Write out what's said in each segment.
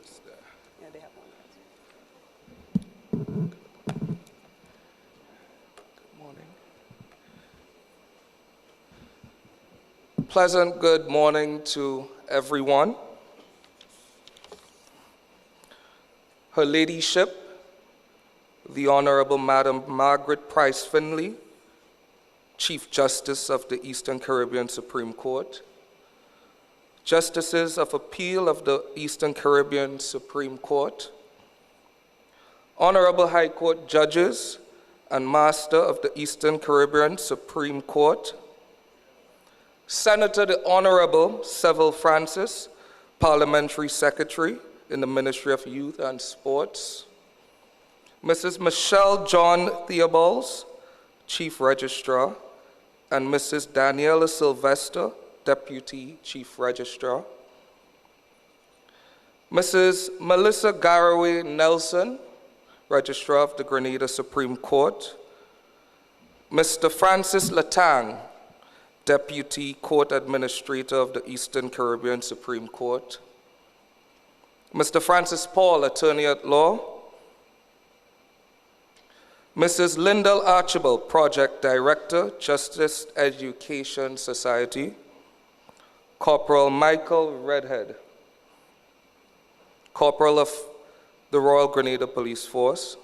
is there. Yeah, they have one. Good morning. Pleasant good morning to everyone. Her Ladyship, the Honorable Madam Margaret Price Finley, Chief Justice of the Eastern Caribbean Supreme Court, Justices of Appeal of the Eastern Caribbean Supreme Court, Honorable High Court Judges and Master of the Eastern Caribbean Supreme Court, Senator the Honorable Seville Francis, Parliamentary Secretary in the Ministry of Youth and Sports, Mrs. Michelle John Theobalds, Chief Registrar, and Mrs. Daniela Sylvester, Deputy Chief Registrar, Mrs. Melissa Garraway Nelson, Registrar of the Grenada Supreme Court, Mr. Francis Latang, Deputy Court Administrator of the Eastern Caribbean Supreme Court, Mr. Francis Paul, Attorney at Law, Mrs. Lyndall Archibald, Project Director, Justice Education Society, Corporal Michael Redhead, Corporal of the Royal Grenada Police Force,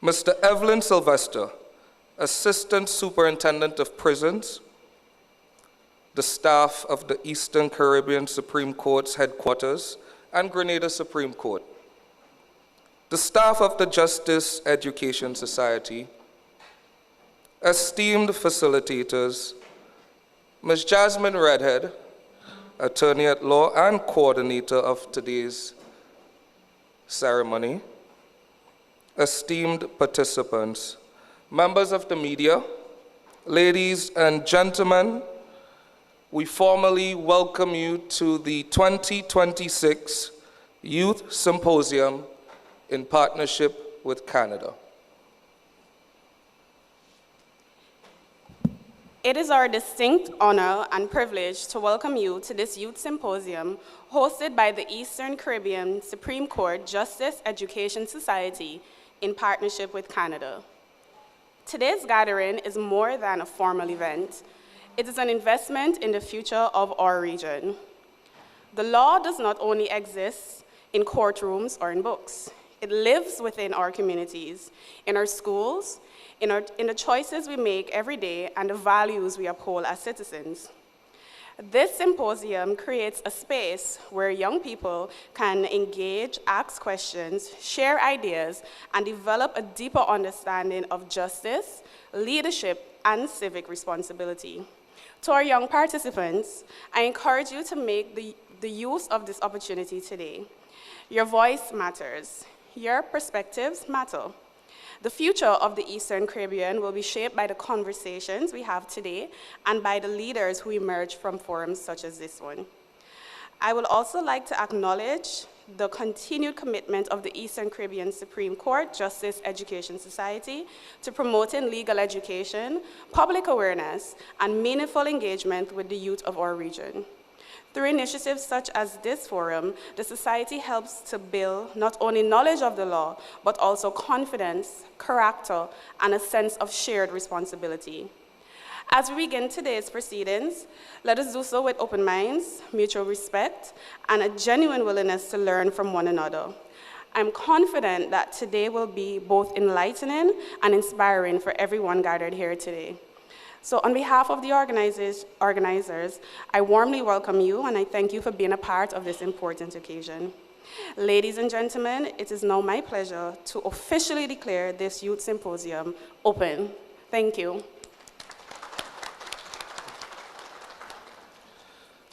Mr. Evelyn Sylvester, Assistant Superintendent of Prisons, the staff of the Eastern Caribbean Supreme Court's headquarters and Grenada Supreme Court, the staff of the Justice Education Society, esteemed facilitators, Ms. Jasmine Redhead, Attorney at Law and Coordinator of today's ceremony, esteemed participants, members of the media, ladies and gentlemen, we formally welcome you to the 2026 Youth Symposium in partnership with Canada. It is our distinct honor and privilege to welcome you to this Youth Symposium hosted by the Eastern Caribbean Supreme Court Justice Education Society in partnership with Canada. Today's gathering is more than a formal event. It is an investment in the future of our region. The law does not only exist in courtrooms or in books. It lives within our communities, in our schools, in the choices we make every day and the values we uphold as citizens. This symposium creates a space where young people can engage, ask questions, share ideas, and develop a deeper understanding of justice, leadership, and civic responsibility. To our young participants, I encourage you to make the use of this opportunity today. Your voice matters. Your perspectives matter. The future of the Eastern Caribbean will be shaped by the conversations we have today and by the leaders who emerge from forums such as this one. I would also like to acknowledge the continued commitment of the Eastern Caribbean Supreme Court Justice Education Society to promoting legal education, public awareness, and meaningful engagement with the youth of our region. Through initiatives such as this forum, the Society helps to build not only knowledge of the law, but also confidence, character, and a sense of shared responsibility. As we begin today's proceedings, let us do so with open minds, mutual respect, and a genuine willingness to learn from one another. I'm confident that today will be both enlightening and inspiring for everyone gathered here today. So on behalf of the organizers, I warmly welcome you and I thank you for being a part of this important occasion. Ladies and gentlemen, it is now my pleasure to officially declare this Youth Symposium open. Thank you.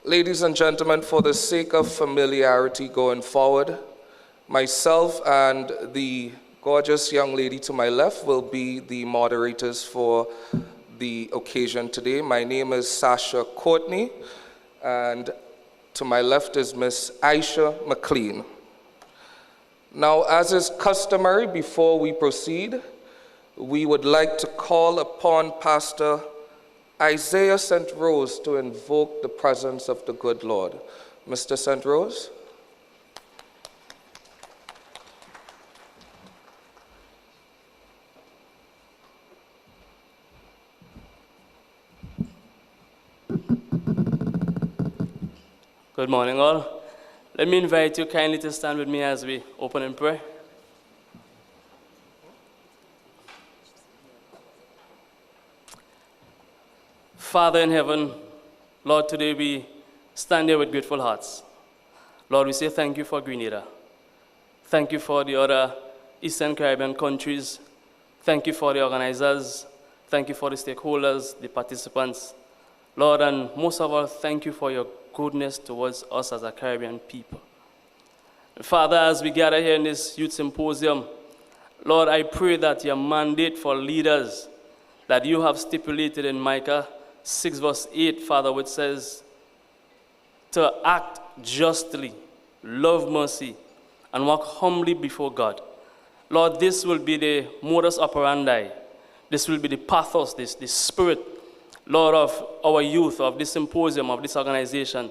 Ladies and gentlemen, for the sake of familiarity going forward, myself and the gorgeous young lady to my left will be the moderators for the occasion today. My name is Sasha Courtney, and to my left is Miss Aisha McLean. Now, as is customary, before we proceed, we would like to call upon Pastor Isaiah St. Rose to invoke the presence of the good Lord. Mr. St. Rose? Good morning, all. Let me invite you kindly to stand with me as we open in prayer. Father in heaven, Lord, today we stand here with grateful hearts. Lord, we say thank you for Grenada. Thank you for the other Eastern Caribbean countries. Thank you for the organizers. Thank you for the stakeholders, the participants. Lord, and most of all, thank you for your goodness towards us as a Caribbean people. Father, as we gather here in this Youth Symposium, Lord, I pray that your mandate for leaders that you have stipulated in Micah 6 verse 8, Father, which says to act justly, love mercy, and walk humbly before God. Lord, this will be the modus operandi. This will be the pathos, the spirit, Lord, of our youth, of this symposium, of this organization.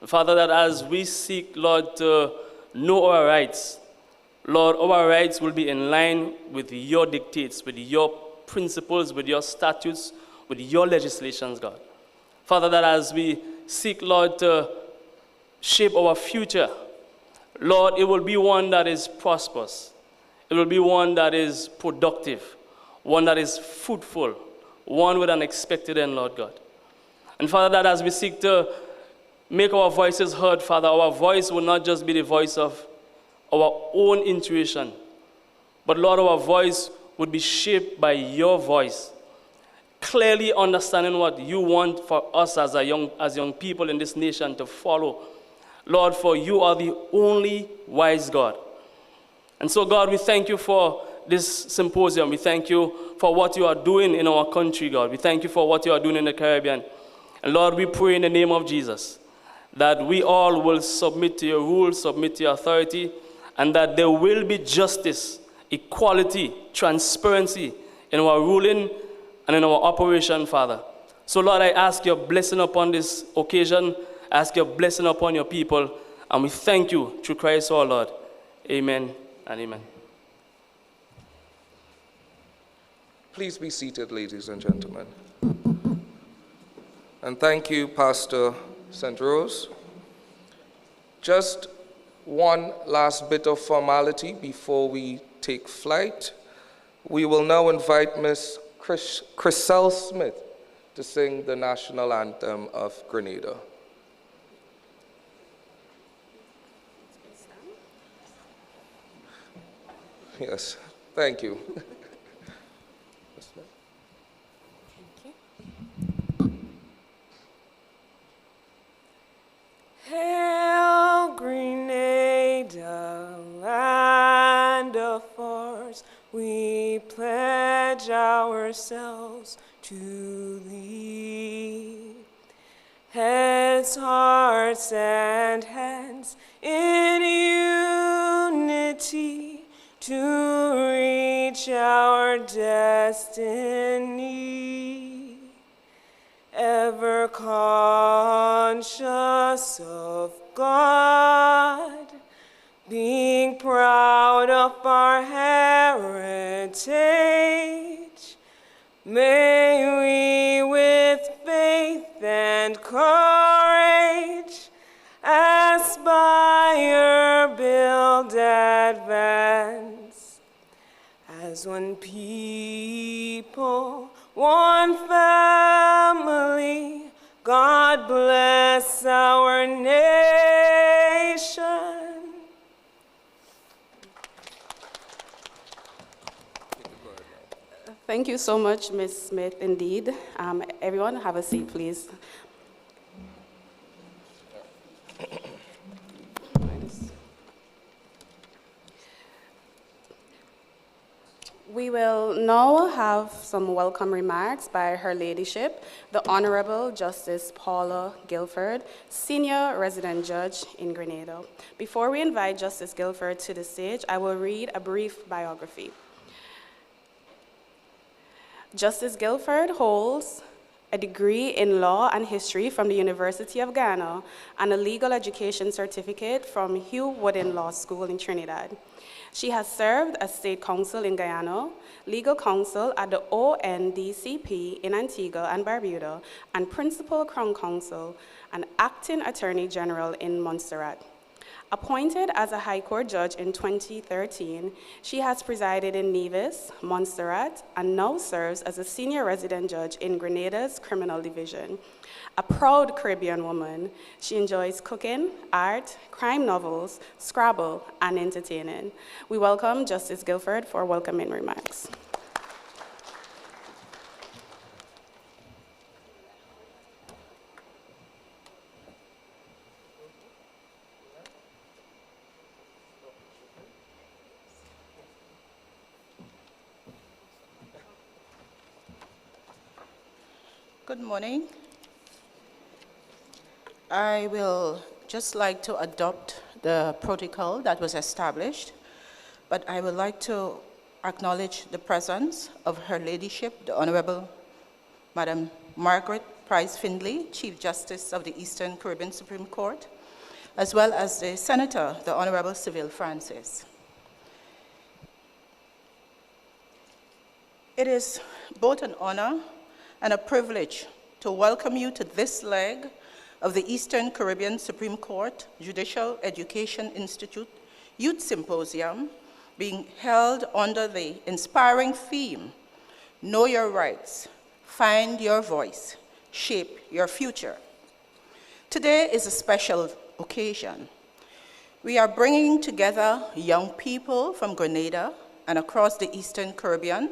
Father, that as we seek, Lord, to know our rights, Lord, our rights will be in line with your dictates, with your principles, with your statutes, with your legislations, God. Father, that as we seek, Lord, to shape our future, Lord, it will be one that is prosperous. It will be one that is productive, one that is fruitful, one with an expected end, Lord God. And Father, that as we seek to make our voices heard, Father, our voice will not just be the voice of our own intuition, but Lord, our voice would be shaped by your voice, clearly understanding what you want for us as young people in this nation to follow. Lord, for you are the only wise God. And so, God, we thank you for this symposium. We thank you for what you are doing in our country, God. We thank you for what you are doing in the Caribbean. And Lord, we pray in the name of Jesus that we all will submit to your rule, submit to your authority, and that there will be justice, equality, transparency in our ruling and in our operation, Father. So, Lord, I ask your blessing upon this occasion. I ask your blessing upon your people. And we thank you through Christ our Lord. Amen and amen. Please be seated, ladies and gentlemen. And thank you, Pastor St. Rose. Just one last bit of formality before we take flight. We will now invite Miss Chriselle Smith to sing the national anthem of Grenada. Yes, thank you. Hail, Grenada, land of ours, we pledge ourselves to thee. Heads, hearts, and hands in unity to reach our destiny. Ever conscious of God, being proud of our heritage, may we with faith and courage aspire, build, advance as one people, one family. God bless our nation. Thank you so much, Ms. Smith, indeed. Everyone, have a seat, please. We will now have some welcome remarks by Her Ladyship, the Honorable Justice Paula Guilford, Senior Resident Judge in Grenada. Before we invite Justice Guilford to the stage, I will read a brief biography. Justice Guilford holds a degree in law and history from the University of Ghana, and a legal education certificate from Hugh Wooden Law School in Trinidad. She has served as state counsel in Guyana, legal counsel at the ONDCP in Antigua and Barbuda, and principal crown counsel and acting attorney general in Montserrat. Appointed as a High Court judge in 2013, she has presided in Nevis, Montserrat, and now serves as a senior resident judge in Grenada's Criminal Division. A proud Caribbean woman, she enjoys cooking, art, crime novels, Scrabble, and entertaining. We welcome Justice Guilford for welcoming remarks. Good morning. I will just like to adopt the protocol that was established, but I would like to acknowledge the presence of Her Ladyship, the Honorable Madam Margaret Price Findlay, Chief Justice of the Eastern Caribbean Supreme Court, as well as the Senator, the Honorable Civil Francis. It is both an honor and a privilege to welcome you to this leg of the Eastern Caribbean Supreme Court Judicial Education Institute Youth Symposium being held under the inspiring theme, Know Your Rights, Find Your Voice, Shape Your Future. Today is a special occasion. We are bringing together young people from Grenada and across the Eastern Caribbean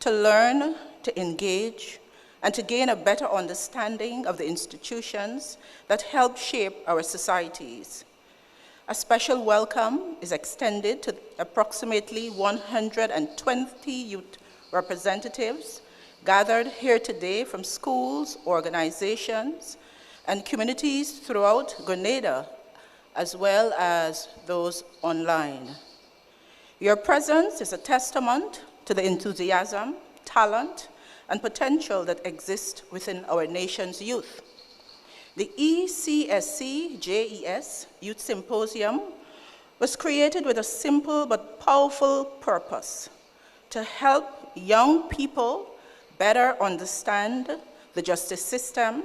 to learn, to engage, and to gain a better understanding of the institutions that help shape our societies. A special welcome is extended to approximately 120 youth representatives gathered here today from schools, organizations, and communities throughout Grenada, as well as those online. Your presence is a testament to the enthusiasm, talent, and potential that exists within our nation's youth. The ECSC JES Youth Symposium was created with a simple but powerful purpose: to help young people better understand the justice system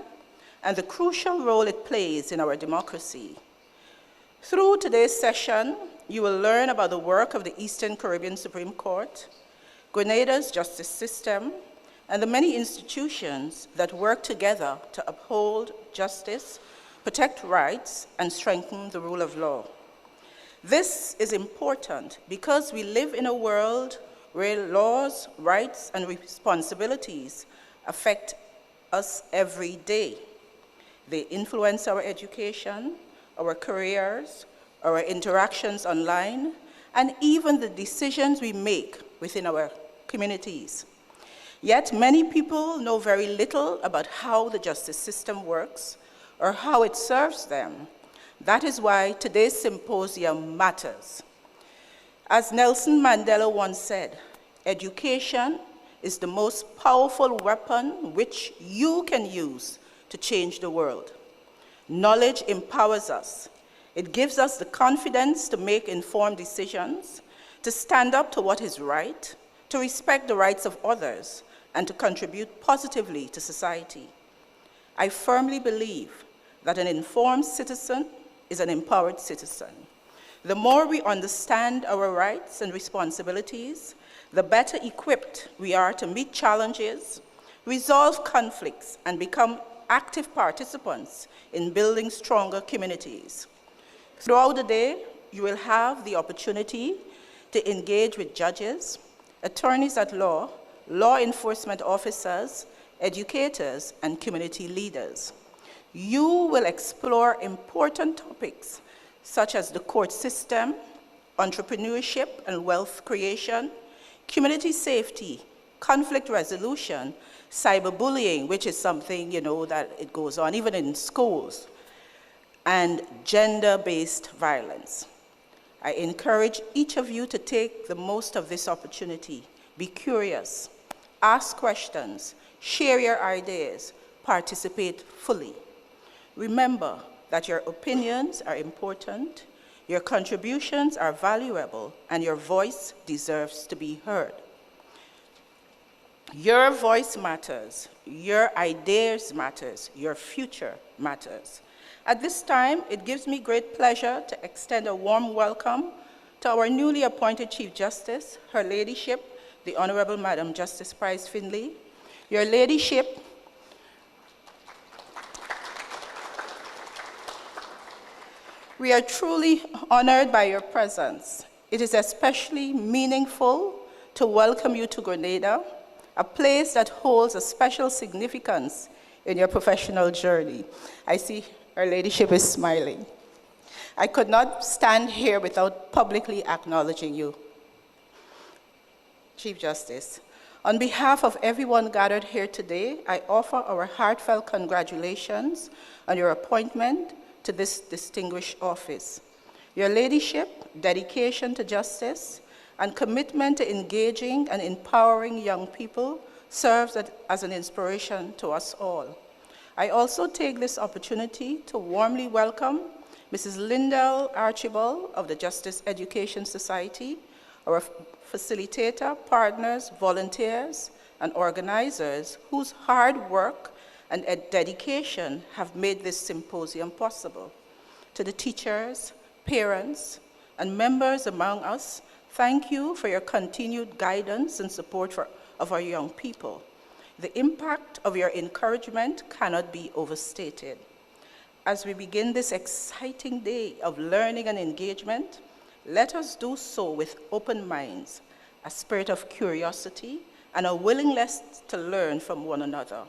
and the crucial role it plays in our democracy. Through today's session, you will learn about the work of the Eastern Caribbean Supreme Court, Grenada's justice system, and the many institutions that work together to uphold justice, protect rights, and strengthen the rule of law. This is important because we live in a world where laws, rights, and responsibilities affect us every day. They influence our education, our careers, our interactions online, and even the decisions we make within our communities. Yet many people know very little about how the justice system works or how it serves them. That is why today's symposium matters. As Nelson Mandela once said, education is the most powerful weapon which you can use to change the world. Knowledge empowers us. It gives us the confidence to make informed decisions, to stand up to what is right, to respect the rights of others, and to contribute positively to society. I firmly believe that an informed citizen is an empowered citizen. The more we understand our rights and responsibilities, the better equipped we are to meet challenges, resolve conflicts, and become active participants in building stronger communities. Throughout the day, you will have the opportunity to engage with judges, attorneys at law, law enforcement officers, educators, and community leaders. You will explore important topics such as the court system, entrepreneurship and wealth creation, community safety, conflict resolution, cyberbullying, which is something, that it goes on even in schools, and gender-based violence. I encourage each of you to take the most of this opportunity. Be curious, ask questions, share your ideas, participate fully. Remember that your opinions are important, your contributions are valuable, and your voice deserves to be heard. Your voice matters, your ideas matters, your future matters. At this time, it gives me great pleasure to extend a warm welcome to our newly appointed Chief Justice, Her Ladyship, the Honorable Madam Justice Price Findlay. Your Ladyship, we are truly honored by your presence. It is especially meaningful to welcome you to Grenada, a place that holds a special significance in your professional journey. I see Her Ladyship is smiling. I could not stand here without publicly acknowledging you. Chief Justice, on behalf of everyone gathered here today, I offer our heartfelt congratulations on your appointment to this distinguished office. Your Ladyship, dedication to justice, and commitment to engaging and empowering young people serves as an inspiration to us all. I also take this opportunity to warmly welcome Mrs. Lyndall Archibald of the Justice Education Society, our facilitator, partners, volunteers, and organizers whose hard work and dedication have made this symposium possible. To the teachers, parents, and members among us, thank you for your continued guidance and support of our young people. The impact of your encouragement cannot be overstated. As we begin this exciting day of learning and engagement, let us do so with open minds, a spirit of curiosity, and a willingness to learn from one another.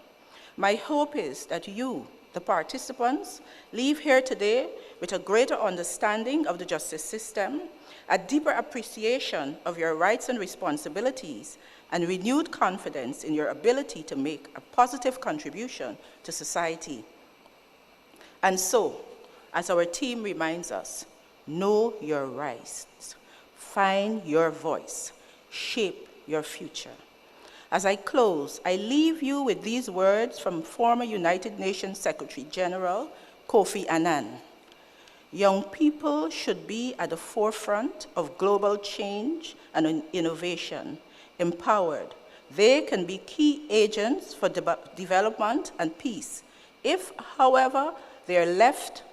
My hope is that you, the participants, leave here today with a greater understanding of the justice system, a deeper appreciation of your rights and responsibilities, and renewed confidence in your ability to make a positive contribution to society. And so, as our team reminds us, know your rights, find your voice, shape your future. As I close, I leave you with these words from former United Nations Secretary General Kofi Annan. Young people should be at the forefront of global change and innovation, empowered. They can be key agents for development and peace. If, however, they are left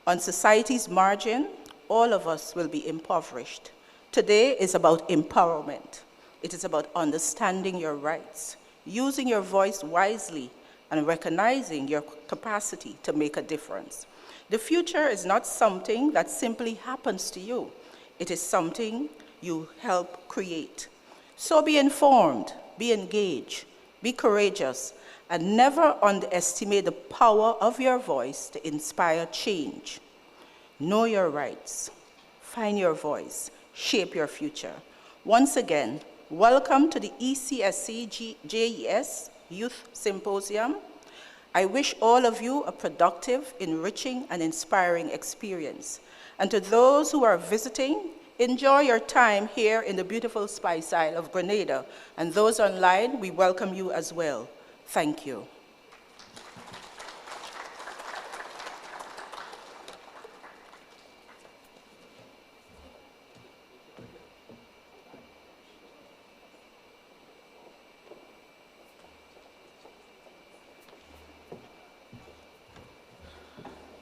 on society's margin, all of us will be impoverished. Today is about empowerment. It is about understanding your rights, using your voice wisely, and recognizing your capacity to make a difference. The future is not something that simply happens to you. It is something you help create. So be informed, be engaged, be courageous, and never underestimate the power of your voice to inspire change. Know your rights, find your voice, shape your future. Once again, welcome to the ECSC JES Youth Symposium. I wish all of you a productive, enriching, and inspiring experience. And to those who are visiting, enjoy your time here in the beautiful Spice Isle of Grenada. And those online, we welcome you as well. Thank you.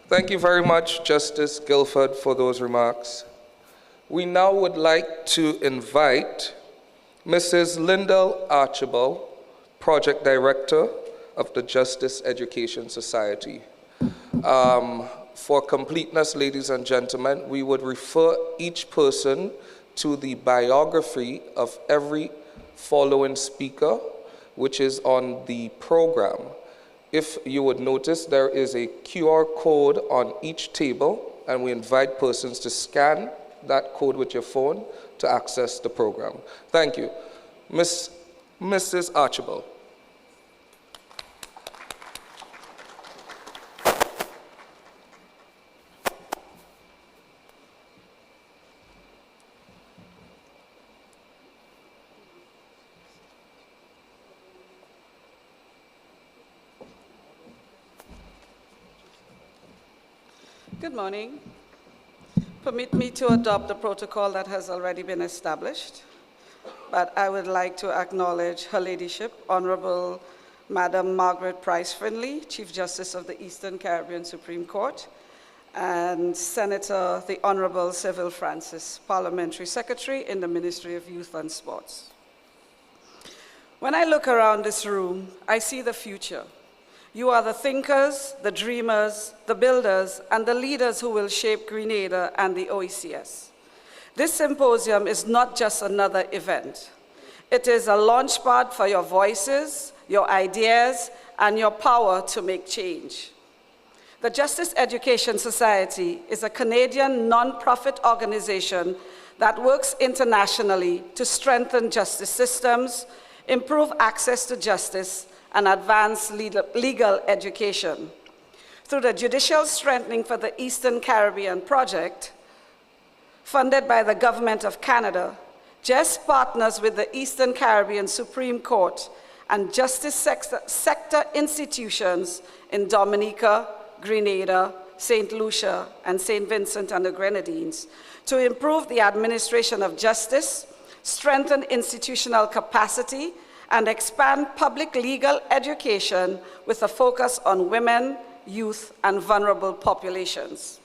Thank you very much, Justice Guilford, for those remarks. We now would like to invite Mrs. Lyndall Archibald, Project Director of the Justice Education Society. For completeness, ladies and gentlemen, we would refer each person to the biography of every following speaker, which is on the program. If you would notice, there is a QR code on each table, and we invite persons to scan that code with your phone to access the program. Thank you. Mrs. Archibald. Good morning. Permit me to adopt the protocol that has already been established, but I would like to acknowledge Her Ladyship, Honorable Madam Margaret Price Finley, Chief Justice of the Eastern Caribbean Supreme Court, and Senator the Honorable Civil Francis, Parliamentary Secretary in the Ministry of Youth and Sports. When I look around this room, I see the future. You are the thinkers, the dreamers, the builders, and the leaders who will shape Grenada and the OECS. This symposium is not just another event. It is a launchpad for your voices, your ideas, and your power to make change. The Justice Education Society is a Canadian non-profit organization that works internationally to strengthen justice systems, improve access to justice, and advance legal education. Through the Judicial Strengthening for the Eastern Caribbean project, funded by the Government of Canada, JES partners with the Eastern Caribbean Supreme Court and justice sector institutions in Dominica, Grenada, St. Lucia, and St. Vincent and the Grenadines to improve the administration of justice, strengthen institutional capacity, and expand public legal education with a focus on women, youth, and vulnerable populations.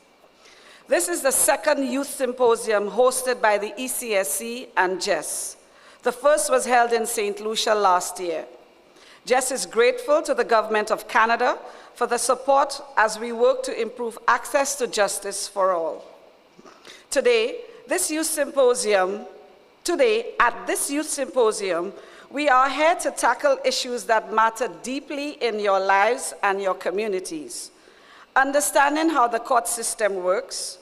This is the second Youth Symposium hosted by the ECSC and JES. The first was held in St. Lucia last year. JES is grateful to the Government of Canada for the support as we work to improve access to justice for all. Today, at this Youth Symposium, we are here to tackle issues that matter deeply in your lives and your communities. Understanding how the court system works,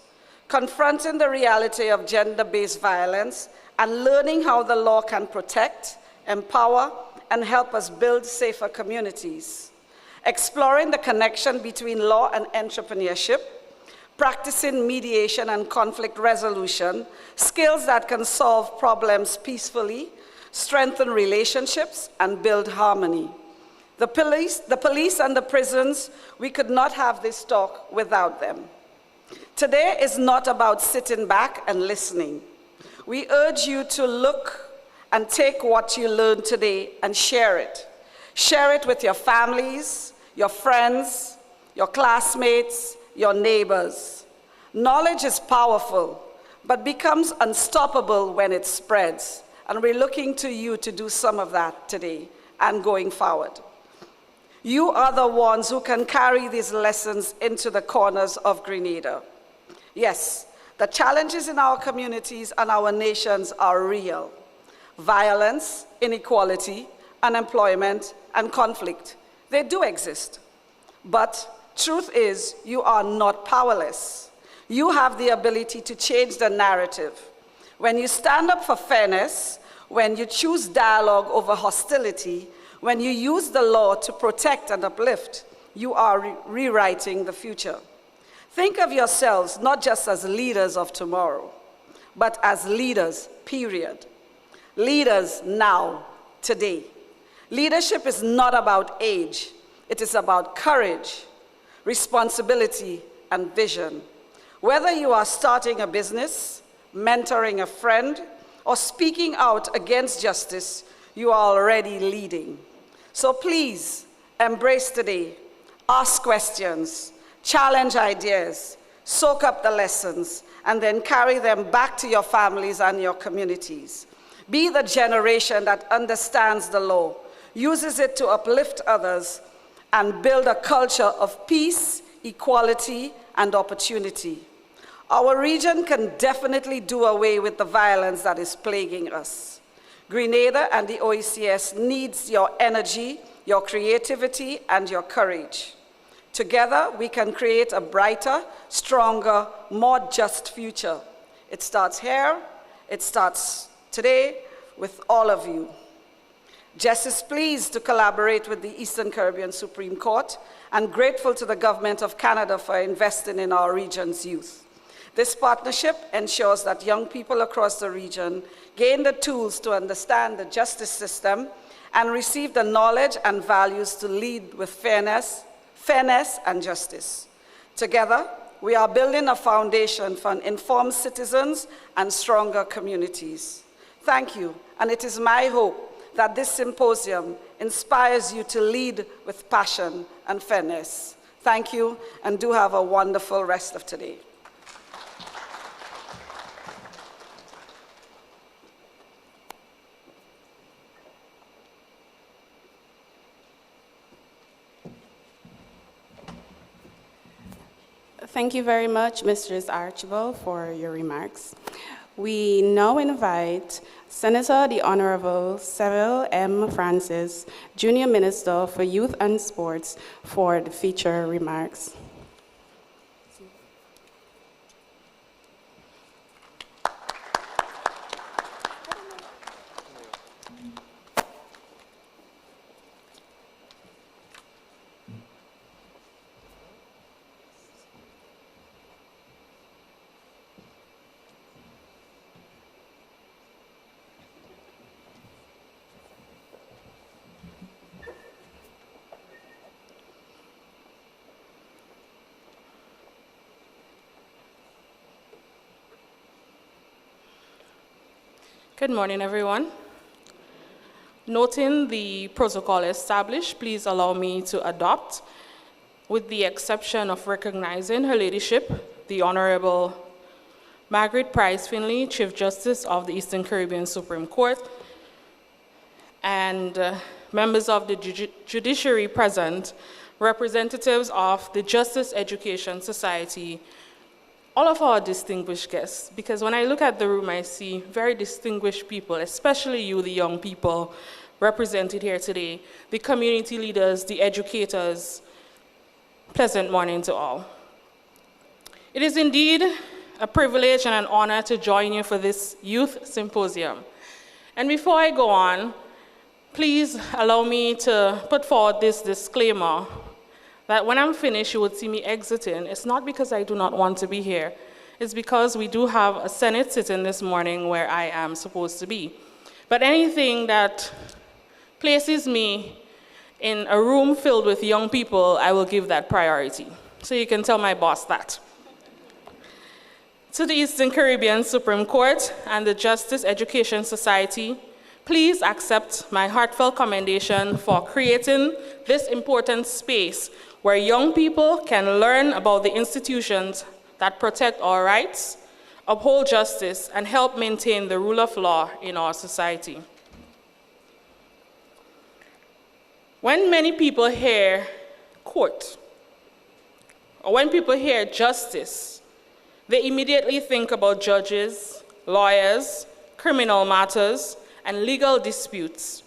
confronting the reality of gender-based violence, and learning how the law can protect, empower, and help us build safer communities. Exploring the connection between law and entrepreneurship, practicing mediation and conflict resolution, skills that can solve problems peacefully, strengthen relationships, and build harmony. The police and the prisons, we could not have this talk without them. Today is not about sitting back and listening. We urge you to look and take what you learned today and share it. Share it with your families, your friends, your classmates, your neighbors. Knowledge is powerful, but becomes unstoppable when it spreads. And we're looking to you to do some of that today and going forward. You are the ones who can carry these lessons into the corners of Grenada. Yes, the challenges in our communities and our nations are real. Violence, inequality, unemployment, and conflict, they do exist. But truth is, you are not powerless. You have the ability to change the narrative. When you stand up for fairness, when you choose dialogue over hostility, when you use the law to protect and uplift, you are rewriting the future. Think of yourselves not just as leaders of tomorrow, but as leaders, period. Leaders now, today. Leadership is not about age. It is about courage, responsibility, and vision. Whether you are starting a business, mentoring a friend, or speaking out against justice, you are already leading. So please, embrace today, ask questions, challenge ideas, soak up the lessons, and then carry them back to your families and your communities. Be the generation that understands the law, uses it to uplift others, and build a culture of peace, equality, and opportunity. Our region can definitely do away with the violence that is plaguing us. Grenada and the OECS needs your energy, your creativity, and your courage. Together, we can create a brighter, stronger, more just future. It starts here, it starts today with all of you. JES is pleased to collaborate with the Eastern Caribbean Supreme Court and grateful to the Government of Canada for investing in our region's youth. This partnership ensures that young people across the region gain the tools to understand the justice system and receive the knowledge and values to lead with fairness and justice. Together, we are building a foundation for informed citizens and stronger communities. Thank you, and it is my hope that this symposium inspires you to lead with passion and fairness. Thank you, and do have a wonderful rest of today. Thank you very much, Mrs. Archibald, for your remarks. We now invite Senator the Honorable Cyril M. Francis, Junior Minister for Youth and Sports, for the feature remarks. Good morning, everyone. Noting the protocol established, please allow me to adopt, with the exception of recognizing Her Ladyship, the Honorable Margaret Price Finley, Chief Justice of the Eastern Caribbean Supreme Court, and members of the judiciary present, representatives of the Justice Education Society, all of our distinguished guests, because when I look at the room, I see very distinguished people, especially you, the young people represented here today, the community leaders, the educators. Pleasant morning to all. It is indeed a privilege and an honor to join you for this Youth Symposium. And before I go on, please allow me to put forward this disclaimer that when I'm finished, you would see me exiting. It's not because I do not want to be here. It's because we do have a Senate sitting this morning where I am supposed to be. But anything that places me in a room filled with young people, I will give that priority. So you can tell my boss that. To the Eastern Caribbean Supreme Court and the Justice Education Society, please accept my heartfelt commendation for creating this important space where young people can learn about the institutions that protect our rights, uphold justice, and help maintain the rule of law in our society. When many people hear court, or when people hear justice, they immediately think about judges, lawyers, criminal matters, and legal disputes.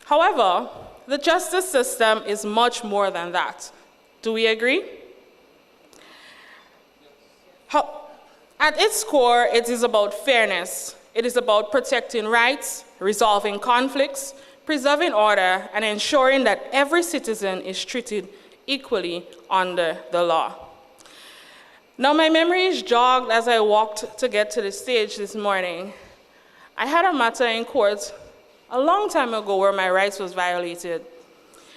However, the justice system is much more than that. Do we agree? At its core, it is about fairness. It is about protecting rights, resolving conflicts, preserving order, and ensuring that every citizen is treated equally under the law. Now, my memory is jogged as I walked to get to the stage this morning. I had a matter in court a long time ago where my rights was violated.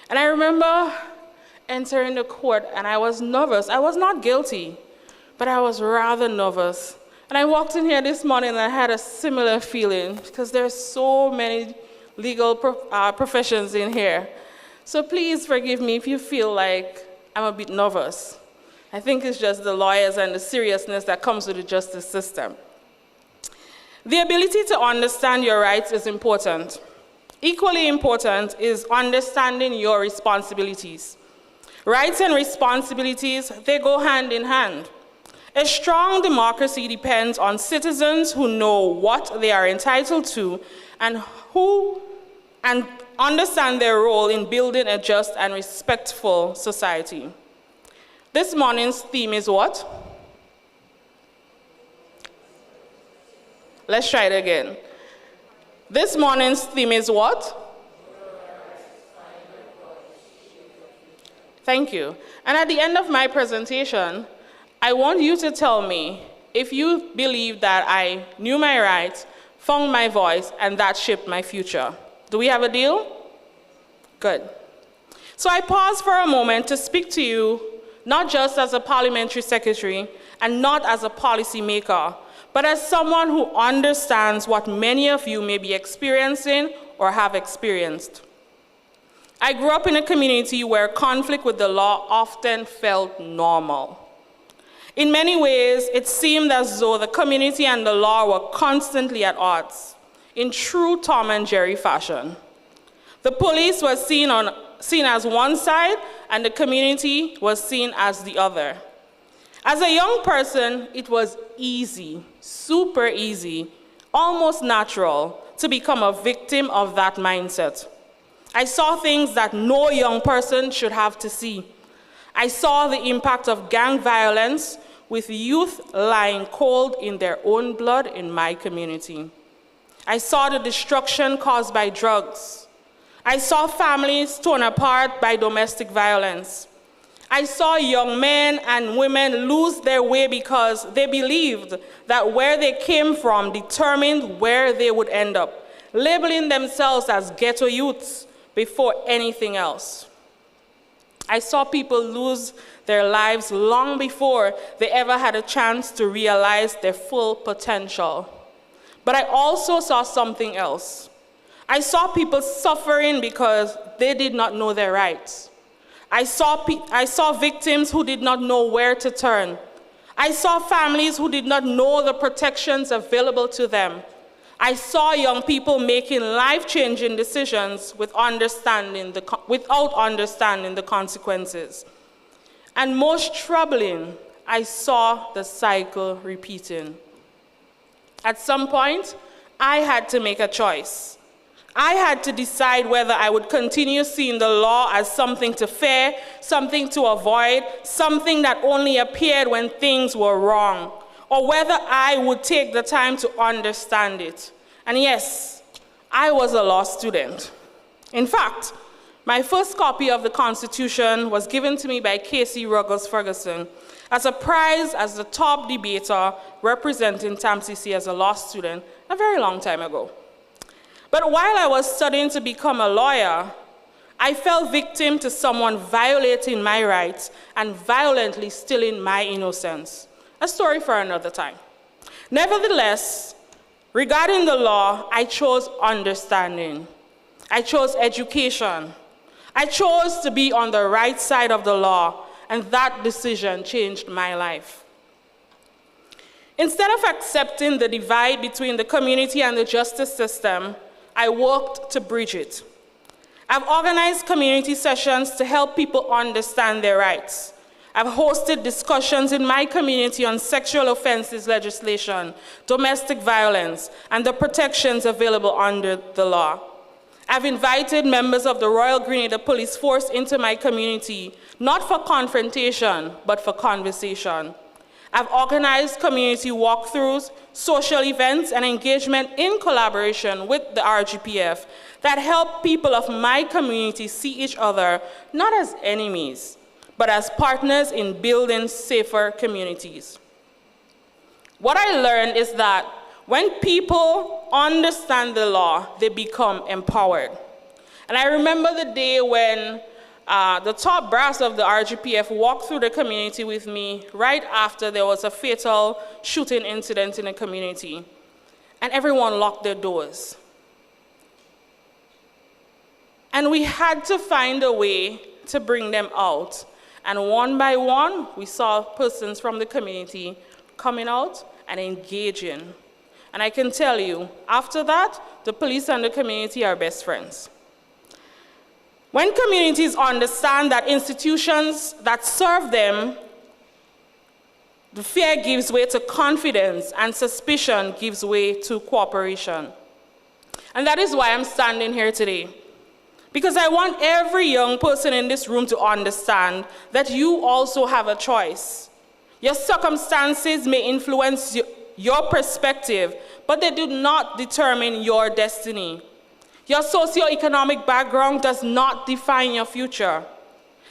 And I remember entering the court and I was nervous. I was not guilty, but I was rather nervous. And I walked in here this morning and I had a similar feeling because there's so many legal professions in here. So please forgive me if you feel like I'm a bit nervous. I think it's just the lawyers and the seriousness that comes with the justice system. The ability to understand your rights is important. Equally important is understanding your responsibilities. Rights and responsibilities, they go hand in hand. A strong democracy depends on citizens who know what they are entitled to and understand their role in building a just and respectful society. This morning's theme is what? Let's try it again. This morning's theme is what? Thank you. And at the end of my presentation, I want you to tell me if you believe that I knew my rights, found my voice, and that shaped my future. Do we have a deal? Good. So I pause for a moment to speak to you, not just as a parliamentary secretary, and not as a policymaker, but as someone who understands what many of you may be experiencing or have experienced. I grew up in a community where conflict with the law often felt normal. In many ways, it seemed as though the community and the law were constantly at odds, in true Tom and Jerry fashion. The police was seen as one side, and the community was seen as the other. As a young person, it was easy, super easy, almost natural to become a victim of that mindset. I saw things that no young person should have to see. I saw the impact of gang violence with youth lying cold in their own blood in my community. I saw the destruction caused by drugs. I saw families torn apart by domestic violence. I saw young men and women lose their way because they believed that where they came from determined where they would end up, labeling themselves as ghetto youths before anything else. I saw people lose their lives long before they ever had a chance to realize their full potential. But I also saw something else. I saw people suffering because they did not know their rights. I saw victims who did not know where to turn. I saw families who did not know the protections available to them. I saw young people making life-changing decisions without understanding the consequences. And most troubling, I saw the cycle repeating. At some point, I had to make a choice. I had to decide whether I would continue seeing the law as something to fear, something to avoid, something that only appeared when things were wrong, or whether I would take the time to understand it. And yes, I was a law student. In fact, my first copy of the Constitution was given to me by Casey Ruggles Ferguson as a prize as the top debater representing TAMCC as a law student a very long time ago. But while I was studying to become a lawyer, I fell victim to someone violating my rights and violently stealing my innocence. A story for another time. Nevertheless, regarding the law, I chose understanding. I chose education. I chose to be on the right side of the law, and that decision changed my life. Instead of accepting the divide between the community and the justice system, I worked to bridge it. I've organized community sessions to help people understand their rights. I've hosted discussions in my community on sexual offenses legislation, domestic violence, and the protections available under the law. I've invited members of the Royal Grenada Police Force into my community, not for confrontation, but for conversation. I've organized community walkthroughs, social events, and engagement in collaboration with the RGPF that help people of my community see each other not as enemies, but as partners in building safer communities. What I learned is that when people understand the law, they become empowered. And I remember the day when the top brass of the RGPF walked through the community with me right after there was a fatal shooting incident in a community. And everyone locked their doors. And we had to find a way to bring them out. And one by one, we saw persons from the community coming out and engaging. And I can tell you, after that, the police and the community are best friends. When communities understand that institutions that serve them, the fear gives way to confidence and suspicion gives way to cooperation. And that is why I'm standing here today. Because I want every young person in this room to understand that you also have a choice. Your circumstances may influence your perspective, but they do not determine your destiny. Your socioeconomic background does not define your future.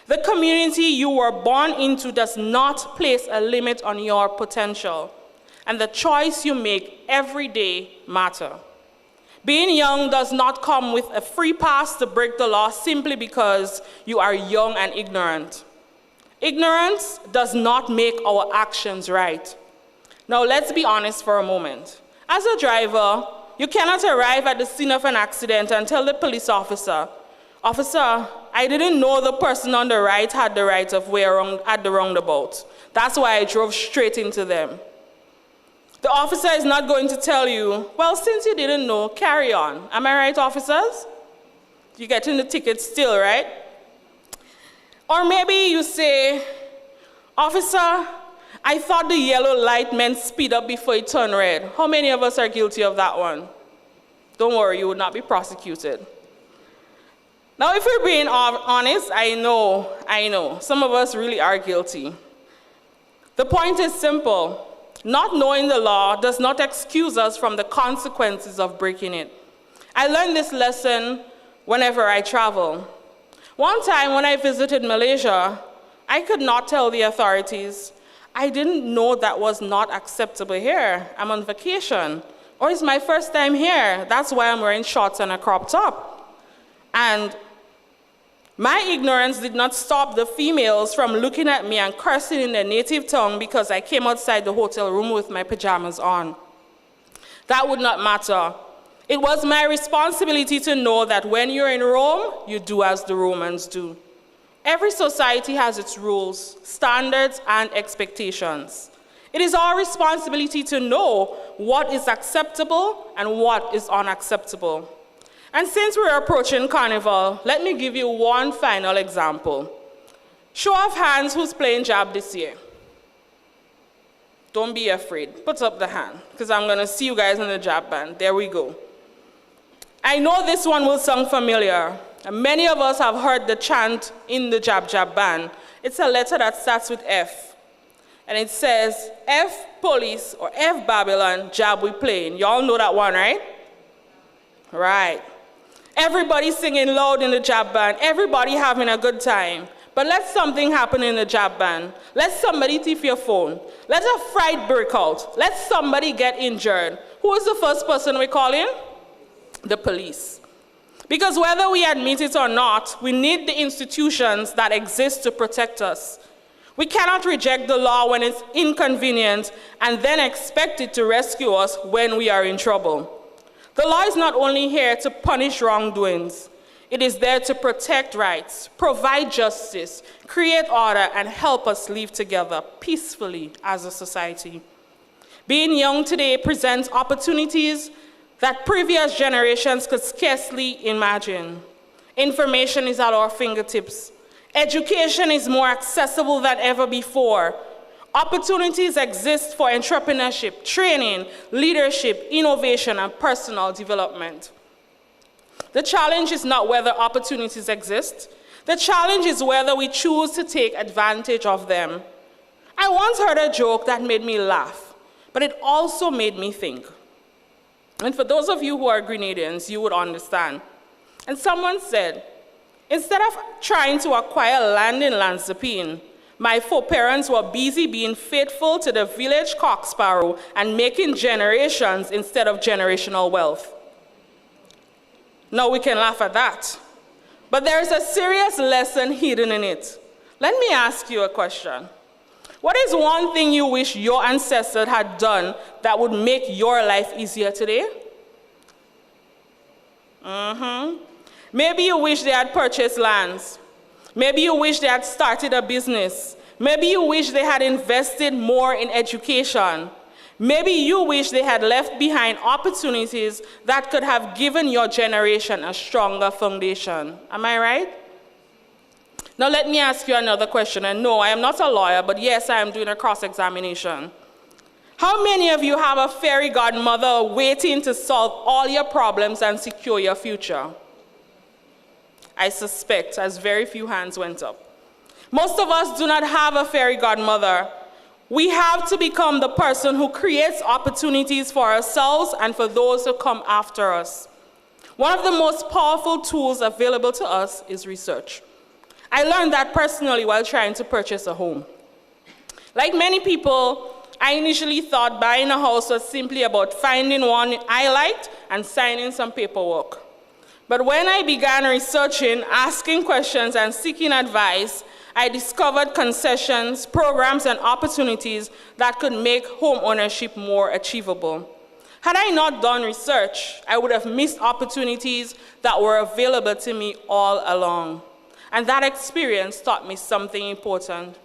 The community you were born into does not place a limit on your potential. And the choice you make every day matters. Being young does not come with a free pass to break the law simply because you are young and ignorant. Ignorance does not make our actions right. Now, let's be honest for a moment. As a driver, you cannot arrive at the scene of an accident and tell the police officer, "Officer, I didn't know the person on the right had the right of way at the roundabout. That's why I drove straight into them." The officer is not going to tell you, "Well, since you didn't know, carry on." Am I right, officers? You're getting the ticket still, right? Or maybe you say, "Officer, I thought the yellow light meant speed up before it turned red." How many of us are guilty of that one? Don't worry, you will not be prosecuted. Now, if we're being honest, I know, some of us really are guilty. The point is simple. Not knowing the law does not excuse us from the consequences of breaking it. I learned this lesson whenever I travel. One time when I visited Malaysia, I could not tell the authorities, "I didn't know that was not acceptable here. I'm on vacation." Or "It's my first time here. That's why I'm wearing shorts and a crop top." And my ignorance did not stop the females from looking at me and cursing in their native tongue because I came outside the hotel room with my pajamas on. That would not matter. It was my responsibility to know that when you're in Rome, you do as the Romans do. Every society has its rules, standards, and expectations. It is our responsibility to know what is acceptable and what is unacceptable. And since we're approaching Carnival, let me give you one final example. Show of hands who's playing jab this year. Don't be afraid. Put up the hand, because I'm going to see you guys in the jab band. There we go. I know this one will sound familiar. And many of us have heard the chant in the jab band. It's a letter that starts with F. And it says, "F police," or "F Babylon, jab we playing." Y'all know that one, right? Right. Everybody singing loud in the jab band. Everybody having a good time. But let something happen in the jab band. Let somebody thief your phone. Let a fight break out. Let somebody get injured. Who is the first person we call in? The police. Because whether we admit it or not, we need the institutions that exist to protect us. We cannot reject the law when it's inconvenient and then expect it to rescue us when we are in trouble. The law is not only here to punish wrongdoings, it is there to protect rights, provide justice, create order, and help us live together peacefully as a society. Being young today presents opportunities that previous generations could scarcely imagine. Information is at our fingertips. Education is more accessible than ever before. Opportunities exist for entrepreneurship, training, leadership, innovation, and personal development. The challenge is not whether opportunities exist. The challenge is whether we choose to take advantage of them. I once heard a joke that made me laugh, but it also made me think. And for those of you who are Grenadians, you would understand. And someone said, "Instead of trying to acquire land in Lansepine, my foreparents were busy being faithful to the village cock sparrow and making generations instead of generational wealth." Now we can laugh at that, but there is a serious lesson hidden in it. Let me ask you a question. What is one thing you wish your ancestors had done that would make your life easier today? Maybe you wish they had purchased lands. Maybe you wish they had started a business. Maybe you wish they had invested more in education. Maybe you wish they had left behind opportunities that could have given your generation a stronger foundation. Am I right? Now let me ask you another question. And no, I am not a lawyer, but yes, I am doing a cross-examination. How many of you have a fairy godmother waiting to solve all your problems and secure your future? I suspect, as very few hands went up. Most of us do not have a fairy godmother. We have to become the person who creates opportunities for ourselves and for those who come after us. One of the most powerful tools available to us is research. I learned that personally while trying to purchase a home. Like many people, I initially thought buying a house was simply about finding one I liked and signing some paperwork. But when I began researching, asking questions, and seeking advice, I discovered concessions, programs, and opportunities that could make home ownership more achievable. Had I not done research, I would have missed opportunities that were available to me all along. And that experience taught me something important.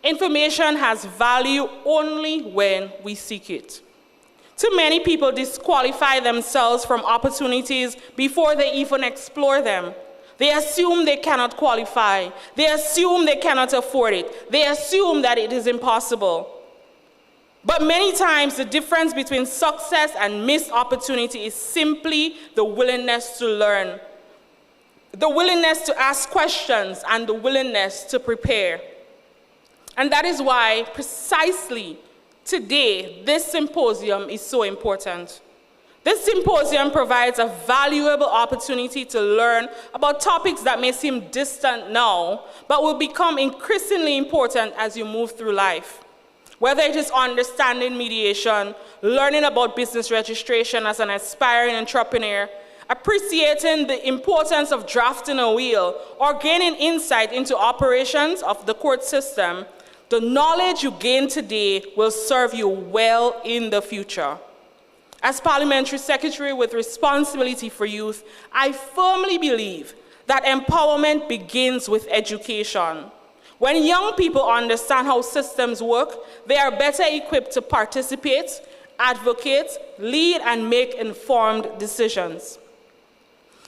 Information has value only when we seek it. Too many people disqualify themselves from opportunities before they even explore them. They assume they cannot qualify. They assume they cannot afford it. They assume that it is impossible. But many times, the difference between success and missed opportunity is simply the willingness to learn, the willingness to ask questions, and the willingness to prepare. And that is why, precisely today, this symposium is so important. This symposium provides a valuable opportunity to learn about topics that may seem distant now, but will become increasingly important as you move through life. Whether it is understanding mediation, learning about business registration as an aspiring entrepreneur, appreciating the importance of drafting a will, or gaining insight into operations of the court system, the knowledge you gain today will serve you well in the future. As Parliamentary Secretary with responsibility for youth, I firmly believe that empowerment begins with education. When young people understand how systems work, they are better equipped to participate, advocate, lead, and make informed decisions.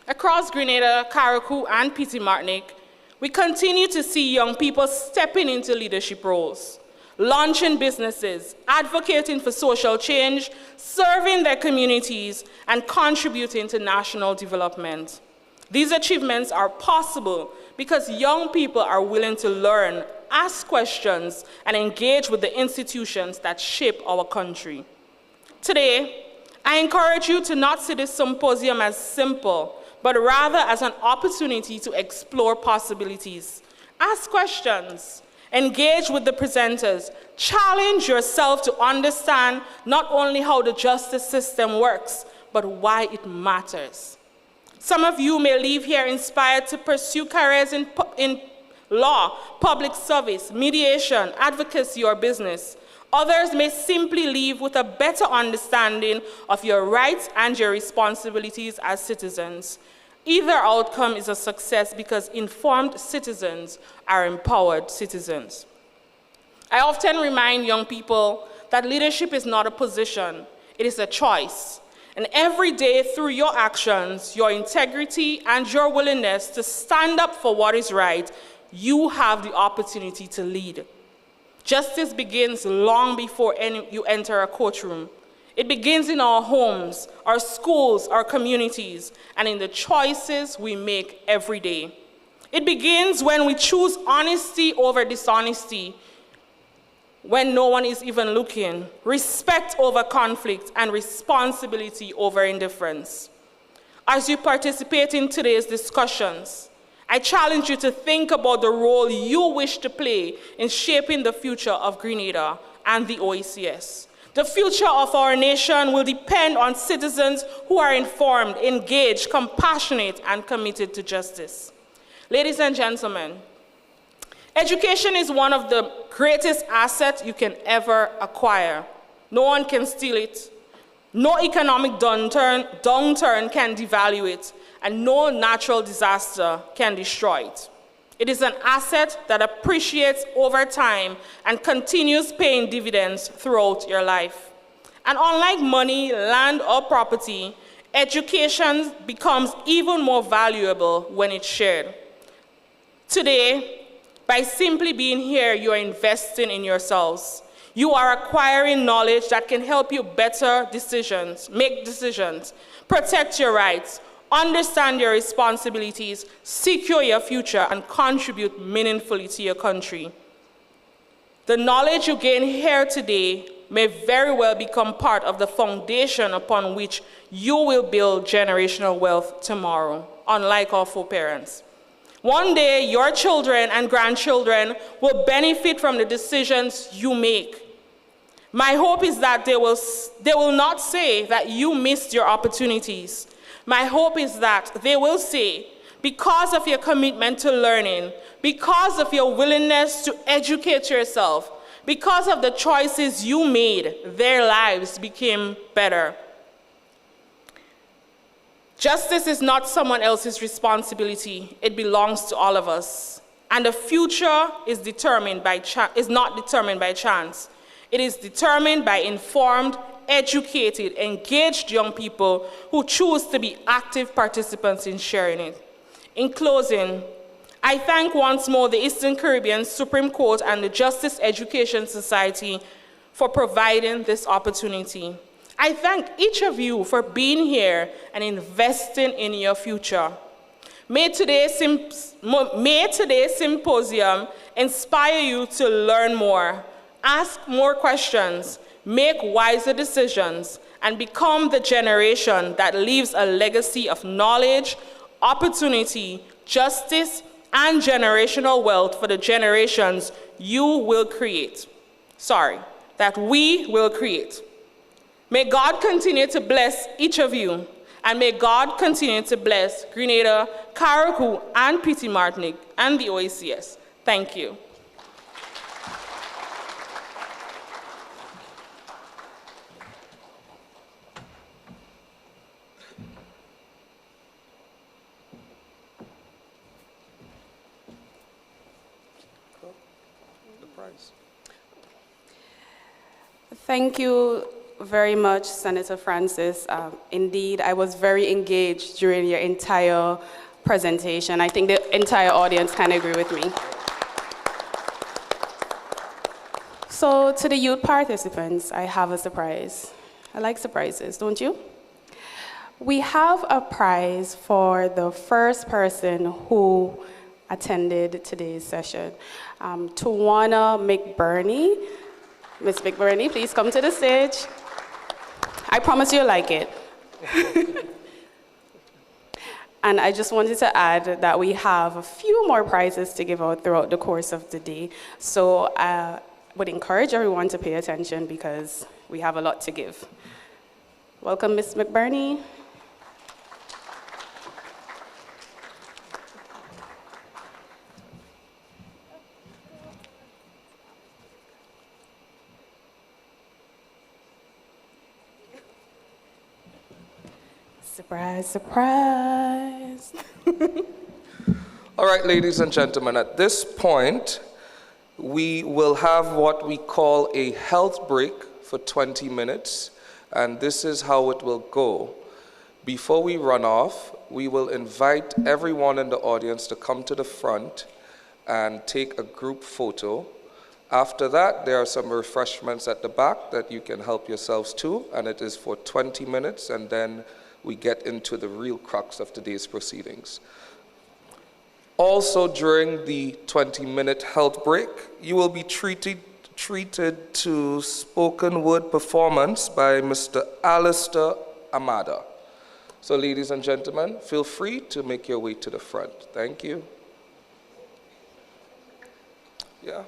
Across Grenada, Carriacou, and Petit Martinique, we continue to see young people stepping into leadership roles, launching businesses, advocating for social change, serving their communities, and contributing to national development. These achievements are possible because young people are willing to learn, ask questions, and engage with the institutions that shape our country. Today, I encourage you to not see this symposium as simple, but rather as an opportunity to explore possibilities. Ask questions, engage with the presenters, challenge yourself to understand not only how the justice system works, but why it matters. Some of you may leave here inspired to pursue careers in law, public service, mediation, advocacy, or business. Others may simply leave with a better understanding of your rights and your responsibilities as citizens. Either outcome is a success because informed citizens are empowered citizens. I often remind young people that leadership is not a position, it is a choice. And every day through your actions, your integrity, and your willingness to stand up for what is right, you have the opportunity to lead. Justice begins long before you enter a courtroom. It begins in our homes, our schools, our communities, and in the choices we make every day. It begins when we choose honesty over dishonesty, when no one is even looking, respect over conflict, and responsibility over indifference. As you participate in today's discussions, I challenge you to think about the role you wish to play in shaping the future of Grenada and the OECS. The future of our nation will depend on citizens who are informed, engaged, compassionate, and committed to justice. Ladies and gentlemen, education is one of the greatest assets you can ever acquire. No one can steal it. No economic downturn can devalue it, and no natural disaster can destroy it. It is an asset that appreciates over time and continues paying dividends throughout your life. And unlike money, land, or property, education becomes even more valuable when it's shared. Today, by simply being here, you are investing in yourselves. You are acquiring knowledge that can help you make decisions, protect your rights, understand your responsibilities, secure your future, and contribute meaningfully to your country. The knowledge you gain here today may very well become part of the foundation upon which you will build generational wealth tomorrow, unlike our foreparents. One day, your children and grandchildren will benefit from the decisions you make. My hope is that they will not say that you missed your opportunities. My hope is that they will say, because of your commitment to learning, because of your willingness to educate yourself, because of the choices you made, their lives became better. Justice is not someone else's responsibility. It belongs to all of us. And the future is not determined by chance. It is determined by informed, educated, engaged young people who choose to be active participants in sharing it. In closing, I thank once more the Eastern Caribbean Supreme Court and the Justice Education Society for providing this opportunity. I thank each of you for being here and investing in your future. May today's symposium inspire you to learn more, ask more questions, make wiser decisions, and become the generation that leaves a legacy of knowledge, opportunity, justice, and generational wealth for the generations you will create. That we will create. May God continue to bless each of you, and may God continue to bless Grenada, Carriacou, and Petit Martinique, and the OECS. Thank you. Thank you very much, Senator Francis. Indeed, I was very engaged during your entire presentation. I think the entire audience can agree with me. So to the youth participants, I have a surprise. I like surprises, don't you? We have a prize for the first person who attended today's session. Tawana McBurney. Ms. McBurney, please come to the stage. I promise you'll like it. And I just wanted to add that we have a few more prizes to give out throughout the course of the day. So I would encourage everyone to pay attention because we have a lot to give. Welcome, Ms. McBurney. Surprise, surprise. All right, ladies and gentlemen, at this point, we will have what we call a health break for 20 minutes, and this is how it will go. Before we run off, we will invite everyone in the audience to come to the front and take a group photo. After that, there are some refreshments at the back that you can help yourselves to, and it is for 20 minutes, and then we get into the real crux of today's proceedings. Also, during the 20-minute health break, you will be treated to spoken word performance by Mr. Alistair Amada. So, ladies and gentlemen, feel free to make your way to the front. Thank you. Yeah,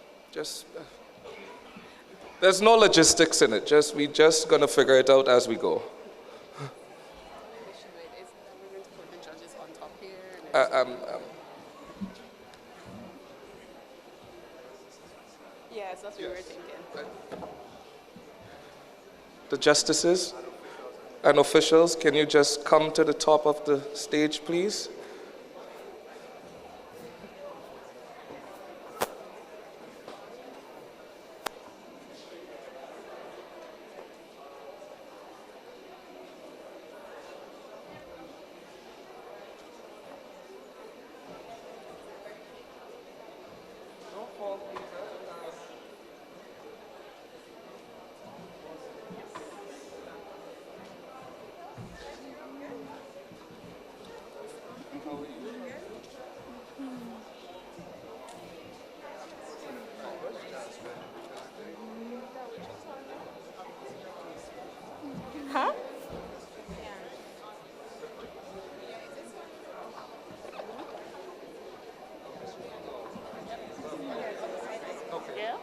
there's no logistics in it. We're just gonna figure it out as we go. Yes, that's what we were thinking. The justices and officials, can you just come to the top of the stage, please? Huh? Yeah?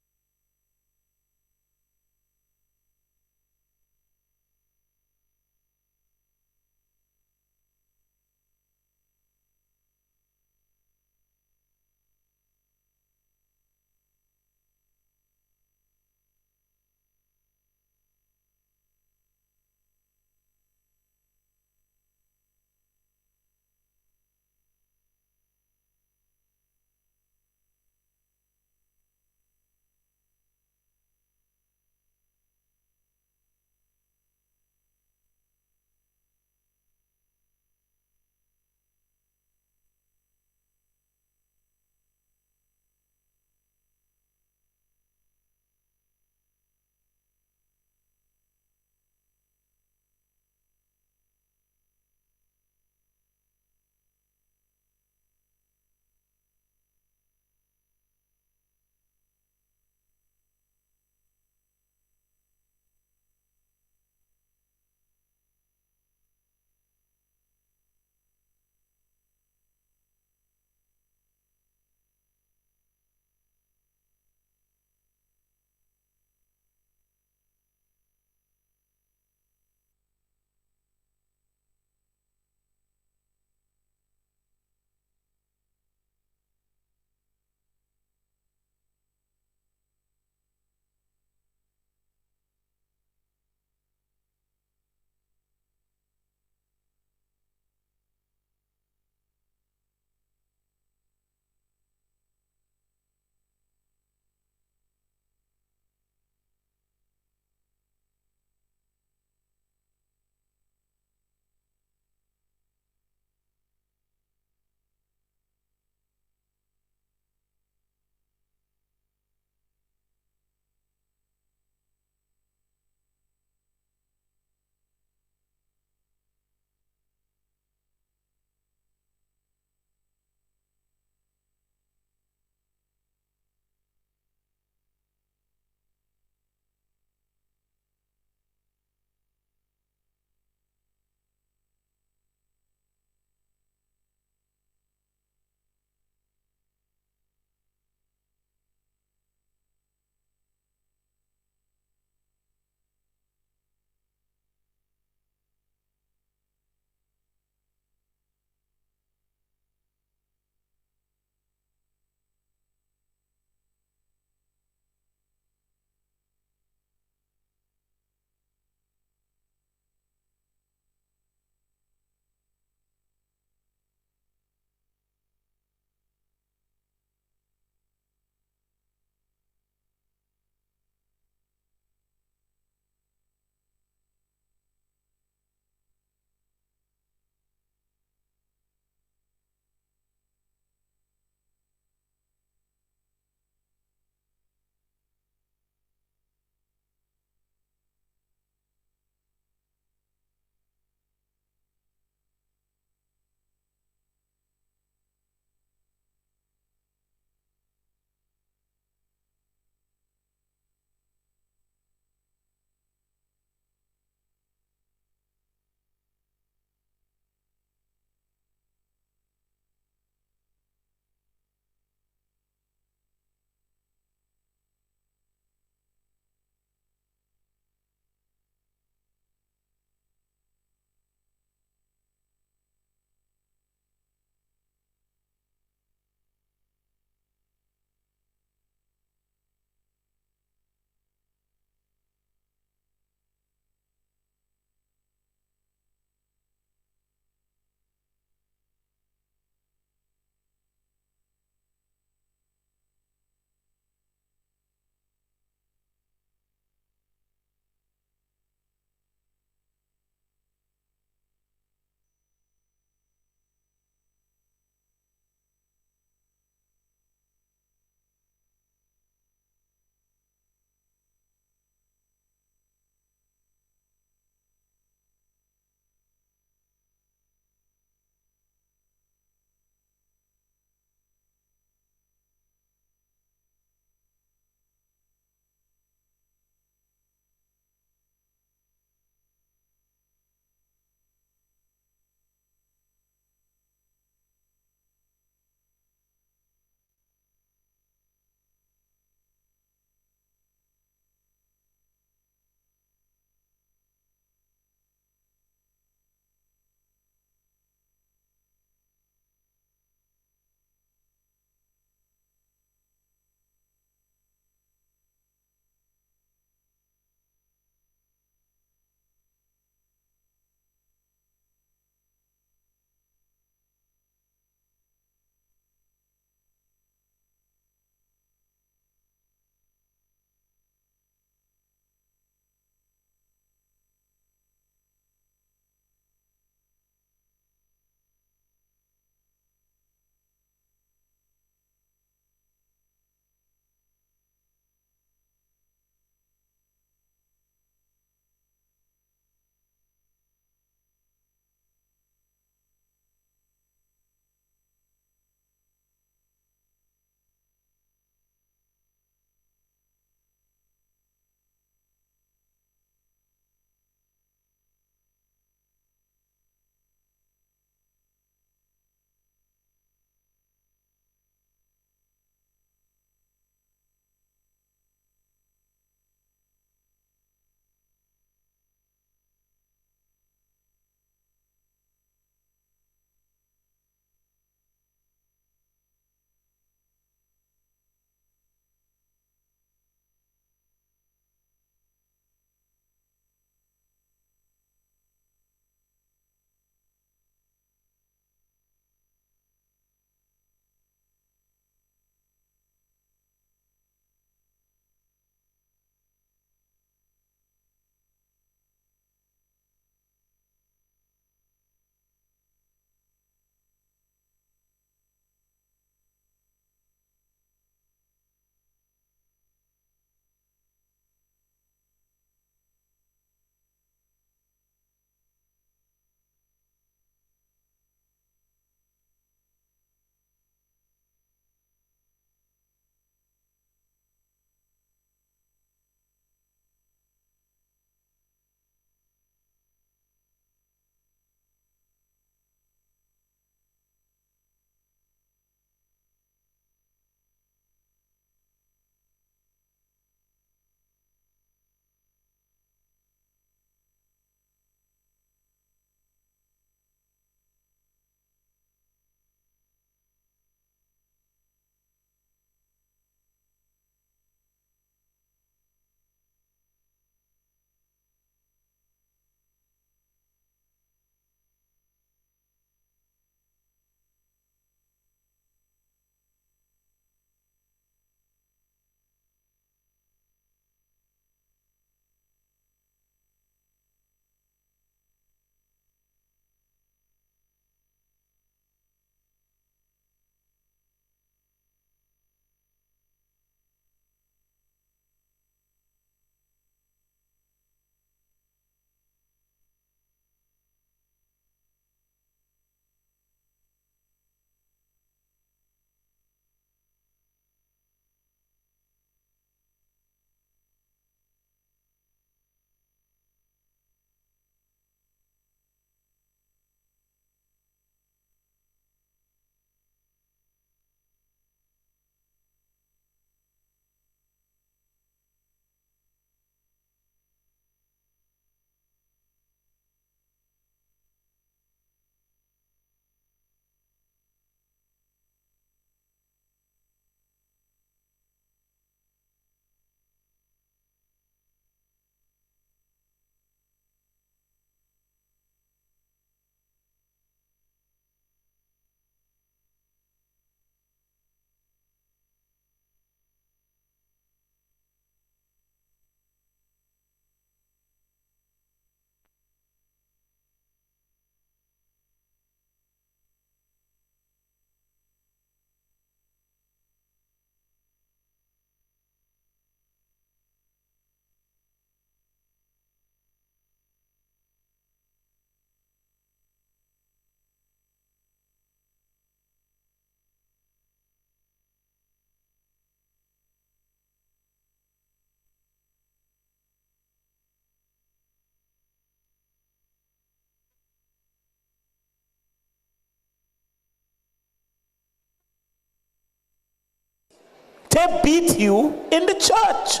They beat you in the church.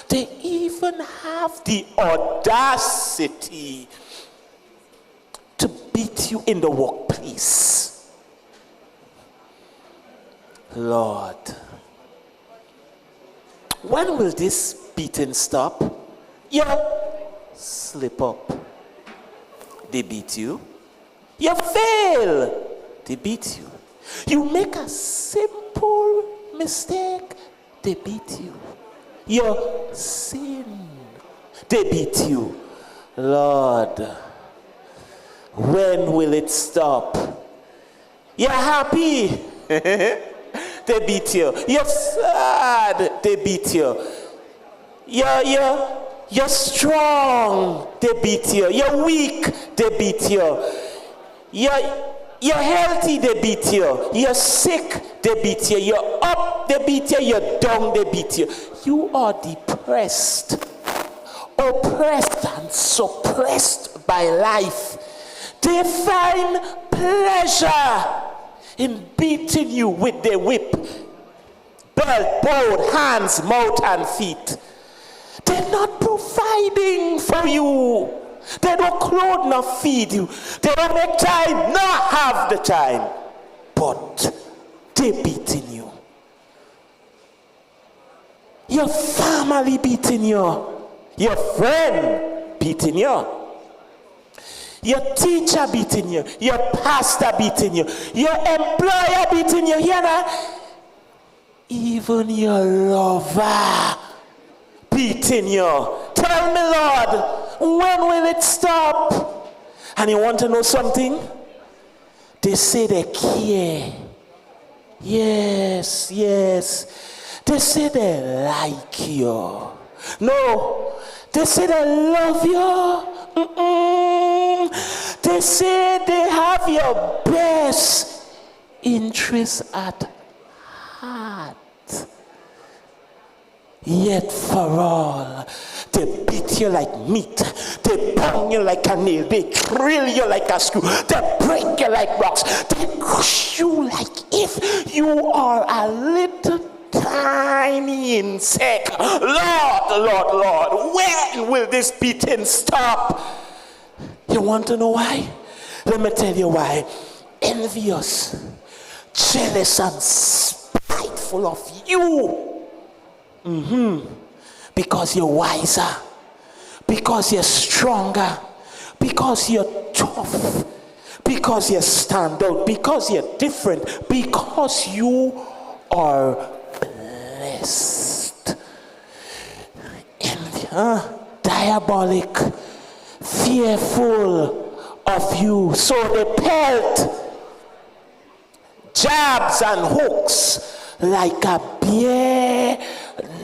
They even have the audacity to beat you in the workplace. Lord, when will this beating stop? You slip up, they beat you. You fail, they beat you. You make a simple mistake, they beat you. You sin, they beat you. Lord, when will it stop? You're happy, they beat you. You're sad, they beat you. You're strong, they beat you. You're weak, they beat you. You're healthy, they beat you. You're sick, they beat you. You're up, they beat you. You're down, they beat you. You are depressed, oppressed and suppressed by life. They find pleasure in beating you with their whip. Belt, both hands, mouth, and feet. They're not providing for you. They don't clothe nor feed you. They don't make time, nor have the time. But they're beating you. Your family beating you. Your friend beating you. Your teacher beating you. Your pastor beating you. Your employer beating you. You know? Even your lover beating you. Tell me, Lord, when will it stop? And you want to know something? They say they care. Yes, yes. They say they like you. No, they say they love you. They say they have your best interest at heart. Yet for all, they beat you like meat, they pound you like a nail, they drill you like a screw, they break you like rocks, they crush you like if you are a little tiny insect. Lord, when will this beating stop? You want to know why? Let me tell you why. Envious, jealous, and spiteful of you. Because you're wiser, because you're stronger, because you're tough, because you stand out, because you're different, because you are blessed. Diabolic, fearful of you. So they pelt jabs and hooks like a bare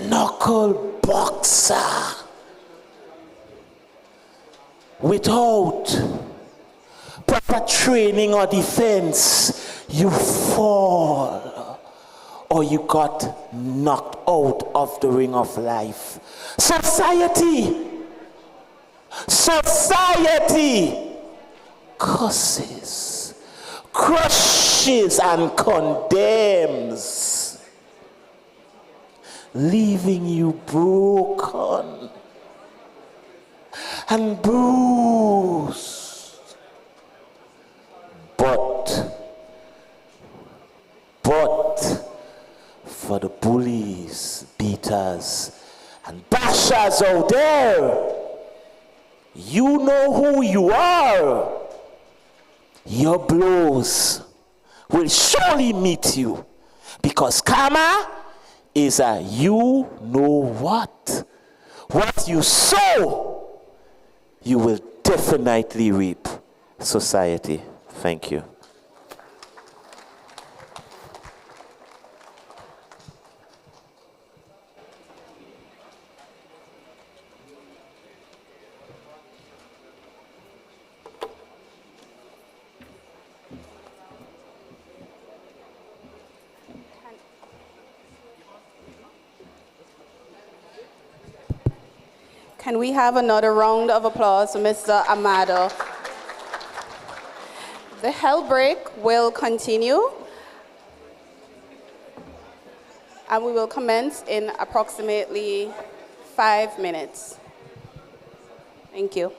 knuckle boxer. Without proper training or defense, you fall or you got knocked out of the ring of life. Society curses, crushes, and condemns, leaving you broken and bruised. But for the bullies, beaters, and bashers out there, you know who you are. Your blows will surely meet you, because karma is a you know what. What you sow, you will definitely reap. Society, thank you. Can we have another round of applause for Mr. Amado? The hell break will continue and we will commence in approximately 5 minutes. Thank you.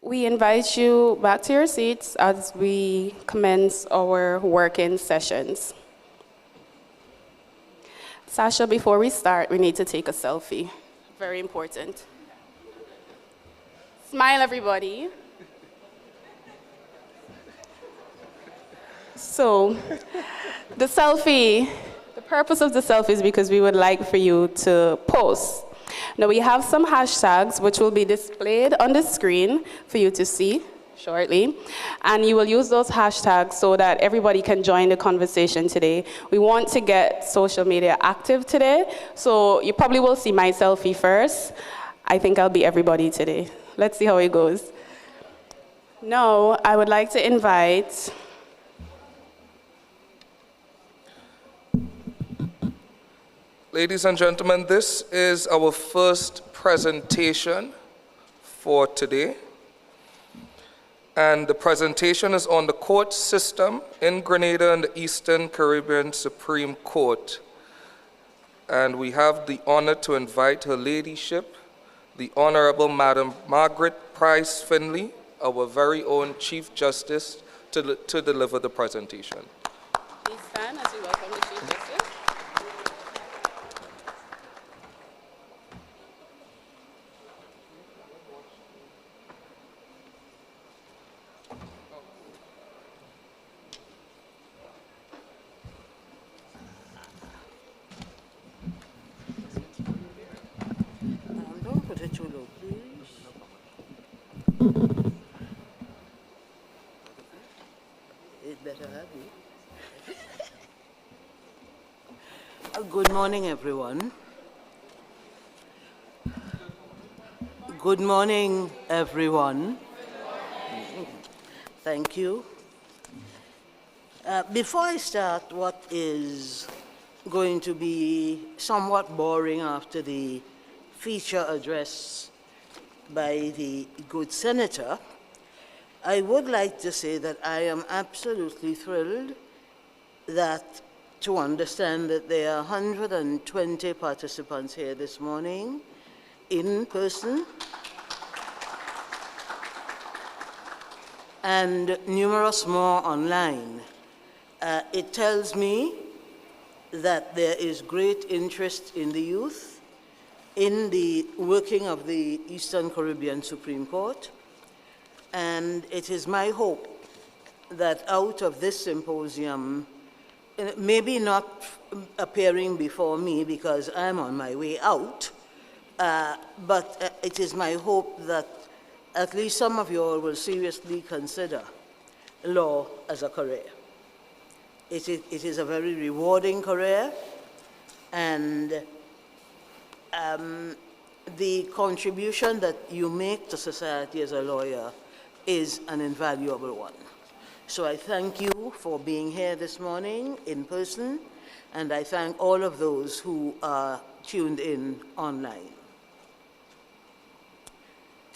We invite you back to your seats as we commence our working sessions. Sasha, before we start, we need to take a selfie. Very important. Smile, everybody. So, the selfie, the purpose of the selfie is because we would like for you to post. Now, we have some hashtags which will be displayed on the screen for you to see shortly. And you will use those hashtags so that everybody can join the conversation today. We want to get social media active today. So you probably will see my selfie first. I think I'll be everybody today. Let's see how it goes. Now, I would like to invite ladies and gentlemen, this is our first presentation for today. And the presentation is on the court system in Grenada and the Eastern Caribbean Supreme Court. And we have the honor to invite Her Ladyship, the Honorable Madam Margaret Price Finley, our very own Chief Justice, to deliver the presentation. Please stand as we welcome the Chief Justice. Don't put it too low, please. It better have you. Good morning, everyone. Good morning, everyone. Thank you. Before I start what is going to be somewhat boring after the feature address by the good senator, I would like to say that I am absolutely thrilled to understand that there are 120 participants here this morning in person and numerous more online. It tells me that there is great interest in the youth in the working of the Eastern Caribbean Supreme Court, and it is my hope that out of this symposium, maybe not appearing before me because I'm on my way out, but it is my hope that at least some of you all will seriously consider law as a career. It is a very rewarding career, and the contribution that you make to society as a lawyer is an invaluable one. So I thank you for being here this morning in person, and I thank all of those who are tuned in online.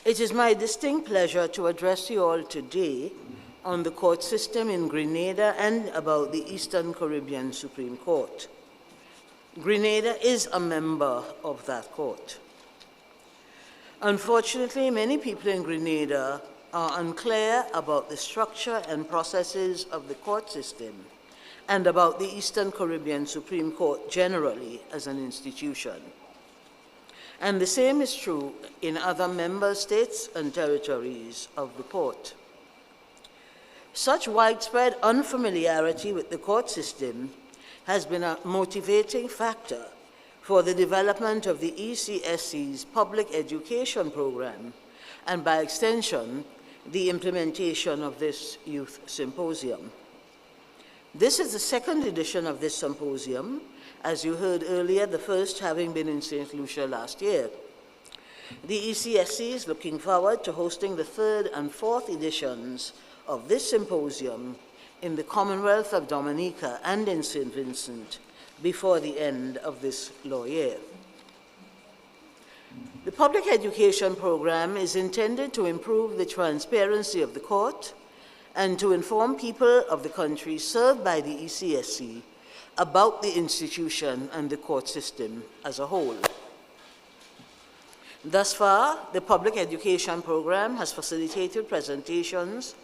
It is my distinct pleasure to address you all today on the court system in Grenada and about the Eastern Caribbean Supreme Court. Grenada is a member of that court. Unfortunately, many people in Grenada are unclear about the structure and processes of the court system and about the Eastern Caribbean Supreme Court generally as an institution. And the same is true in other member states and territories of the court. Such widespread unfamiliarity with the court system has been a motivating factor for the development of the ECSC's public education program, and by extension, the implementation of this Youth Symposium. This is the second edition of this symposium, as you heard earlier, the first having been in St. Lucia last year. The ECSC is looking forward to hosting the third and fourth editions of this symposium in the Commonwealth of Dominica and in St. Vincent before the end of this law year. The public education program is intended to improve the transparency of the court and to inform people of the country served by the ECSC about the institution and the court system as a whole. Thus far, the public education program has facilitated presentations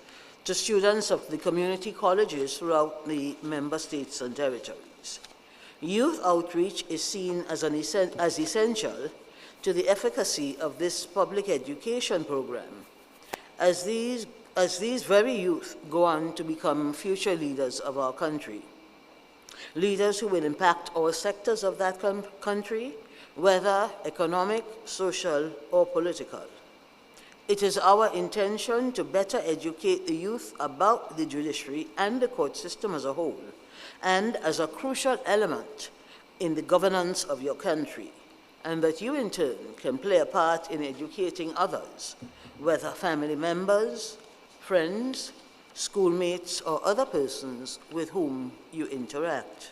to students of the community colleges throughout the member states and territories. Youth outreach is seen as essential to the efficacy of this public education program, as these very youth go on to become future leaders of our country, leaders who will impact all sectors of that country, whether economic, social, or political. It is our intention to better educate the youth about the judiciary and the court system as a whole, and as a crucial element in the governance of your country, and that you in turn can play a part in educating others, whether family members, friends, schoolmates, or other persons with whom you interact.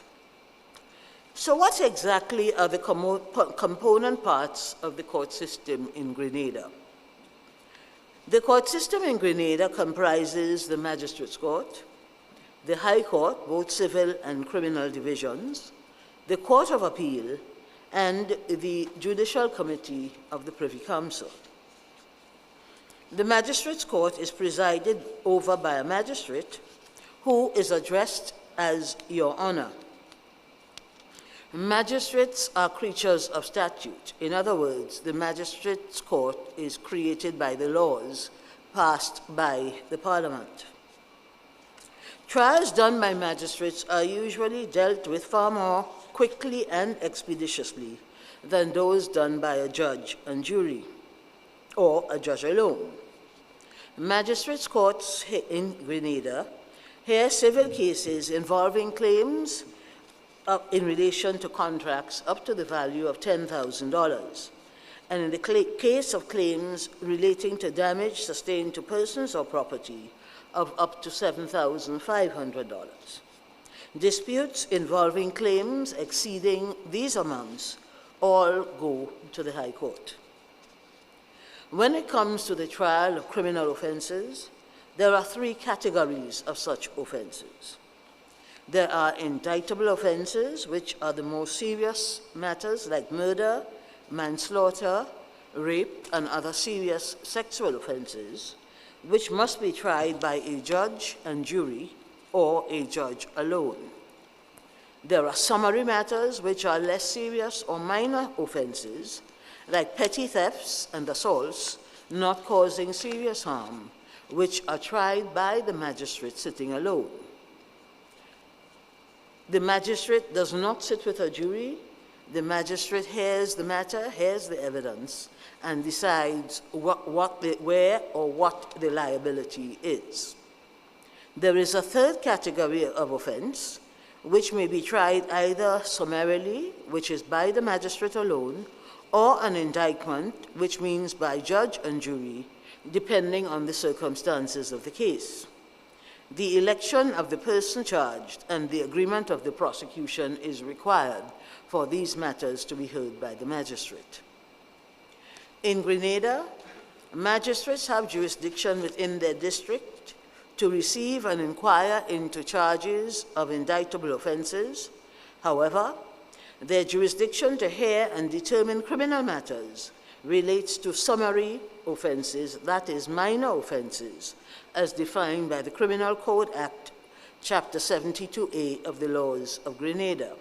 So what exactly are the component parts of the court system in Grenada? The court system in Grenada comprises the Magistrates' Court, the High Court, both civil and criminal divisions, the Court of Appeal, and the Judicial Committee of the Privy Council. The Magistrates' Court is presided over by a magistrate who is addressed as Your Honor. Magistrates are creatures of statute. In other words, the Magistrates' Court is created by the laws passed by the Parliament. Trials done by magistrates are usually dealt with far more quickly and expeditiously than those done by a judge and jury, or a judge alone. Magistrates' courts in Grenada hear civil cases involving claims in relation to contracts up to the value of $10,000, and in the case of claims relating to damage sustained to persons or property of up to $7,500. Disputes involving claims exceeding these amounts all go to the High Court. When it comes to the trial of criminal offenses, there are three categories of such offenses. There are indictable offenses, which are the most serious matters like murder, manslaughter, rape, and other serious sexual offenses, which must be tried by a judge and jury or a judge alone. There are summary matters, which are less serious or minor offenses, like petty thefts and assaults not causing serious harm, which are tried by the magistrate sitting alone. The magistrate does not sit with a jury. The magistrate hears the matter, hears the evidence, and decides where or what the liability is. There is a third category of offense, which may be tried either summarily, which is by the magistrate alone, or an indictment, which means by judge and jury, depending on the circumstances of the case. The election of the person charged and the agreement of the prosecution is required for these matters to be heard by the magistrate. In Grenada, magistrates have jurisdiction within their district to receive and inquire into charges of indictable offenses. However, their jurisdiction to hear and determine criminal matters relates to summary offenses, that is, minor offenses, as defined by the Criminal Code Act, Chapter 72A of the Laws of Grenada,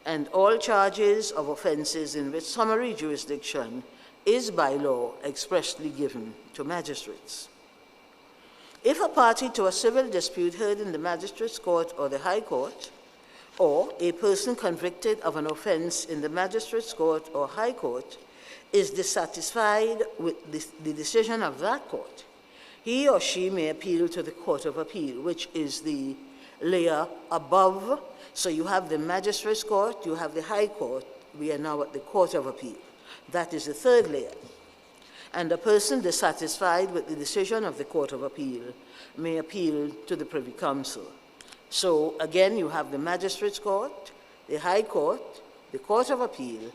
and all charges of offenses in which summary jurisdiction is by law expressly given to magistrates. If a party to a civil dispute heard in the Magistrates' Court or the High Court, or a person convicted of an offense in the Magistrates' Court or High Court is dissatisfied with the decision of that court, he or she may appeal to the Court of Appeal, which is the layer above. So you have the Magistrates' Court, you have the High Court, we are now at the Court of Appeal. That is the third layer. And a person dissatisfied with the decision of the Court of Appeal may appeal to the Privy Council. So again, you have the Magistrates' Court, the High Court, the Court of Appeal,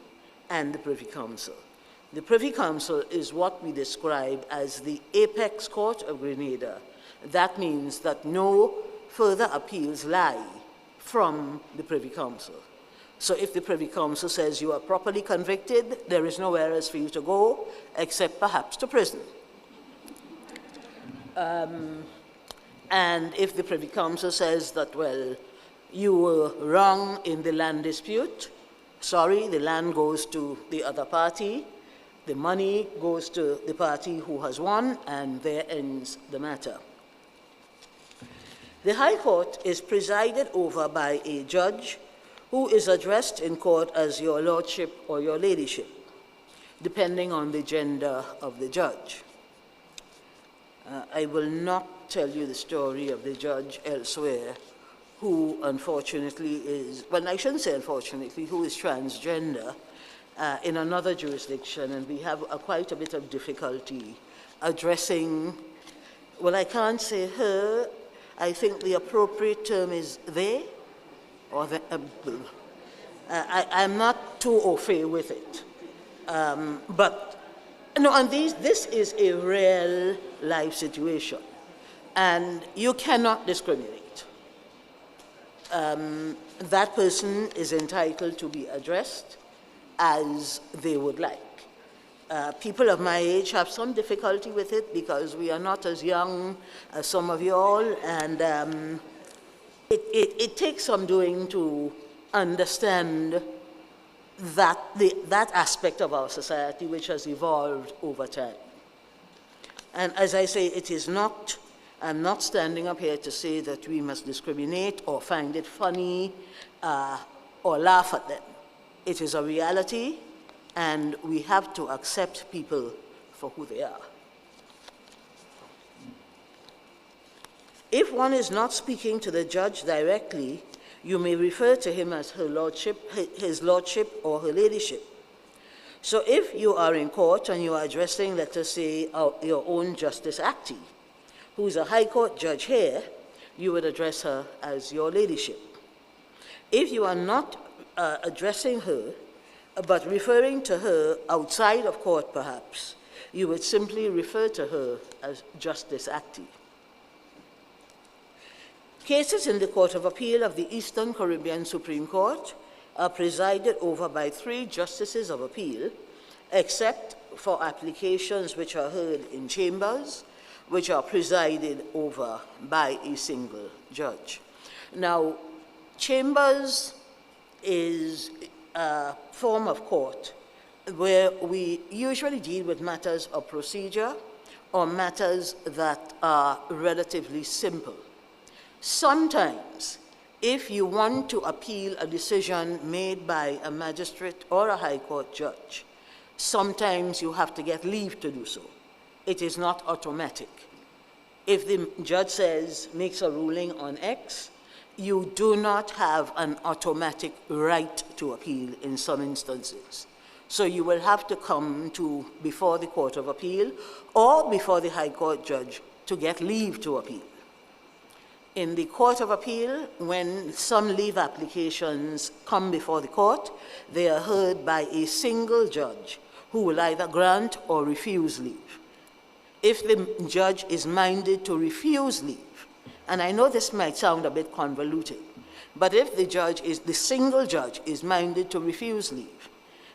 and the Privy Council. The Privy Council is what we describe as the apex court of Grenada. That means that no further appeals lie from the Privy Council. So if the Privy Council says you are properly convicted, there is nowhere else for you to go except perhaps to prison. And if the Privy Council says that, well, you were wrong in the land dispute, sorry, the land goes to the other party, the money goes to the party who has won, and there ends the matter. The High Court is presided over by a judge who is addressed in court as your lordship or your ladyship, depending on the gender of the judge. I will not tell you the story of the judge elsewhere who unfortunately is, well, I shouldn't say unfortunately, who is transgender in another jurisdiction, and we have quite a bit of difficulty addressing, well, I can't say her, I think the appropriate term is they, or the, I'm not too au fait with it. But, no, and this is a real life situation, and you cannot discriminate. That person is entitled to be addressed as they would like. People of my age have some difficulty with it because we are not as young as some of you all, and it takes some doing to understand that aspect of our society which has evolved over time. And as I say, it is not, I'm not standing up here to say that we must discriminate or find it funny or laugh at them. It is a reality, and we have to accept people for who they are. If one is not speaking to the judge directly, you may refer to him as her lordship, his lordship or her ladyship. So if you are in court and you are addressing, let us say, your own Justice Actie, who's a High Court judge here, you would address her as your ladyship. If you are not addressing her, but referring to her outside of court perhaps, you would simply refer to her as Justice Actie. Cases in the Court of Appeal of the Eastern Caribbean Supreme Court are presided over by 3 justices of appeal, except for applications which are heard in chambers, which are presided over by a single judge. Now, chambers is a form of court where we usually deal with matters of procedure or matters that are relatively simple. Sometimes, if you want to appeal a decision made by a magistrate or a High Court judge, sometimes you have to get leave to do so. It is not automatic. If the judge says, makes a ruling on X, you do not have an automatic right to appeal in some instances. So you will have to come to before the Court of Appeal or before the High Court judge to get leave to appeal. In the Court of Appeal, when some leave applications come before the court, they are heard by a single judge who will either grant or refuse leave. If the judge is minded to refuse leave, and I know this might sound a bit convoluted, but if the single judge is minded to refuse leave,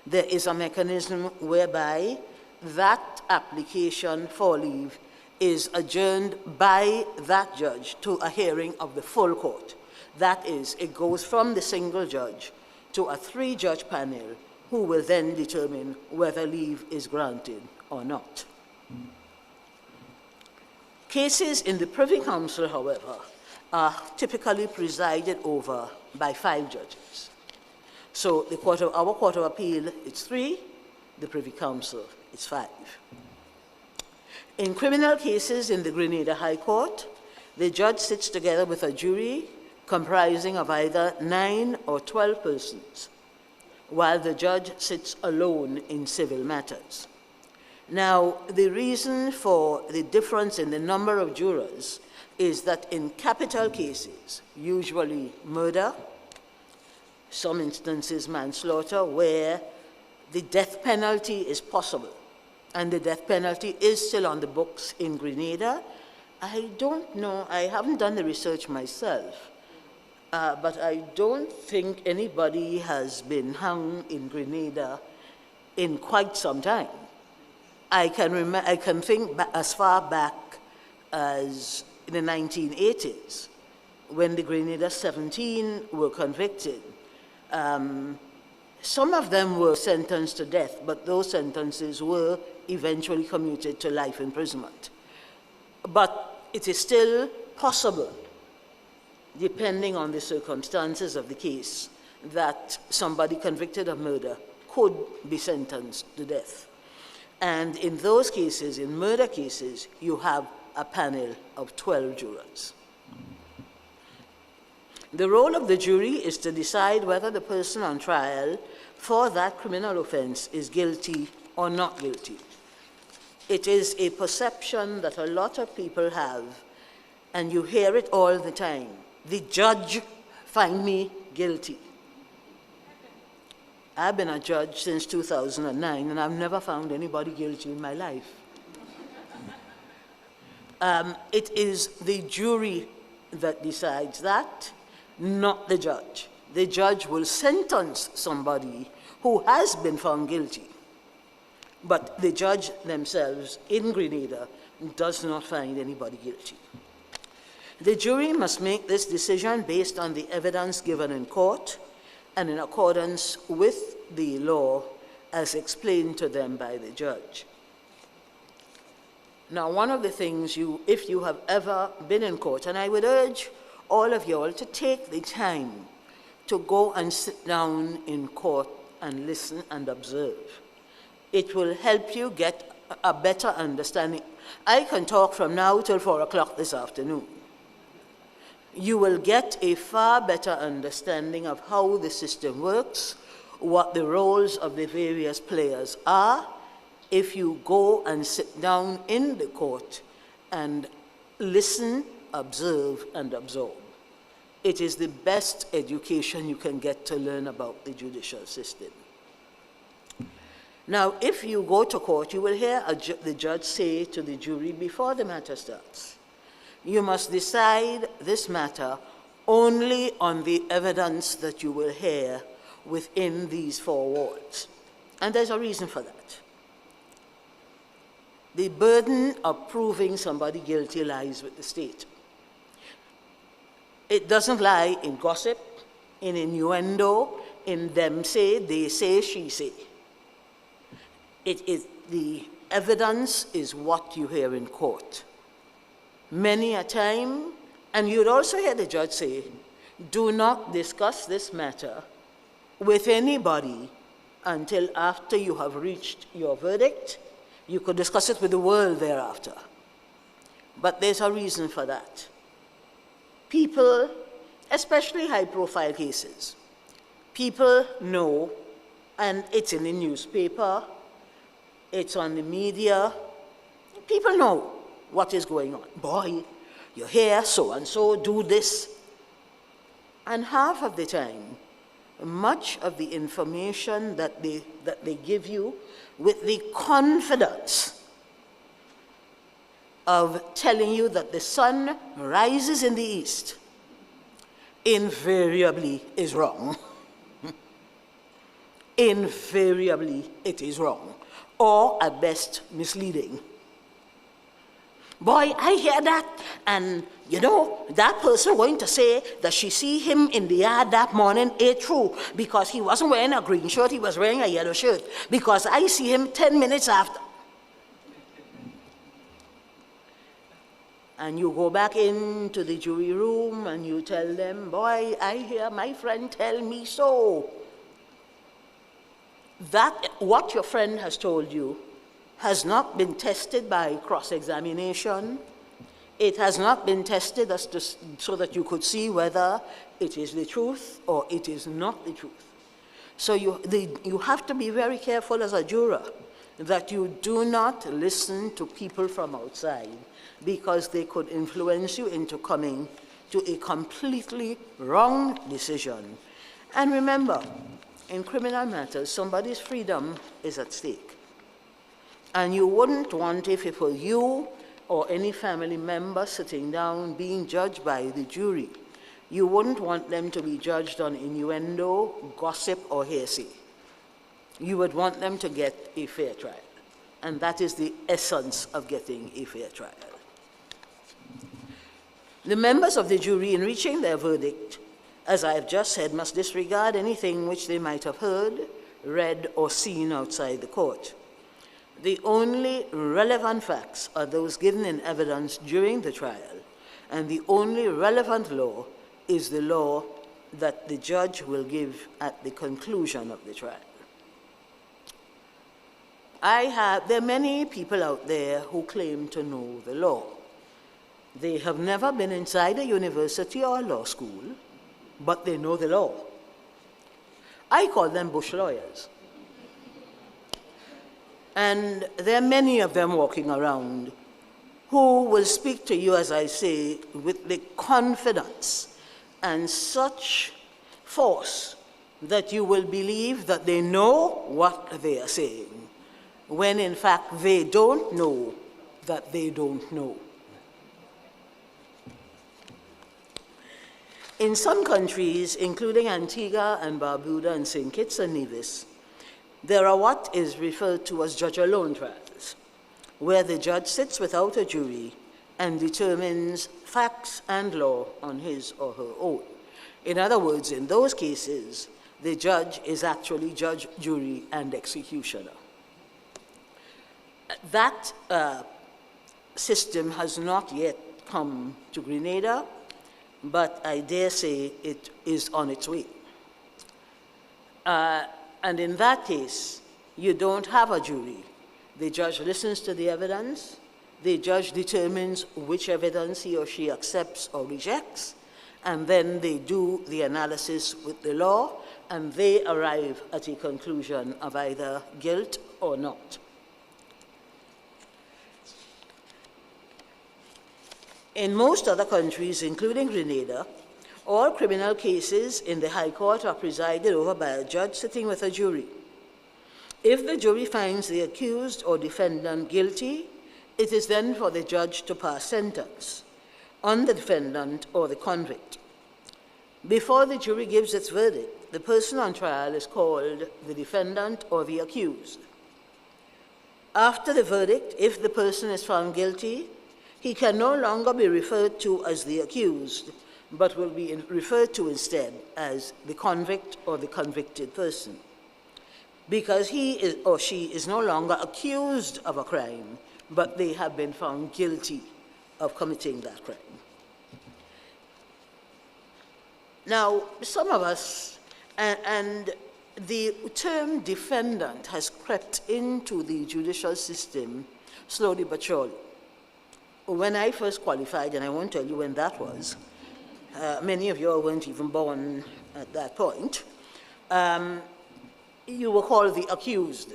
there is a mechanism whereby that application for leave is adjourned by that judge to a hearing of the full court. That is, it goes from the single judge to a 3-judge panel who will then determine whether leave is granted or not. Cases in the Privy Council, however, are typically presided over by 5 judges. So our Court of Appeal, it's 3, the Privy Council, it's 5. In criminal cases in the Grenada High Court, the judge sits together with a jury comprising of either 9 or 12 persons, while the judge sits alone in civil matters. Now, the reason for the difference in the number of jurors is that in capital cases, usually murder, some instances manslaughter, where the death penalty is possible, and the death penalty is still on the books in Grenada. I don't know, I haven't done the research myself. but I don't think anybody has been hung in Grenada in quite some time. I can think as far back as in the 1980s, when the Grenada 17 were convicted. Some of them were sentenced to death, but those sentences were eventually commuted to life imprisonment. But it is still possible, depending on the circumstances of the case, that somebody convicted of murder could be sentenced to death. And in those cases, in murder cases, you have a panel of 12 jurors. The role of the jury is to decide whether the person on trial for that criminal offense is guilty or not guilty. It is a perception that a lot of people have, and you hear it all the time. The judge find me guilty. I've been a judge since 2009, and I've never found anybody guilty in my life. It is the jury that decides that, not the judge. The judge will sentence somebody who has been found guilty, but the judge themselves in Grenada does not find anybody guilty. The jury must make this decision based on the evidence given in court and in accordance with the law as explained to them by the judge. Now, one of the things if you have ever been in court, and I would urge all of you all to take the time to go and sit down in court and listen and observe. It will help you get a better understanding. I can talk from now till 4 o'clock this afternoon. You will get a far better understanding of how the system works, what the roles of the various players are, if you go and sit down in the court and listen, observe, and absorb. It is the best education you can get to learn about the judicial system. Now, if you go to court, you will hear the judge say to the jury before the matter starts, you must decide this matter only on the evidence that you will hear within these 4 walls. And there's a reason for that. The burden of proving somebody guilty lies with the state. It doesn't lie in gossip, in innuendo, in them say, they say, she say. The evidence is what you hear in court. Many a time, and you'd also hear the judge say, do not discuss this matter with anybody until after you have reached your verdict. You could discuss it with the world thereafter. But there's a reason for that. People, especially high-profile cases, people know, and it's in the newspaper, it's on the media, people know what is going on. Boy, you hear so-and-so do this. And half of the time, much of the information that they give you with the confidence of telling you that the sun rises in the east invariably is wrong. Invariably it is wrong, or at best misleading. Boy, I hear that, and you know, that person going to say that she see him in the yard that morning ain't true, because he wasn't wearing a green shirt, he was wearing a yellow shirt, because I see him 10 minutes after. And you go back into the jury room and you tell them, boy, I hear my friend tell me so. That, what your friend has told you, has not been tested by cross-examination. It has not been tested so that you could see whether it is the truth or it is not the truth. So you have to be very careful as a juror that you do not listen to people from outside, because they could influence you into coming to a completely wrong decision. And remember, in criminal matters, somebody's freedom is at stake. And you wouldn't want, if it were you or any family member sitting down being judged by the jury, you wouldn't want them to be judged on innuendo, gossip, or hearsay. You would want them to get a fair trial. And that is the essence of getting a fair trial. The members of the jury, in reaching their verdict, as I have just said, must disregard anything which they might have heard, read, or seen outside the court. The only relevant facts are those given in evidence during the trial, and the only relevant law is the law that the judge will give at the conclusion of the trial. There are many people out there who claim to know the law. They have never been inside a university or a law school, but they know the law. I call them bush lawyers. And there are many of them walking around who will speak to you, as I say, with the confidence and such force that you will believe that they know what they are saying, when in fact they don't know that they don't know. In some countries, including Antigua and Barbuda and St. Kitts and Nevis, there are what is referred to as judge-alone trials, where the judge sits without a jury and determines facts and law on his or her own. In other words, in those cases, the judge is actually judge, jury, and executioner. That system has not yet come to Grenada, but I dare say it is on its way. And in that case, you don't have a jury. The judge listens to the evidence. The judge determines which evidence he or she accepts or rejects, and then they do the analysis with the law, and they arrive at a conclusion of either guilt or not. In most other countries, including Grenada, all criminal cases in the High Court are presided over by a judge sitting with a jury. If the jury finds the accused or defendant guilty, it is then for the judge to pass sentence on the defendant or the convict. Before the jury gives its verdict, the person on trial is called the defendant or the accused. After the verdict, if the person is found guilty, he can no longer be referred to as the accused, but will be referred to instead as the convict or the convicted person, because he or she is no longer accused of a crime, but they have been found guilty of committing that crime. Now, some of us, and the term defendant has crept into the judicial system slowly but surely. When I first qualified, and I won't tell you when that was, many of you weren't even born at that point, you were called the accused.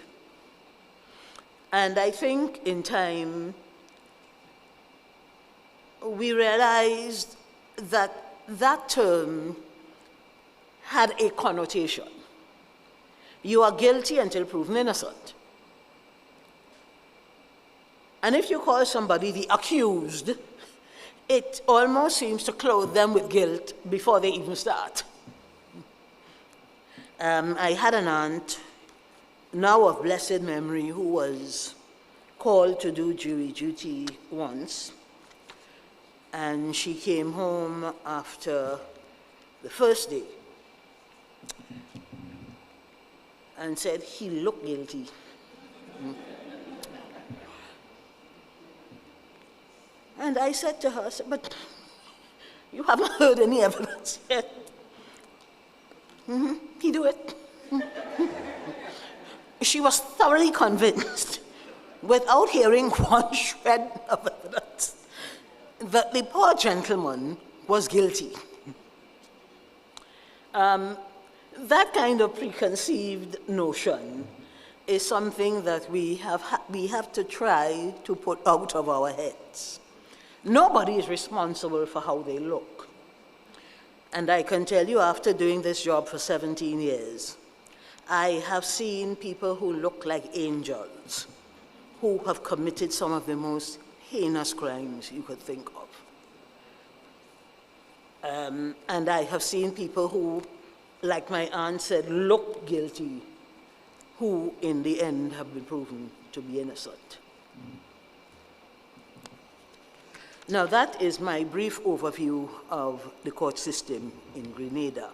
And I think in time, we realized that that term had a connotation. You are guilty until proven innocent. And if you call somebody the accused, it almost seems to clothe them with guilt before they even start. I had an aunt, now of blessed memory, who was called to do jury duty once. And she came home after the first day and said, he looked guilty. And I said to her, but you haven't heard any evidence yet. He do it. She was thoroughly convinced, without hearing one shred of evidence, that the poor gentleman was guilty. That kind of preconceived notion is something that we have to try to put out of our heads. Nobody is responsible for how they look. And I can tell you, after doing this job for 17 years, I have seen people who look like angels, who have committed some of the most heinous crimes you could think of. And I have seen people who, like my aunt said, look guilty, who in the end have been proven to be innocent. Now that is my brief overview of the court system in Grenada.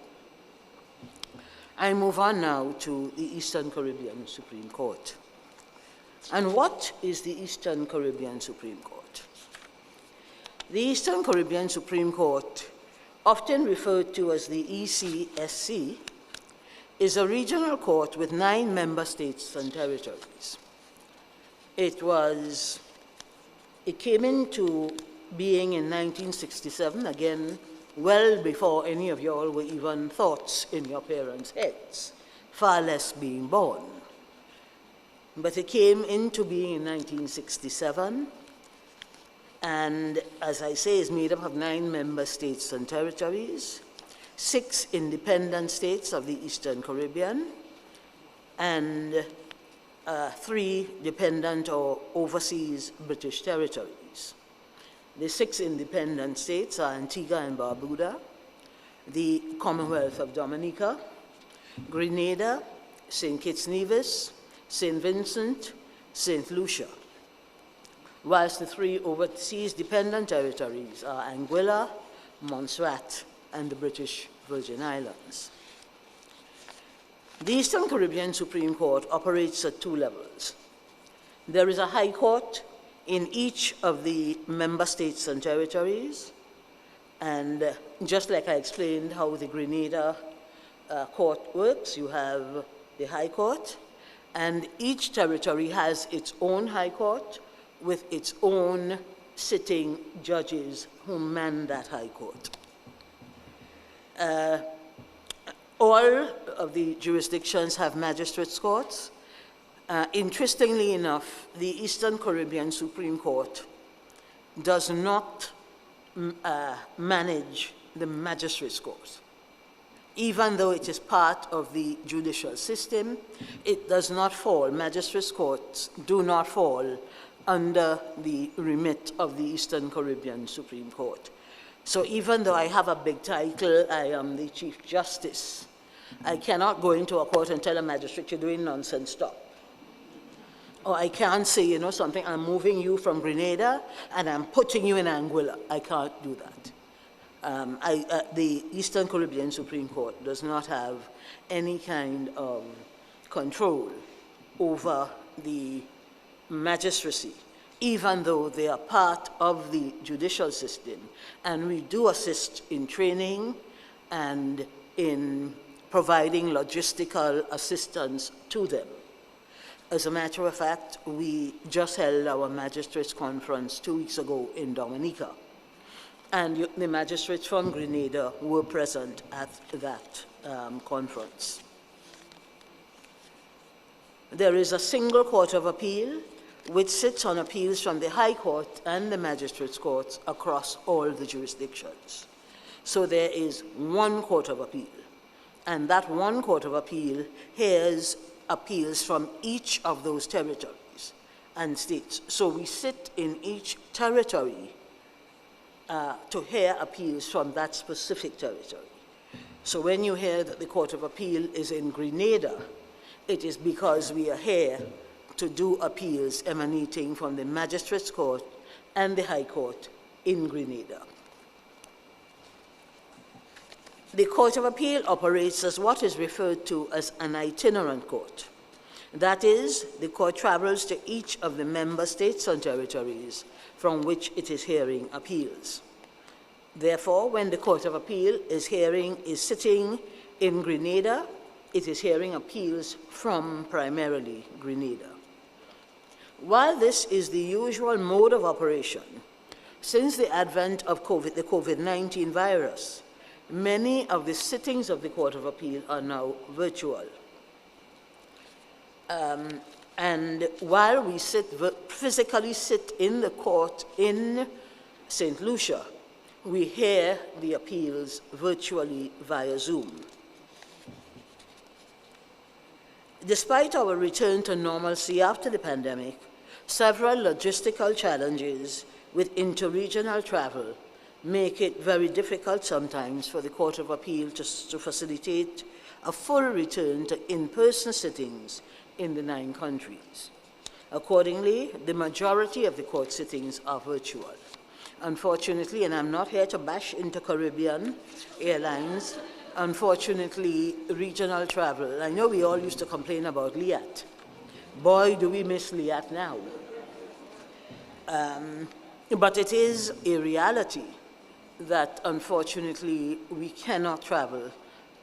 I move on now to the Eastern Caribbean Supreme Court. And what is the Eastern Caribbean Supreme Court? The Eastern Caribbean Supreme Court, often referred to as the ECSC, is a regional court with 9 member states and territories. It came into being in 1967, again, well before any of y'all were even thoughts in your parents' heads, far less being born. But it came into being in 1967, and as I say, is made up of 9 member states and territories, 6 independent states of the Eastern Caribbean, and 3 dependent or overseas British territories. The 6 independent states are Antigua and Barbuda, the Commonwealth of Dominica, Grenada, St. Kitts Nevis, St. Vincent, St. Lucia, whilst the 3 overseas dependent territories are Anguilla, Montserrat, and the British Virgin Islands. The Eastern Caribbean Supreme Court operates at 2 levels. There is a High Court in each of the member states and territories, and just like I explained how the Grenada court works, you have the High Court, and each territory has its own High Court with its own sitting judges who man that High Court. All of the jurisdictions have magistrates' courts. Interestingly enough, the Eastern Caribbean Supreme Court does not manage the magistrates' court. Even though it is part of the judicial system, it does not fall, magistrates' courts do not fall under the remit of the Eastern Caribbean Supreme Court. So even though I have a big title, I am the Chief Justice, I cannot go into a court and tell a magistrate, you're doing nonsense, stop. Or I can't say, you know something, I'm moving you from Grenada and I'm putting you in Anguilla. I can't do that. The Eastern Caribbean Supreme Court does not have any kind of control over the magistracy, even though they are part of the judicial system. And we do assist in training and in providing logistical assistance to them. As a matter of fact, we just held our magistrates conference 2 weeks ago in Dominica, and the magistrates from Grenada were present at that conference. There is a single court of appeal which sits on appeals from the High Court and the magistrates' courts across all the jurisdictions. So there is one court of appeal, and that one court of appeal hears appeals from each of those territories and states. So we sit in each territory to hear appeals from that specific territory. So when you hear that the Court of Appeal is in Grenada, it is because we are here to do appeals emanating from the Magistrates' Court and the High Court in Grenada. The Court of Appeal operates as what is referred to as an itinerant court. That is, the court travels to each of the member states and territories from which it is hearing appeals. Therefore, when the Court of Appeal is sitting in Grenada, it is hearing appeals from primarily Grenada. While this is the usual mode of operation, since the advent of the COVID-19 virus, many of the sittings of the Court of Appeal are now virtual. And while we physically sit in the court in St. Lucia, we hear the appeals virtually via Zoom. Despite our return to normalcy after the pandemic, several logistical challenges with interregional travel make it very difficult sometimes for the Court of Appeal to facilitate a full return to in-person sittings in the 9 countries. Accordingly, the majority of the court sittings are virtual. Unfortunately, and I'm not here to bash into Caribbean Airlines, unfortunately, regional travel. I know we all used to complain about LIAT. Boy, do we miss LIAT now. But it is a reality that, unfortunately, we cannot travel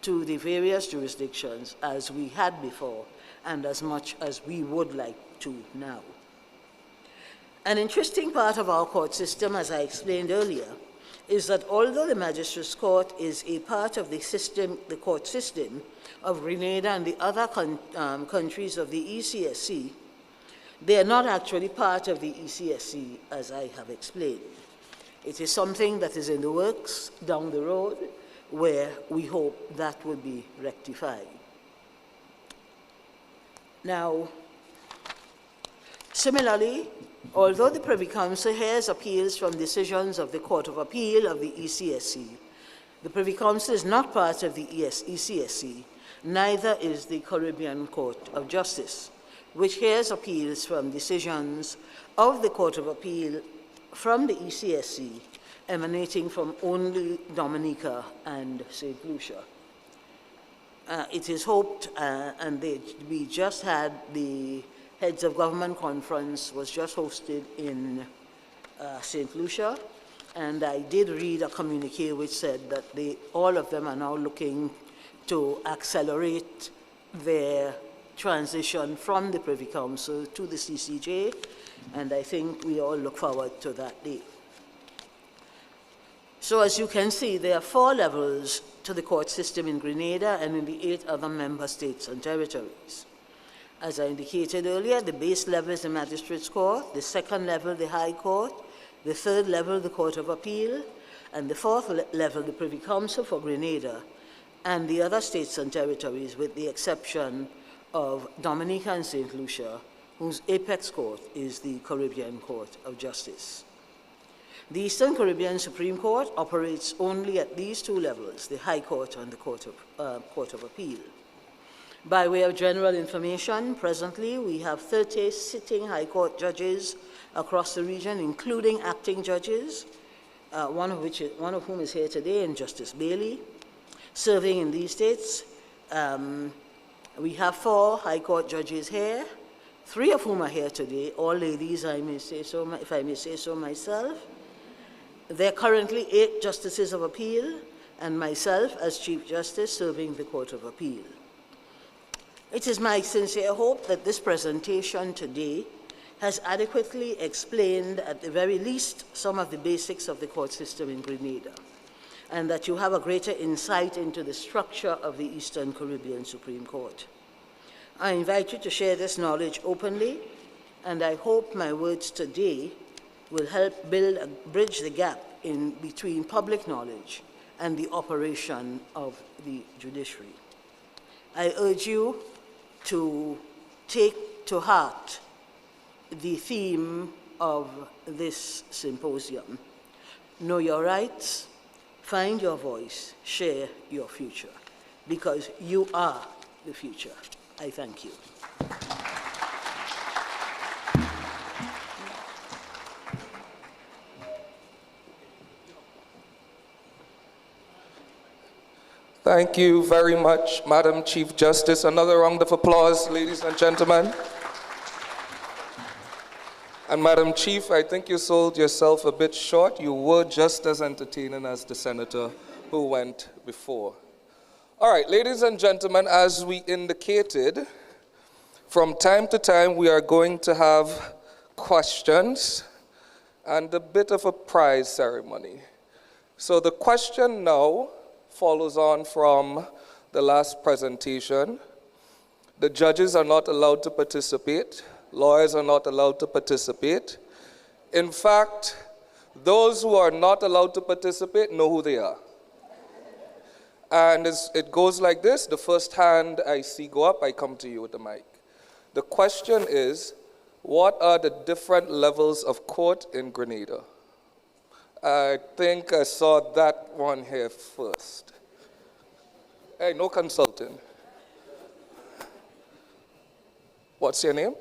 to the various jurisdictions as we had before and as much as we would like to now. An interesting part of our court system, as I explained earlier, is that although the Magistrates' Court is a part of the system, the court system of Grenada and the other countries of the ECSC, they are not actually part of the ECSC, as I have explained. It is something that is in the works down the road where we hope that will be rectified. Now, similarly, although the Privy Council hears appeals from decisions of the Court of Appeal of the ECSC, the Privy Council is not part of the ECSC, neither is the Caribbean Court of Justice, which hears appeals from decisions of the Court of Appeal from the ECSC emanating from only Dominica and St. Lucia. It is hoped, and we just had the Heads of Government Conference was just hosted in St. Lucia, and I did read a communique which said that all of them are now looking to accelerate their transition from the Privy Council to the CCJ, and I think we all look forward to that day. So as you can see, there are 4 levels to the court system in Grenada and in the 8 other member states and territories. As I indicated earlier, the base level is the Magistrates' Court, the 2nd level, the High Court, the 3rd level, the Court of Appeal, and the 4th level, the Privy Council for Grenada, and the other states and territories, with the exception of Dominica and St. Lucia, whose apex court is the Caribbean Court of Justice. The Eastern Caribbean Supreme Court operates only at these 2 levels, the High Court and the Court of Appeal. By way of general information, presently we have 30 sitting High Court judges across the region, including acting judges, one of whom is here today, and Justice Bailey, serving in these states. We have 4 High Court judges here, 3 of whom are here today, all ladies, I may say so, if I may say so myself. There are currently 8 Justices of Appeal, and myself as Chief Justice serving the Court of Appeal. It is my sincere hope that this presentation today has adequately explained, at the very least, some of the basics of the court system in Grenada, and that you have a greater insight into the structure of the Eastern Caribbean Supreme Court. I invite you to share this knowledge openly, and I hope my words today will help bridge the gap in between public knowledge and the operation of the judiciary. I urge you to take to heart the theme of this symposium. Know your rights, find your voice, share your future, because you are the future. I thank you. Thank you very much, Madam Chief Justice. Another round of applause, ladies and gentlemen. And Madam Chief, I think you sold yourself a bit short. You were just as entertaining as the senator who went before. All right, ladies and gentlemen, as we indicated, from time to time we are going to have questions and a bit of a prize ceremony. So the question now follows on from the last presentation. The judges are not allowed to participate. Lawyers are not allowed to participate. In fact, those who are not allowed to participate know who they are. And it goes like this. The first hand I see go up, I come to you with the mic. The question is, what are the different levels of court in Grenada? I think I saw that one here first. Hey, no consulting. What's your name?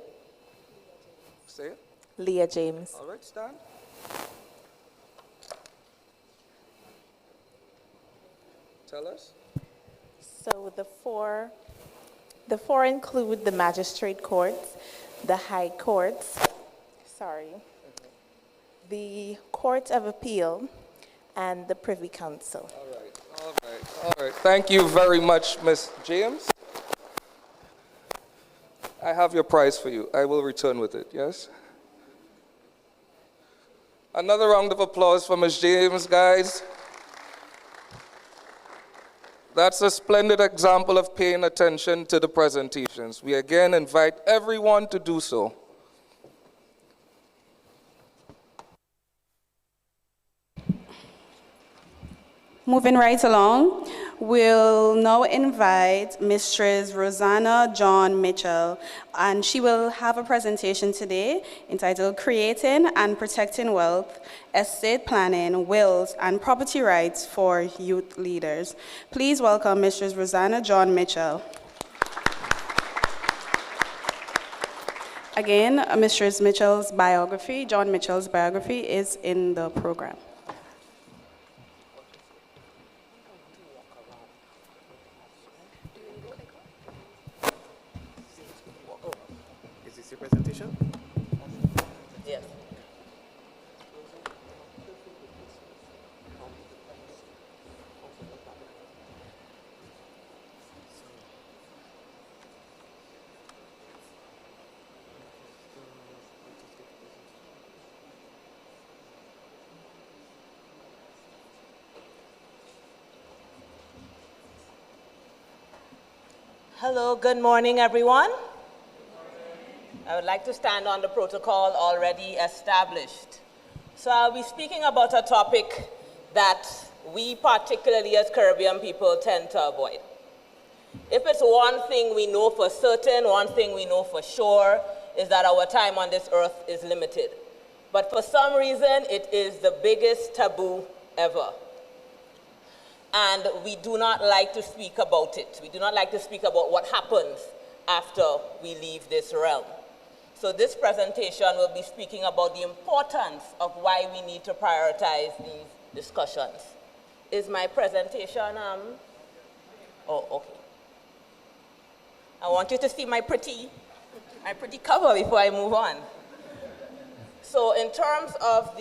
Say it. Leah James. All right, stand. Tell us. So the four include the magistrate courts, the high courts, the court of appeal, and the Privy Council. All right. Thank you very much, Ms. James. I have your prize for you. I will return with it, yes? Another round of applause for Ms. James, guys. That's a splendid example of paying attention to the presentations. We again invite everyone to do so. Moving right along, we'll now invite Mistress Rosanna John Mitchell, and she will have a presentation today entitled Creating and Protecting Wealth, Estate Planning, Wills, and Property Rights for Youth Leaders. Please welcome Mistress Rosanna John Mitchell. Again, Mistress Mitchell's biography, John Mitchell's biography, is in the program. Presentation? Yes. Hello, good morning, everyone. I would like to stand on the protocol already established. So I'll be speaking about a topic that we, particularly as Caribbean people, tend to avoid. If it's one thing we know for certain, one thing we know for sure, is that our time on this earth is limited. But for some reason, it is the biggest taboo ever. And we do not like to speak about it. We do not like to speak about what happens after we leave this realm. So this presentation will be speaking about the importance of why we need to prioritize these discussions. Is my presentation, oh, okay. I want you to see my pretty cover before I move on. So in terms of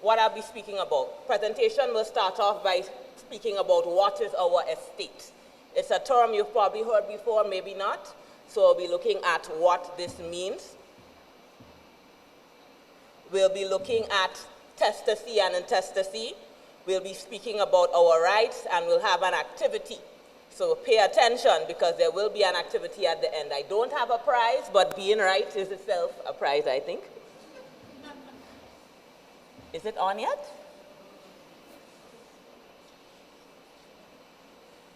what I'll be speaking about, presentation will start off by speaking about what is our estate. It's a term you've probably heard before, maybe not. So we'll be looking at what this means. We'll be looking at testacy and intestacy. We'll be speaking about our rights, and we'll have an activity. So pay attention, because there will be an activity at the end. I don't have a prize, but being right is itself a prize, I think. Is it on yet?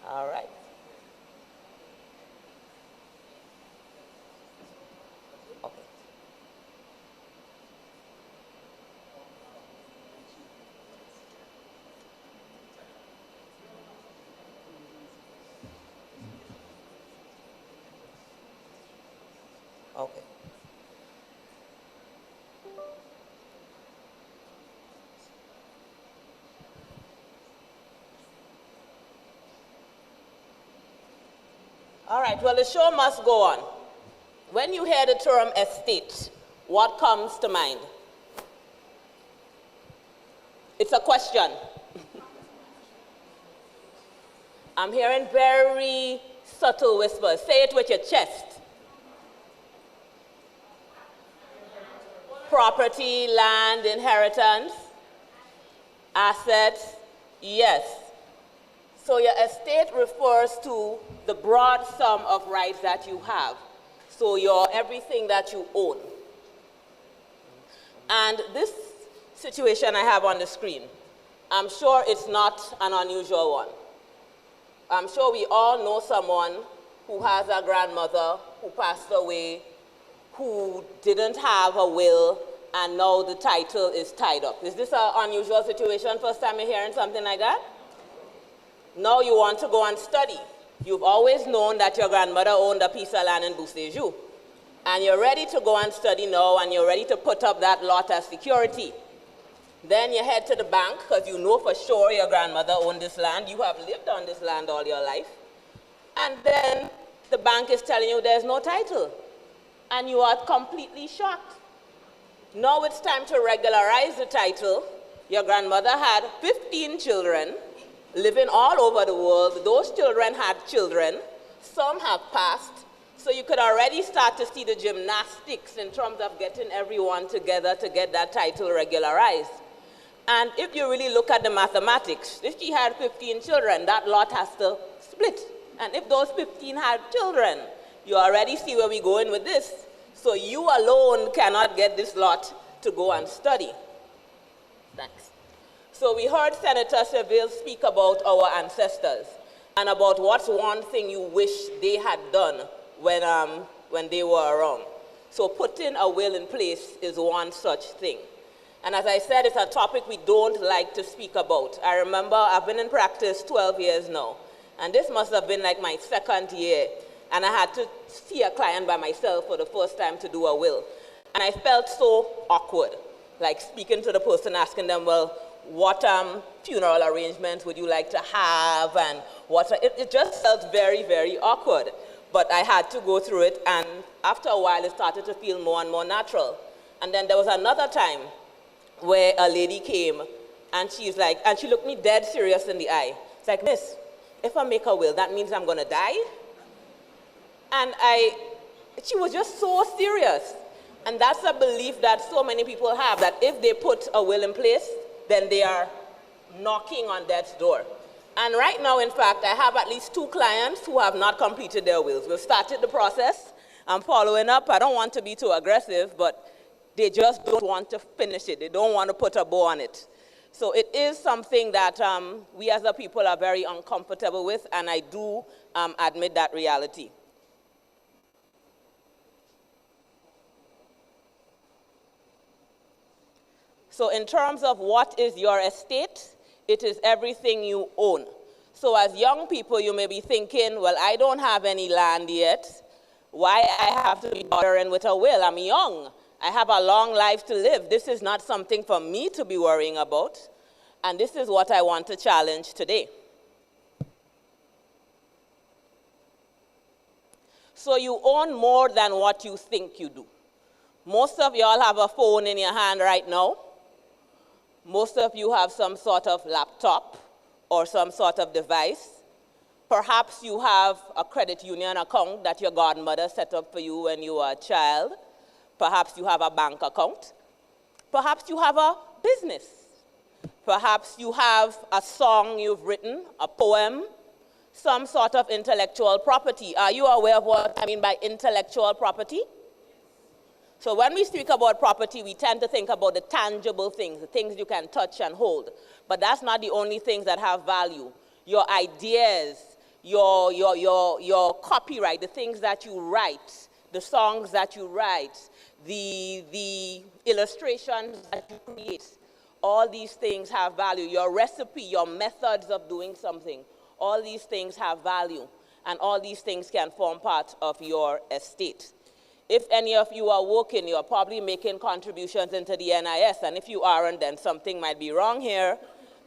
All right. Okay. All right, well, the show must go on. When you hear the term estate, what comes to mind? It's a question. I'm hearing very subtle whispers. Say it with your chest. Property, land, inheritance, assets, yes. So your estate refers to the broad sum of rights that you have. So everything that you own. And this situation I have on the screen, I'm sure it's not an unusual one. I'm sure we all know someone who has a grandmother who passed away, who didn't have a will, and now the title is tied up. Is this an unusual situation? First time you're hearing something like that? Now you want to go and study. You've always known that your grandmother owned a piece of land in Bousséjoux. And you're ready to go and study now, and you're ready to put up that lot as security. Then you head to the bank, because you know for sure your grandmother owned this land. You have lived on this land all your life. And then the bank is telling you there's no title. And you are completely shocked. Now it's time to regularize the title. Your grandmother had 15 children living all over the world. Those children had children. Some have passed. So you could already start to see the gymnastics in terms of getting everyone together to get that title regularized. And if you really look at the mathematics, if she had 15 children, that lot has to split. And if those 15 had children, you already see where we're going with this. So you alone cannot get this lot to go and study. Thanks. So we heard Senator Seville speak about our ancestors and about what's one thing you wish they had done when they were around. So putting a will in place is one such thing. And as I said, it's a topic we don't like to speak about. I remember I've been in practice 12 years now, and this must have been like my second year, and I had to see a client by myself for the first time to do a will. And I felt so awkward, like speaking to the person, asking them, well, what funeral arrangements would you like to have, and it just felt very, very awkward. But I had to go through it, and after a while, it started to feel more and more natural. And then there was another time where a lady came, and she's like, and she looked me dead serious in the eye. It's like, miss, if I make a will, that means I'm gonna die? And she was just so serious. And that's a belief that so many people have, that if they put a will in place, then they are knocking on death's door. And right now, in fact, I have at least 2 clients who have not completed their wills. We've started the process. I'm following up. I don't want to be too aggressive, but they just don't want to finish it. They don't want to put a bow on it. So it is something that we as a people are very uncomfortable with, and I do admit that reality. So in terms of what is your estate, it is everything you own. So as young people, you may be thinking, well, I don't have any land yet. Why I have to be bothering with a will? I'm young. I have a long life to live. This is not something for me to be worrying about. And this is what I want to challenge today. So you own more than what you think you do. Most of y'all have a phone in your hand right now. Most of you have some sort of laptop or some sort of device. Perhaps you have a credit union account that your godmother set up for you when you were a child. Perhaps you have a bank account. Perhaps you have a business. Perhaps you have a song you've written, a poem, some sort of intellectual property. Are you aware of what I mean by intellectual property? So when we speak about property, we tend to think about the tangible things, the things you can touch and hold. But that's not the only things that have value. Your ideas, your copyright, the things that you write, the songs that you write, the illustrations that you create, all these things have value. Your recipe, your methods of doing something, all these things have value. And all these things can form part of your estate. If any of you are working, you're probably making contributions into the NIS, and if you aren't, then something might be wrong here.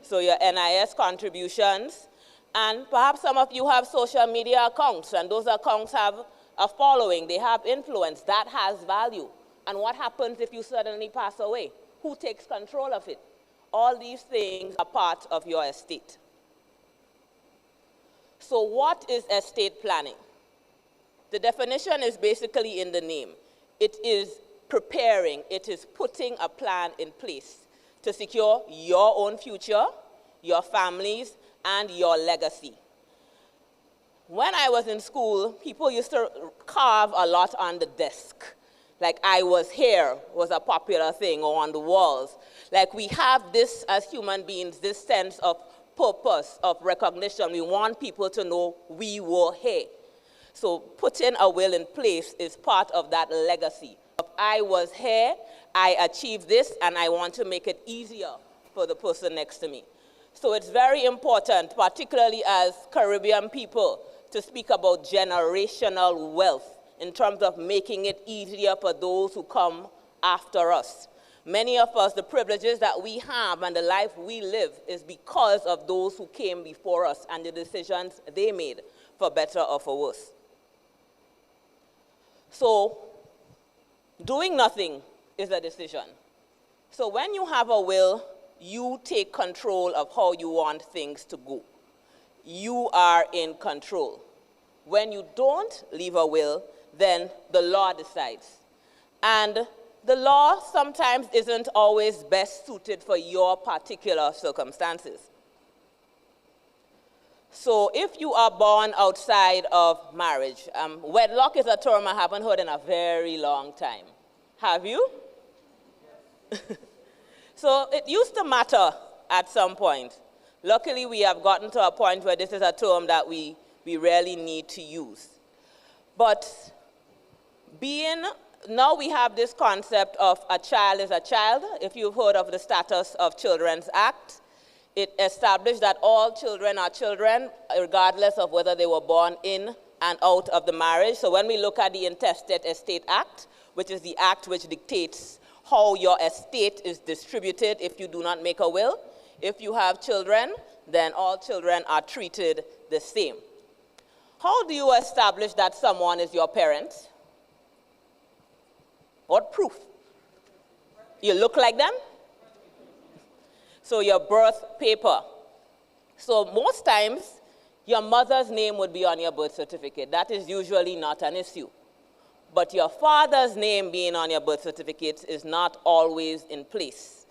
So your NIS contributions, and perhaps some of you have social media accounts, and those accounts have a following, they have influence. That has value. And what happens if you suddenly pass away? Who takes control of it? All these things are part of your estate. So what is estate planning? The definition is basically in the name. It is preparing, it is putting a plan in place to secure your own future, your family's, and your legacy. When I was in school, people used to carve a lot on the desk. Like I was here was a popular thing, or on the walls. Like we have this as human beings, this sense of purpose, of recognition. We want people to know we were here. So putting a will in place is part of that legacy of I was here, I achieved this, and I want to make it easier for the person next to me. So it's very important, particularly as Caribbean people, to speak about generational wealth in terms of making it easier for those who come after us. Many of us, the privileges that we have and the life we live is because of those who came before us and the decisions they made, for better or for worse. So, doing nothing is a decision. So when you have a will, you take control of how you want things to go. You are in control. When you don't leave a will, then the law decides. And the law sometimes isn't always best suited for your particular circumstances. So if you are born outside of marriage, wedlock is a term I haven't heard in a very long time. Have you? So it used to matter at some point. Luckily, we have gotten to a point where this is a term that we really need to use. But now we have this concept of a child is a child. If you've heard of the Status of Children's Act, it established that all children are children, regardless of whether they were born in and out of the marriage. So when we look at the Intestate Estate Act, which is the act which dictates how your estate is distributed if you do not make a will, if you have children, then all children are treated the same. How do you establish that someone is your parent? What proof? You look like them? So your birth paper. So most times, your mother's name would be on your birth certificate. That is usually not an issue. But your father's name being on your birth certificate is not always in place.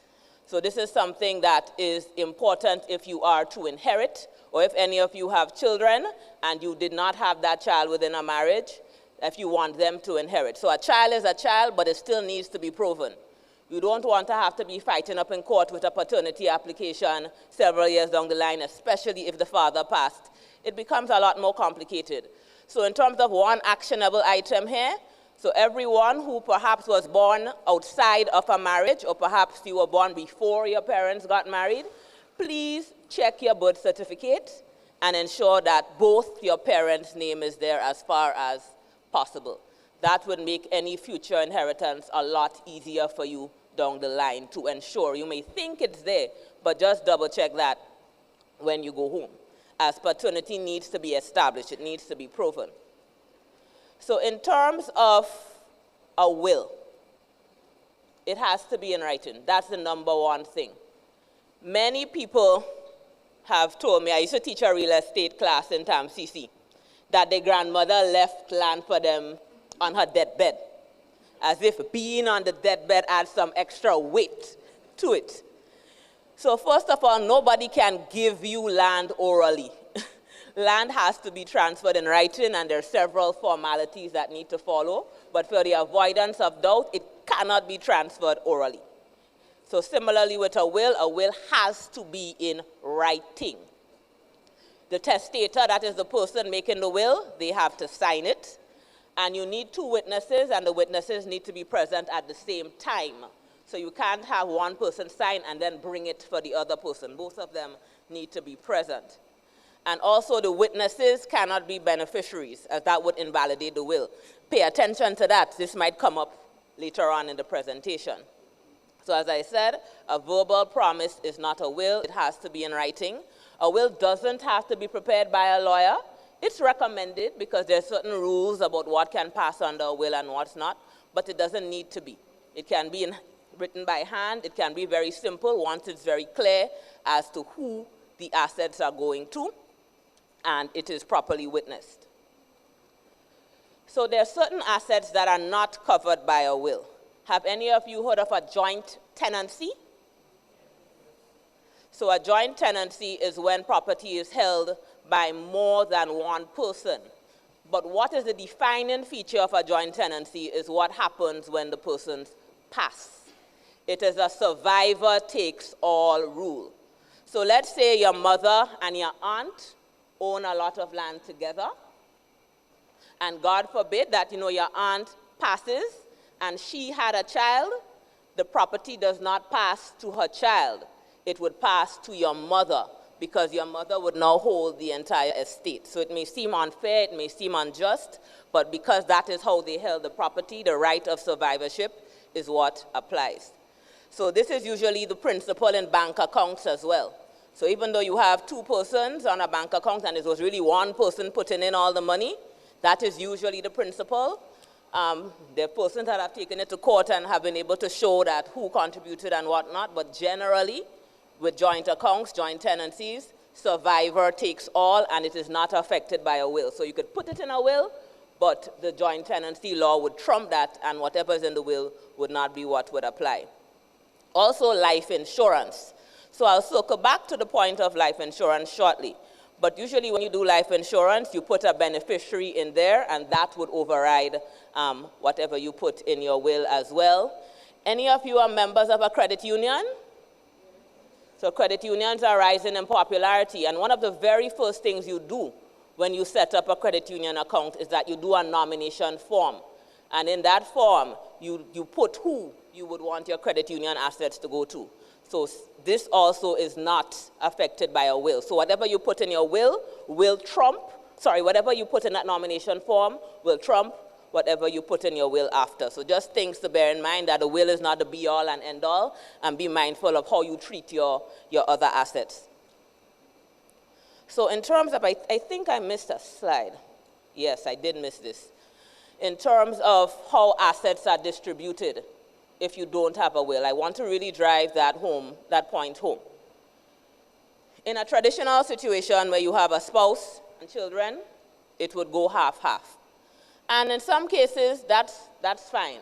So this is something that is important if you are to inherit, or if any of you have children and you did not have that child within a marriage, if you want them to inherit. So a child is a child, but it still needs to be proven. You don't want to have to be fighting up in court with a paternity application several years down the line, especially if the father passed. It becomes a lot more complicated. So in terms of one actionable item here, so everyone who perhaps was born outside of a marriage, or perhaps you were born before your parents got married, please check your birth certificate and ensure that both your parents' name is there as far as possible. That would make any future inheritance a lot easier for you down the line to ensure. You may think it's there, but just double check that when you go home, as paternity needs to be established, it needs to be proven. So in terms of a will, it has to be in writing. That's the number one thing. Many people have told me, I used to teach a real estate class in TAMCC, that their grandmother left land for them on her deathbed, as if being on the deathbed adds some extra weight to it. So first of all, nobody can give you land orally. Land has to be transferred in writing, and there are several formalities that need to follow. But for the avoidance of doubt, it cannot be transferred orally. So similarly with a will has to be in writing. The testator, that is the person making the will, they have to sign it. And you need two witnesses, and the witnesses need to be present at the same time. So you can't have one person sign and then bring it for the other person. Both of them need to be present. And also the witnesses cannot be beneficiaries, as that would invalidate the will. Pay attention to that. This might come up later on in the presentation. So as I said, a verbal promise is not a will. It has to be in writing. A will doesn't have to be prepared by a lawyer. It's recommended because there are certain rules about what can pass under a will and what's not, but it doesn't need to be. It can be written by hand. It can be very simple once it's very clear as to who the assets are going to, and it is properly witnessed. So there are certain assets that are not covered by a will. Have any of you heard of a joint tenancy? So a joint tenancy is when property is held by more than one person. But what is the defining feature of a joint tenancy is what happens when the persons pass. It is a survivor takes all rule. So let's say your mother and your aunt own a lot of land together, and God forbid that your aunt passes and she had a child, the property does not pass to her child. It would pass to your mother, because your mother would now hold the entire estate. So it may seem unfair, it may seem unjust, but because that is how they held the property, the right of survivorship is what applies. So this is usually the principle in bank accounts as well. So even though you have two persons on a bank account and it was really one person putting in all the money, that is usually the principle. There are persons that have taken it to court and have been able to show that who contributed and whatnot, but generally, with joint accounts, joint tenancies, survivor takes all and it is not affected by a will. So you could put it in a will, but the joint tenancy law would trump that, and whatever is in the will would not be what would apply. Also, life insurance. So I'll circle back to the point of life insurance shortly. But usually when you do life insurance, you put a beneficiary in there, and that would override whatever you put in your will as well. Any of you are members of a credit union? So credit unions are rising in popularity, and one of the very first things you do when you set up a credit union account is that you do a nomination form. And in that form, you put who you would want your credit union assets to go to. So this also is not affected by a will. So whatever you put in your will trump, whatever you put in that nomination form will trump whatever you put in your will after. So just things to bear in mind, that a will is not the be-all and end-all, and be mindful of how you treat your other assets. So in terms of, I think I missed a slide. Yes, I did miss this. In terms of how assets are distributed if you don't have a will, I want to really drive that point home. In a traditional situation where you have a spouse and children, it would go half-half. And in some cases, that's fine.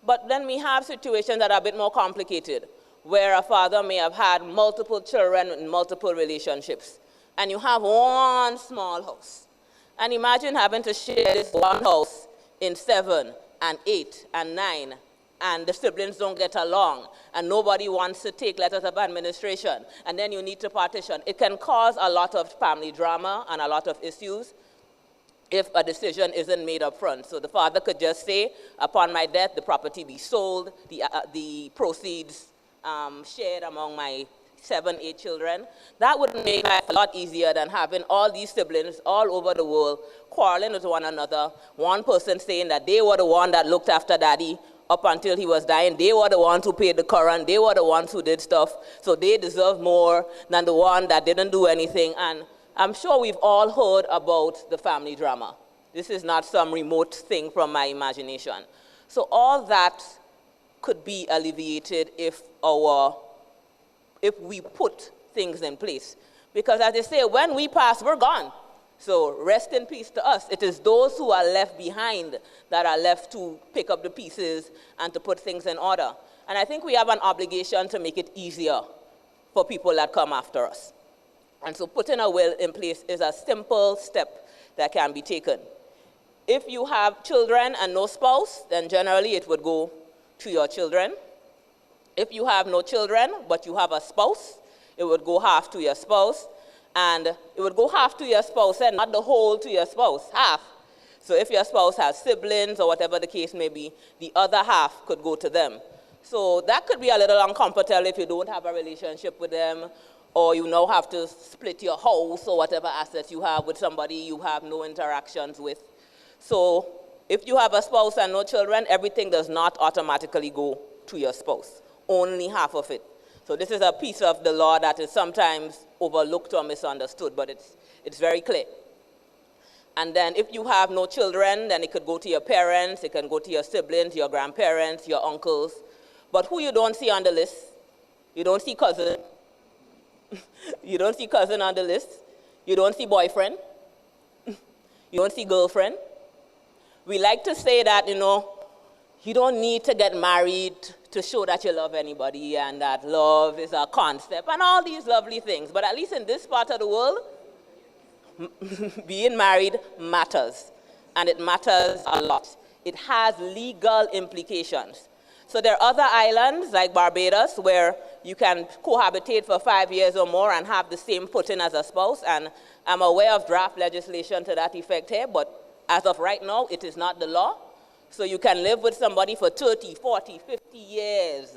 But then we have situations that are a bit more complicated, where a father may have had multiple children in multiple relationships, and you have one small house. And imagine having to share this one house in 7 and 8 and 9, and the siblings don't get along, and nobody wants to take letters of administration, and then you need to partition. It can cause a lot of family drama and a lot of issues if a decision isn't made up front. So the father could just say, upon my death, the property be sold, the proceeds shared among my 7, 8 children. That would make life a lot easier than having all these siblings all over the world quarreling with one another. One person saying that they were the one that looked after daddy up until he was dying. They were the ones who paid the current. They were the ones who did stuff. So they deserve more than the one that didn't do anything. And I'm sure we've all heard about the family drama. This is not some remote thing from my imagination. So all that could be alleviated if we put things in place. Because as they say, when we pass, we're gone. So rest in peace to us. It is those who are left behind that are left to pick up the pieces and to put things in order. And I think we have an obligation to make it easier for people that come after us. And so putting a will in place is a simple step that can be taken. If you have children and no spouse, then generally it would go to your children. If you have no children, but you have a spouse, it would go half to your spouse. And it would go half to your spouse and not the whole to your spouse, half. So if your spouse has siblings or whatever the case may be, the other half could go to them. So that could be a little uncomfortable if you don't have a relationship with them, or you now have to split your house or whatever assets you have with somebody you have no interactions with. So if you have a spouse and no children, everything does not automatically go to your spouse, only half of it. So this is a piece of the law that is sometimes overlooked or misunderstood, but it's very clear. And then if you have no children, then it could go to your parents, it can go to your siblings, your grandparents, your uncles. But who you don't see on the list, you don't see cousin. You don't see cousin on the list. You don't see boyfriend. You don't see girlfriend. We like to say that, you don't need to get married to show that you love anybody and that love is a concept and all these lovely things. But at least in this part of the world, being married matters. And it matters a lot. It has legal implications. So there are other islands like Barbados where you can cohabitate for 5 years or more and have the same footing as a spouse. And I'm aware of draft legislation to that effect here, but as of right now, it is not the law. So you can live with somebody for 30, 40, 50 years,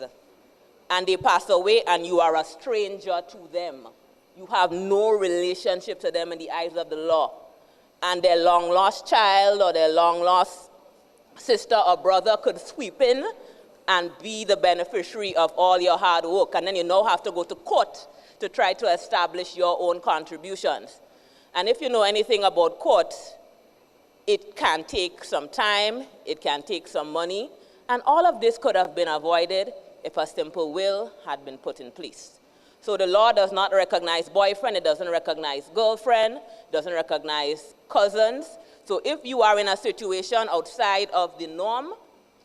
and they pass away, and you are a stranger to them. You have no relationship to them in the eyes of the law. And their long-lost child or their long-lost sister or brother could sweep in and be the beneficiary of all your hard work. And then you now have to go to court to try to establish your own contributions. And if you know anything about court, it can take some time, it can take some money, and all of this could have been avoided if a simple will had been put in place. So the law does not recognize boyfriend, it doesn't recognize girlfriend, doesn't recognize cousins. So if you are in a situation outside of the norm,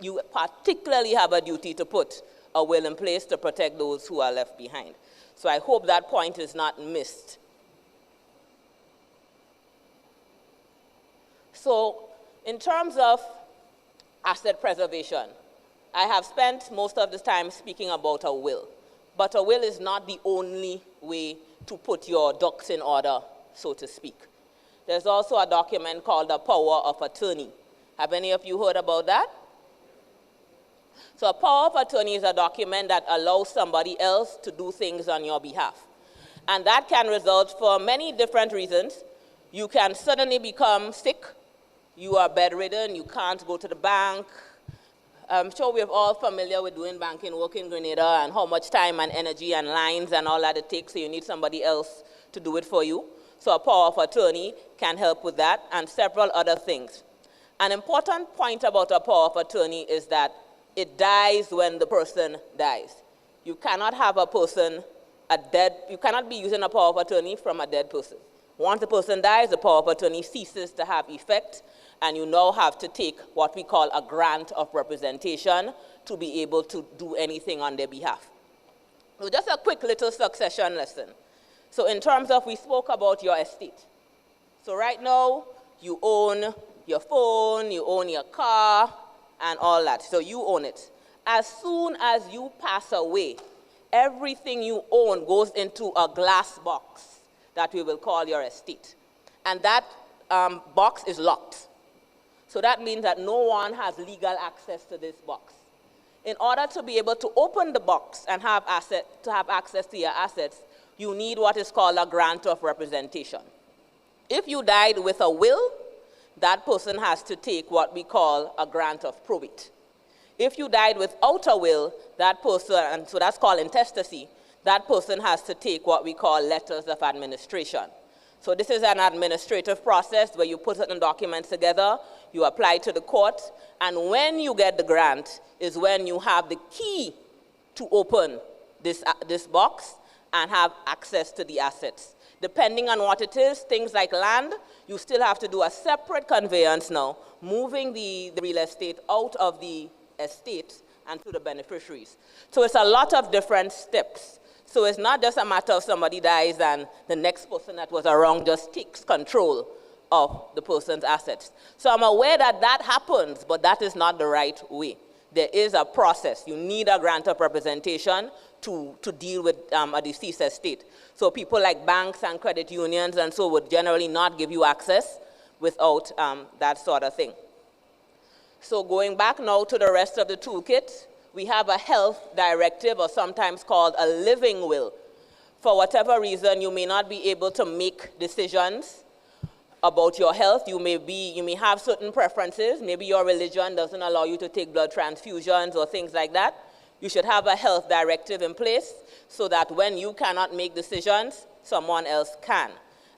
you particularly have a duty to put a will in place to protect those who are left behind. So I hope that point is not missed. So in terms of asset preservation, I have spent most of the time speaking about a will. But a will is not the only way to put your ducks in order, so to speak. There's also a document called a power of attorney. Have any of you heard about that? So a power of attorney is a document that allows somebody else to do things on your behalf. And that can result for many different reasons. You can suddenly become sick. You are bedridden. You can't go to the bank. I'm sure we're all familiar with doing banking work in Grenada and how much time and energy and lines and all that it takes, so you need somebody else to do it for you. So a power of attorney can help with that and several other things. An important point about a power of attorney is that it dies when the person dies. You cannot have a person, you cannot be using a power of attorney from a dead person. Once the person dies, the power of attorney ceases to have effect, and you now have to take what we call a grant of representation to be able to do anything on their behalf. So just a quick little succession lesson. So in terms of, we spoke about your estate. So right now, you own your phone, you own your car, and all that. So you own it. As soon as you pass away, everything you own goes into a glass box that we will call your estate. And that box is locked. So that means that no one has legal access to this box. In order to be able to open the box and have access to your assets, you need what is called a grant of representation. If you died with a will, that person has to take what we call a grant of probate. If you died without a will, that person, and so that's called intestacy, that person has to take what we call letters of administration. So this is an administrative process where you put certain documents together, you apply to the court, and when you get the grant is when you have the key to open this box and have access to the assets. Depending on what it is, things like land, you still have to do a separate conveyance now, moving the real estate out of the estate and to the beneficiaries. So it's a lot of different steps. So it's not just a matter of somebody dies and the next person that was around just takes control of the person's assets. So I'm aware that that happens, but that is not the right way. There is a process. You need a grant of representation to deal with a deceased estate. So people like banks and credit unions and so would generally not give you access without that sort of thing. So going back now to the rest of the toolkit, we have a health directive, or sometimes called a living will. For whatever reason, you may not be able to make decisions about your health. You may have certain preferences. Maybe your religion doesn't allow you to take blood transfusions or things like that. You should have a health directive in place so that when you cannot make decisions, someone else can.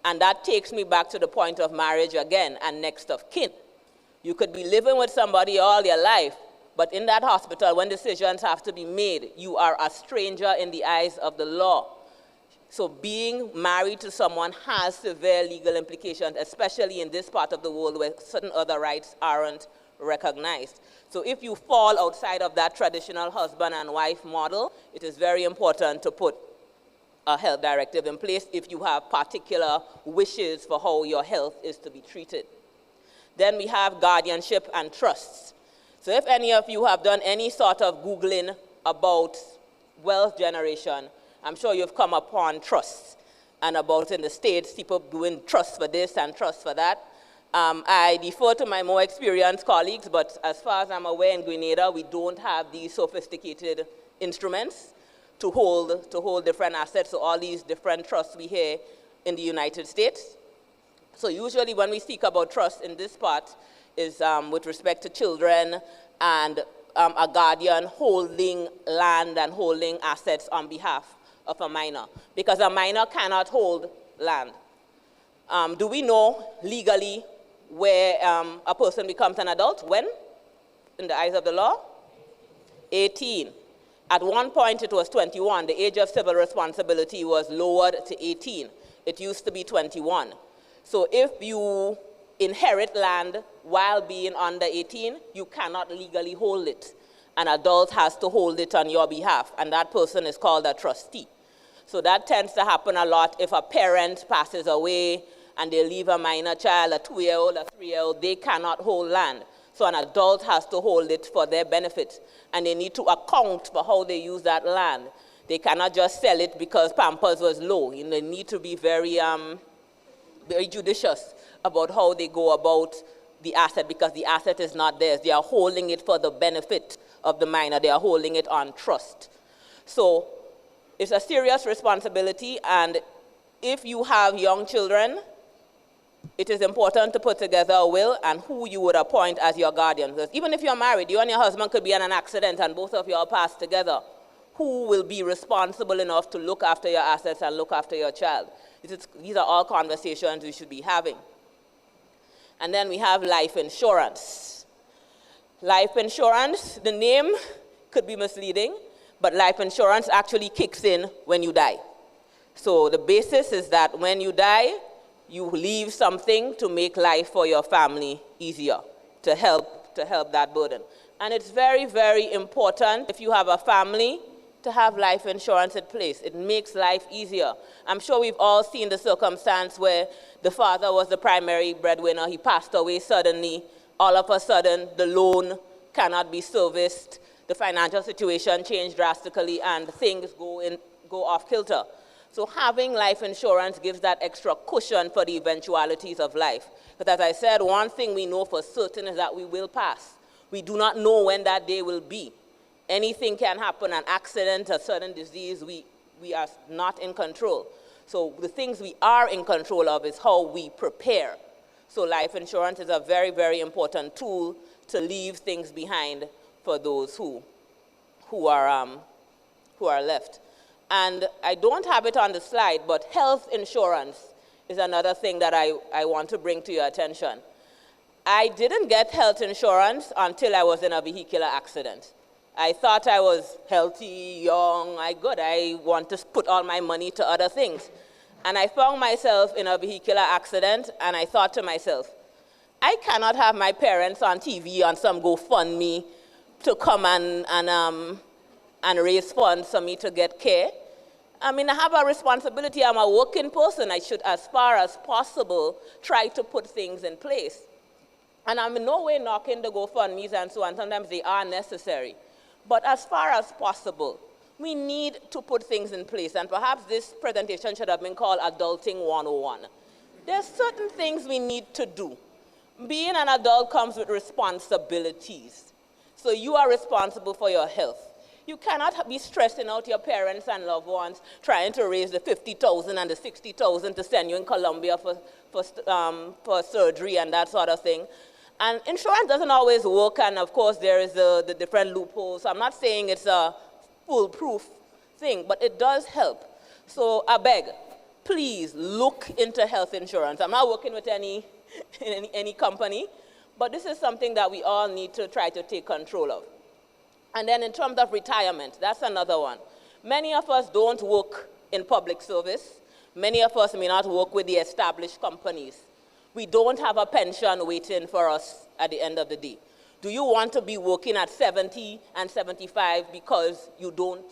And that takes me back to the point of marriage again and next of kin. You could be living with somebody all your life, but in that hospital, when decisions have to be made, you are a stranger in the eyes of the law. So being married to someone has severe legal implications, especially in this part of the world where certain other rights aren't recognized. So if you fall outside of that traditional husband and wife model, it is very important to put a health directive in place if you have particular wishes for how your health is to be treated. Then we have guardianship and trusts. So if any of you have done any sort of Googling about wealth generation, I'm sure you've come upon trusts. And about in the States, people doing trusts for this and trusts for that. I defer to my more experienced colleagues, but as far as I'm aware, in Grenada, we don't have these sophisticated instruments to hold different assets, so all these different trusts we hear in the United States. So usually when we speak about trust in this part is with respect to children and a guardian holding land and holding assets on behalf of a minor, because a minor cannot hold land. Do we know legally where a person becomes an adult? When? In the eyes of the law? 18. At one point it was 21. The age of civil responsibility was lowered to 18. It used to be 21. So if you inherit land while being under 18, you cannot legally hold it. An adult has to hold it on your behalf, and that person is called a trustee. So that tends to happen a lot if a parent passes away and they leave a minor child, a 2-year-old, a 3-year-old, they cannot hold land. So an adult has to hold it for their benefit, and they need to account for how they use that land. They cannot just sell it because Pampers was low. They need to be very judicious about how they go about the asset, because the asset is not theirs. They are holding it for the benefit of the minor. They are holding it on trust. So it's a serious responsibility, and if you have young children, it is important to put together a will and who you would appoint as your guardian. Because even if you're married, you and your husband could be in an accident and both of you are passed together. Who will be responsible enough to look after your assets and look after your child? These are all conversations we should be having. And then we have life insurance. Life insurance, the name could be misleading, but life insurance actually kicks in when you die. So the basis is that when you die, you leave something to make life for your family easier, to help that burden. And it's very, very important, if you have a family, to have life insurance in place. It makes life easier. I'm sure we've all seen the circumstance where the father was the primary breadwinner. He passed away suddenly. All of a sudden, the loan cannot be serviced. The financial situation changed drastically, and things go off kilter. So having life insurance gives that extra cushion for the eventualities of life. But as I said, one thing we know for certain is that we will pass. We do not know when that day will be. Anything can happen, an accident, a sudden disease, we are not in control. So the things we are in control of is how we prepare. So life insurance is a very, very important tool to leave things behind for those who are left. And I don't have it on the slide, but health insurance is another thing that I want to bring to your attention. I didn't get health insurance until I was in a vehicular accident. I thought I was healthy, young, I want to put all my money to other things. And I found myself in a vehicular accident, and I thought to myself, I cannot have my parents on TV on some GoFundMe to come and raise funds for me to get care. I mean, I have a responsibility. I'm a working person. I should, as far as possible, try to put things in place. And I'm in no way knocking the GoFundMes and so on. Sometimes they are necessary. But as far as possible, we need to put things in place. And perhaps this presentation should have been called Adulting 101. There's certain things we need to do. Being an adult comes with responsibilities. So you are responsible for your health. You cannot be stressing out your parents and loved ones trying to raise the $50,000 and the $60,000 to send you in Colombia for surgery and that sort of thing. And insurance doesn't always work, and of course there is the different loopholes. So I'm not saying it's a foolproof thing, but it does help. So I beg, please look into health insurance. I'm not working with any company, but this is something that we all need to try to take control of. And then in terms of retirement, that's another one. Many of us don't work in public service. Many of us may not work with the established companies. We don't have a pension waiting for us at the end of the day. Do you want to be working at 70 and 75 because you don't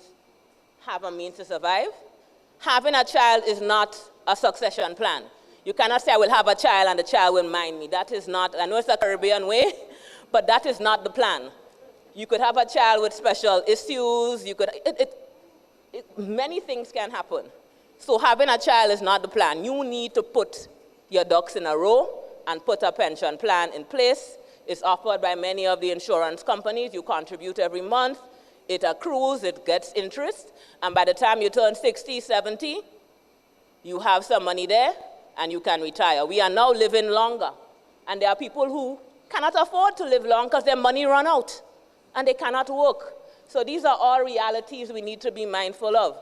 have a means to survive? Having a child is not a succession plan. You cannot say, I will have a child and the child will mind me. That is not, I know it's a Caribbean way, but that is not the plan. You could have a child with special issues. You could, many things can happen. So having a child is not the plan. You need to put your ducks in a row and put a pension plan in place. It's offered by many of the insurance companies. You contribute every month. It accrues, it gets interest, and by the time you turn 60, 70, you have some money there, and you can retire. We are now living longer, and there are people who cannot afford to live long because their money run out, and they cannot work. So these are all realities we need to be mindful of.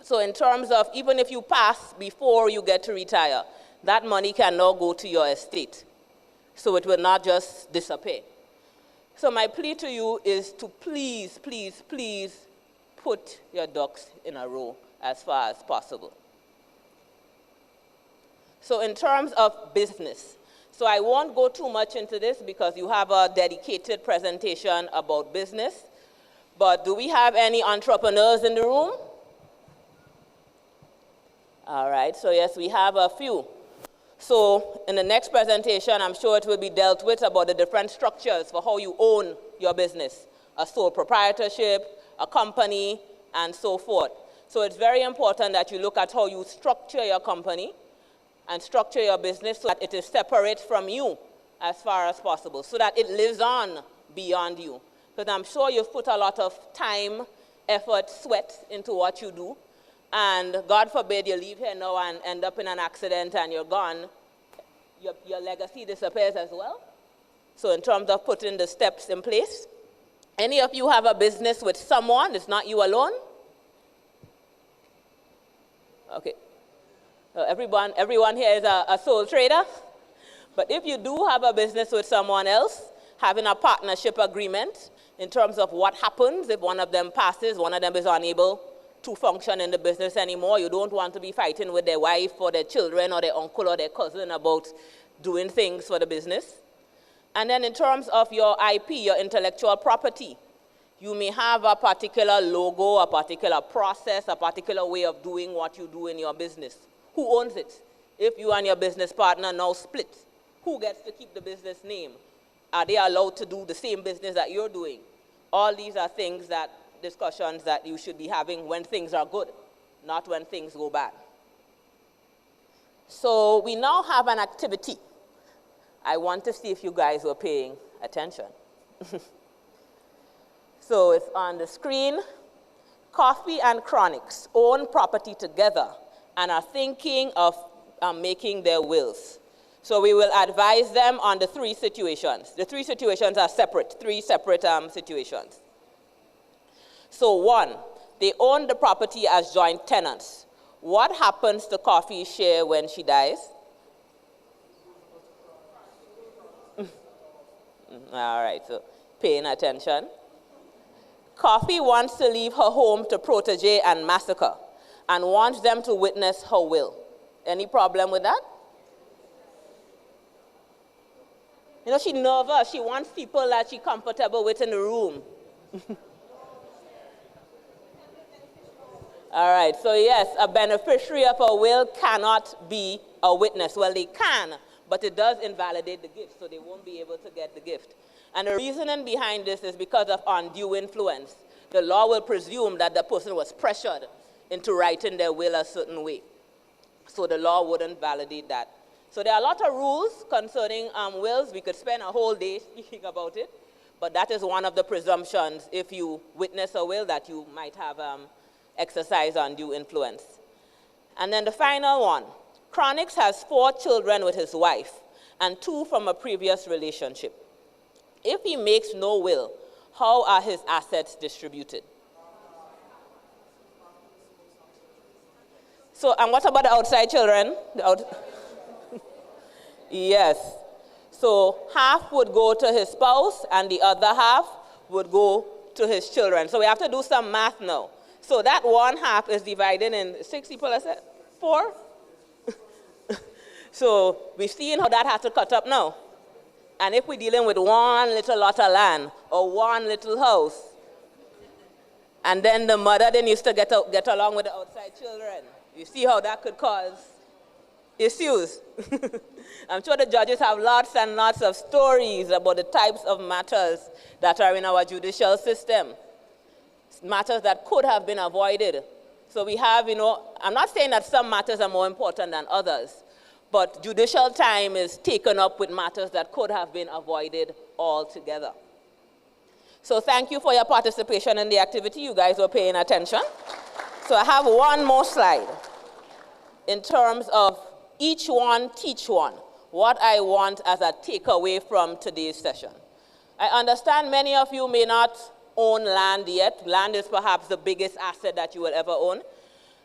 So in terms of, even if you pass before you get to retire, that money can now go to your estate. So it will not just disappear. So my plea to you is to please, please, please put your ducks in a row as far as possible. So in terms of business, so I won't go too much into this because you have a dedicated presentation about business. But do we have any entrepreneurs in the room? All right, so yes, we have a few. So in the next presentation, I'm sure it will be dealt with about the different structures for how you own your business, a sole proprietorship, a company, and so forth. So it's very important that you look at how you structure your company and structure your business so that it is separate from you as far as possible, so that it lives on beyond you. Because I'm sure you've put a lot of time, effort, sweat into what you do. And God forbid you leave here now and end up in an accident and you're gone, your legacy disappears as well. So in terms of putting the steps in place, any of you have a business with someone, it's not you alone? Okay. So everyone here is a sole trader. But if you do have a business with someone else, having a partnership agreement in terms of what happens if one of them passes, one of them is unable to function in the business anymore. You don't want to be fighting with their wife or their children or their uncle or their cousin about doing things for the business. And then in terms of your IP, your intellectual property, you may have a particular logo, a particular process, a particular way of doing what you do in your business. Who owns it? If you and your business partner now split, who gets to keep the business name? Are they allowed to do the same business that you're doing? All these are things that discussions that you should be having when things are good, not when things go bad. So we now have an activity. I want to see if you guys were paying attention. So it's on the screen. Coffee and Chronics own property together and are thinking of making their wills. So we will advise them on the three situations. The three situations are separate, three separate situations. So one, they own the property as joint tenants. What happens to Coffee's share when she dies? All right, so paying attention. Coffee wants to leave her home to Protégé and Massacre and wants them to witness her will. Any problem with that? You know, she's nervous. She wants people that she's comfortable with in the room. All right, so yes, a beneficiary of a will cannot be a witness. Well, they can, but it does invalidate the gift, so they won't be able to get the gift. And the reasoning behind this is because of undue influence. The law will presume that the person was pressured into writing their will a certain way. So the law wouldn't validate that. So there are a lot of rules concerning wills. We could spend a whole day speaking about it, but that is one of the presumptions if you witness a will that you might have exercise undue influence. And then the final one. Chronics has 4 children with his wife and 2 from a previous relationship. If he makes no will, how are his assets distributed? So, and what about the outside children? Yes. So half would go to his spouse and the other half would go to his children. So we have to do some math now. So that 1/2 is divided in 60 plus 4. So we've seen how that has to cut up now. And if we're dealing with one little lot of land or one little house, and then the mother then used to get along with the outside children, you see how that could cause issues. I'm sure the judges have lots and lots of stories about the types of matters that are in our judicial system, matters that could have been avoided. So we have, I'm not saying that some matters are more important than others, but judicial time is taken up with matters that could have been avoided altogether. So thank you for your participation in the activity. You guys were paying attention. So I have one more slide in terms of each one, teach one, what I want as a takeaway from today's session. I understand many of you may not own land yet. Land is perhaps the biggest asset that you will ever own.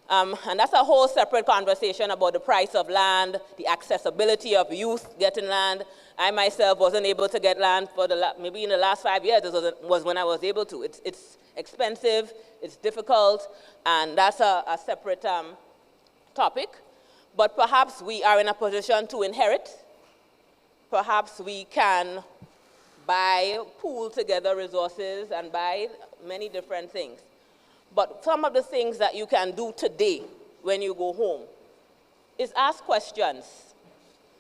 And that's a whole separate conversation about the price of land, the accessibility of youth getting land. I myself wasn't able to get land for maybe in the last 5 years was when I was able to. It's expensive, it's difficult, and that's a separate topic. But perhaps we are in a position to inherit. Perhaps we can pool together resources and buy many different things. But some of the things that you can do today when you go home is ask questions.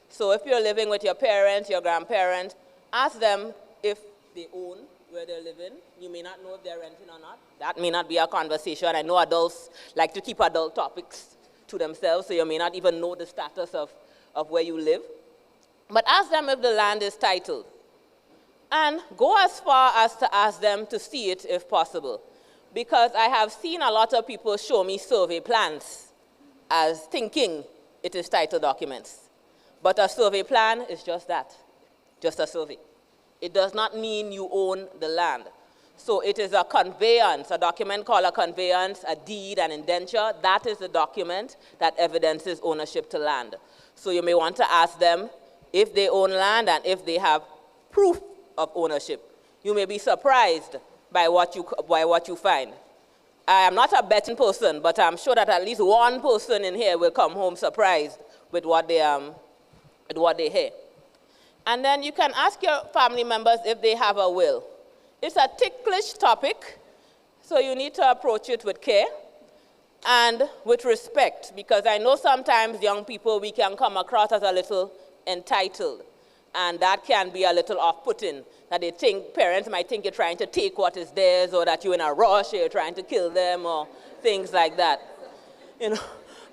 So if you're living with your parents, your grandparents, ask them if they own where they're living. You may not know if they're renting or not. That may not be a conversation. I know adults like to keep adult topics to themselves, so you may not even know the status of where you live. But ask them if the land is titled. And go as far as to ask them to see it if possible. Because I have seen a lot of people show me survey plans as thinking it is title documents. But a survey plan is just that, just a survey. It does not mean you own the land. So it is a conveyance, a document called a conveyance, a deed, an indenture. That is the document that evidences ownership to land. So you may want to ask them if they own land and if they have proof of ownership. You may be surprised by what you find. I am not a betting person, but I'm sure that at least one person in here will come home surprised with what they hear. And then you can ask your family members if they have a will. It's a ticklish topic, so you need to approach it with care and with respect, because I know sometimes young people, we can come across as a little entitled, and that can be a little off-putting, that they think, parents might think you're trying to take what is theirs, or that you're in a rush, or you're trying to kill them, or things like that.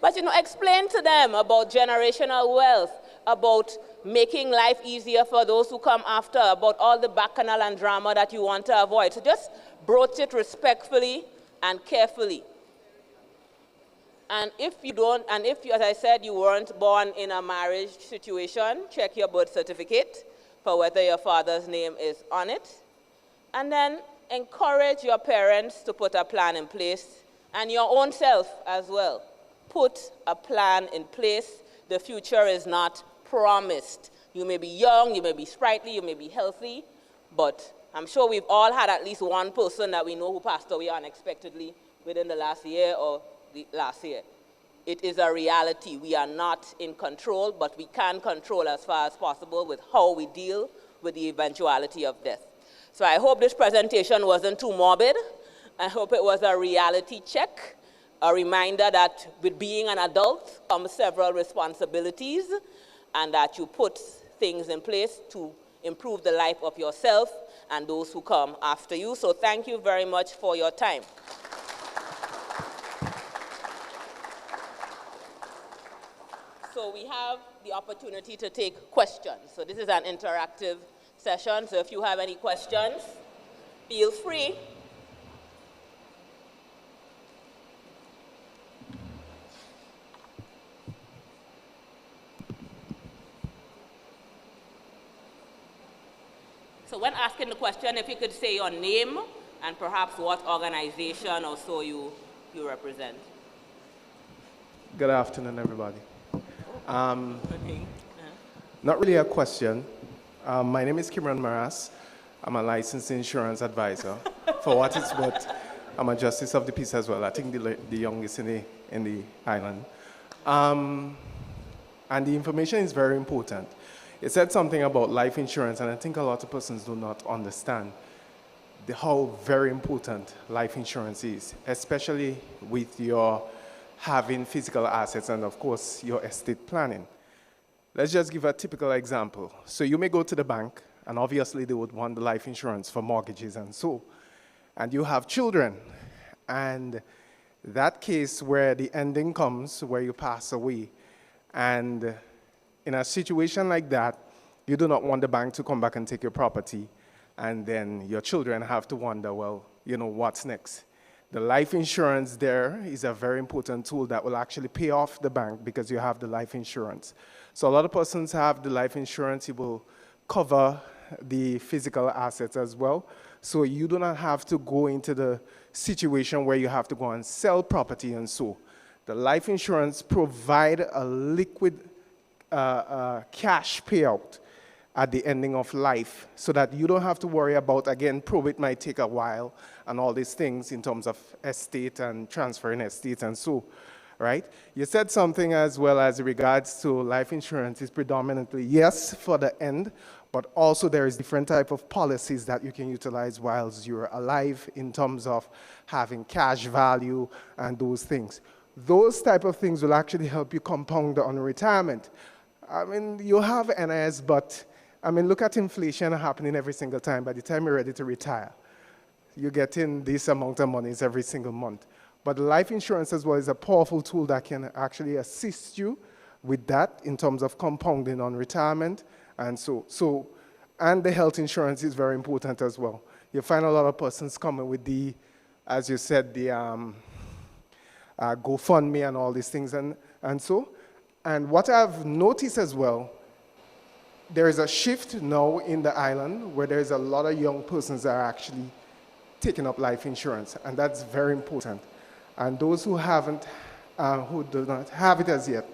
But explain to them about generational wealth, about making life easier for those who come after, about all the bacchanal and drama that you want to avoid. So just broach it respectfully and carefully. And if you, as I said, you weren't born in a marriage situation, check your birth certificate for whether your father's name is on it. And then encourage your parents to put a plan in place, and your own self as well. Put a plan in place. The future is not promised. You may be young, you may be sprightly, you may be healthy, but I'm sure we've all had at least one person that we know who passed away unexpectedly within the last year or the last year. It is a reality. We are not in control, but we can control as far as possible with how we deal with the eventuality of death. So I hope this presentation wasn't too morbid. I hope it was a reality check, a reminder that with being an adult comes several responsibilities, and that you put things in place to improve the life of yourself and those who come after you. So thank you very much for your time. So we have the opportunity to take questions. So this is an interactive session, so if you have any questions, feel free. So when asking the question, if you could say your name and perhaps what organization or so you represent. Good afternoon, everybody. Not really a question. My name is Kimran Maras. I'm a licensed insurance advisor. For what it's worth, I'm a justice of the peace as well. I think the youngest in the island. And the information is very important. It said something about life insurance, and I think a lot of persons do not understand how very important life insurance is, especially with your having physical assets and, of course, your estate planning. Let's just give a typical example. So you may go to the bank, and obviously they would want the life insurance for mortgages and so. And you have children, and that case where the ending comes, where you pass away, and in a situation like that, you do not want the bank to come back and take your property, and then your children have to wonder, well, you know, what's next? The life insurance there is a very important tool that will actually pay off the bank because you have the life insurance. So a lot of persons have the life insurance. It will cover the physical assets as well. So you do not have to go into the situation where you have to go and sell property and so. The life insurance provide a liquid cash payout at the ending of life so that you don't have to worry about, again, probate might take a while and all these things in terms of estate and transferring estate and so, right? You said something as well as regards to life insurance is predominantly, yes, for the end, but also there is different type of policies that you can utilize whilst you're alive in terms of having cash value and those things. Those type of things will actually help you compound on retirement. I mean, you have NIS, but I mean, look at inflation happening every single time. By the time you're ready to retire, you get in this amount of money every single month. But life insurance as well is a powerful tool that can actually assist you with that in terms of compounding on retirement. And and the health insurance is very important as well. You find a lot of persons coming with the, as you said, the GoFundMe and all these things and so. And what I've noticed as well, there is a shift now in the island where there's a lot of young persons that are actually taking up life insurance, and that's very important. And those who haven't, who do not have it as yet,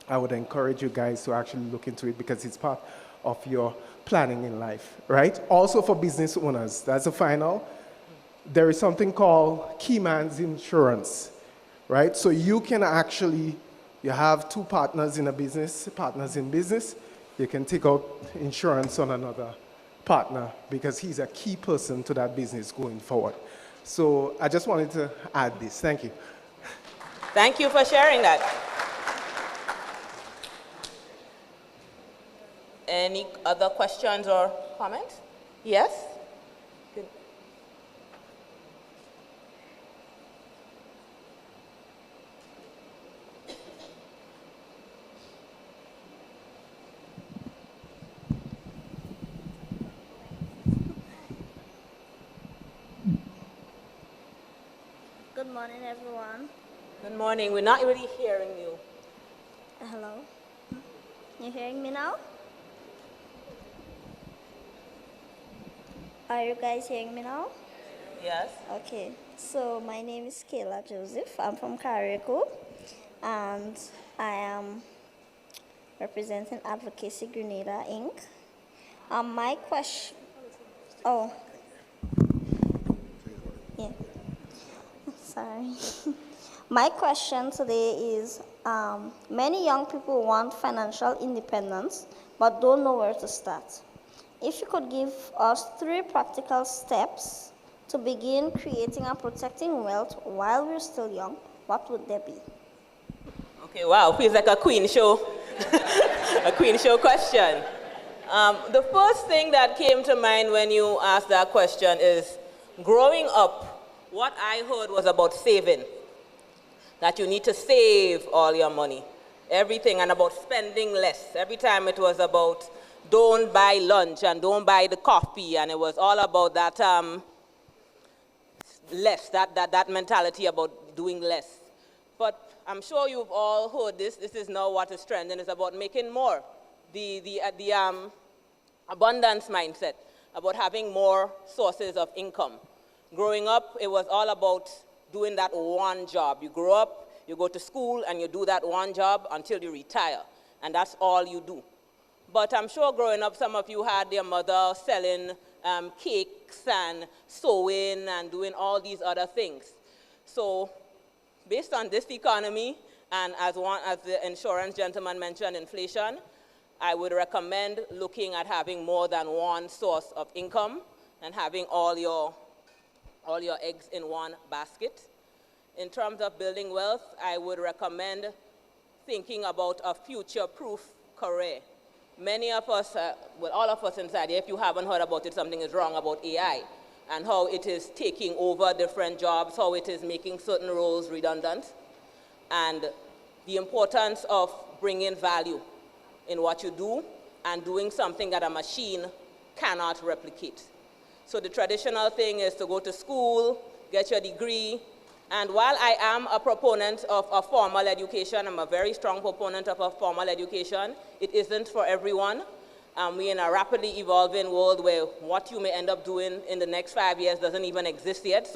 I would encourage you guys to actually look into it because it's part of your planning in life, right? Also for business owners, that's the final. There is something called key man's insurance, right? So you can actually, you have two partners in a business, you can take out insurance on another partner because he's a key person to that business going forward. So I just wanted to add this. Thank you. Thank you for sharing that. Any other questions or comments? Yes? Good. Good morning, everyone. Good morning. We're not really hearing you. Hello. You hearing me now? Are you guys hearing me now? Yes. Okay. So my name is Kayla Joseph. I'm from Carriacou, and I am representing Advocacy Grenada, Inc. My question. Oh. Yeah. Sorry. My question today is, many young people want financial independence, but don't know where to start. If you could give us 3 practical steps to begin creating and protecting wealth while we're still young, what would they be? Okay, wow, feels like a Queen show, a Queen show question. The first thing that came to mind when you asked that question is, growing up, what I heard was about saving, that you need to save all your money, everything, and about spending less. Every time it was about don't buy lunch and don't buy the coffee, and it was all about that less, that mentality about doing less. But I'm sure you've all heard this. This is now what is trending. It's about making more. The abundance mindset, about having more sources of income. Growing up, it was all about doing that one job. You grow up, you go to school, and you do that one job until you retire, and that's all you do. But I'm sure growing up, some of you had their mother selling cakes and sewing and doing all these other things. So based on this economy, and as the insurance gentleman mentioned, inflation, I would recommend looking at having more than one source of income and having all your eggs in one basket. In terms of building wealth, I would recommend thinking about a future-proof career. Many of us, well, all of us inside here, if you haven't heard about it, something is wrong about AI and how it is taking over different jobs, how it is making certain roles redundant, and the importance of bringing value in what you do and doing something that a machine cannot replicate. So the traditional thing is to go to school, get your degree, and while I am a proponent of a formal education, I'm a very strong proponent of a formal education, it isn't for everyone. We're in a rapidly evolving world where what you may end up doing in the next 5 years doesn't even exist yet.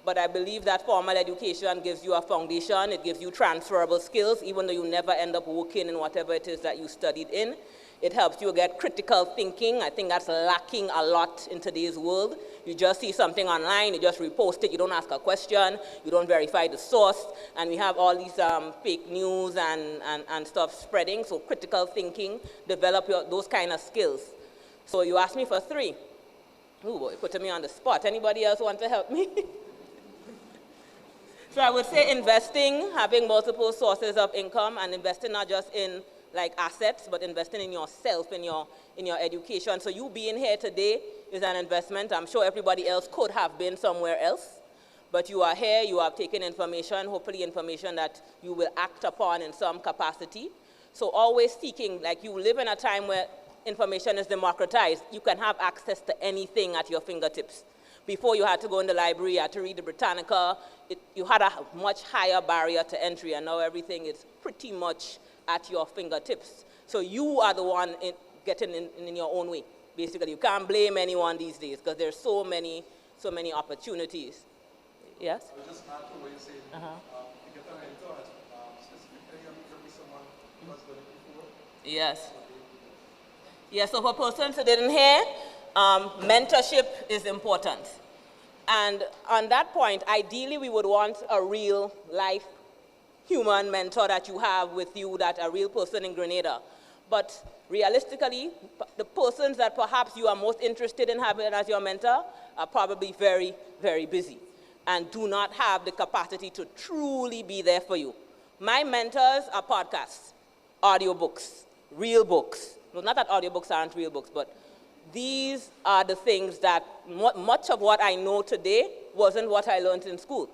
But I believe that formal education gives you a foundation, it gives you transferable skills, even though you never end up working in whatever it is that you studied in. It helps you get critical thinking. I think that's lacking a lot in today's world. You just see something online, you just repost it, you don't ask a question, you don't verify the source, and we have all these fake news and stuff spreading. So critical thinking, develop those kind of skills. So you asked me for 3. Ooh, boy, putting me on the spot. Anybody else want to help me? So I would say investing, having multiple sources of income, and investing not just in like assets, but investing in yourself, in your education. So you being here today is an investment. I'm sure everybody else could have been somewhere else, but you are here, you have taken information, hopefully information that you will act upon in some capacity. So always seeking, like you live in a time where information is democratized. You can have access to anything at your fingertips. Before you had to go in the library, you had to read the Britannica, you had a much higher barrier to entry, and now everything is pretty much at your fingertips. So you are the one getting in your own way. Basically, you can't blame anyone these days because there's so many opportunities. Yes? I was just add to what you're saying. You get a mentor, specifically maybe someone who has done it before. Yes. Yes, so for persons who didn't hear, mentorship is important. And on that point, ideally we would want a real life human mentor that you have with you, that a real person in Grenada. But realistically, the persons that perhaps you are most interested in having as your mentor are probably very, very busy and do not have the capacity to truly be there for you. My mentors are podcasts, audiobooks, real books. No, not that audiobooks aren't real books, but these are the things that much of what I know today wasn't what I learned in school,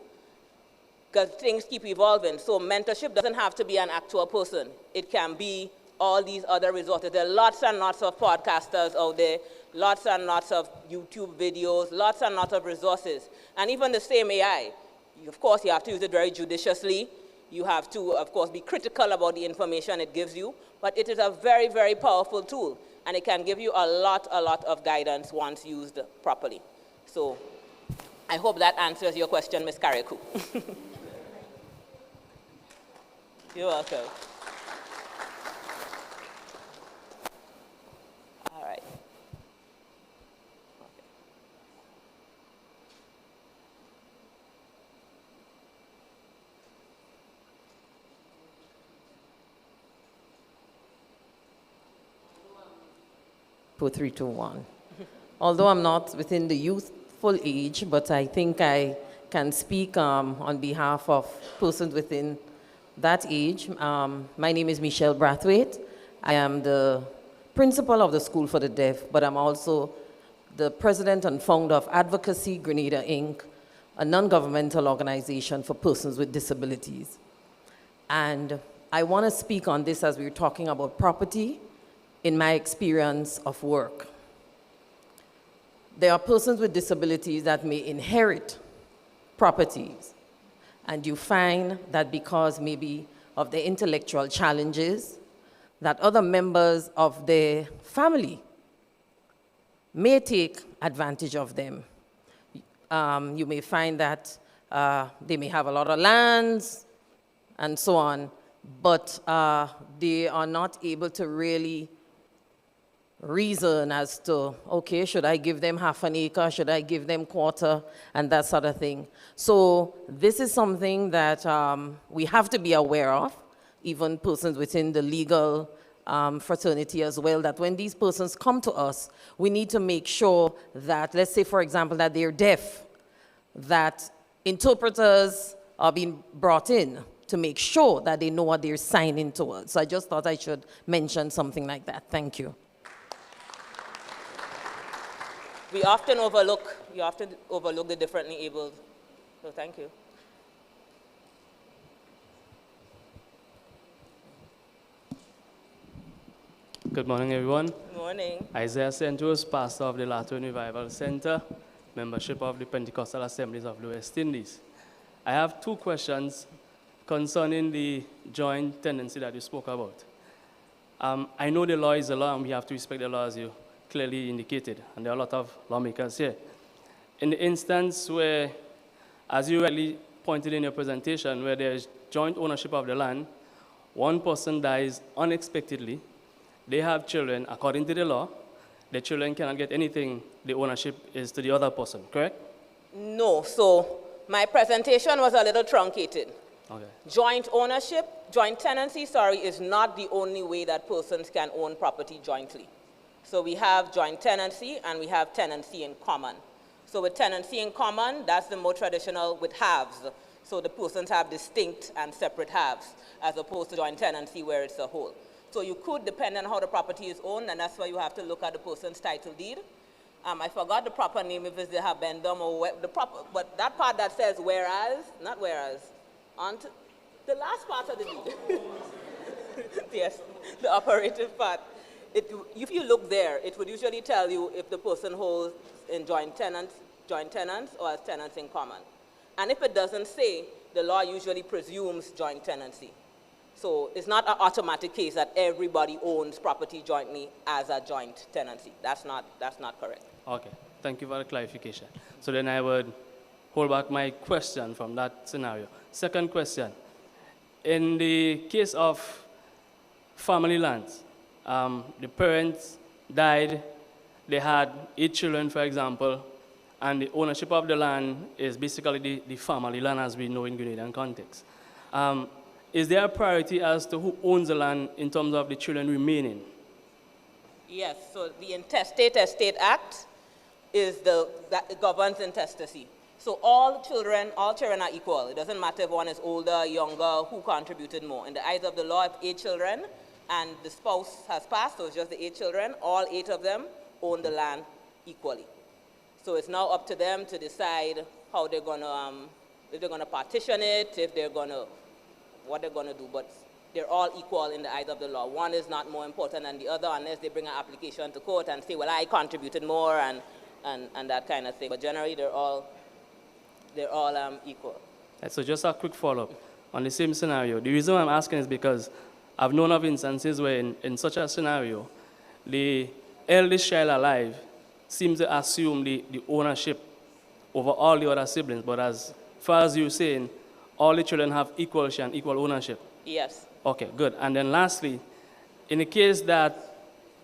because things keep evolving. So mentorship doesn't have to be an actual person. It can be all these other resources. There are lots and lots of podcasters out there, lots and lots of YouTube videos, lots and lots of resources. And even the same AI, of course, you have to use it very judiciously. You have to, of course, be critical about the information it gives you. But it is a very, very powerful tool. And it can give you a lot of guidance once used properly. So I hope that answers your question, Ms. Kariku. You're welcome. All right. For 3, 2, 1. Although I'm not within the youthful age, but I think I can speak on behalf of persons within that age. My name is Michelle Brathwaite. I am the principal of the School for the Deaf, but I'm also the president and founder of Advocacy Grenada, Inc., a non-governmental organization for persons with disabilities. And I want to speak on this as we're talking about property in my experience of work. There are persons with disabilities that may inherit properties, and you find that because maybe of their intellectual challenges, that other members of their family may take advantage of them. You may find that they may have a lot of lands and so on, but they are not able to really reason as to, okay, should I give them half an acre, should I give them quarter, and that sort of thing. So this is something that we have to be aware of, even persons within the legal fraternity as well, that when these persons come to us, we need to make sure that, let's say, for example, that they're deaf, that interpreters are being brought in to make sure that they know what they're signing towards. So I just thought I should mention something like that. Thank you. We often overlook the differently abled. So thank you. Good morning, everyone. Good morning. Isaiah Santos, pastor of the Latin Revival Center, membership of the Pentecostal Assemblies of the West Indies. I have two questions concerning the joint tenancy that you spoke about. I know the law is the law, and we have to respect the law as you clearly indicated, and there are a lot of lawmakers here. In the instance where, as you rightly pointed in your presentation, where there is joint ownership of the land, one person dies unexpectedly, they have children, according to the law, the children cannot get anything, the ownership is to the other person, correct? No, so my presentation was a little truncated. Okay. Joint ownership, joint tenancy, is not the only way that persons can own property jointly. So we have joint tenancy and we have tenancy in common. So with tenancy in common, that's the more traditional with halves. So the persons have distinct and separate halves, as opposed to joint tenancy where it's a whole. So you could, depending on how the property is owned, and that's why you have to look at the person's title deed. I forgot the proper name, if it's the habendum or the proper, but that part that says whereas, not whereas, on to the last part of the deed. Yes, the operative part. If you look there, it would usually tell you if the person holds in joint tenants or as tenants in common. And if it doesn't say, the law usually presumes joint tenancy. So it's not an automatic case that everybody owns property jointly as a joint tenancy. That's not correct. Okay, thank you for the clarification. So then I would hold back my question from that scenario. Second question, in the case of family lands, the parents died, they had 8 children, for example, and the ownership of the land is basically the family land as we know in Grenadian context. Is there a priority as to who owns the land in terms of the children remaining? Yes, so the Intestate Estate Act is that governs intestacy. So all children are equal. It doesn't matter if one is older, younger, who contributed more. In the eyes of the law, if 8 children and the spouse has passed, so it's just the 8 children, all 8 of them own the land equally. So it's now up to them to decide how they're gonna, if they're gonna partition it, if they're gonna, what they're gonna do, but they're all equal in the eyes of the law. One is not more important than the other unless they bring an application to court and say, well, I contributed more and that kind of thing. But generally, they're all equal. So just a quick follow-up on the same scenario. The reason I'm asking is because I've known of instances where in such a scenario, the eldest child alive seems to assume the ownership over all the other siblings, but as far as you're saying, all the children have equal share and equal ownership. Yes. Okay, good. And then lastly, in the case that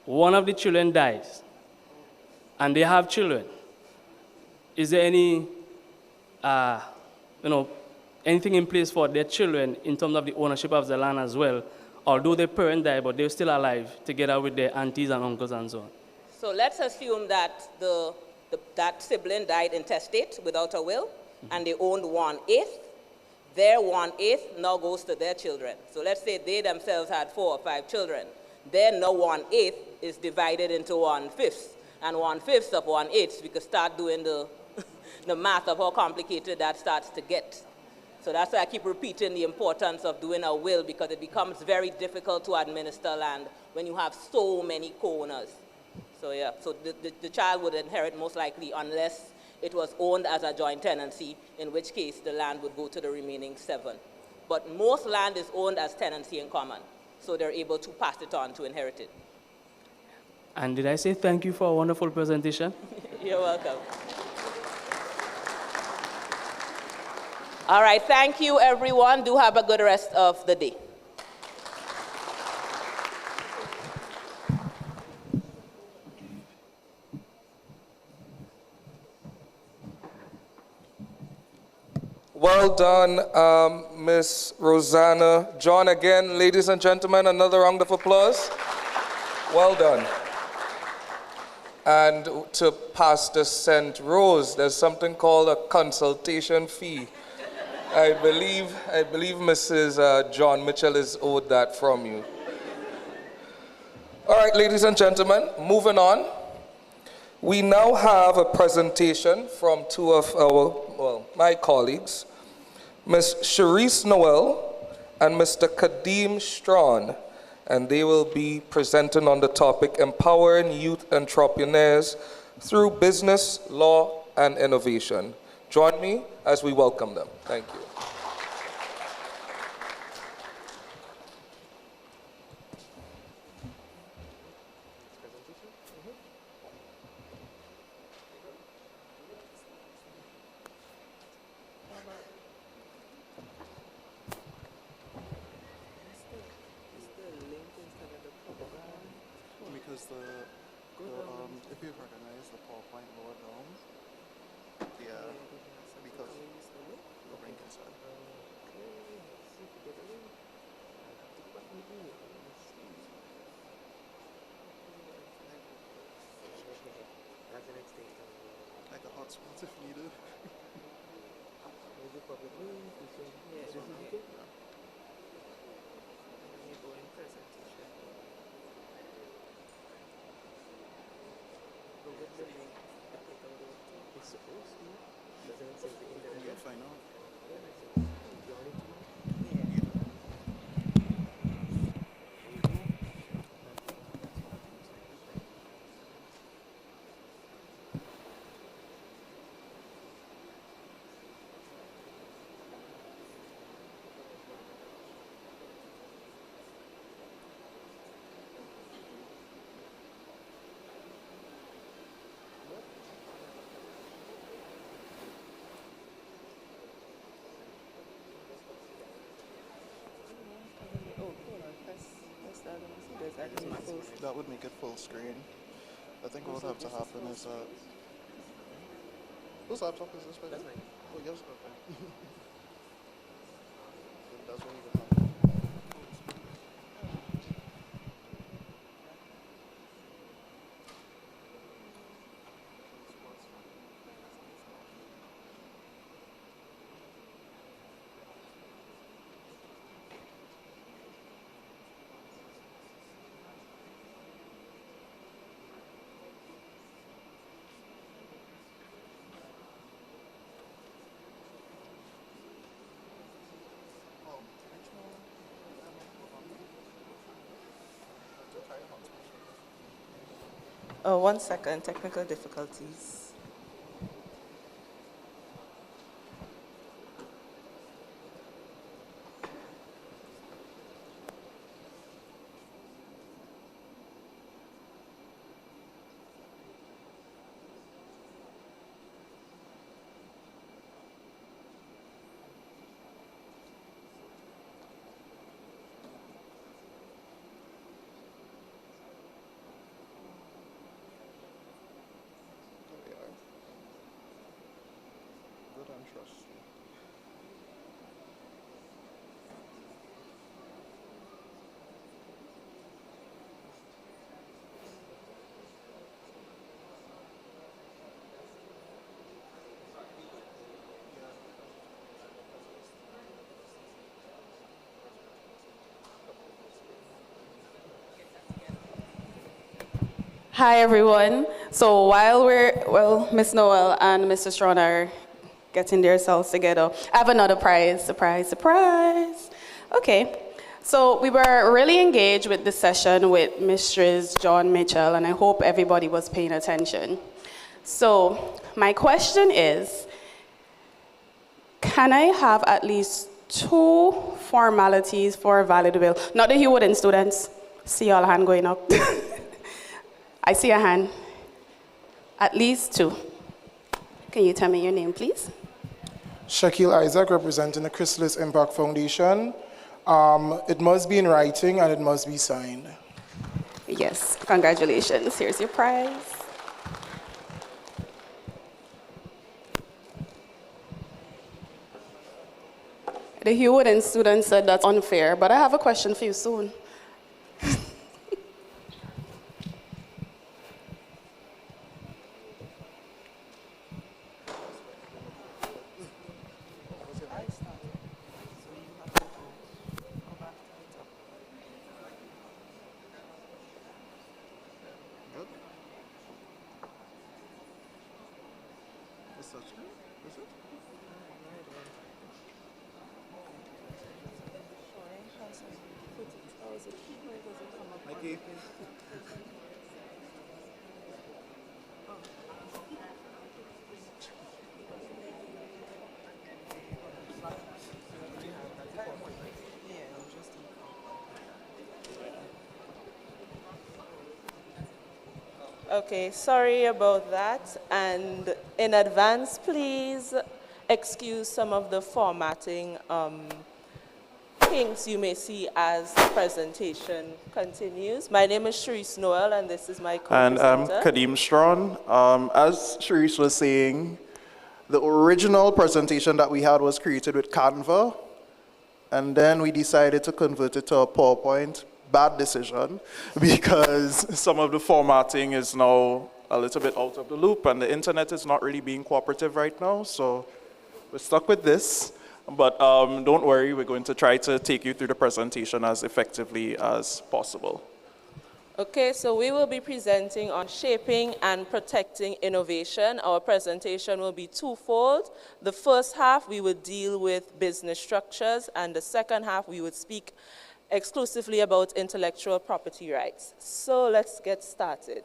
one of the children dies and they have children, is there any, anything in place for their children in terms of the ownership of the land as well? Although their parent died, but they're still alive together with their aunties and uncles and so on. So let's assume that that sibling died intestate without a will, and they owned 1/8. Their 1/8 now goes to their children. So let's say they themselves had 4 or 5 children. Then now 1/8 is divided into 1/5. And 1/5 of 1/8, we could start doing the math of how complicated that starts to get. So that's why I keep repeating the importance of doing a will, because it becomes very difficult to administer land when you have so many co-owners. So yeah, so the child would inherit most likely unless it was owned as a joint tenancy, in which case the land would go to the remaining 7. But most land is owned as tenancy in common, so they're able to pass it on to inherit it. And did I say thank you for a wonderful presentation? You're welcome. All right, thank you everyone. Do have a good rest of the day. Well done, Miss Rosanna. John, again, ladies and gentlemen, another round of applause. Well done. And to Pastor St. Rose, there's something called a consultation fee. I believe Mrs. John Mitchell is owed that from you. All right, ladies and gentlemen, moving on. We now have a presentation from 2 of my colleagues, Ms. Cherise Noel and Mr. Kadeem Strawn. and they will be presenting on the topic Empowering Youth Entrepreneurs Through Business, Law, and Innovation. Join me as we welcome them. Thank you. Because if you recognize the PowerPoint lower down, yeah, because the link inside. Like a hotspot if needed. Yeah, find out. That would make it full screen. I think what would have to happen is whose laptop is this? That's mine. Oh, yours? Okay. That's what we would have. Oh, 1 second, technical difficulties. Good and trusty. Hi, everyone. So while Miss Noel and Mr. Strawn are getting themselves together, I have another prize. Surprise, surprise. Okay. So we were really engaged with this session with Mistress John Mitchell, and I hope everybody was paying attention. So my question is, can I have at least 2 formalities for a valid will? Not the Hewooden students. See y'all hand going up. I see a hand. At least 2. Can you tell me your name, please? Shaquille Isaac, representing the Chrysalis Impact Foundation. It must be in writing and it must be signed. Yes, congratulations. Here's your prize. The Hewooden student said that's unfair, but I have a question for you soon. Nikki. Okay, sorry about that. And in advance, please excuse some of the formatting things you may see as the presentation continues. My name is Sharice Noel, and this is my And co-presenter. I'm Kadeem Strawn. As Sharice was saying, the original presentation that we had was created with Canva, and then we decided to convert it to a PowerPoint. Bad decision, because some of the formatting is now a little bit out of the loop, and the internet is not really being cooperative right now, so we're stuck with this. But don't worry, we're going to try to take you through the presentation as effectively as possible. Okay, so we will be presenting on shaping and protecting innovation. Our presentation will be twofold. The first half, we will deal with business structures, and the second half, we would speak exclusively about intellectual property rights. So let's get started.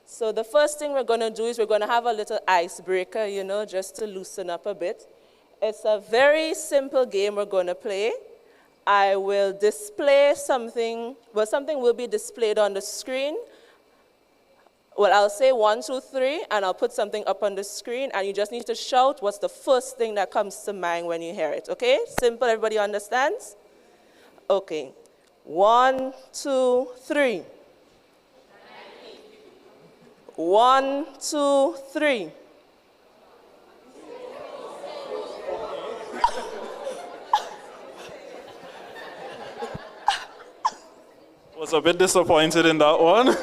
So the first thing we're going to do is we're going to have a little icebreaker, you know, just to loosen up a bit. It's a very simple game we're going to play. I will display something, well, something will be displayed on the screen. Well, I'll say 1, 2, 3, and I'll put something up on the screen, and you just need to shout what's the first thing that comes to mind when you hear it, okay? Simple, everybody understands? Okay, 1, 2, 3. 1, 2, 3. Was a bit disappointed in that one.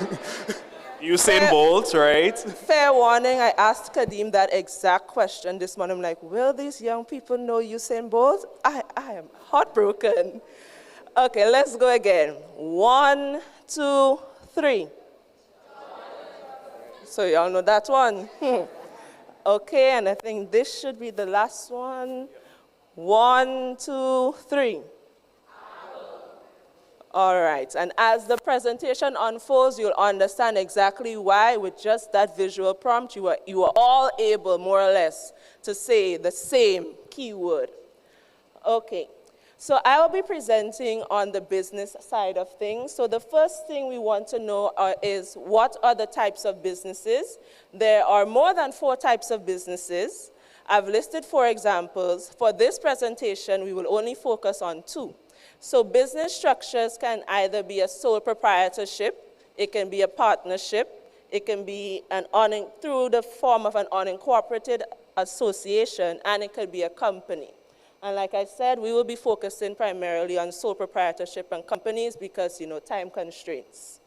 Usain Bolt, right? Fair warning, I asked Kadeem that exact question this morning. I'm like, will these young people know Usain Bolt? I am heartbroken. Okay, let's go again. 1, 2, 3. So y'all know that one. Okay, and I think this should be the last one. 1, 2, 3. All right, and as the presentation unfolds, you'll understand exactly why with just that visual prompt, you are all able, more or less, to say the same keyword. Okay. So I will be presenting on the business side of things. So the first thing we want to know is what are the types of businesses? There are more than 4 types of businesses. I've listed 4 examples. For this presentation, we will only focus on 2. So business structures can either be a sole proprietorship, it can be a partnership, it can be through the form of an unincorporated association, and it could be a company. And like I said, we will be focusing primarily on sole proprietorship and companies because, you know, time constraints.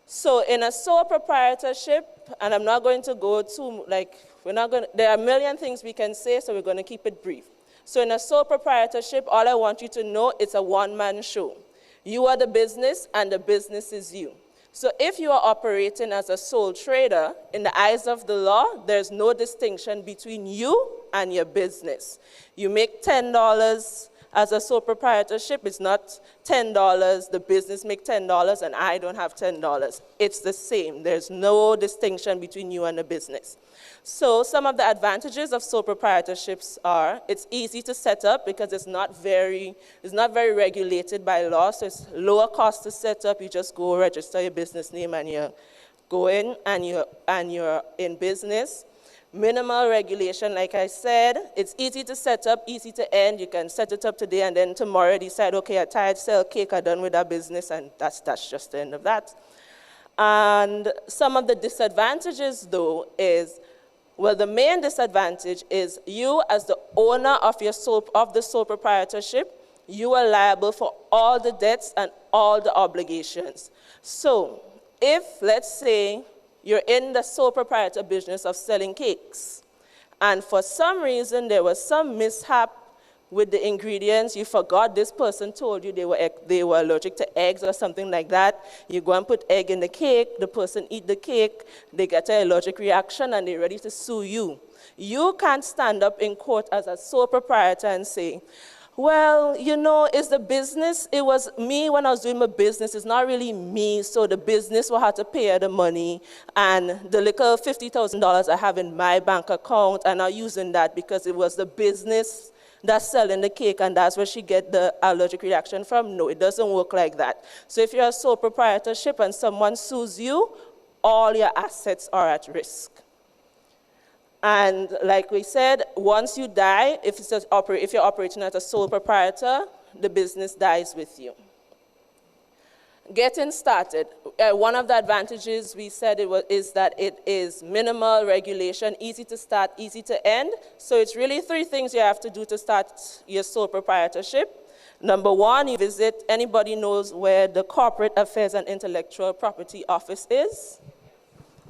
So in a sole proprietorship, and I'm not going to go too, there are a million things we can say, so we're going to keep it brief. So in a sole proprietorship, all I want you to know, it's a one-man show. You are the business, and the business is you. So if you are operating as a sole trader, in the eyes of the law, there's no distinction between you and your business. You make $10 as a sole proprietorship, it's not $10, the business make $10, and I don't have $10. It's the same. There's no distinction between you and the business. So some of the advantages of sole proprietorships are it's easy to set up because it's not very regulated by law, so it's lower cost to set up. You just go register your business name and you go in and you're in business. Minimal regulation, like I said, it's easy to set up, easy to end. You can set it up today and then tomorrow decide, okay, I'm tired, sell cake, I'm done with that business, and that's just the end of that. And some of the disadvantages, though, is, well, the main disadvantage is you as the owner of the sole proprietorship, you are liable for all the debts and all the obligations. So if, let's say, you're in the sole proprietor business of selling cakes, and for some reason there was some mishap with the ingredients, you forgot this person told you they were allergic to eggs or something like that, you go and put egg in the cake, the person eat the cake, they get an allergic reaction and they're ready to sue you. You can't stand up in court as a sole proprietor and say, Well, you know, it's the business. It was me when I was doing my business. It's not really me. So the business will have to pay her the money. And the little $50,000 I have in my bank account, I'm not using that because it was the business that's selling the cake, and that's where she get the allergic reaction from. No, it doesn't work like that. So if you're a sole proprietorship and someone sues you, all your assets are at risk. And like we said, once you die, if you're operating as a sole proprietor, the business dies with you. Getting started, one of the advantages we said is that it is minimal regulation, easy to start, easy to end. So it's really 3 things you have to do to start your sole proprietorship. Number 1, you visit, anybody knows where the Corporate Affairs and Intellectual Property Office is?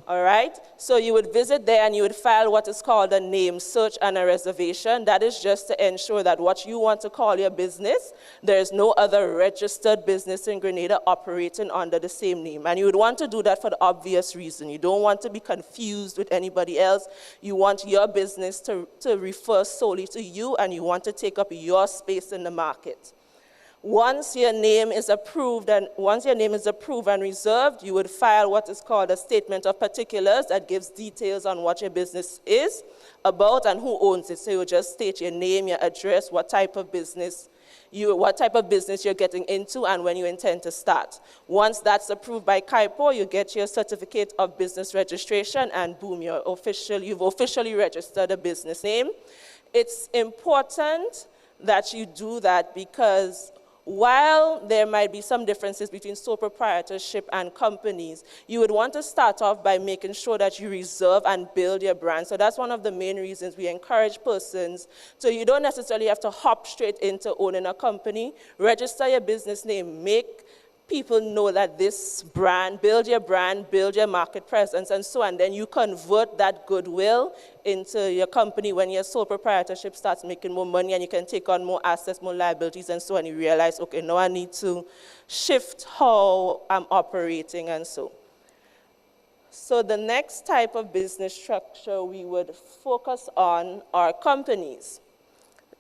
All right, so you would visit there and you would file what is called a name search and a reservation. That is just to ensure that what you want to call your business, there is no other registered business in Grenada operating under the same name. And you would want to do that for the obvious reason. You don't want to be confused with anybody else. You want your business to refer solely to you, and you want to take up your space in the market. Once your name is approved and reserved, you would file what is called a statement of particulars that gives details on what your business is about and who owns it. So you just state your name, your address, what type of business you're getting into, and when you intend to start. Once that's approved by KIPO, you get your certificate of business registration, and boom, you've officially registered a business name. It's important that you do that because while there might be some differences between sole proprietorship and companies, you would want to start off by making sure that you reserve and build your brand. So that's one of the main reasons we encourage persons. So you don't necessarily have to hop straight into owning a company. Register your business name, make people know that this brand, build your market presence, and so on. Then you convert that goodwill into your company when your sole proprietorship starts making more money and you can take on more assets, more liabilities, and so on. You realize, okay, now I need to shift how I'm operating and so. So the next type of business structure we would focus on are companies.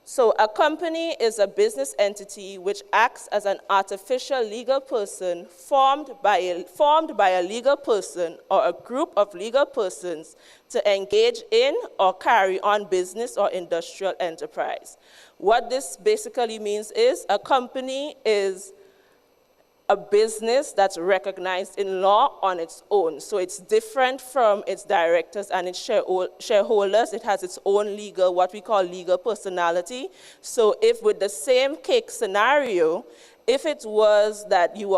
So a company is a business entity which acts as an artificial legal person formed by a legal person or a group of legal persons to engage in or carry on business or industrial enterprise. What this basically means is a company is a business that's recognized in law on its own. So it's different from its directors and its shareholders. It has its own legal, what we call legal personality. So if with the same cake scenario, if it was that you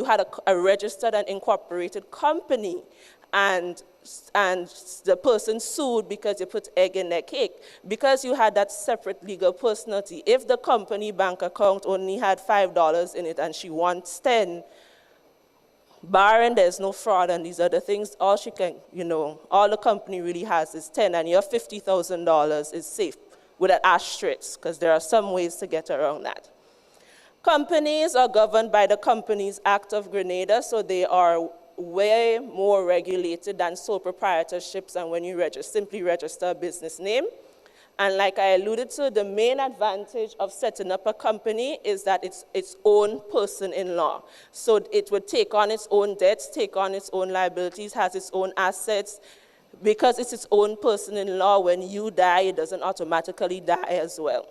had a registered and incorporated company and the person sued because you put egg in their cake, because you had that separate legal personality. If the company bank account only had $5 in it and she wants 10, barring there's no fraud and these other things, all she can, all the company really has is 10, and your $50,000 is safe with an asterisk, because there are some ways to get around that. Companies are governed by the Companies Act of Grenada, so they are way more regulated than sole proprietorships and when you simply register a business name. And like I alluded to, the main advantage of setting up a company is that it's its own person in law. So it would take on its own debts, take on its own liabilities, has its own assets. Because it's its own person in law, when you die, it doesn't automatically die as well.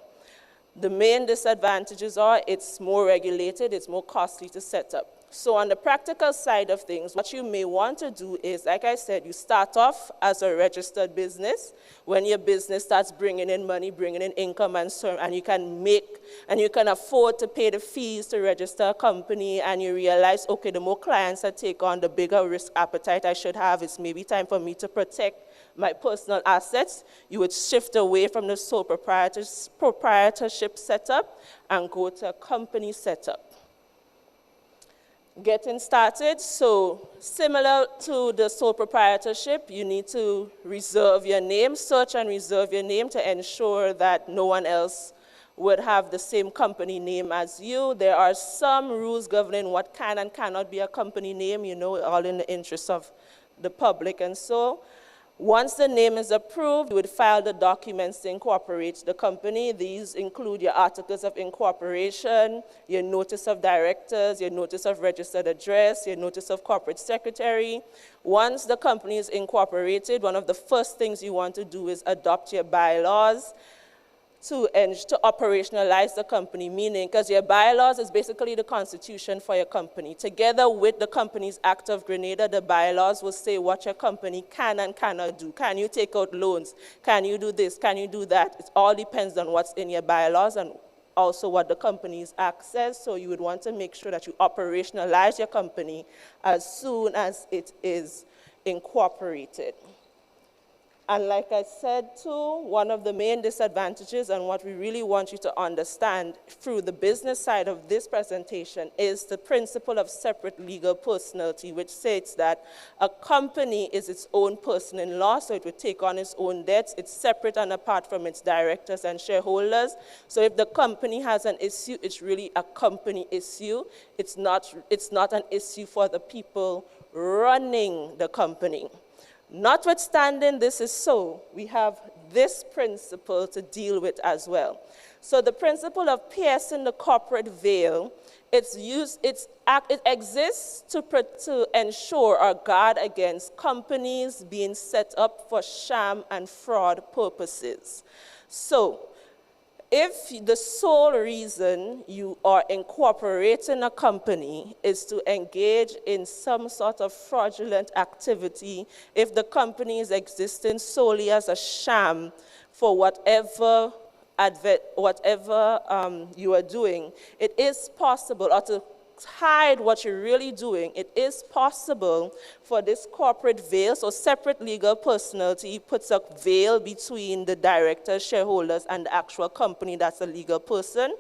The main disadvantages are it's more regulated, it's more costly to set up. So on the practical side of things, what you may want to do is, like I said, you start off as a registered business. When your business starts bringing in money, bringing in income, and you can afford to pay the fees to register a company, and you realize, okay, the more clients I take on, the bigger risk appetite I should have. It's maybe time for me to protect my personal assets. You would shift away from the sole proprietorship setup and go to a company setup. Getting started, so similar to the sole proprietorship, you need to reserve your name, search and reserve your name to ensure that no one else would have the same company name as you. There are some rules governing what can and cannot be a company name, all in the interest of the public and so. Once the name is approved, you would file the documents to incorporate the company. These include your articles of incorporation, your notice of directors, your notice of registered address, your notice of corporate secretary. Once the company is incorporated, one of the first things you want to do is adopt your bylaws to operationalize the company, meaning, because your bylaws is basically the constitution for your company. Together with the Companies Act of Grenada, the bylaws will say what your company can and cannot do. Can you take out loans? Can you do this? Can you do that? It all depends on what's in your bylaws and also what the Companies Act says. So you would want to make sure that you operationalize your company as soon as it is incorporated. And like I said too, one of the main disadvantages and what we really want you to understand through the business side of this presentation is the principle of separate legal personality, which states that a company is its own person in law, so it would take on its own debts. It's separate and apart from its directors and shareholders. So if the company has an issue, it's really a company issue. It's not an issue for the people running the company. Notwithstanding this is so, we have this principle to deal with as well. So the principle of piercing the corporate veil, it exists to ensure or guard against companies being set up for sham and fraud purposes. So if the sole reason you are incorporating a company is to engage in some sort of fraudulent activity, if the company is existing solely as a sham for whatever you are doing, it is possible, or to hide what you're really doing, it is possible for this corporate veil, so separate legal personality puts a veil between the directors, shareholders, and the actual company that's a legal person.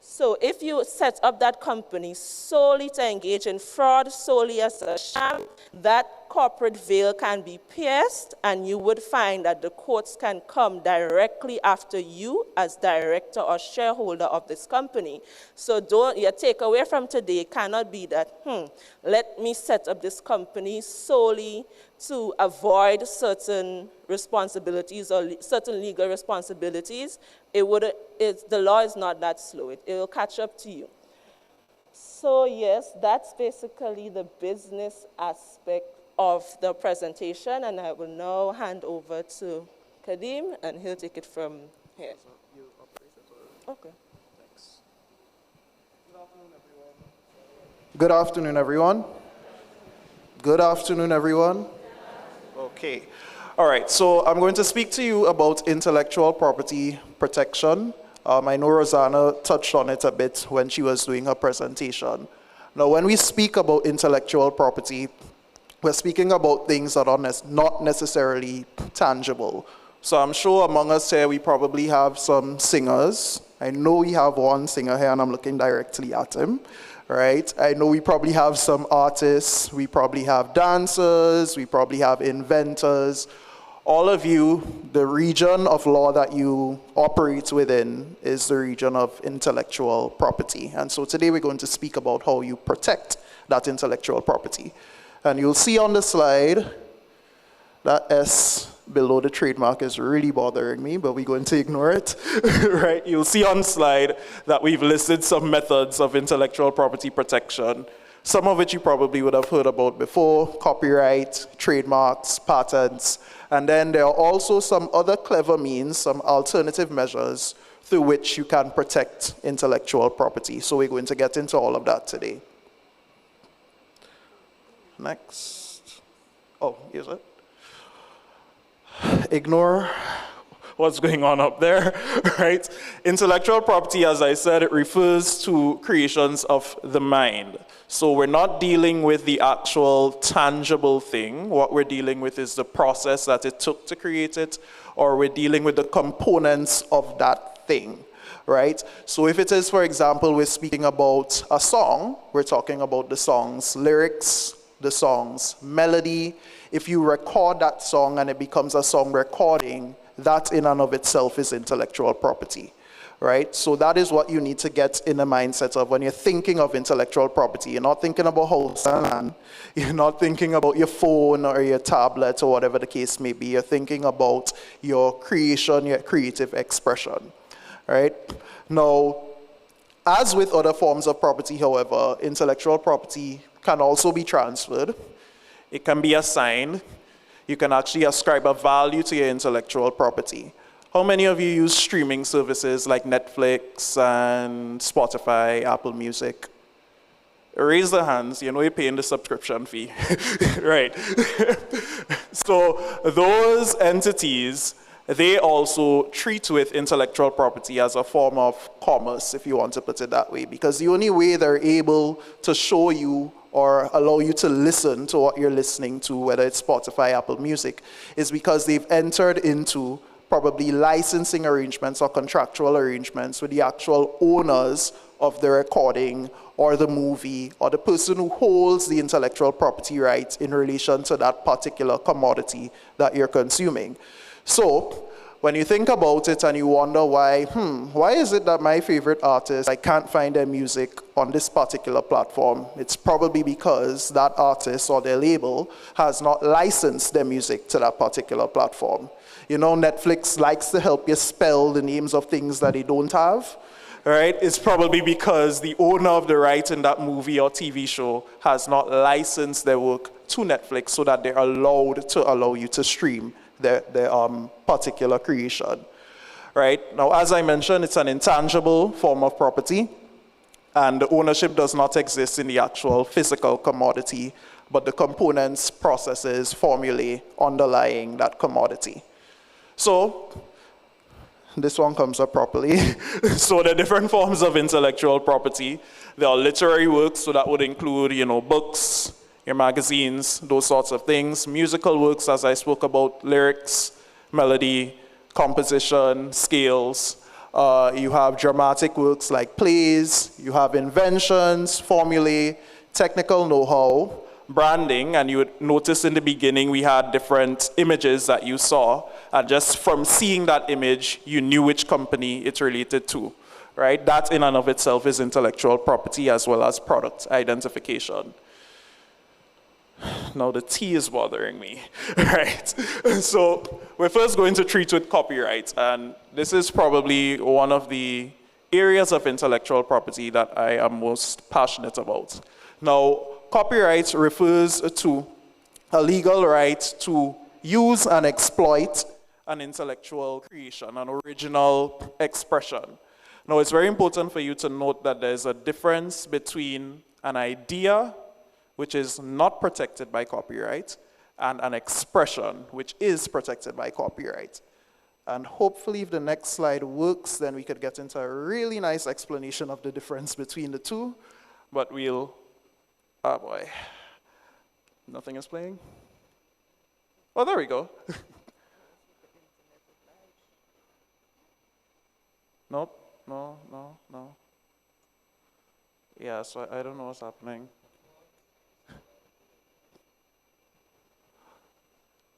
So if you set up that company solely to engage in fraud, solely as a sham, that corporate veil can be pierced, and you would find that the courts can come directly after you as director or shareholder of this company. So your takeaway from today cannot be that, let me set up this company solely to avoid certain responsibilities or certain legal responsibilities. The law is not that slow. It will catch up to you. So yes, that's basically the business aspect of the presentation, and I will now hand over to Kadim, and he'll take it from here. Okay. Thanks. Good afternoon, everyone. Good afternoon, everyone. Okay. All right, so I'm going to speak to you about intellectual property protection. I know Rosanna touched on it a bit when she was doing her presentation. Now, when we speak about intellectual property, we're speaking about things that are not necessarily tangible. So I'm sure among us here, we probably have some singers. I know we have one singer here, and I'm looking directly at him, right? I know we probably have some artists. We probably have dancers. We probably have inventors. All of you, the region of law that you operate within is the region of intellectual property. And so today we're going to speak about how you protect that intellectual property. And you'll see on the slide, that S below the trademark is really bothering me, but we're going to ignore it, right? You'll see on the slide that we've listed some methods of intellectual property protection, some of which you probably would have heard about before: copyright, trademarks, patents, and then there are also some other clever means, some alternative measures through which you can protect intellectual property. So we're going to get into all of that today. Next. Oh, here's it. Ignore what's going on up there, right? Intellectual property, as I said, it refers to creations of the mind. So we're not dealing with the actual tangible thing. What we're dealing with is the process that it took to create it, or we're dealing with the components of that thing, right? So if it is, for example, we're speaking about a song, we're talking about the song's lyrics, the song's melody. If you record that song and it becomes a song recording, that in and of itself is intellectual property, right? So that is what you need to get in the mindset of when you're thinking of intellectual property. You're not thinking about house and land. You're not thinking about your phone or your tablet or whatever the case may be. You're thinking about your creation, your creative expression, right? Now, as with other forms of property, however, intellectual property can also be transferred. It can be assigned. You can actually ascribe a value to your intellectual property. How many of you use streaming services like Netflix and Spotify, Apple Music? Raise the hands, you know you're paying the subscription fee, right? So those entities, they also treat with intellectual property as a form of commerce, if you want to put it that way, because the only way they're able to show you or allow you to listen to what you're listening to, whether it's Spotify, Apple Music, is because they've entered into probably licensing arrangements or contractual arrangements with the actual owners of the recording or the movie or the person who holds the intellectual property rights in relation to that particular commodity that you're consuming. So when you think about it and you wonder why is it that my favorite artist, I can't find their music on this particular platform? It's probably because that artist or their label has not licensed their music to that particular platform. You know, Netflix likes to help you spell the names of things that they don't have, right? It's probably because the owner of the right in that movie or TV show has not licensed their work to Netflix so that they're allowed to allow you to stream their particular creation, right? Now, as I mentioned, it's an intangible form of property, and the ownership does not exist in the actual physical commodity, but the components, processes, formulae underlying that commodity. So, this one comes up properly. So the different forms of intellectual property, there are literary works, so that would include, you know, books, your magazines, those sorts of things. Musical works, as I spoke about, lyrics, melody, composition, scales. You have dramatic works like plays, you have inventions, formulae, technical know-how, branding, and you would notice in the beginning we had different images that you saw, and just from seeing that image, you knew which company it related to, right? That in and of itself is intellectual property as well as product identification. Now the T is bothering me, right? So we're first going to treat with copyright, and this is probably one of the areas of intellectual property that I am most passionate about. Now, copyright refers to a legal right to use and exploit an intellectual creation, an original expression. Now, it's very important for you to note that there's a difference between an idea, which is not protected by copyright, and an expression, which is protected by copyright. And hopefully, if the next slide works, then we could get into a really nice explanation of the difference between the two, but we'll, oh boy, nothing is playing? Oh, there we go. Nope, no. Yeah, so I don't know what's happening.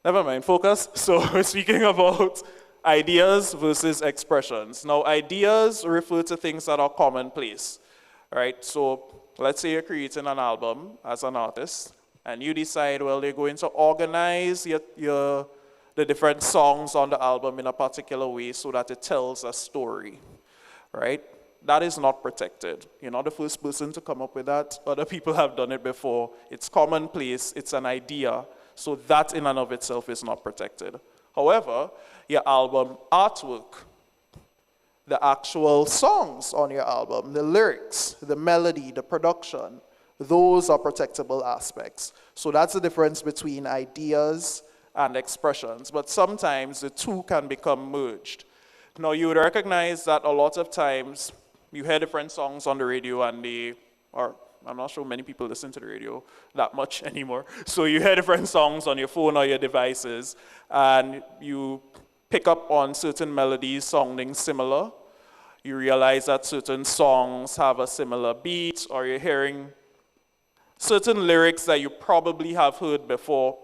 Never mind, focus. So we're speaking about ideas versus expressions. Now, ideas refer to things that are commonplace, right? So let's say you're creating an album as an artist, and you decide, well, you're going to organize the different songs on the album in a particular way so that it tells a story, right? That is not protected. You're not the first person to come up with that. Other people have done it before. It's commonplace, it's an idea, so that in and of itself is not protected. However, your album artwork, the actual songs on your album, the lyrics, the melody, the production, those are protectable aspects. So that's the difference between ideas and expressions, but sometimes the two can become merged. Now, you would recognize that a lot of times you hear different songs on the radio and I'm not sure many people listen to the radio that much anymore. So you hear different songs on your phone or your devices, and you pick up on certain melodies sounding similar. You realize that certain songs have a similar beat, or you're hearing certain lyrics that you probably have heard before.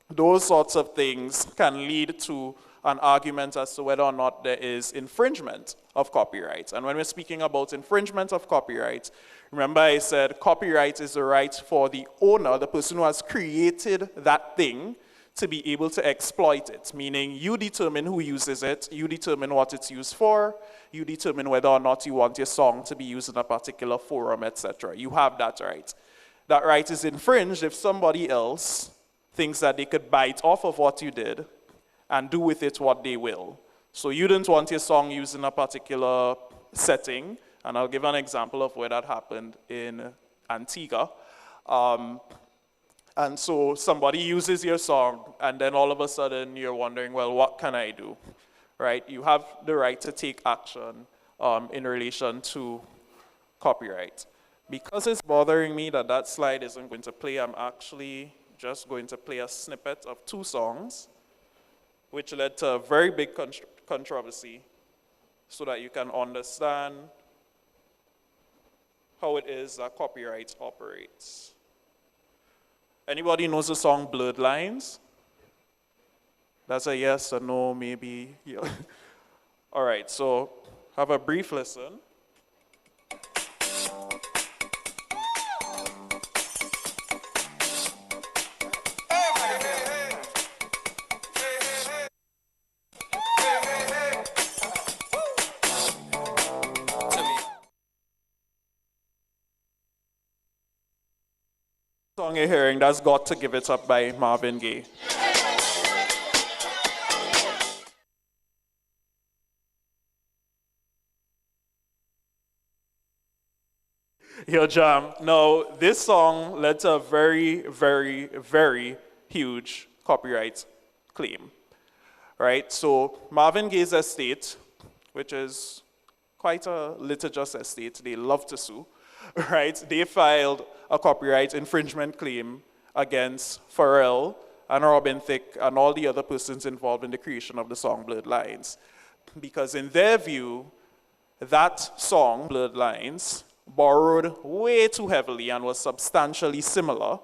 Those sorts of things can lead to an argument as to whether or not there is infringement of copyright. And when we're speaking about infringement of copyright, remember I said copyright is the right for the owner, the person who has created that thing, to be able to exploit it, meaning you determine who uses it, you determine what it's used for, you determine whether or not you want your song to be used in a particular forum, etc. You have that right. That right is infringed if somebody else thinks that they could bite off of what you did and do with it what they will. So you didn't want your song used in a particular setting, and I'll give an example of where that happened in Antigua. And so somebody uses your song, and then all of a sudden you're wondering, well, what can I do, right? You have the right to take action in relation to copyright. Because it's bothering me that that slide isn't going to play, I'm actually just going to play a snippet of 2 songs, which led to a very big controversy, so that you can understand how it is that copyright operates. Anybody knows the song Blurred Lines? That's a yes, a no, maybe. Yeah. All right, so have a brief listen. Song you're hearing, that's Got to Give It Up by Marvin Gaye. Yo, Jam. Now, this song led to a very, very, very huge copyright claim, right? So Marvin Gaye's estate, which is quite a litigious estate, they love to sue, right? They filed a copyright infringement claim against Pharrell and Robin Thicke and all the other persons involved in the creation of the song Blurred Lines. Because in their view, that song, Blurred Lines, borrowed way too heavily and was substantially similar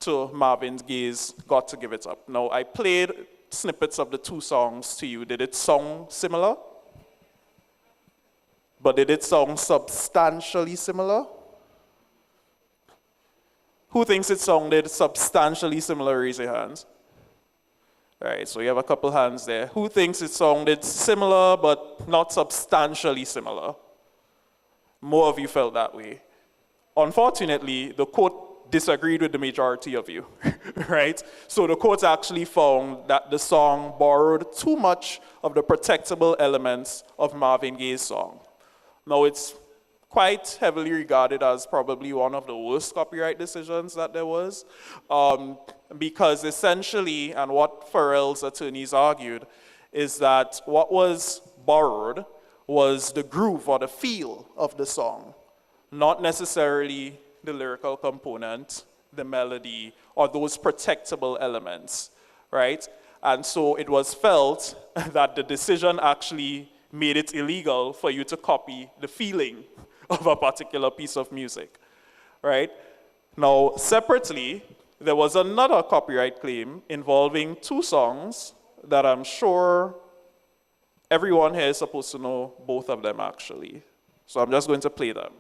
to Marvin Gaye's Got to Give It Up. Now, I played snippets of the 2 songs to you. Did it sound similar? But did it sound substantially similar? Who thinks it sounded substantially similar? Raise your hands. All right, so you have a couple hands there. Who thinks it sounded similar but not substantially similar? More of you felt that way. Unfortunately, the court disagreed with the majority of you, right? So the court actually found that the song borrowed too much of the protectable elements of Marvin Gaye's song. Now, it's quite heavily regarded as probably one of the worst copyright decisions that there was, because essentially, and what Pharrell's attorneys argued, is that what was borrowed was the groove or the feel of the song, not necessarily the lyrical component, the melody, or those protectable elements, right? And so it was felt that the decision actually made it illegal for you to copy the feeling of a particular piece of music, right? Now, separately, there was another copyright claim involving 2 songs that I'm sure everyone here is supposed to know both of them, actually. So I'm just going to play them.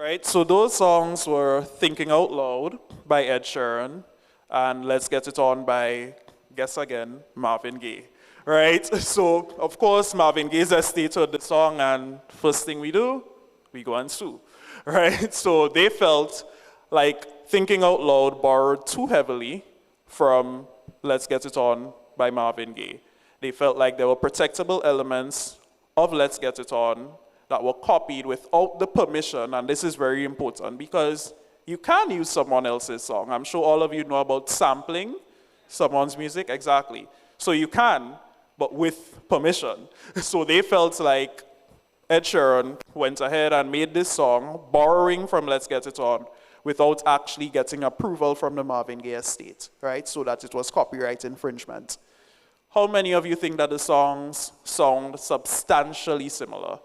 Right, so those songs were Thinking Out Loud by Ed Sheeran and Let's Get It On by, guess again, Marvin Gaye, right? So, of course, Marvin Gaye's estate heard the song, and first thing we do, we go and sue, right? So they felt like Thinking Out Loud borrowed too heavily from Let's Get It On by Marvin Gaye. They felt like there were protectable elements of Let's Get It On that were copied without the permission, and this is very important because you can use someone else's song. I'm sure all of you know about sampling. someone's music, exactly. So you can, but with permission. So they felt like Ed Sheeran went ahead and made this song, borrowing from Let's Get It On, without actually getting approval from the Marvin Gaye estate, right? So that it was copyright infringement. How many of you think that the songs sound substantially similar?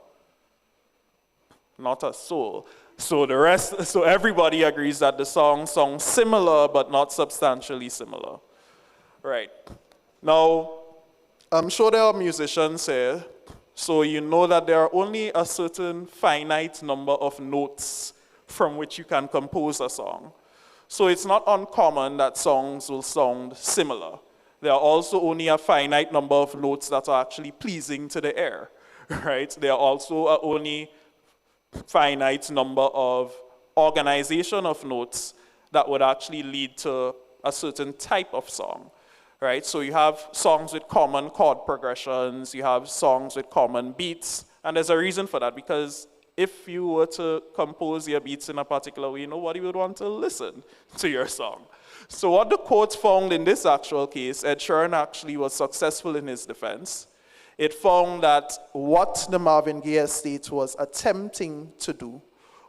Not a soul. So everybody agrees that the songs sound similar, but not substantially similar. Right. Now, I'm sure there are musicians here, so you know that there are only a certain finite number of notes from which you can compose a song. So it's not uncommon that songs will sound similar. There are also only a finite number of notes that are actually pleasing to the ear, right? There are also only finite number of organization of notes that would actually lead to a certain type of song, right? So you have songs with common chord progressions, you have songs with common beats, and there's a reason for that, because if you were to compose your beats in a particular way, nobody would want to listen to your song. So what the court found in this actual case, Ed Sheeran actually was successful in his defense. It found that what the Marvin Gaye estate was attempting to do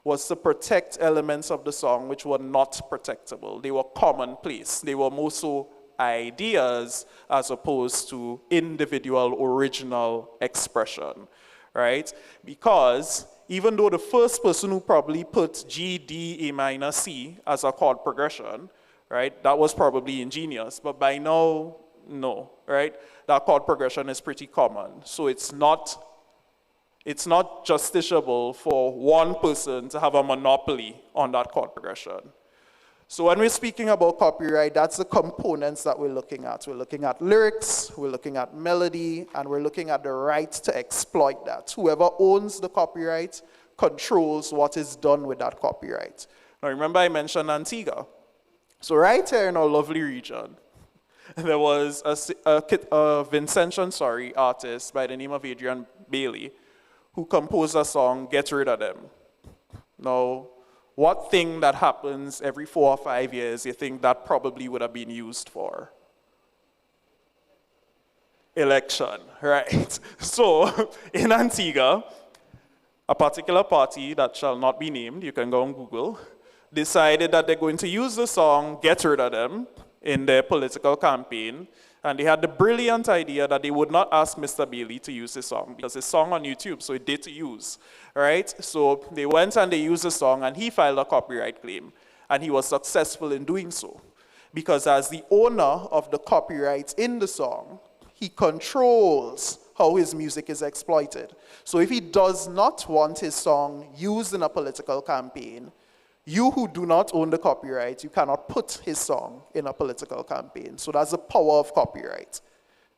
was to protect elements of the song which were not protectable. They were commonplace. They were more so ideas as opposed to individual original expression, right? Because even though the first person who probably put G, D, A minor, C as a chord progression, right, that was probably ingenious, but by now, no, right? That chord progression is pretty common. So it's not justiciable for one person to have a monopoly on that chord progression. So when we're speaking about copyright, that's the components that we're looking at. We're looking at lyrics, we're looking at melody, and we're looking at the right to exploit that. Whoever owns the copyright controls what is done with that copyright. Now remember I mentioned Antigua. So right here in our lovely region, there was a Vincentian artist by the name of Adrian Bailey who composed a song, Get Rid of Them. Now, what thing that happens every 4 or 5 years you think that probably would have been used for? Election, right? So, in Antigua, a particular party that shall not be named, you can go on Google, decided that they're going to use the song, Get Rid of Them, in their political campaign, and they had the brilliant idea that they would not ask Mr. Bailey to use his song, because his song on YouTube, so it did to use, right? So they went and they used the song, and he filed a copyright claim, and he was successful in doing so, because as the owner of the copyright in the song, he controls how his music is exploited. So if he does not want his song used in a political campaign, you who do not own the copyright, you cannot put his song in a political campaign. So that's the power of copyright.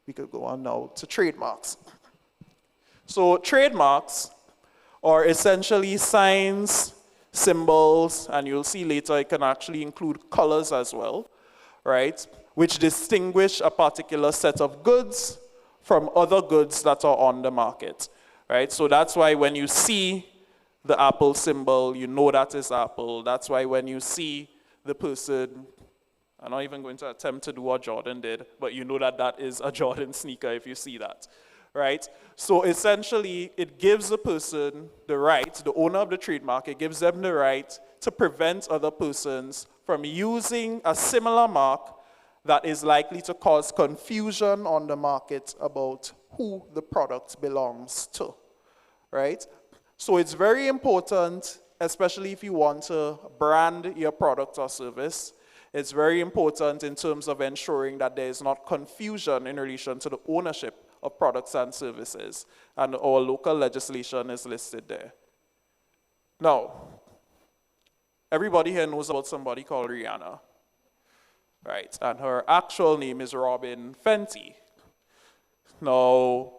We could go on now to trademarks. So trademarks are essentially signs, symbols, and you'll see later it can actually include colors as well, right? Which distinguish a particular set of goods from other goods that are on the market, right? So that's why when you see the Apple symbol, you know that is Apple. That's why when you see the person, I'm not even going to attempt to do what Jordan did, but you know that that is a Jordan sneaker if you see that, right? So essentially, it gives the person the right, the owner of the trademark, it gives them the right to prevent other persons from using a similar mark that is likely to cause confusion on the market about who the product belongs to, right? So it's very important, especially if you want to brand your product or service, it's very important in terms of ensuring that there is not confusion in relation to the ownership of products and services. And our local legislation is listed there. Now, everybody here knows about somebody called Rihanna, right? And her actual name is Robin Fenty. Now,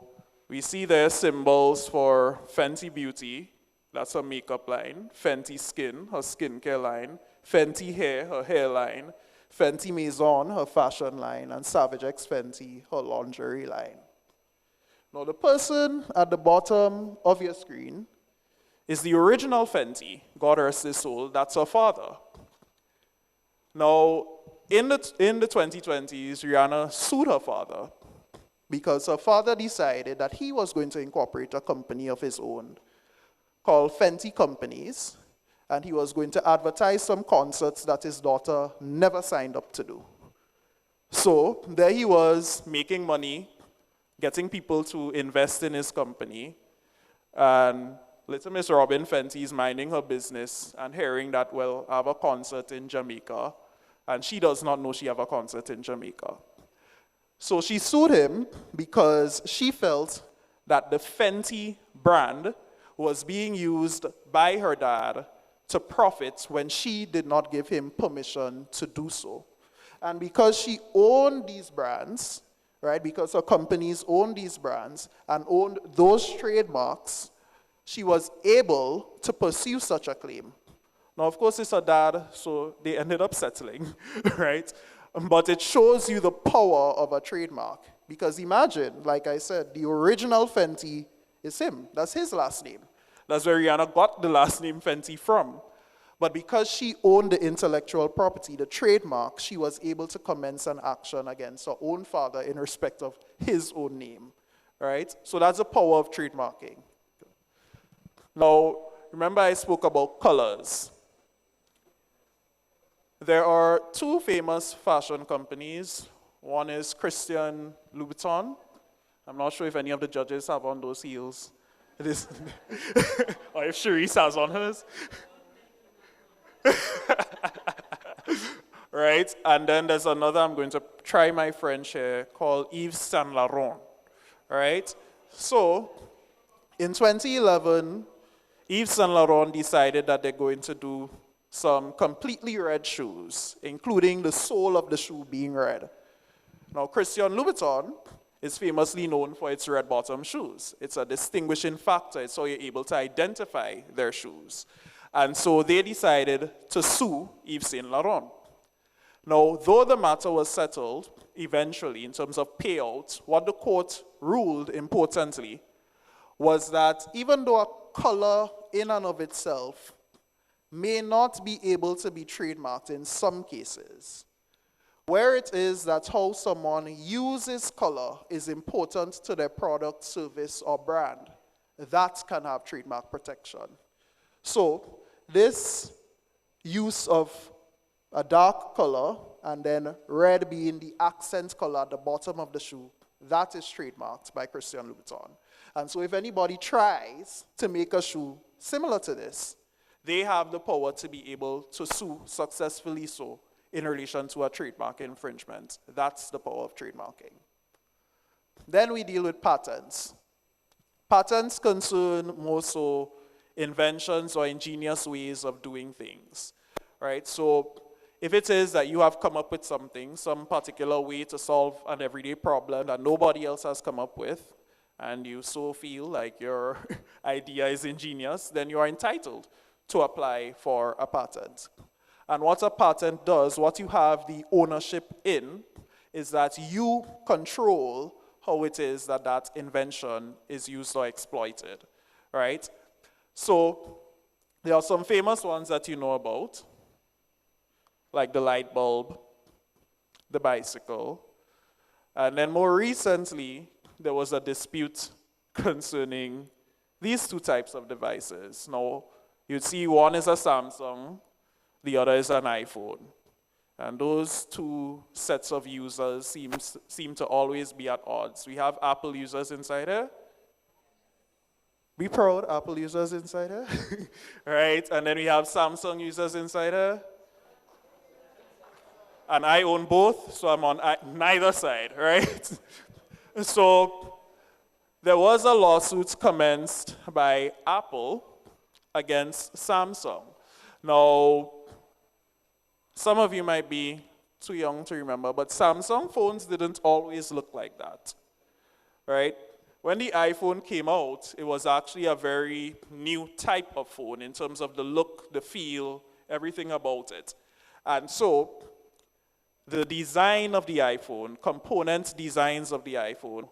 we see there symbols for Fenty Beauty, that's her makeup line, Fenty Skin, her skincare line, Fenty Hair, her hairline, Fenty Maison, her fashion line, and Savage X Fenty, her lingerie line. Now the person at the bottom of your screen is the original Fenty, God rest his soul, that's her father. Now, in the 2020s, Rihanna sued her father because her father decided that he was going to incorporate a company of his own called Fenty Companies, and he was going to advertise some concerts that his daughter never signed up to do. So there he was making money, getting people to invest in his company, and little Miss Robin Fenty is minding her business and hearing that, well, I have a concert in Jamaica, and she does not know she have a concert in Jamaica. So she sued him because she felt that the Fenty brand was being used by her dad to profit when she did not give him permission to do so. And because she owned these brands, right, because her companies owned these brands and owned those trademarks, she was able to pursue such a claim. Now, of course, it's her dad, so they ended up settling, right? But it shows you the power of a trademark. Because imagine, like I said, the original Fenty is him. That's his last name. That's where Rihanna got the last name Fenty from. But because she owned the intellectual property, the trademark, she was able to commence an action against her own father in respect of his own name, right? So that's the power of trademarking. Now, remember I spoke about colors. There are two famous fashion companies. One is Christian Louboutin. I'm not sure if any of the judges have on those heels. It is or if Cherise has on hers. Right? And then there's another, I'm going to try my French here, called Yves Saint Laurent. Right? So, in 2011, Yves Saint Laurent decided that they're going to do some completely red shoes, including the sole of the shoe being red. Now, Christian Louboutin is famously known for its red bottom shoes. It's a distinguishing factor. It's how you're able to identify their shoes. And so they decided to sue Yves Saint Laurent. Now, though the matter was settled eventually in terms of payout, what the court ruled importantly was that even though a color in and of itself may not be able to be trademarked in some cases, where it is that how someone uses color is important to their product, service, or brand, that can have trademark protection. So this use of a dark color and then red being the accent color at the bottom of the shoe, that is trademarked by Christian Louboutin. And so if anybody tries to make a shoe similar to this, they have the power to be able to sue successfully so in relation to a trademark infringement. That's the power of trademarking. Then we deal with patents. Patents concern more so inventions or ingenious ways of doing things, right? So if it is that you have come up with something, some particular way to solve an everyday problem that nobody else has come up with, and you so feel like your idea is ingenious, then you are entitled to apply for a patent. And what a patent does, what you have the ownership in, is that you control how it is that that invention is used or exploited, right? So there are some famous ones that you know about, like the light bulb, the bicycle, and then more recently, there was a dispute concerning these two types of devices. Now, you'd see one is a Samsung, the other is an iPhone. And those two sets of users seem to always be at odds. We have Apple users inside here. Be proud, Apple users inside here. Right? And then we have Samsung users inside here. And I own both, so I'm on neither side, right? So there was a lawsuit commenced by Apple against Samsung. Now, some of you might be too young to remember, but Samsung phones didn't always look like that, right? When the iPhone came out, it was actually a very new type of phone in terms of the look, the feel, everything about it. And so the design of the iPhone, component designs of the iPhone,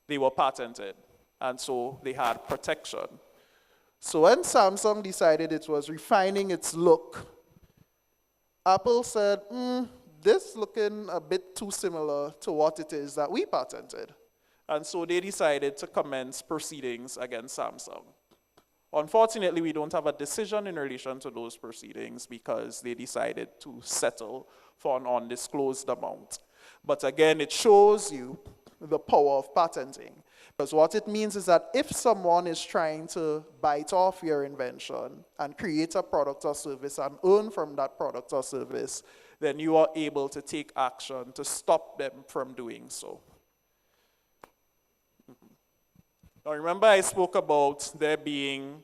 they were patented. And so they had protection. So when Samsung decided it was refining its look, Apple said, this looking a bit too similar to what it is that we patented. And so they decided to commence proceedings against Samsung. Unfortunately, we don't have a decision in relation to those proceedings because they decided to settle for an undisclosed amount. But again, it shows you the power of patenting. Because what it means is that if someone is trying to bite off your invention and create a product or service and earn from that product or service, then you are able to take action to stop them from doing so. Now remember I spoke about there being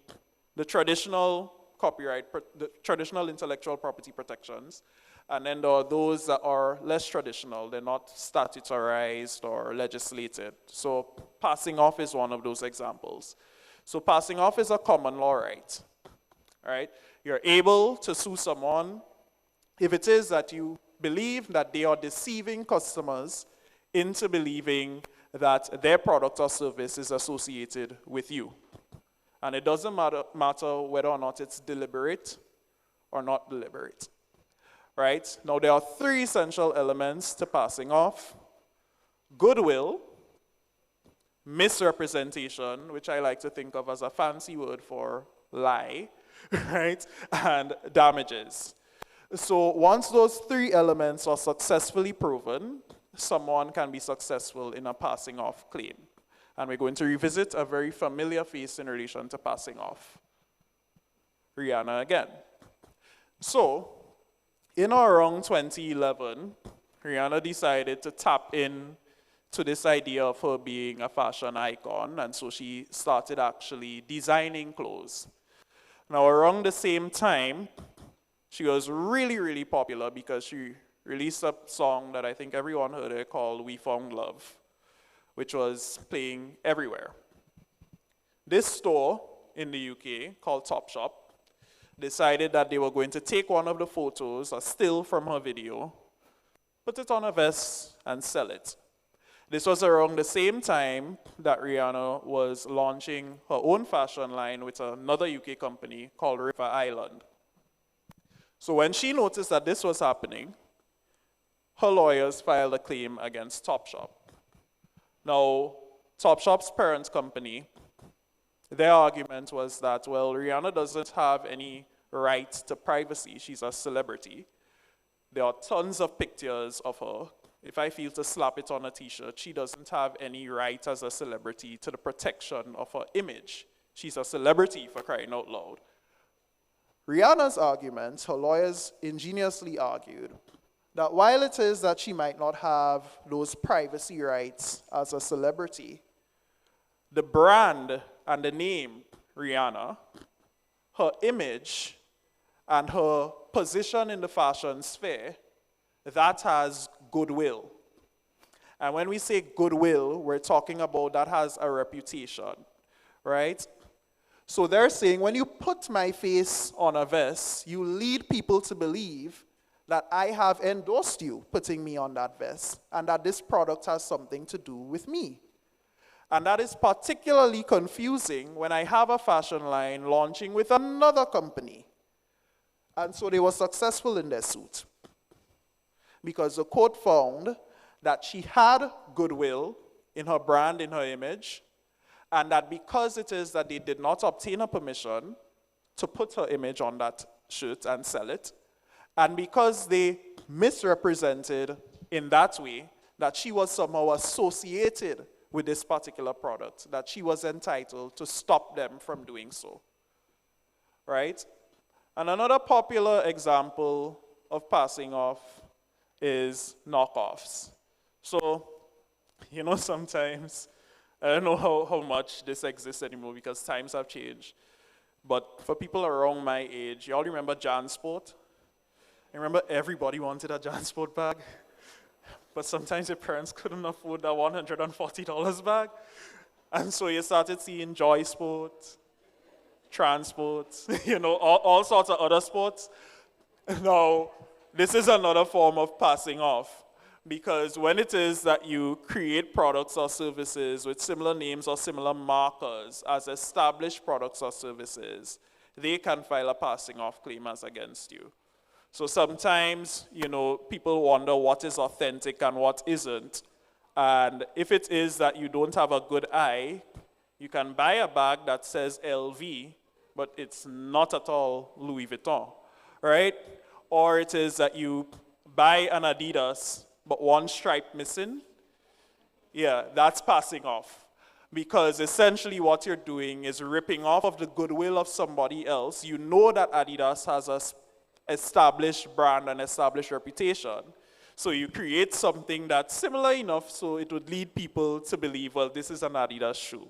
the traditional the traditional intellectual property protections, and then there are those that are less traditional. They're not statutarized or legislated. So passing off is one of those examples. So passing off is a common law right, right? You're able to sue someone if it is that you believe that they are deceiving customers into believing that their product or service is associated with you. And it doesn't matter whether or not it's deliberate or not deliberate. Right? Now there are three essential elements to passing off: goodwill, misrepresentation, which I like to think of as a fancy word for lie, right? And damages. So once those three elements are successfully proven, someone can be successful in a passing off claim. And we're going to revisit a very familiar face in relation to passing off. Rihanna again. So, in around 2011, Rihanna decided to tap in to this idea of her being a fashion icon, and so she started actually designing clothes. Now, around the same time, she was really, really popular because she released a song that I think everyone heard it called We Found Love, which was playing everywhere. This store in the UK called Topshop decided that they were going to take one of the photos, a still from her video, put it on a vest and sell it. This was around the same time that Rihanna was launching her own fashion line with another UK company called River Island. So when she noticed that this was happening, her lawyers filed a claim against Topshop. Now, Topshop's parent company, their argument was that, well, Rihanna doesn't have any right to privacy. She's a celebrity. There are tons of pictures of her. If I feel to slap it on a t-shirt, she doesn't have any right as a celebrity to the protection of her image. She's a celebrity, for crying out loud. Rihanna's argument, her lawyers ingeniously argued that while it is that she might not have those privacy rights as a celebrity, the brand and the name Rihanna, her image, and her position in the fashion sphere, that has goodwill. And when we say goodwill, we're talking about that has a reputation, right? So they're saying when you put my face on a vest, you lead people to believe that I have endorsed you putting me on that vest, and that this product has something to do with me. And that is particularly confusing when I have a fashion line launching with another company. And so they were successful in their suit, because the court found that she had goodwill in her brand, in her image, and that because it is that they did not obtain a permission to put her image on that shirt and sell it, and because they misrepresented in that way that she was somehow associated with this particular product, that she was entitled to stop them from doing so, right? And another popular example of passing off is knockoffs. So, you know, sometimes, I don't know how much this exists anymore because times have changed, but for people around my age, y'all remember JanSport? I remember everybody wanted a JanSport bag, but sometimes your parents couldn't afford that $140 bag. And so you started seeing Joy Sport, Transport, you know, all sorts of other sports. Now, this is another form of passing off, because when it is that you create products or services with similar names or similar markers as established products or services, they can file a passing off claim as against you. So sometimes, you know, people wonder what is authentic and what isn't. And if it is that you don't have a good eye, you can buy a bag that says LV, but it's not at all Louis Vuitton, right? Or it is that you buy an Adidas, but one stripe missing. Yeah, that's passing off. Because essentially what you're doing is ripping off of the goodwill of somebody else. You know that Adidas has a established brand and established reputation. So you create something that's similar enough so it would lead people to believe, well, this is an Adidas shoe,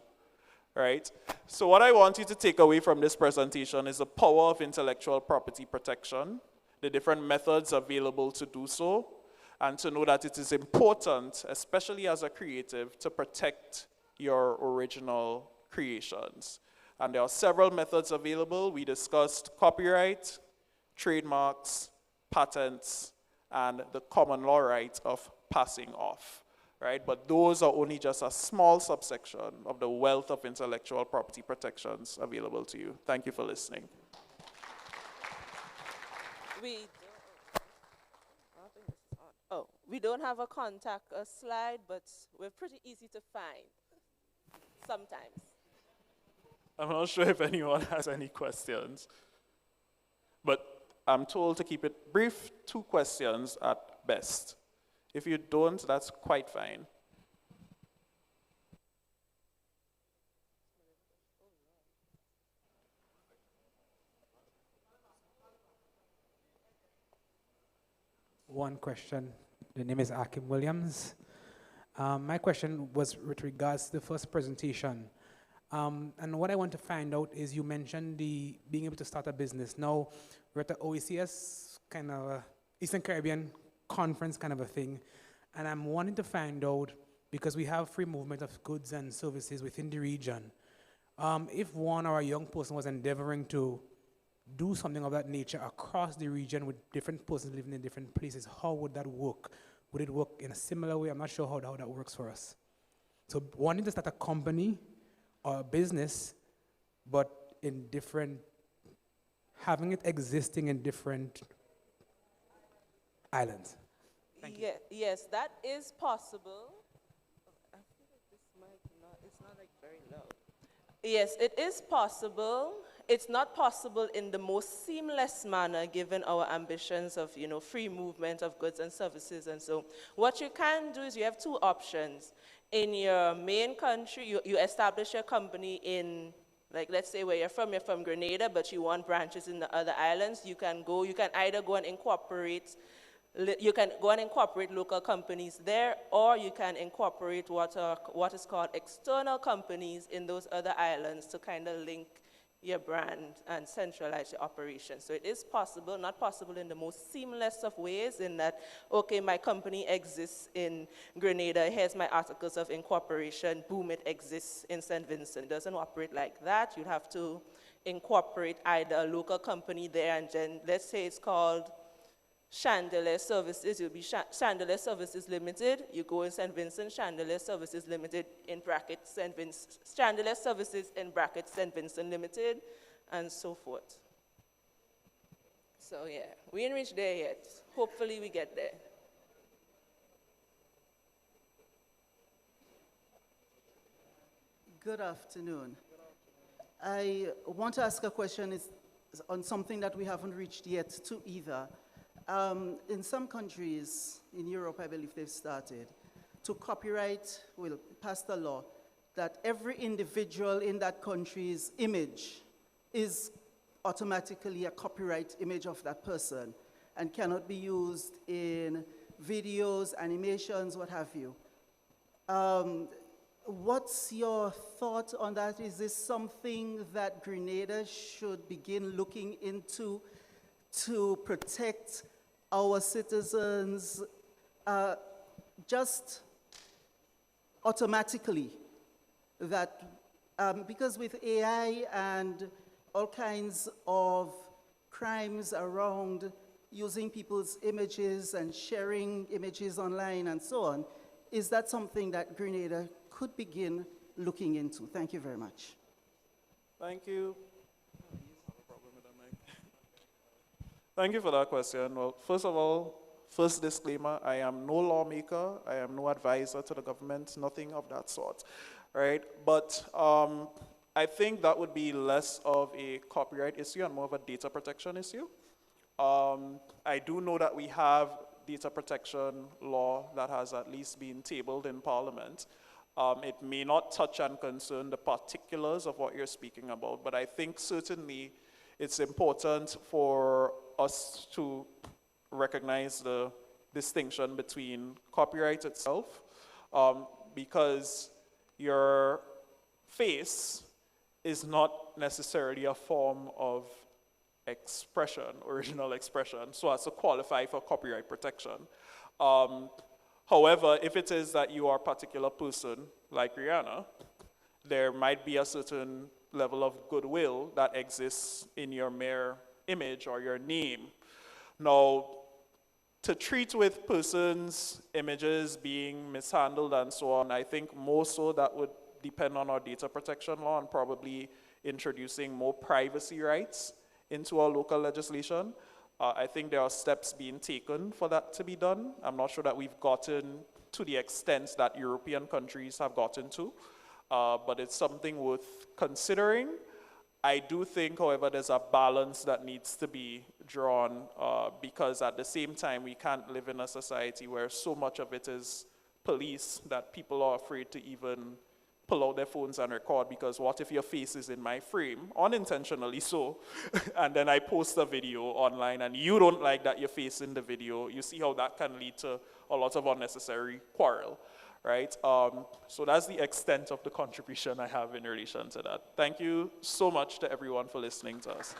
right? So what I want you to take away from this presentation is the power of intellectual property protection, the different methods available to do so, and to know that it is important, especially as a creative, to protect your original creations. And there are several methods available. We discussed copyright, trademarks, patents, and the common law right of passing off, right? But those are only just a small subsection of the wealth of intellectual property protections available to you. Thank you for listening. We don't have a contact slide, but we're pretty easy to find sometimes. I'm not sure if anyone has any questions, but I'm told to keep it brief, 2 questions at best. If you don't, that's quite fine. One question. The name is Akim Williams. My question was with regards to the first presentation. And what I want to find out is you mentioned the being able to start a business. Now, we're at the OECS, kind of a Eastern Caribbean conference kind of a thing. And I'm wanting to find out, because we have free movement of goods and services within the region, if one or a young person was endeavoring to do something of that nature across the region with different persons living in different places, how would that work? Would it work in a similar way? I'm not sure how that works for us. So wanting to start a company or a business, but in different, having it existing in different islands. Yes, that is possible. I feel like this mic it's not like very loud. Yes, it is possible. It's not possible in the most seamless manner given our ambitions of, you know, free movement of goods and services. And so what you can do is you have 2 options. In your main country, you establish your company in, like, let's say where you're from Grenada, but you want branches in the other islands. You can either go and incorporate local companies there, or you can incorporate what is called external companies in those other islands to kind of link your brand and centralize your operations. So it is possible, not possible in the most seamless of ways, in that, okay, my company exists in Grenada, here's my articles of incorporation, boom, it exists in St. Vincent. It doesn't operate like that. You'd have to incorporate either a local company there, and then let's say it's called Chandelier Services, you'll be Chandelier Services Limited. You go in St. Vincent, Chandelier Services Limited in brackets, St. Vincent, Chandelier Services in brackets, St. Vincent Limited, and so forth. So yeah, we ain't reached there yet. Hopefully we get there. Good afternoon. I want to ask a question on something that we haven't reached yet to either. In some countries, in Europe, I believe they've started to pass the law that every individual in that country's image is automatically a copyright image of that person and cannot be used in videos, animations, what have you. What's your thought on that? Is this something that Grenada should begin looking into to protect our citizens just automatically? That because with AI and all kinds of crimes around using people's images and sharing images online and so on, is that something that Grenada could begin looking into? Thank you very much. Thank you. Thank you for that question. Well, first of all, first disclaimer, I am no lawmaker, I am no advisor to the government, nothing of that sort, right? But I think that would be less of a copyright issue and more of a data protection issue. I do know that we have data protection law that has at least been tabled in Parliament. It may not touch and concern the particulars of what you're speaking about, but I think certainly it's important for us to recognize the distinction between copyright itself, because your face is not necessarily a form of expression, original expression, so as to qualify for copyright protection. However, if it is that you are a particular person, like Rihanna, there might be a certain level of goodwill that exists in your mere image or your name. Now, to treat with persons' images being mishandled and so on, I think more so that would depend on our data protection law and probably introducing more privacy rights into our local legislation. I think there are steps being taken for that to be done. I'm not sure that we've gotten to the extent that European countries have gotten to, but it's something worth considering. I do think, however, there's a balance that needs to be drawn, because at the same time, we can't live in a society where so much of it is police that people are afraid to even pull out their phones and record, because what if your face is in my frame, unintentionally so, and then I post a video online and you don't like that your face in the video, you see how that can lead to a lot of unnecessary quarrel, right? So that's the extent of the contribution I have in relation to that. Thank you so much to everyone for listening to us.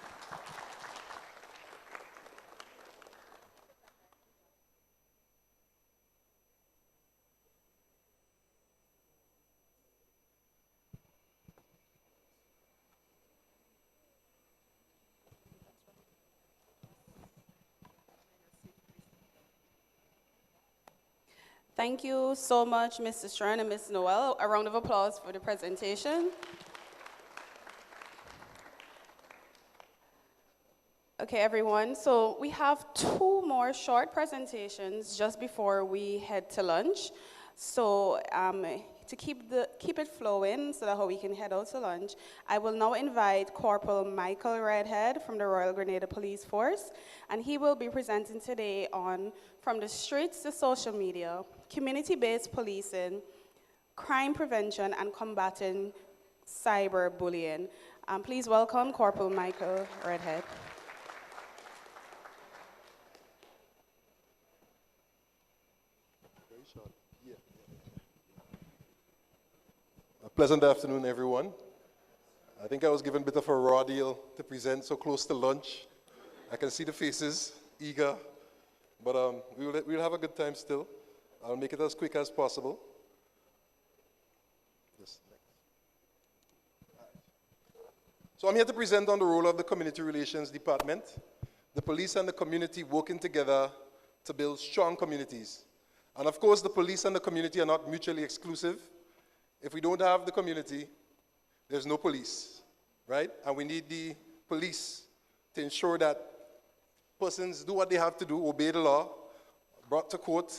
Thank you so much, Mr. Stern and Ms. Noel. A round of applause for the presentation. Okay, everyone, so we have 2 more short presentations just before we head to lunch. So to keep it flowing so that how we can head out to lunch, I will now invite Corporal Michael Redhead from the Royal Grenada Police Force, and he will be presenting today on From the Streets to Social Media, Community-Based Policing, Crime Prevention and Combating Cyberbullying. Please welcome Corporal Michael Redhead. Pleasant afternoon, everyone. I think I was given a bit of a raw deal to present so close to lunch. I can see the faces, eager, but we'll have a good time still. I'll make it as quick as possible. So I'm here to present on the role of the Community Relations Department, the police and the community working together to build strong communities. And of course, the police and the community are not mutually exclusive. If we don't have the community, there's no police, right? And we need the police to ensure that persons do what they have to do, obey the law, brought to court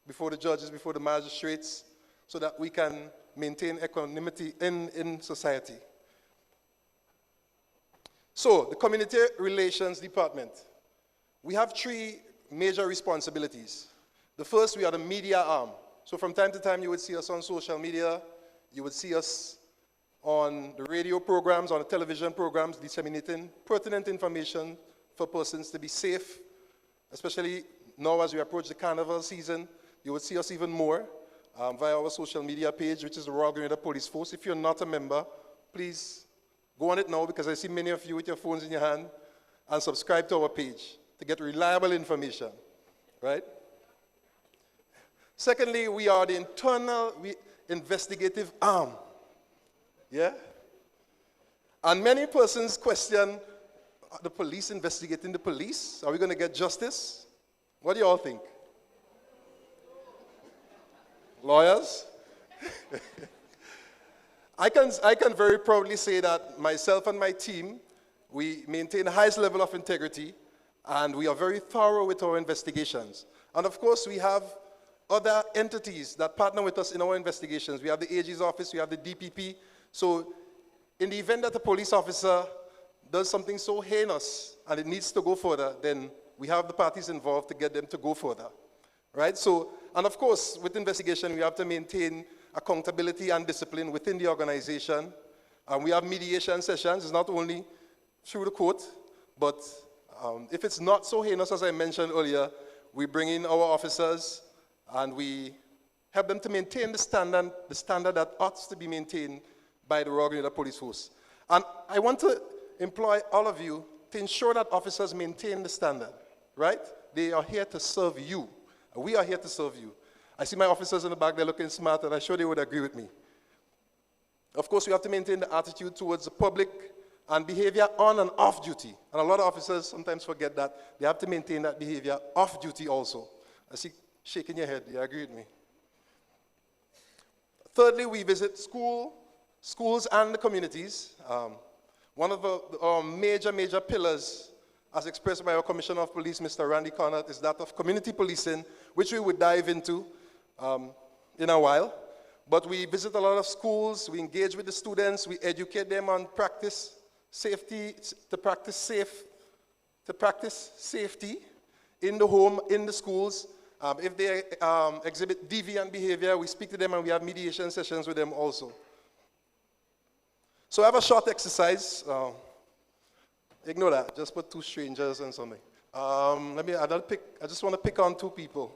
before the judges, before the magistrates, so that we can maintain equanimity in society. So, the Community Relations Department, we have 3 major responsibilities. The first, we are the media arm. So from time to time, you would see us on social media, you would see us on the radio programs, on the television programs, disseminating pertinent information for persons to be safe, especially now as we approach the carnival season. You would see us even more via our social media page, which is the Royal Grenada Police Force. If you're not a member, please go on it now, because I see many of you with your phones in your hand, and subscribe to our page to get reliable information, right? Secondly, we are the internal investigative arm, yeah? And many persons question, are the police investigating the police? Are we going to get justice? What do you all think? Lawyers? I can very proudly say that myself and my team, we maintain the highest level of integrity, And we are very thorough with our investigations. And of course, we have other entities that partner with us in our investigations. We have the AG's office, we have the DPP. So in the event that a police officer does something so heinous and it needs to go further, then we have the parties involved to get them to go further, right? So, and of course, with investigation, we have to maintain accountability and discipline within the organization. And we have mediation sessions. It's not only through the court, but if it's not so heinous as I mentioned earlier, we bring in our officers and we help them to maintain the standard that ought to be maintained by the Royal Grenada Police Force. And I want to employ all of you to ensure that officers maintain the standard, right? They are here to serve you. We are here to serve you. I see my officers in the back, they're looking smart, and I'm sure they would agree with me. Of course, we have to maintain the attitude towards the public and behavior on and off duty. And a lot of officers sometimes forget that. They have to maintain that behavior off duty also. I see shaking your head, you agree with me? Thirdly, we visit schools and the communities. One of our major pillars, as expressed by our Commissioner of Police, Mr. Randy Connaught, is that of community policing, which we would dive into in a while. But we visit a lot of schools, we engage with the students, we educate them on safety in the home, in the schools. If they exhibit deviant behavior, we speak to them and we have mediation sessions with them also. So I have a short exercise. Ignore that, just put two strangers and something. I just want to pick on two people.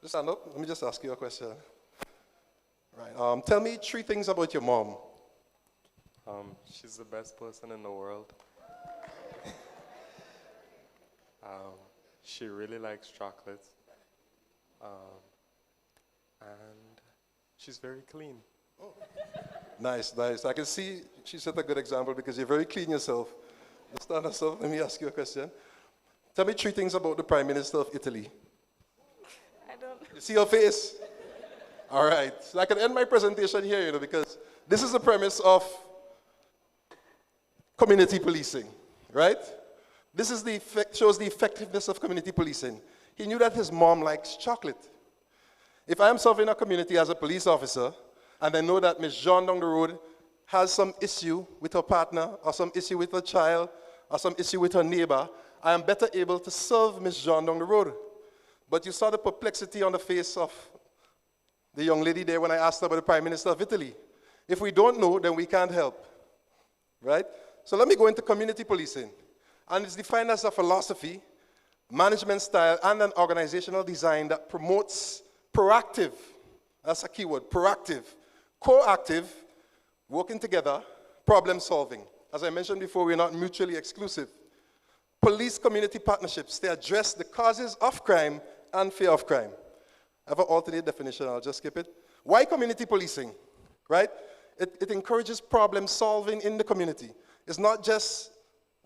Just stand up, let me just ask you a question. Right, tell me 3 things about your mom. She's the best person in the world. She really likes chocolates. And she's very clean. Oh. Nice. I can see she set a good example because you're very clean yourself. Just stand yourself. Let me ask you a question. Tell me 3 things about the Prime Minister of Italy. I don't. You see her face? All right. So I can end my presentation here, because this is the premise of community policing, right? This is shows the effectiveness of community policing. He knew that his mom likes chocolate. If I am serving a community as a police officer, and I know that Ms. Jean down the road has some issue with her partner, or some issue with her child, or some issue with her neighbor, I am better able to serve Ms. Jean down the road. But you saw the perplexity on the face of the young lady there when I asked her about the Prime Minister of Italy. If we don't know, then we can't help, right? So let me go into community policing. And it's defined as a philosophy, management style, and an organizational design that promotes proactive, that's a key word, proactive, coactive, working together, problem solving. As I mentioned before, we're not mutually exclusive. Police community partnerships, they address the causes of crime and fear of crime. I have an alternate definition, I'll just skip it. Why community policing, right? It encourages problem solving in the community. It's not just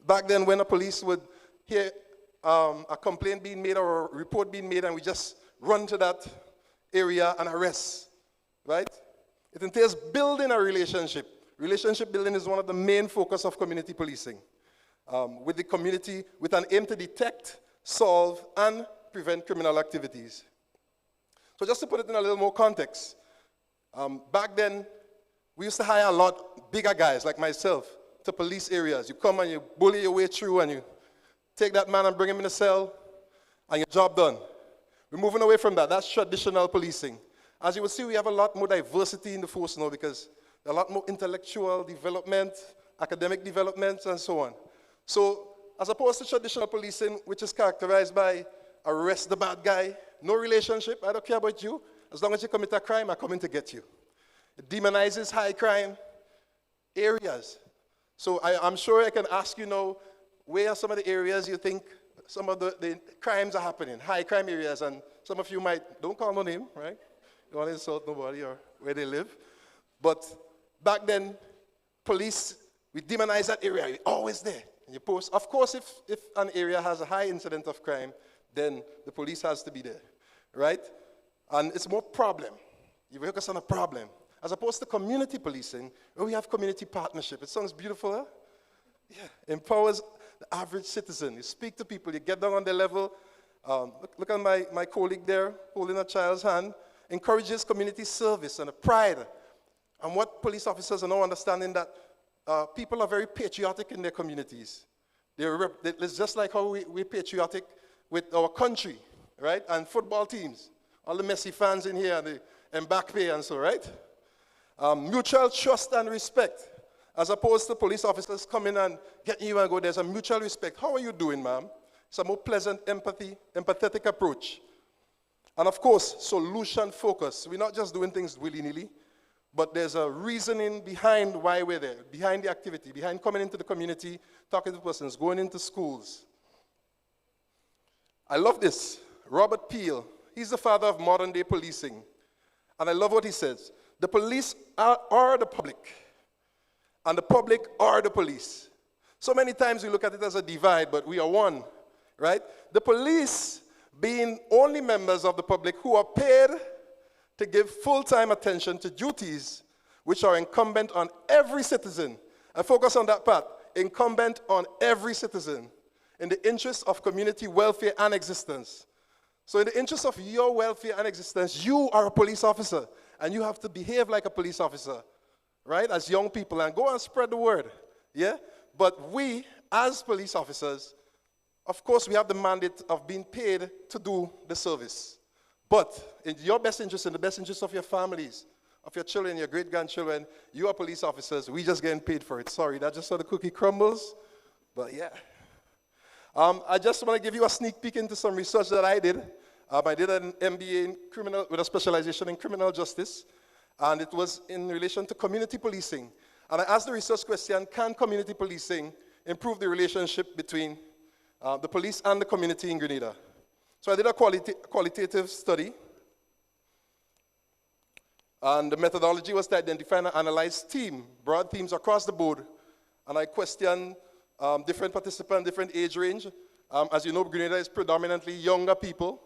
back then when a police would hear a complaint being made or a report being made and we just run to that area and arrest, right? It entails building a relationship. Relationship building is one of the main focus of community policing. With the community, with an aim to detect, solve, and prevent criminal activities. So just to put it in a little more context, back then, we used to hire a lot bigger guys like myself to police areas. You come and you bully your way through and you take that man and bring him in a cell and your job done. We're moving away from that. That's traditional policing. As you will see, we have a lot more diversity in the force now because there are a lot more intellectual development, academic developments, and so on. So as opposed to traditional policing, which is characterized by arrest the bad guy, no relationship, I don't care about you. As long as you commit a crime, I'm coming to get you. It demonizes high crime areas. So I'm sure I can ask you now, where are some of the areas you think some of the crimes are happening, high crime areas, and some of you might, don't call no name, right? You don't want to insult nobody or where they live. But back then, police, we demonize that area, you're always there. And you post, of course, if an area has a high incident of crime, then the police has to be there, right? And it's more problem. You focus on a problem. As opposed to community policing, where we have community partnership. It sounds beautiful, huh? Yeah. Empowers the average citizen. You speak to people, you get down on their level. Look at my colleague there holding a child's hand. Encourages community service and a pride. And what police officers are now understanding that people are very patriotic in their communities. It's just like how we're patriotic with our country, right? And football teams. All the Messi fans in here, the Mbappe and so, right? Mutual trust and respect. As opposed to police officers coming and getting you and go, there's a mutual respect. How are you doing, ma'am? It's a more pleasant, empathetic approach. And of course, solution focus. We're not just doing things willy-nilly, but there's a reasoning behind why we're there, behind the activity, behind coming into the community, talking to persons, going into schools. I love this. Robert Peel, he's the father of modern-day policing. And I love what he says. The police are the public, and the public are the police. So many times we look at it as a divide, but we are one, right? The police being only members of the public who are paid to give full-time attention to duties which are incumbent on every citizen. And focus on that part, incumbent on every citizen in the interest of community welfare and existence. So in the interest of your welfare and existence, you are a police officer, and you have to behave like a police officer, right, as young people, and go and spread the word, yeah? But we, as police officers, of course, we have the mandate of being paid to do the service. But in your best interest, in the best interest of your families, of your children, your great-grandchildren, you are police officers. We just getting paid for it. Sorry, that's just how the cookie crumbles. But yeah. I just want to give you a sneak peek into some research that I did. I did an MBA in criminal, with a specialization in criminal justice. And it was in relation to community policing. And I asked the research question, can community policing improve the relationship between the police and the community in Grenada? So I did a qualitative study. And the methodology was to identify and analyze broad themes across the board. And I questioned different participants, different age range. As you know, Grenada is predominantly younger people.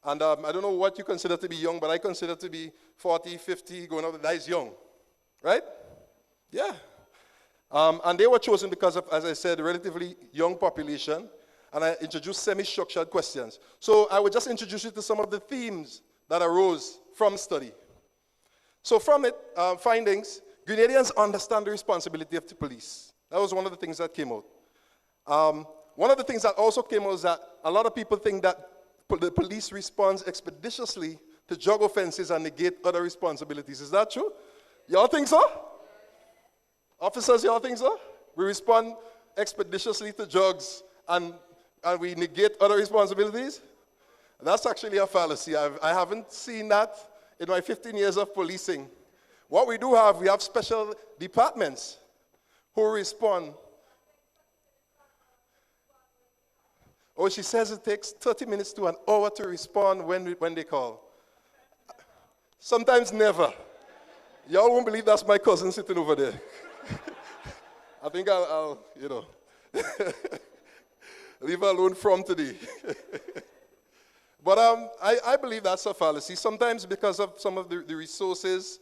And I don't know what you consider to be young, but I consider to be 40, 50, going over, that is young, right? Yeah. And they were chosen because of, as I said, relatively young population. And I introduced semi-structured questions. So I would just introduce you to some of the themes that arose from the study. So from it, findings, Grenadians understand the responsibility of the police. That was one of the things that came out. One of the things that also came out is that a lot of people think that the police responds expeditiously to drug offenses and negate other responsibilities. Is that true? Y'all think so? Officers, y'all think so? We respond expeditiously to drugs and we negate other responsibilities? That's actually a fallacy. I haven't seen that in my 15 years of policing. What we do have, we have special departments who respond. Oh, she says it takes 30 minutes to an hour to respond when they call. Sometimes never. Y'all won't believe that's my cousin sitting over there. I think I'll leave her alone from today. But I believe that's a fallacy, sometimes because of some of the resources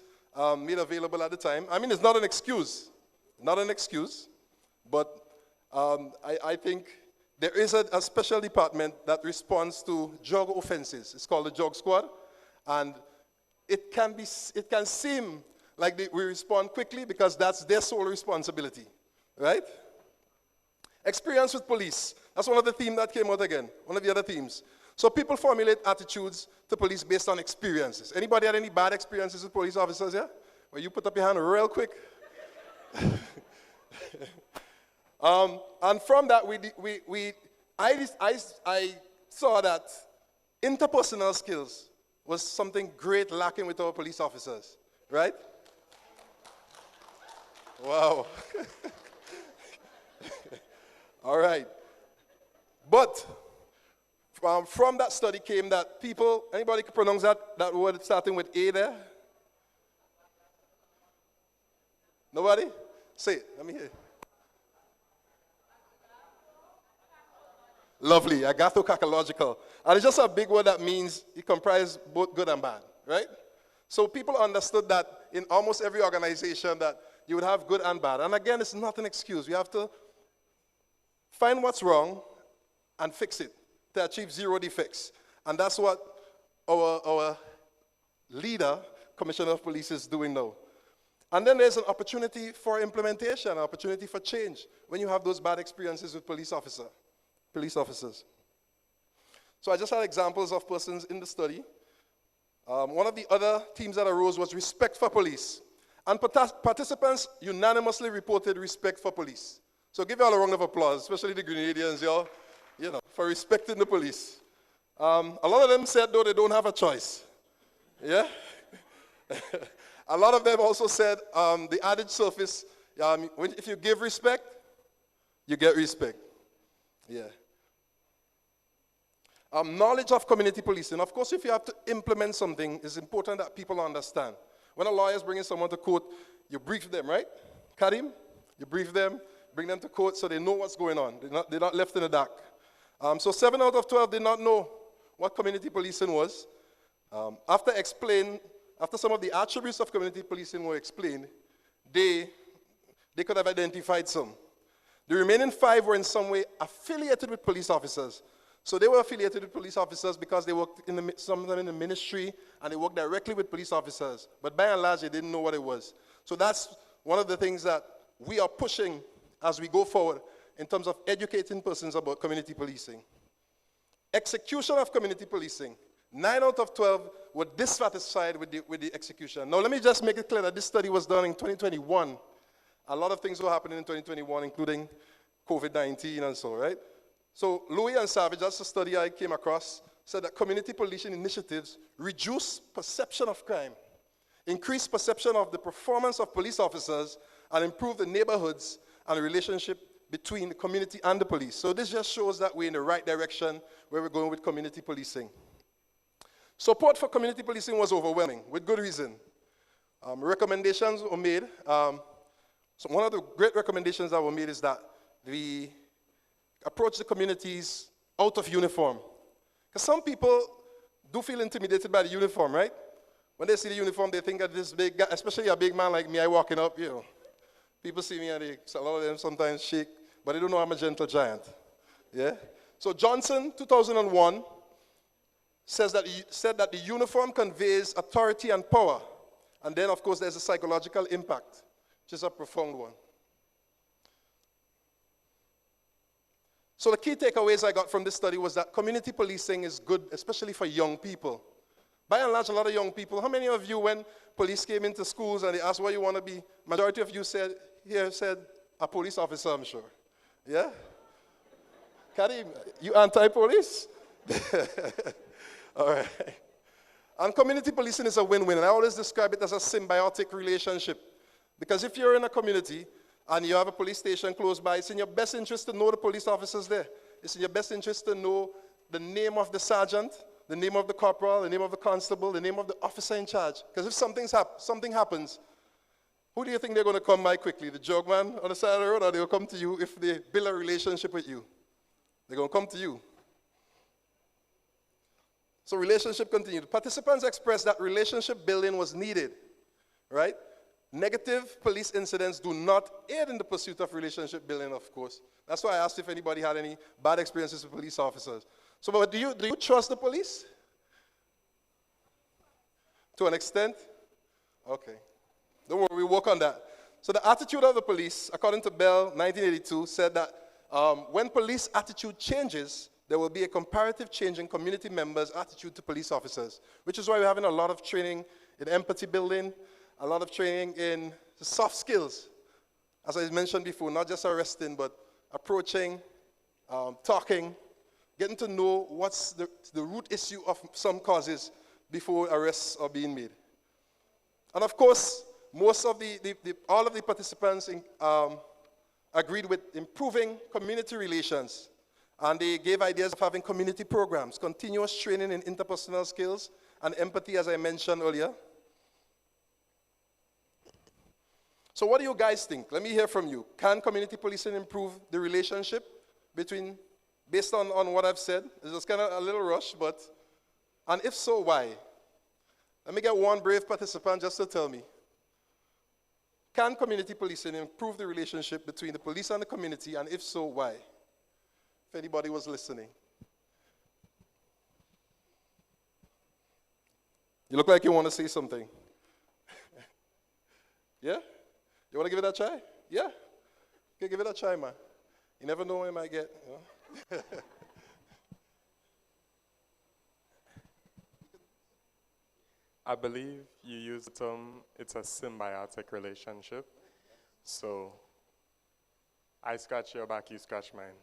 made available at the time. I mean, it's not an excuse. Not an excuse. But I think there is a special department that responds to drug offenses. It's called the Drug Squad. And it can seem like we respond quickly because that's their sole responsibility, right? Experience with police. That's one of the themes that came out again, one of the other themes. So people formulate attitudes to police based on experiences. Anybody had any bad experiences with police officers here? Well, you put up your hand real quick. And from that, I saw that interpersonal skills was something great lacking with our police officers, right? Wow. All right. But from that study came that people, anybody can pronounce that word starting with A there? Nobody? Say it. Let me hear it. Lovely, agathocacological. And it's just a big word that means it comprises both good and bad, right? So people understood that in almost every organization that you would have good and bad. And again, it's not an excuse. We have to find what's wrong and fix it to achieve zero defects. And that's what our leader, Commissioner of Police, is doing now. And then there's an opportunity for implementation, an opportunity for change when you have those bad experiences with police officers. So I just had examples of persons in the study. One of the other themes that arose was respect for police. And participants unanimously reported respect for police. So give you all a round of applause, especially the Grenadians, y'all, for respecting the police. A lot of them said, though, they don't have a choice. Yeah? A lot of them also said the added surface, if you give respect, you get respect. Yeah. Knowledge of community policing. Of course, if you have to implement something, it's important that people understand. When a lawyer is bringing someone to court, you brief them, right? Karim? You brief them, bring them to court so they know what's going on. They're not left in the dark. So 7 out of 12 did not know what community policing was. After some of the attributes of community policing were explained, they could have identified some. The remaining 5 were in some way affiliated with police officers. So they were affiliated with police officers because they worked some of them in the ministry and they worked directly with police officers. But by and large, they didn't know what it was. So that's one of the things that we are pushing as we go forward in terms of educating persons about community policing. Execution of community policing. 9 out of 12 were dissatisfied with the execution. Now, let me just make it clear that this study was done in 2021. A lot of things were happening in 2021, including COVID-19 and so, right? So Louis and Savage, that's a study I came across, said that community policing initiatives reduce perception of crime, increase perception of the performance of police officers, and improve the neighborhoods and the relationship between the community and the police. So this just shows that we're in the right direction where we're going with community policing. Support for community policing was overwhelming, with good reason. Recommendations were made. So one of the great recommendations that were made is that we approach the communities out of uniform. Because some people do feel intimidated by the uniform, right? When they see the uniform, they think that this big guy, especially a big man like me, I walking up, people see me and a lot of them sometimes shake, but they don't know I'm a gentle giant. Yeah? So Johnson, 2001, said that the uniform conveys authority and power. And then, of course, there's a psychological impact, which is a profound one. So the key takeaways I got from this study was that community policing is good, especially for young people. By and large, a lot of young people, how many of you, when police came into schools and they asked what you want to be, majority of you said a police officer, I'm sure. Yeah? Karim, you anti-police? All right. And community policing is a win-win, and I always describe it as a symbiotic relationship. Because if you're in a community and you have a police station close by, it's in your best interest to know the police officers there. It's in your best interest to know the name of the sergeant, the name of the corporal, the name of the constable, the name of the officer in charge. Because if something happens, who do you think they're going to come by quickly? The jogman on the side of the road, or they'll come to you if they build a relationship with you? They're going to come to you. So relationship continued. Participants expressed that relationship building was needed, right? Negative police incidents do not aid in the pursuit of relationship building, of course. That's why I asked if anybody had any bad experiences with police officers. So but do you trust the police? To an extent? Okay. Don't worry, we'll work on that. So the attitude of the police, according to Bell, 1982, said that when police attitude changes, there will be a comparative change in community members' attitude to police officers, which is why we're having a lot of training in empathy building, a lot of training in soft skills. As I mentioned before, not just arresting, but approaching, talking, getting to know what's the root issue of some causes before arrests are being made. And of course, most of all of the participants agreed with improving community relations. And they gave ideas of having community programs, continuous training in interpersonal skills, and empathy, as I mentioned earlier. So what do you guys think? Let me hear from you. Can community policing improve the relationship between, based on what I've said? It's kind of a little rush, but, and if so, why? Let me get one brave participant just to tell me. Can community policing improve the relationship between the police and the community, and if so, why? if anybody was listening. You look like you want to say something. Yeah? You want to give it a try? Yeah? Okay, give it a try, man. You never know what you might get. You know? I believe you use the term, it's a symbiotic relationship. So I scratch your back, you scratch mine.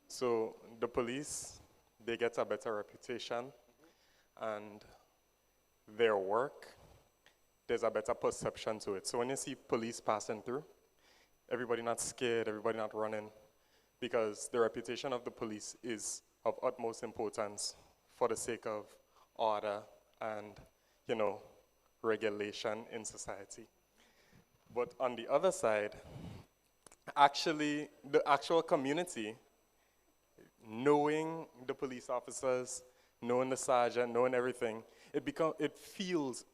So the police, they get a better reputation, and their work, there's a better perception to it. So when you see police passing through, everybody not scared, everybody not running, because the reputation of the police is of utmost importance for the sake of order and, you know, regulation in society. But on the other side, actually, the actual community, knowing the police officers, knowing the sergeant, knowing everything, it feels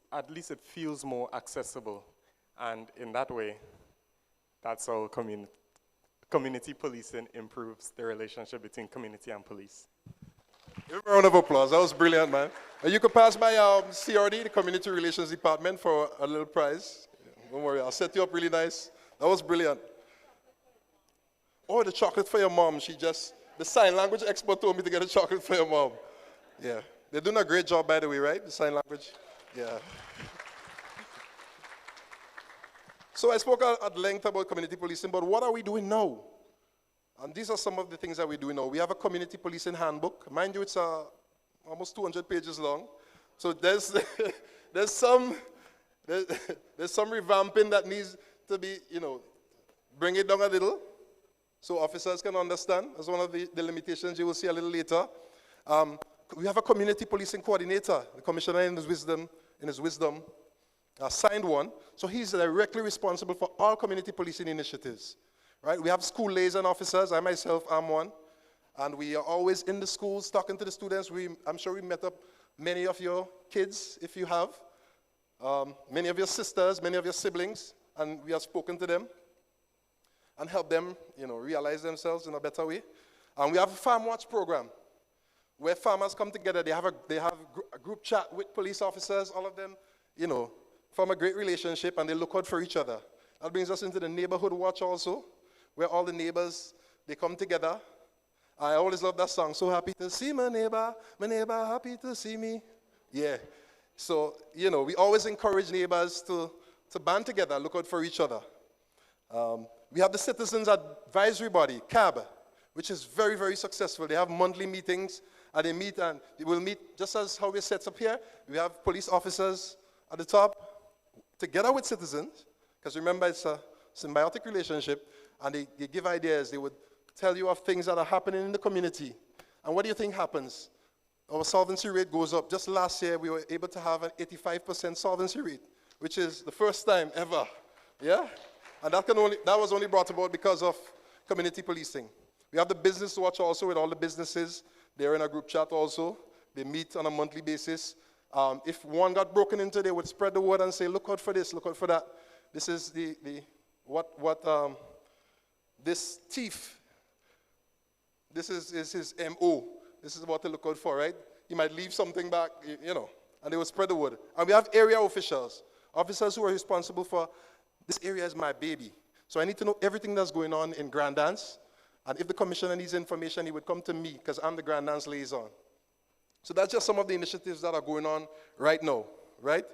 more accessible. And in that way, that's how community policing improves the relationship between community and police. Give him a round of applause. That was brilliant, man. And you could pass by CRD, the Community Relations Department, for a little prize. Don't worry, I'll set you up really nice. That was brilliant. Oh, the chocolate for your mom. The sign language expert told me to get a chocolate for your mom. Yeah. They're doing a great job, by the way, right? The sign language. Yeah. So I spoke at length about community policing, but what are we doing now? And these are some of the things that we're doing now. We have a community policing handbook. Mind you, it's almost 200 pages long. So there's some revamping that needs to be, bring it down a little so officers can understand. That's one of the limitations you will see a little later. We have a community policing coordinator. The commissioner in his wisdom signed one. So he's directly responsible for all community policing initiatives. Right? We have school liaison officers. I myself am one. And we are always in the schools talking to the students. I'm sure we met up many of your kids, if you have. Many of your sisters, many of your siblings. And we have spoken to them and helped them, realize themselves in a better way. And we have a farm watch program where farmers come together. They have a group chat with police officers, all of them, form a great relationship, and they look out for each other. That brings us into the neighborhood watch also, where all the neighbors, they come together. I always love that song, so happy to see my neighbor happy to see me. Yeah. So, we always encourage neighbors to band together, look out for each other. We have the Citizens Advisory Body, CAB, which is very, very successful. They have monthly meetings, and they will meet just as how we're set up here. We have police officers at the top, together with citizens, because remember, it's a symbiotic relationship, and they give ideas. They would tell you of things that are happening in the community. And what do you think happens? Our solvency rate goes up. Just last year, we were able to have an 85% solvency rate, which is the first time ever. Yeah? And that was only brought about because of community policing. We have the business watch also with all the businesses. They're in a group chat also. They meet on a monthly basis. If one got broken into, they would spread the word and say, look out for this, look out for that. This is this thief, this is his MO. This is what to look out for, right? He might leave something back, and they would spread the word. And we have area officials, officers who are responsible for, this area is my baby. So I need to know everything that's going on in Grand Anse. And if the commissioner needs information, he would come to me, because I'm the Grand Anse liaison. So that's just some of the initiatives that are going on right now, right?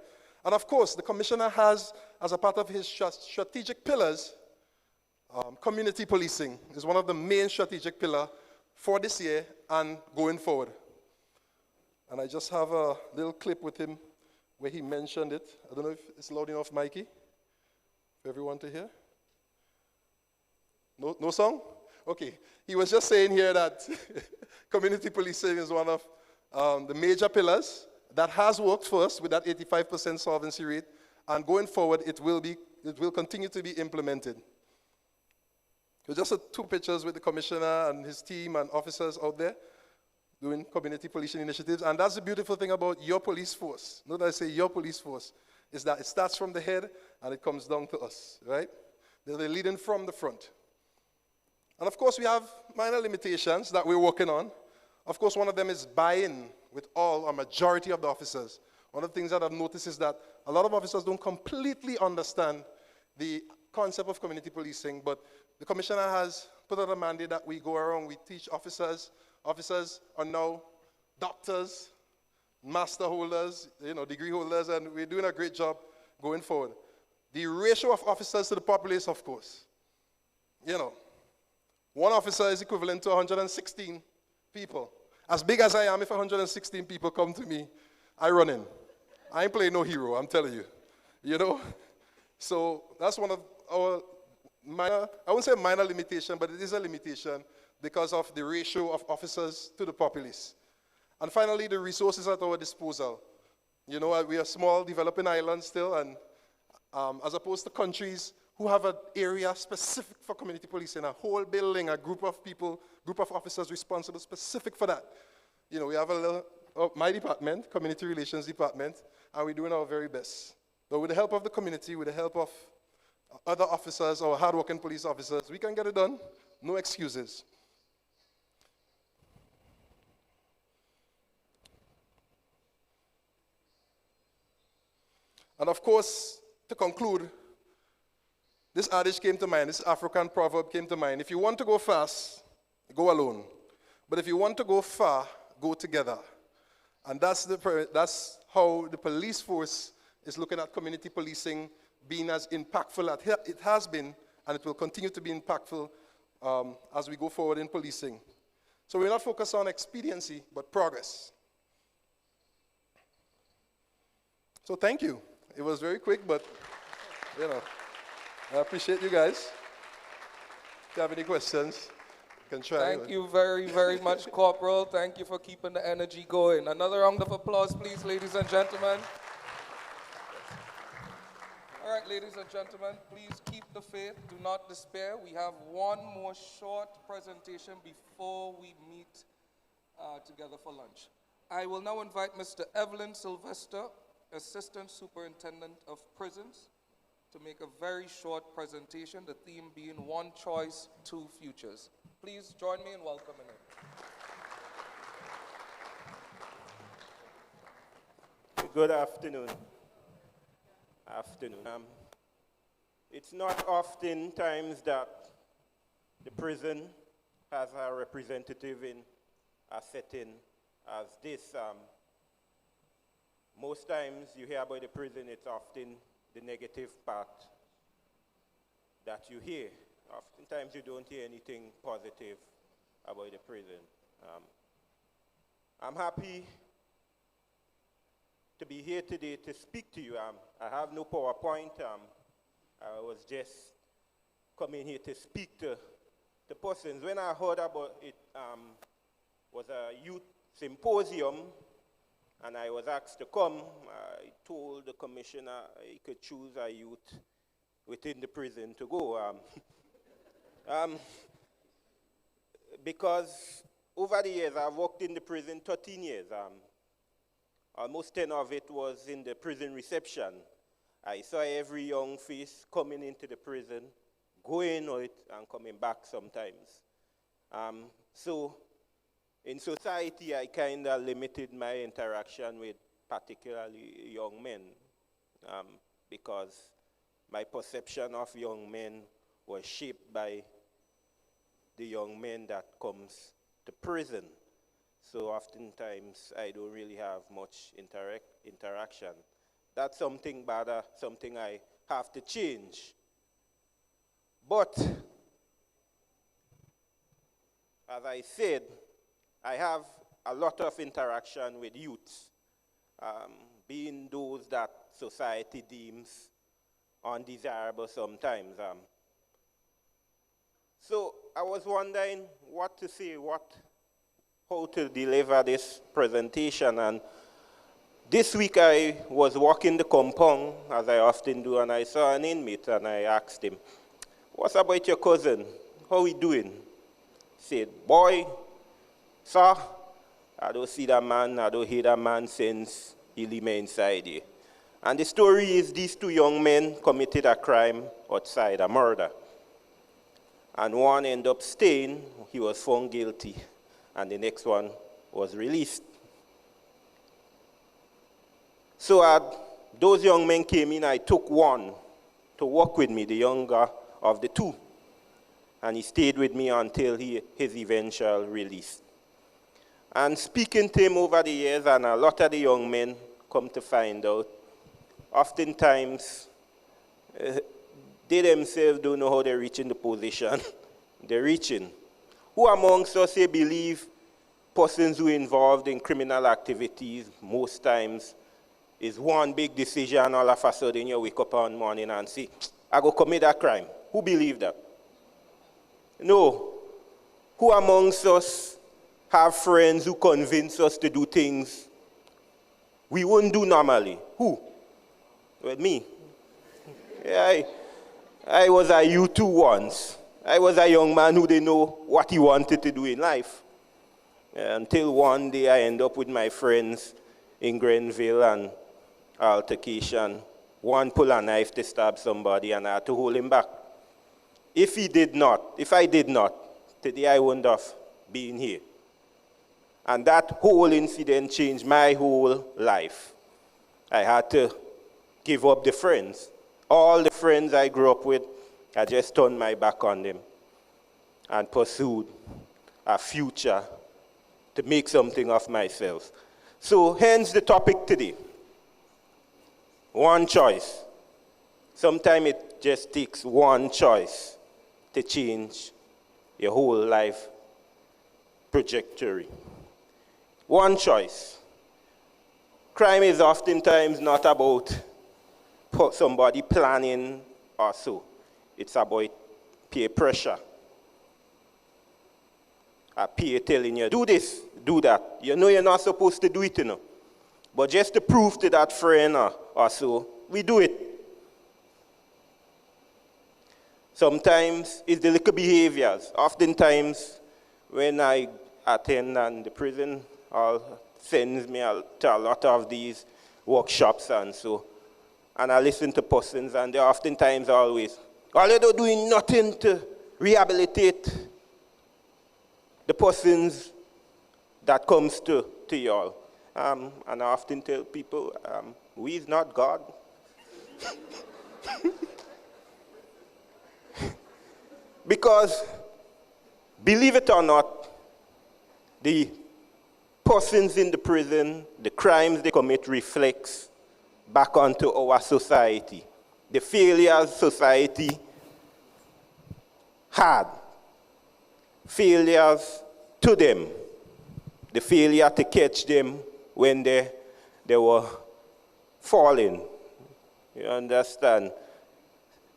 And of course, the commissioner has, as a part of his strategic pillars, community policing is one of the main strategic pillars for this year and going forward. And I just have a little clip with him where he mentioned it. I don't know if it's loud enough, Mikey, for everyone to hear. No song? Okay. He was just saying here that community policing is one of the major pillars that has worked for us with that 85% solvency rate, and going forward, it will continue to be implemented. So just two pictures with the commissioner and his team and officers out there doing community policing initiatives. And that's the beautiful thing about your police force. Notice I say your police force, is that it starts from the head and it comes down to us, right? They're leading from the front. And of course, we have minor limitations that we're working on. Of course, one of them is buy-in with all or majority of the officers. One of the things that I've noticed is that a lot of officers don't completely understand the concept of community policing, but the commissioner has put out a mandate that we go around, we teach officers. Officers are now doctors, master holders, degree holders, and we're doing a great job going forward. The ratio of officers to the populace, of course. One officer is equivalent to 116 people. As big as I am, if 116 people come to me, I run in. I ain't playing no hero, I'm telling you. So that's one of our minor, I wouldn't say minor limitation, but it is a limitation because of the ratio of officers to the populace. And finally, the resources at our disposal. We are small, developing island still, and as opposed to countries who have an area specific for community policing, a whole building, a group of people, group of officers responsible specific for that. We have a little, my department, Community Relations Department, and we're doing our very best. But with the help of the community, with the help of other officers or hardworking police officers, we can get it done. No excuses. And of course, to conclude, this adage came to mind, this African proverb came to mind. If you want to go fast, go alone. But if you want to go far, go together. And that's how the police force is looking at community policing being as impactful as it has been, and it will continue to be impactful as we go forward in policing. So we're not focused on expediency, but progress. So thank you. It was very quick, but, I appreciate you guys. If you have any questions, you can try. Thank you very, very much, Corporal. Thank you for keeping the energy going. Another round of applause, please, ladies and gentlemen. All right, ladies and gentlemen, please keep the faith. Do not despair. We have one more short presentation before we meet together for lunch. I will now invite Mr. Evelyn Sylvester, Assistant Superintendent of Prisons, to make a very short presentation, the theme being One Choice, Two Futures. Please join me in welcoming him. Good afternoon. It's not often times that the prison has a representative in a setting as this. Most times you hear about the prison, it's often the negative part that you hear. Oftentimes you don't hear anything positive about the prison. I'm happy to be here today to speak to you. I have no PowerPoint. I was just coming here to speak to the persons. When I heard about it, was a youth symposium, and I was asked to come. I told the commissioner he could choose a youth within the prison to go. Because over the years, I've worked in the prison 13 years. Almost 10 of it was in the prison reception. I saw every young face coming into the prison, going out and coming back sometimes. So in society, I kind of limited my interaction with particularly young men because my perception of young men was shaped by the young men that comes to prison. So oftentimes, I don't really have much interaction. That's something bad, something I have to change. But, as I said, I have a lot of interaction with youths, being those that society deems undesirable sometimes. So I was wondering what to say, how to deliver this presentation. And this week I was walking the compound, as I often do, and I saw an inmate, and I asked him, "What's about your cousin? How he doing?" He said, "Boy, sir, I don't see that man, I don't hear that man since he leave me inside here." And the story is these two young men committed a crime outside, a murder. and one ended up staying. He was found guilty, and the next one was released. So those young men came in. I took one to work with me, the younger of the two, and he stayed with me until his eventual release. And speaking to him over the years, and a lot of the young men come to find out, oftentimes they themselves don't know how they're reaching the position they're reaching. Who amongst us say believe persons who are involved in criminal activities most times is one big decision, all of a sudden you wake up one morning and say, I go commit that crime. Who believe that? No. Who amongst us have friends who convince us to do things we wouldn't do normally? Who? Well, me. Yeah, I was a youth too once. I was a young man who didn't know what he wanted to do in life. Until one day I end up with my friends in Grenville and altercation. One pull a knife to stab somebody and I had to hold him back. If I did not, today I wouldn't have been here. And that whole incident changed my whole life. I had to give up the friends. All the friends I grew up with, I just turned my back on them and pursued a future to make something of myself. So hence the topic today. One choice. Sometimes it just takes one choice to change your whole life trajectory. One choice. Crime is oftentimes not about somebody planning or so. It's about peer pressure. A peer telling you, do this, do that. You know you're not supposed to do it, you know. But just to prove to that friend or so, we do it. Sometimes it's the little behaviors. Oftentimes, when I attend and the prison sends me to a lot of these workshops and so, and I listen to persons, and they're oftentimes always, all they're doing nothing to rehabilitate the persons that comes to y'all. And I often tell people, we is not God. Because, believe it or not, the persons in the prison, the crimes they commit reflects back onto our society. The failures society had. Failures to them. The failure to catch them when they were falling. You understand?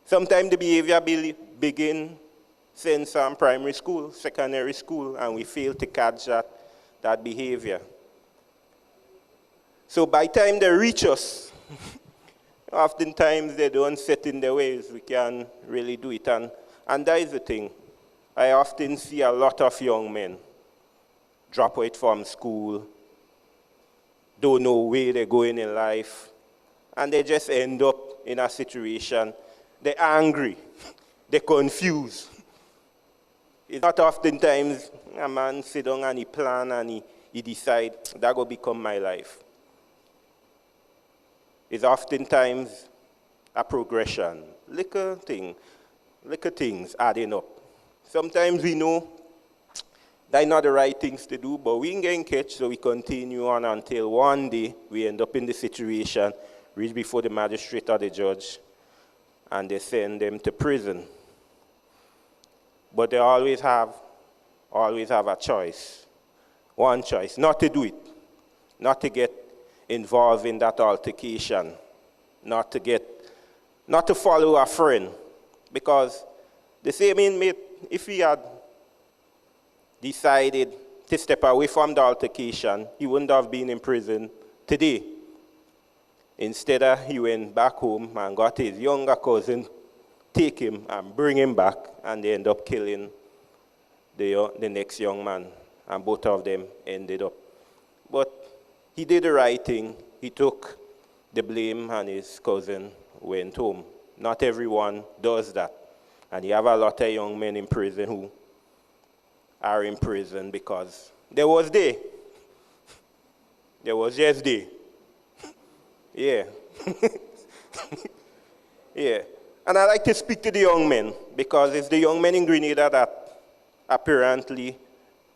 Sometimes the behavior begin since primary school, secondary school, and we fail to catch that behavior. So by the time they reach us, oftentimes they don't set in their ways. We can really do it. And that is the thing. I often see a lot of young men drop out from school, don't know where they're going in life, and they just end up in a situation. They're angry, they're confused. It's not oftentimes a man sit down and he plan and he decide that will become my life. It's oftentimes a progression, little things adding up. Sometimes we know that's not the right things to do, but we ain't getting catch, so we continue on until one day we end up in the situation, reach before the magistrate or the judge, and they send them to prison. But they always have a choice, one choice, not to do it, not to get involved in that altercation, not to follow a friend, because the same inmate, if he had decided to step away from the altercation, he wouldn't have been in prison today. Instead, he went back home and got his younger cousin, take him and bring him back, and they end up killing the next young man, and both of them ended up. But he did the right thing. He took the blame, and his cousin went home. Not everyone does that. And you have a lot of young men in prison who are in prison because there was day. There was yesterday. Yeah. Yeah. And I like to speak to the young men because it's the young men in Grenada that apparently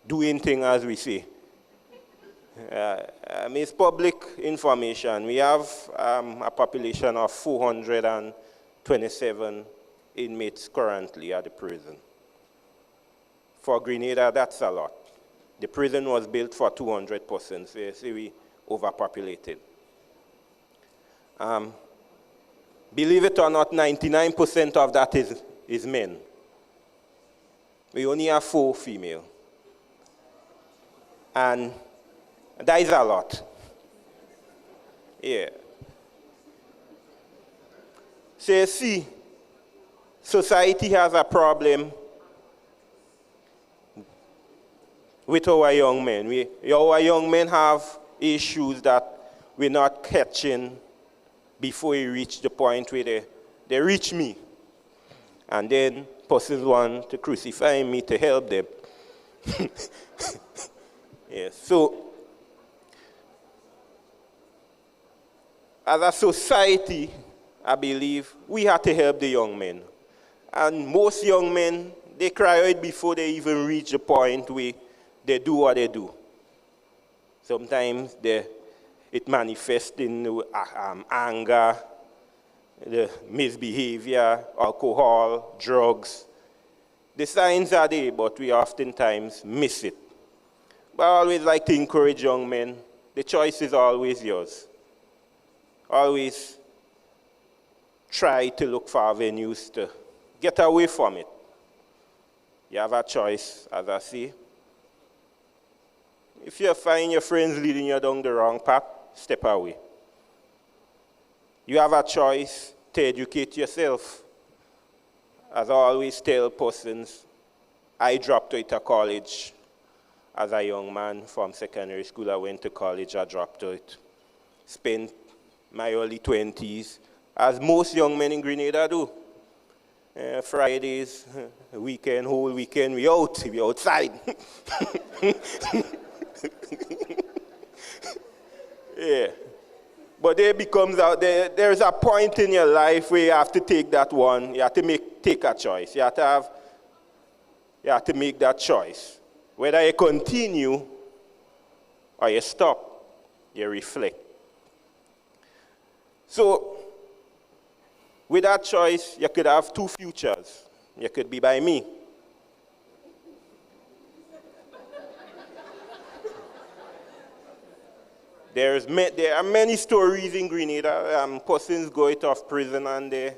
doing things as we say. It's public information. We have a population of 427 inmates currently at the prison. For Grenada, that's a lot. The prison was built for 200 persons, so you see we overpopulated. Believe it or not, 99% of that is men. We only have 4 female. And that is a lot. Yeah. So you see, society has a problem with our young men. Our young men have issues that we're not catching before we reach the point where they reach me. And then persons want to crucify me to help them. Yeah, so as a society, I believe we have to help the young men. And most young men, they cry out before they even reach the point where they do what they do. Sometimes it manifests in anger, the misbehavior, alcohol, drugs. The signs are there, but we oftentimes miss it. But I always like to encourage young men, the choice is always yours. Always try to look for avenues to get away from it. You have a choice, as I say. If you find your friends leading you down the wrong path, step away. You have a choice to educate yourself. As I always tell persons, I dropped out of college as a young man from secondary school. I went to college, I dropped out. Spent my early 20s, as most young men in Grenada do. Fridays, weekend, whole weekend, we outside. Yeah. But there's a point in your life where you have to take that one, you have to take a choice. You have to make that choice. Whether you continue or you stop, you reflect. So, with that choice, you could have 2 futures. You could be by me. There are many stories in Grenada. Persons go out of prison and they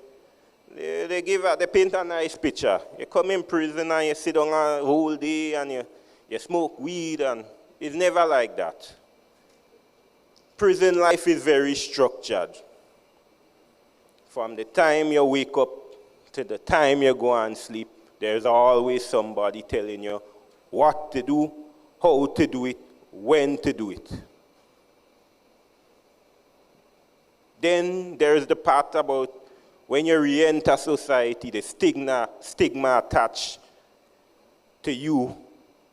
paint a nice picture. You come in prison and you sit down a whole day and you smoke weed, and it's never like that. Prison life is very structured. From the time you wake up to the time you go and sleep, there's always somebody telling you what to do, how to do it, when to do it. Then there's the part about when you re-enter society, the stigma attached to you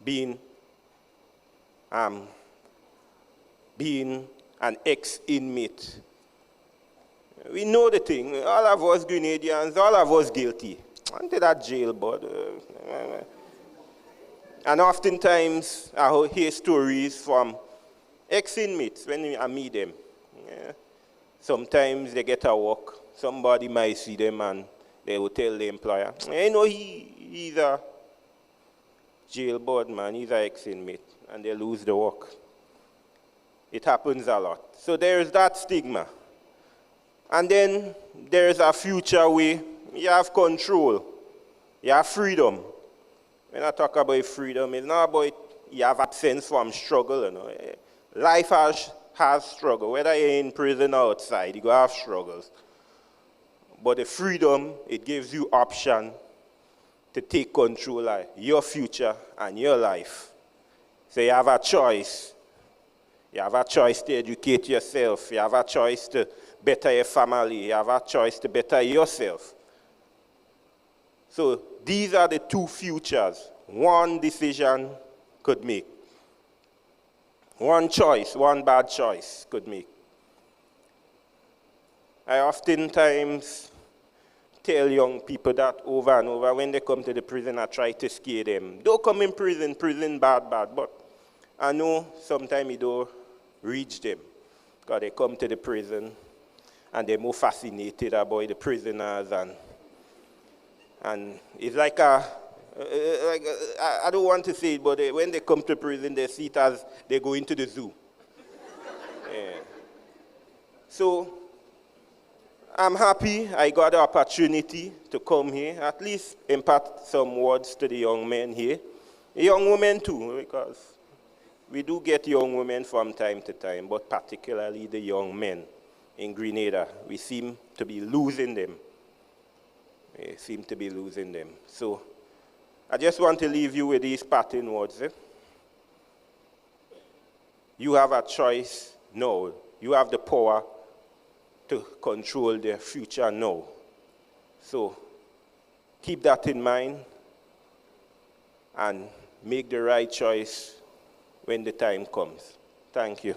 being an ex-inmate. We know the thing. All of us Grenadians, all of us guilty. Into that jail, but and oftentimes I hear stories from ex-inmates when I meet them. Yeah. Sometimes they get a work. Somebody might see them and they will tell the employer, you know, he's a jailbird man, he's an ex-inmate, and they lose the work. It happens a lot. So there's that stigma. And then there's a future where you have control, you have freedom. When I talk about freedom, it's not about you have absence from struggle. You know. Life has struggle. Whether you're in prison or outside, you go have struggles. But the freedom, it gives you option to take control of your future and your life. So you have a choice. You have a choice to educate yourself. You have a choice to better your family. You have a choice to better yourself. So these are the two futures one decision could make. One choice, one bad choice could make. I oftentimes tell young people that over and over when they come to the prison, I try to scare them. Don't come in prison, prison bad, bad. But I know sometimes it don't reach them because they come to the prison and they're more fascinated about the prisoners and it's like I don't want to say it, but when they come to prison, they see it as they go into the zoo. Yeah. So I'm happy I got the opportunity to come here, at least impart some words to the young men here. The young women too, because we do get young women from time to time, but particularly the young men in Grenada. We seem to be losing them. We seem to be losing them. So I just want to leave you with these parting words. You have a choice now. You have the power to control their future now. So keep that in mind and make the right choice when the time comes. Thank you.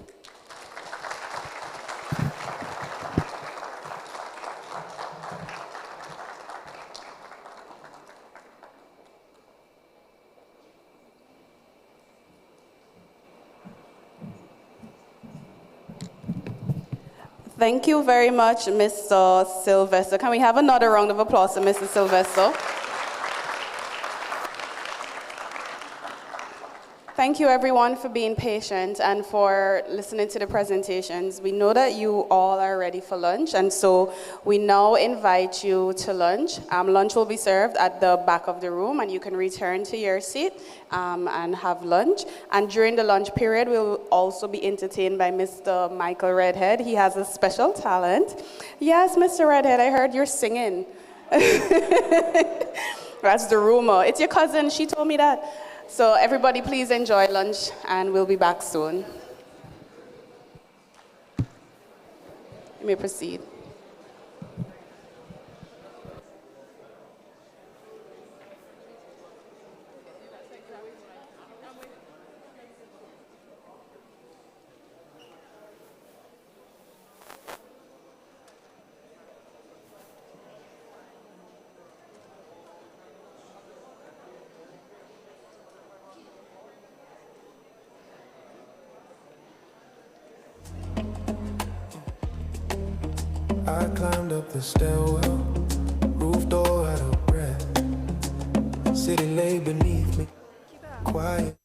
Thank you very much, Mr. Sylvester. Can we have another round of applause for Mr. Sylvester? Thank you, everyone, for being patient and for listening to the presentations. We know that you all are ready for lunch, and so we now invite you to lunch. Lunch will be served at the back of the room, and you can return to your seat and have lunch. And during the lunch period, we'll also be entertained by Mr. Michael Redhead. He has a special talent. Yes, Mr. Redhead, I heard you're singing. That's the rumor. It's your cousin. She told me that. So everybody please enjoy lunch and we'll be back soon. You may proceed. I climbed up the stairwell, roof door out of breath. City lay beneath me, quiet.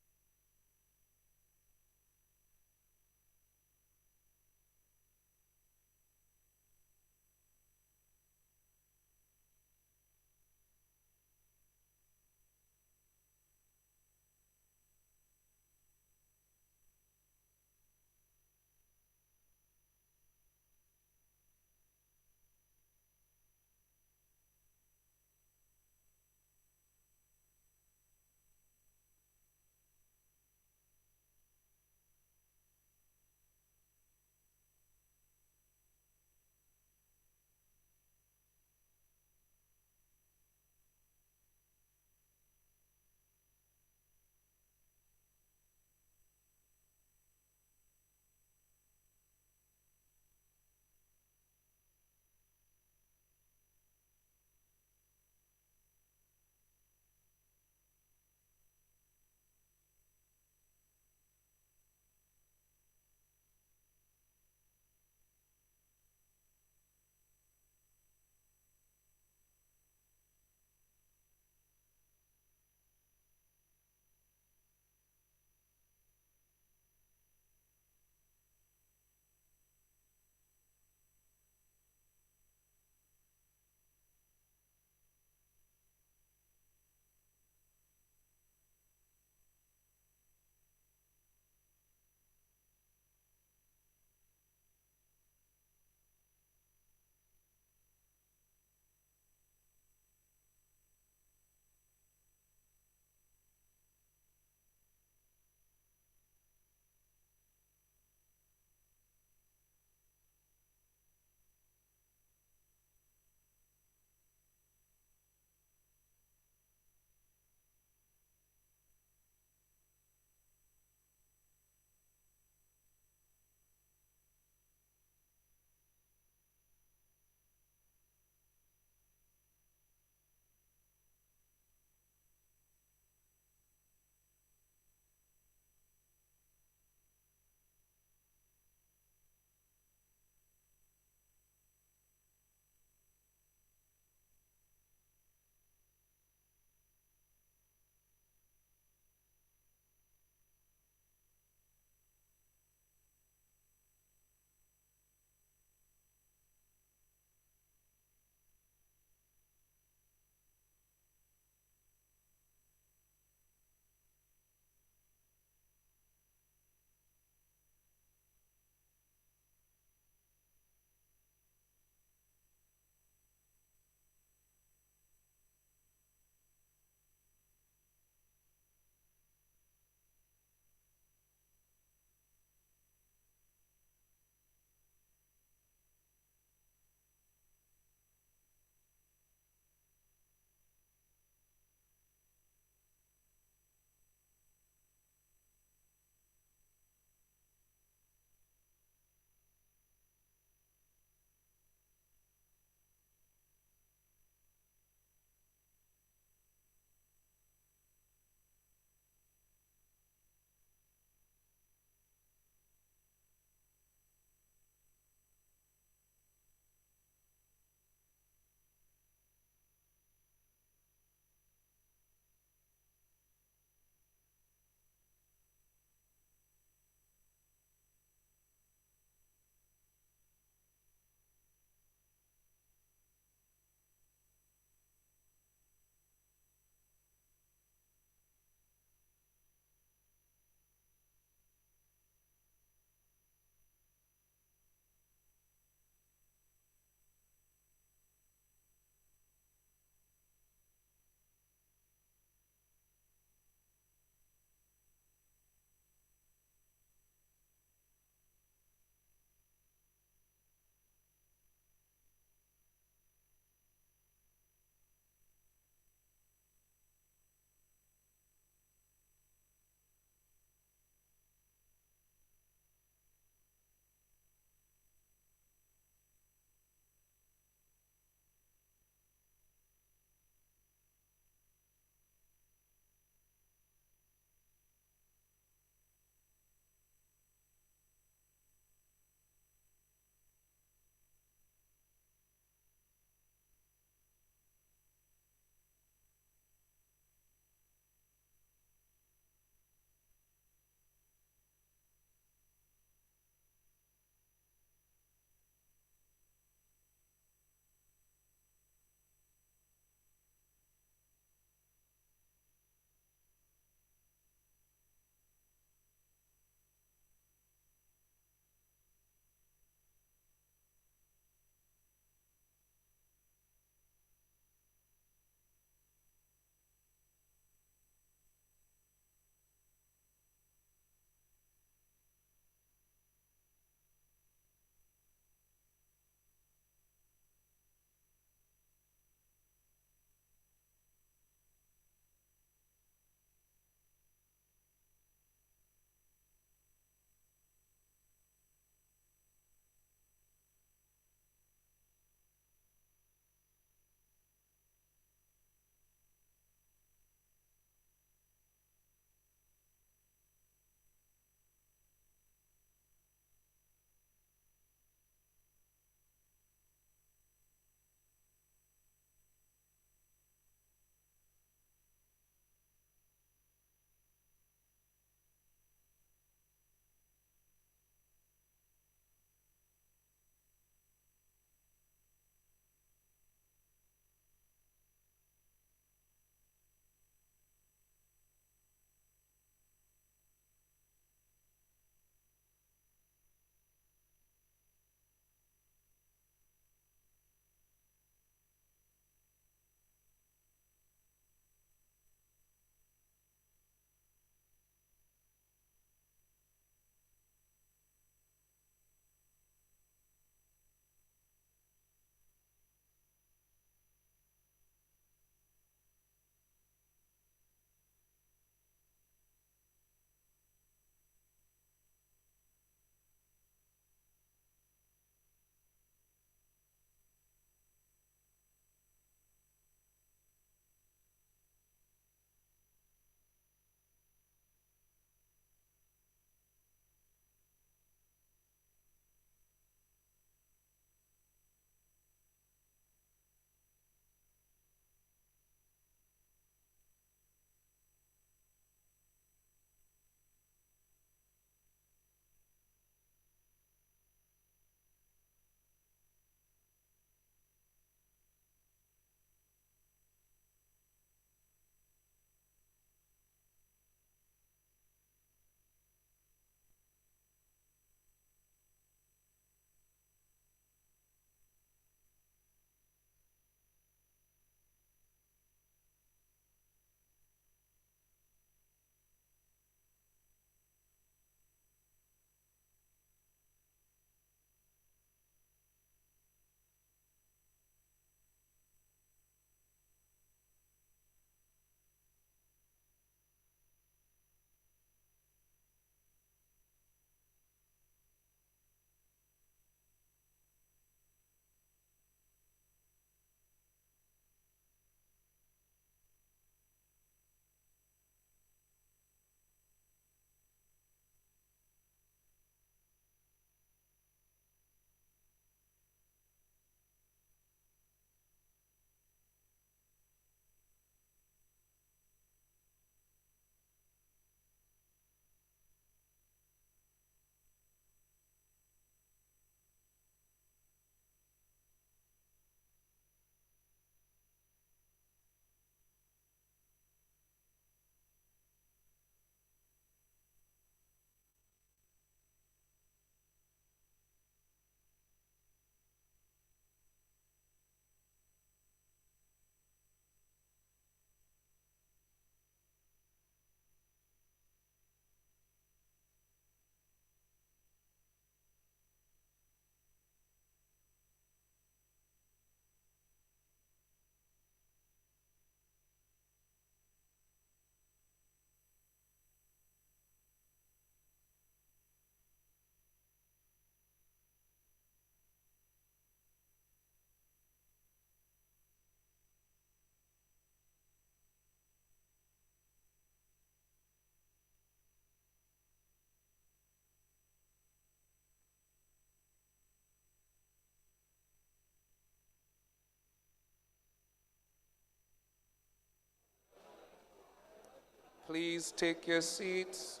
Please take your seats.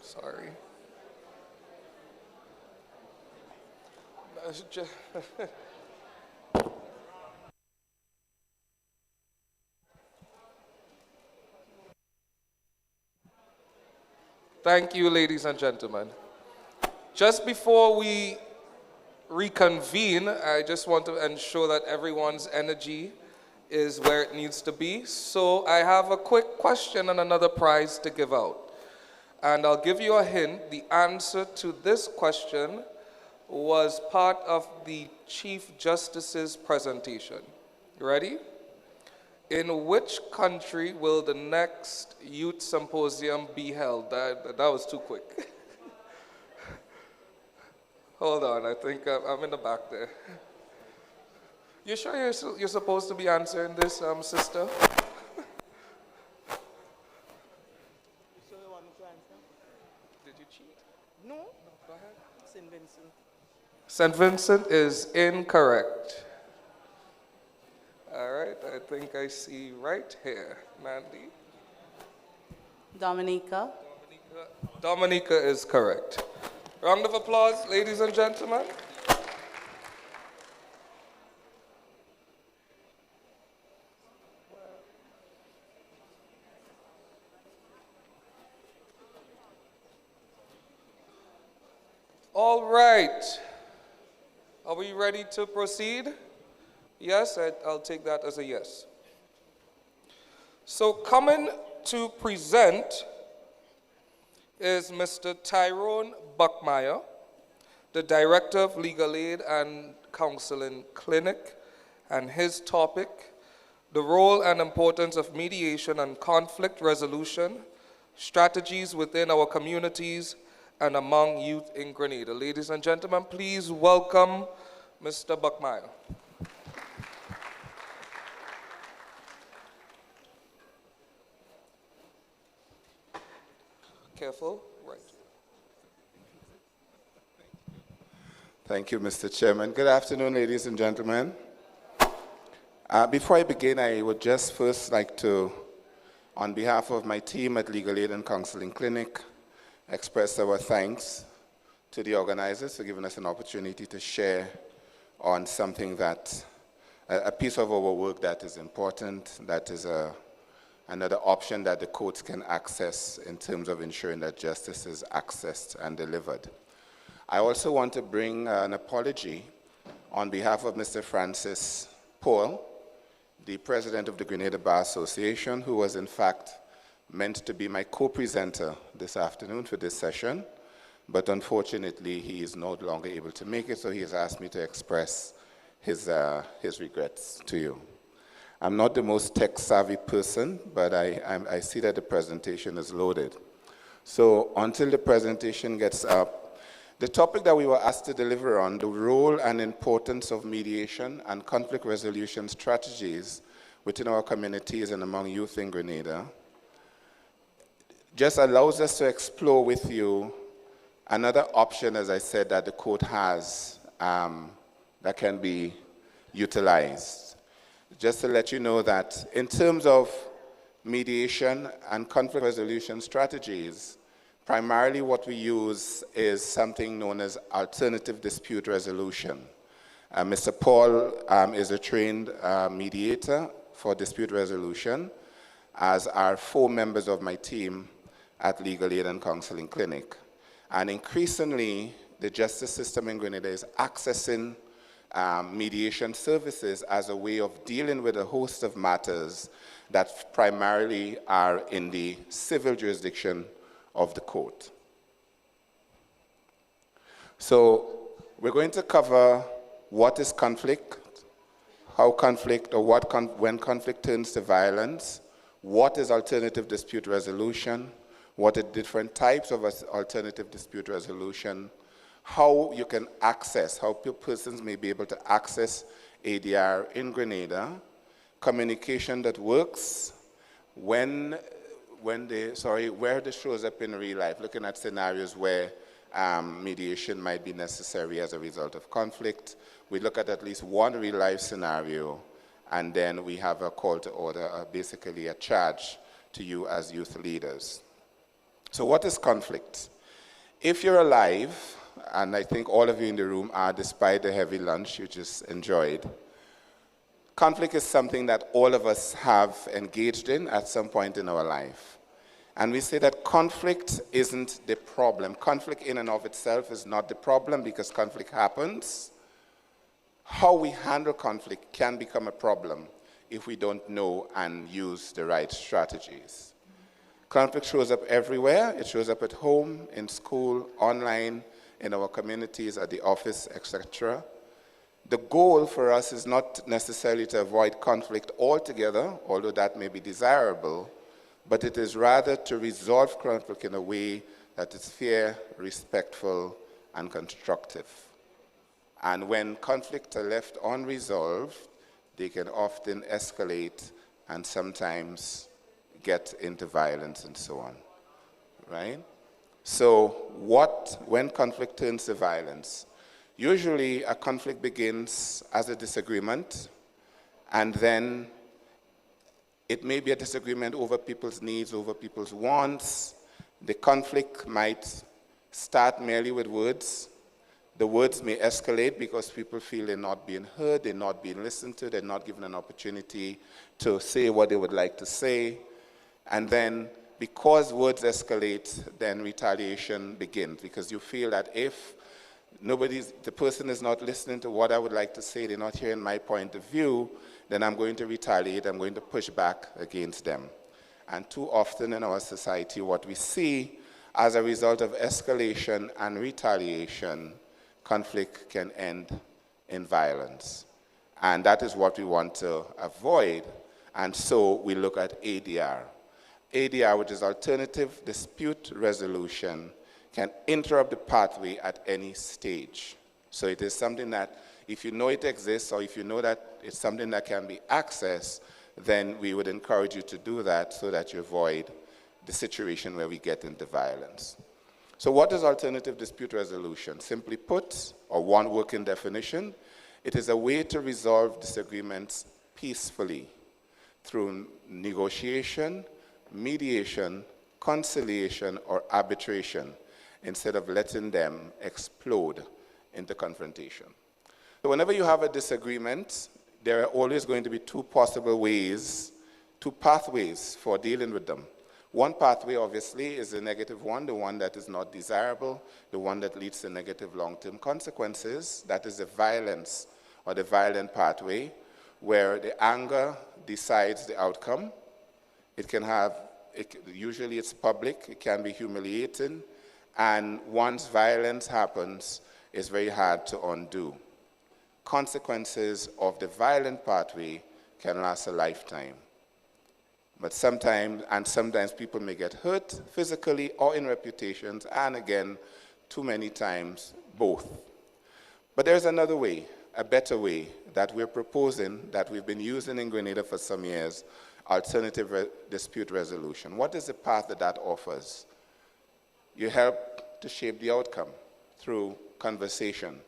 Sorry. Thank you, ladies and gentlemen. Just before we reconvene, I just want to ensure that everyone's energy is where it needs to be. So I have a quick question and another prize to give out. And I'll give you a hint. The answer to this question was part of the Chief Justice's presentation. You ready? In which country will the next Youth Symposium be held? That was too quick. Hold on, I think I'm in the back there. You sure you're supposed to be answering this, sister? Did you cheat? No. Go ahead. St. Vincent. St. Vincent is incorrect. All right, I think I see right here, Mandy. Dominica. Dominica is correct. Round of applause, ladies and gentlemen. All right. Are we ready to proceed? Yes, I'll take that as a yes. So coming to present is Mr. Tyrone Buckmeyer, the Director of Legal Aid and Counseling Clinic, and his topic, the role and importance of mediation and conflict resolution, strategies within our communities and among youth in Grenada. Ladies and gentlemen, please welcome Mr. Buckmeyer. Careful, right. Thank you, Mr. Chairman. Good afternoon, ladies and gentlemen. Before I begin, I would just first like to, on behalf of my team at Legal Aid and Counseling Clinic, express our thanks to the organizers for giving us an opportunity to share on something that, a piece of our work that is important, that is another option that the courts can access in terms of ensuring that justice is accessed and delivered. I also want to bring an apology on behalf of Mr. Francis Paul, the president of the Grenada Bar Association, who was in fact meant to be my co-presenter this afternoon for this session, but unfortunately he is no longer able to make it, so he has asked me to express his regrets to you. I'm not the most tech-savvy person, but I see that the presentation is loaded. So until the presentation gets up, the topic that we were asked to deliver on, the role and importance of mediation and conflict resolution strategies within our communities and among youth in Grenada, just allows us to explore with you another option, as I said, that the court has that can be utilized. Just to let you know that in terms of mediation and conflict resolution strategies, primarily what we use is something known as alternative dispute resolution. Mr. Paul is a trained mediator for dispute resolution, as are 4 members of my team at Legal Aid and Counseling Clinic. And increasingly, the justice system in Grenada is accessing mediation services as a way of dealing with a host of matters that primarily are in the civil jurisdiction of the court. So we're going to cover what is conflict, how conflict, or when conflict turns to violence, what is alternative dispute resolution, what are different types of alternative dispute resolution, how you can access, how persons may be able to access ADR in Grenada, communication that works, where this shows up in real life, looking at scenarios where mediation might be necessary as a result of conflict. We look at least one real life scenario, and then we have a call to order, basically a charge to you as youth leaders. So what is conflict? If you're alive, and I think all of you in the room are, despite the heavy lunch you just enjoyed, conflict is something that all of us have engaged in at some point in our life. And we say that conflict isn't the problem. Conflict in and of itself is not the problem because conflict happens. How we handle conflict can become a problem if we don't know and use the right strategies. Conflict shows up everywhere. It shows up at home, in school, online, in our communities, at the office, etc. The goal for us is not necessarily to avoid conflict altogether, although that may be desirable, but it is rather to resolve conflict in a way that is fair, respectful, and constructive. And when conflicts are left unresolved, they can often escalate and sometimes get into violence and so on, right? So when conflict turns to violence? Usually a conflict begins as a disagreement, and then it may be a disagreement over people's needs, over people's wants. The conflict might start merely with words. The words may escalate because people feel they're not being heard, they're not being listened to, they're not given an opportunity to say what they would like to say. And then because words escalate, then retaliation begins, because you feel that if the person is not listening to what I would like to say, they're not hearing my point of view, then I'm going to retaliate, I'm going to push back against them. And too often in our society, what we see as a result of escalation and retaliation, conflict can end in violence. And that is what we want to avoid. And so we look at ADR. ADR, which is Alternative Dispute Resolution, can interrupt the pathway at any stage. So it is something that if you know it exists, or if you know that it's something that can be accessed, then we would encourage you to do that so that you avoid the situation where we get into violence. So what is alternative dispute resolution? Simply put, or one working definition, it is a way to resolve disagreements peacefully through negotiation, mediation, conciliation, or arbitration, instead of letting them explode into confrontation. So whenever you have a disagreement, there are always going to be two possible ways, two pathways for dealing with them. One pathway, obviously, is the negative one, the one that is not desirable, the one that leads to negative long-term consequences. That is the violence or the violent pathway, where the anger decides the outcome. It can have, usually it's public, it can be humiliating, and once violence happens, it's very hard to undo. Consequences of the violent pathway can last a lifetime. But sometimes people may get hurt physically or in reputations, and again, too many times, both. But there's another way, a better way, that we're proposing, that we've been using in Grenada for some years, alternative dispute resolution. What is the path that offers? You help to shape the outcome through conversation,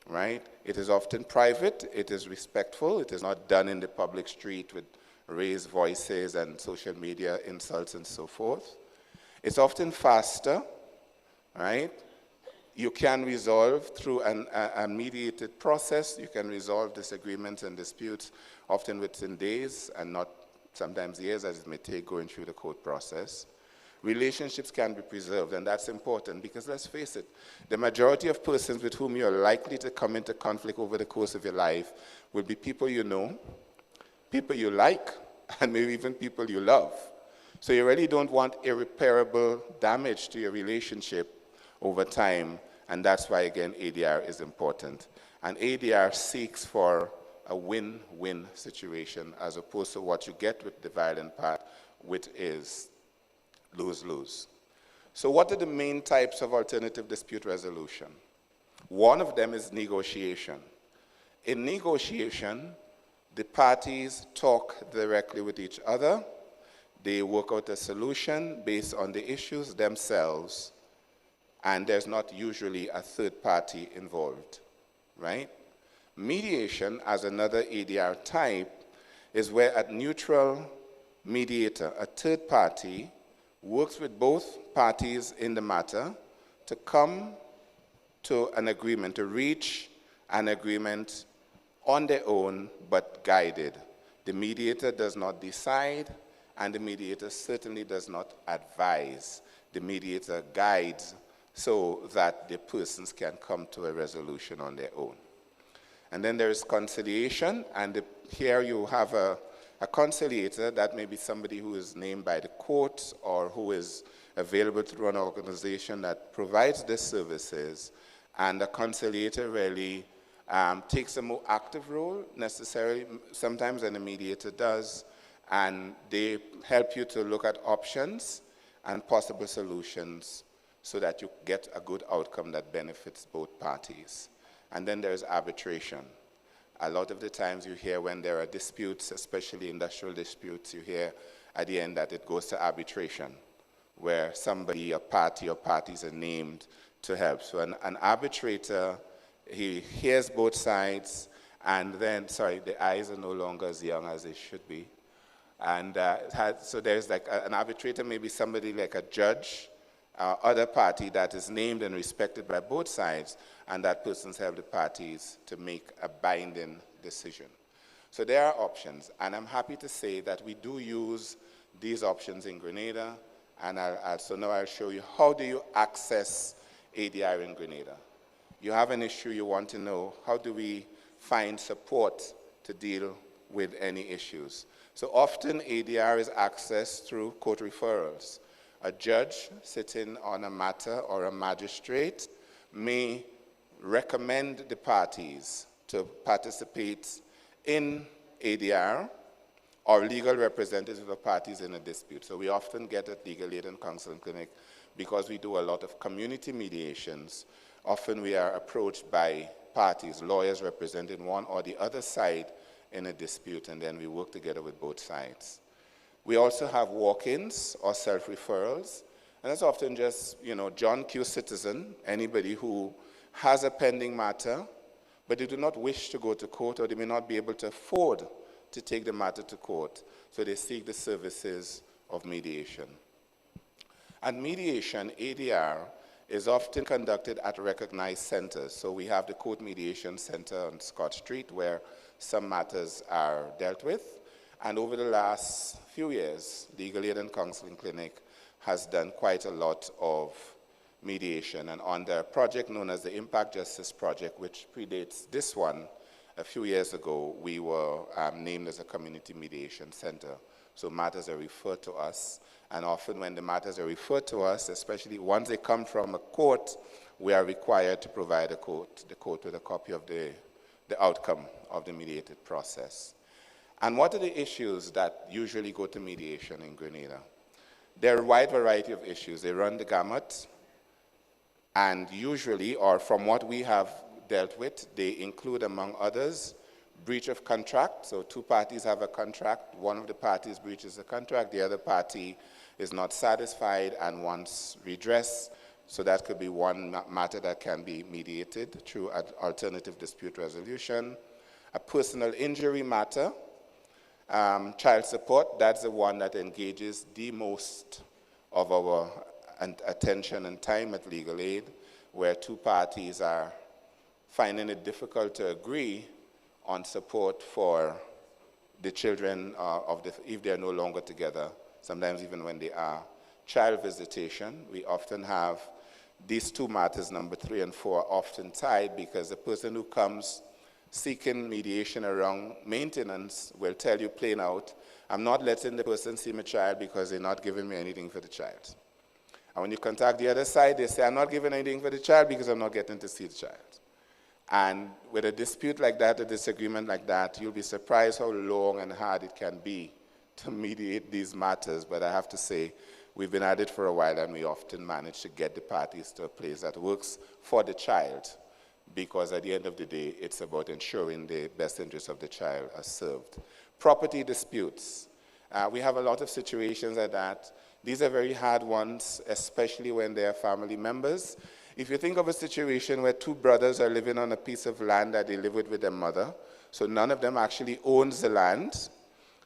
right? It is often private, it is respectful, it is not done in the public street with raised voices and social media insults and so forth. It's often faster, right? You can resolve through a mediated process. You can resolve disagreements and disputes often within days and not sometimes years, as it may take going through the court process. Relationships can be preserved, and that's important because let's face it, the majority of persons with whom you're likely to come into conflict over the course of your life will be people you know, people you like, and maybe even people you love. So you really don't want irreparable damage to your relationship over time, and that's why, again, ADR is important. And ADR seeks for a win-win situation as opposed to what you get with the violent part, which is lose-lose. So what are the main types of alternative dispute resolution? One of them is negotiation. In negotiation, the parties talk directly with each other. They work out a solution based on the issues themselves, and there's not usually a third party involved, right? Mediation, as another ADR type, is where a neutral mediator, a third party, works with both parties in the matter to come to an agreement, to reach an agreement on their own, but guided. The mediator does not decide, and the mediator certainly does not advise. The mediator guides so that the persons can come to a resolution on their own. And then there is conciliation, and here you have a conciliator. That may be somebody who is named by the court or who is available through an organization that provides the services, and the conciliator really takes a more active role necessarily, sometimes than a mediator does, and they help you to look at options and possible solutions so that you get a good outcome that benefits both parties. And then there's arbitration. A lot of the times you hear when there are disputes, especially industrial disputes, you hear at the end that it goes to arbitration, where somebody, a party or parties are named to help. So an arbitrator, he hears both sides, and then, sorry, the eyes are no longer as young as they should be. And so there's like an arbitrator, maybe somebody like a judge, other party that is named and respected by both sides, and that person's help the parties to make a binding decision. So there are options, and I'm happy to say that we do use these options in Grenada, and so now I'll show you how do you access ADR in Grenada. You have an issue you want to know, how do we find support to deal with any issues? So often ADR is accessed through court referrals. A judge sitting on a matter or a magistrate may recommend the parties to participate in ADR or legal representatives of the parties in a dispute. So we often get at Legal Aid and Counseling Clinic because we do a lot of community mediations. Often we are approached by parties, lawyers representing one or the other side in a dispute, and then we work together with both sides. We also have walk-ins or self-referrals, and that's often just, John Q. citizen, anybody who has a pending matter, but they do not wish to go to court, or they may not be able to afford to take the matter to court, so they seek the services of mediation. And mediation, ADR, is often conducted at recognized centers. So we have the Court Mediation Center on Scott Street, where some matters are dealt with. And over the last few years, Legal Aid and Counseling Clinic has done quite a lot of mediation. And on the project known as the Impact Justice Project, which predates this one, a few years ago, we were named as a community mediation center. So matters are referred to us. And often when the matters are referred to us, especially once they come from a court, we are required to provide the court with a copy of the outcome of the mediated process. And what are the issues that usually go to mediation in Grenada? There are a wide variety of issues. They run the gamut, and usually, or from what we have dealt with, they include, among others, breach of contract. So two parties have a contract. One of the parties breaches the contract. The other party is not satisfied and wants redress. So that could be one matter that can be mediated through an alternative dispute resolution. A personal injury matter. Child support, that's the one that engages the most of our attention and time at Legal Aid, where two parties are finding it difficult to agree on support for the children if they're no longer together, sometimes even when they are. Child visitation, we often have these two matters, number 3 and 4, often tied because the person who comes seeking mediation around maintenance will tell you plain out, I'm not letting the person see my child because they're not giving me anything for the child. And when you contact the other side, they say, I'm not giving anything for the child because I'm not getting to see the child. And with a dispute like that, a disagreement like that, you'll be surprised how long and hard it can be to mediate these matters. But I have to say, we've been at it for a while, and we often manage to get the parties to a place that works for the child, because at the end of the day, it's about ensuring the best interests of the child are served. Property disputes. We have a lot of situations like that. These are very hard ones, especially when they are family members. If you think of a situation where two brothers are living on a piece of land that they live with their mother, so none of them actually owns the land,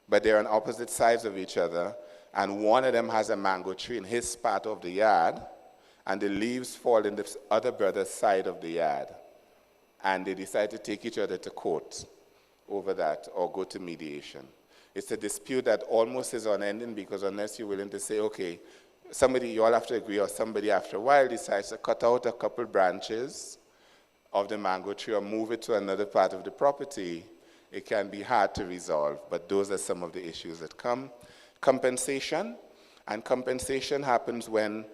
but they're on opposite sides of each other, and one of them has a mango tree in his part of the yard, and the leaves fall in the other brother's side of the yard. And they decide to take each other to court over that or go to mediation. It's a dispute that almost is unending, because unless you're willing to say, okay, somebody, you all have to agree, or somebody after a while decides to cut out a couple branches of the mango tree or move it to another part of the property, it can be hard to resolve. But those are some of the issues that come. Compensation, and compensation happens when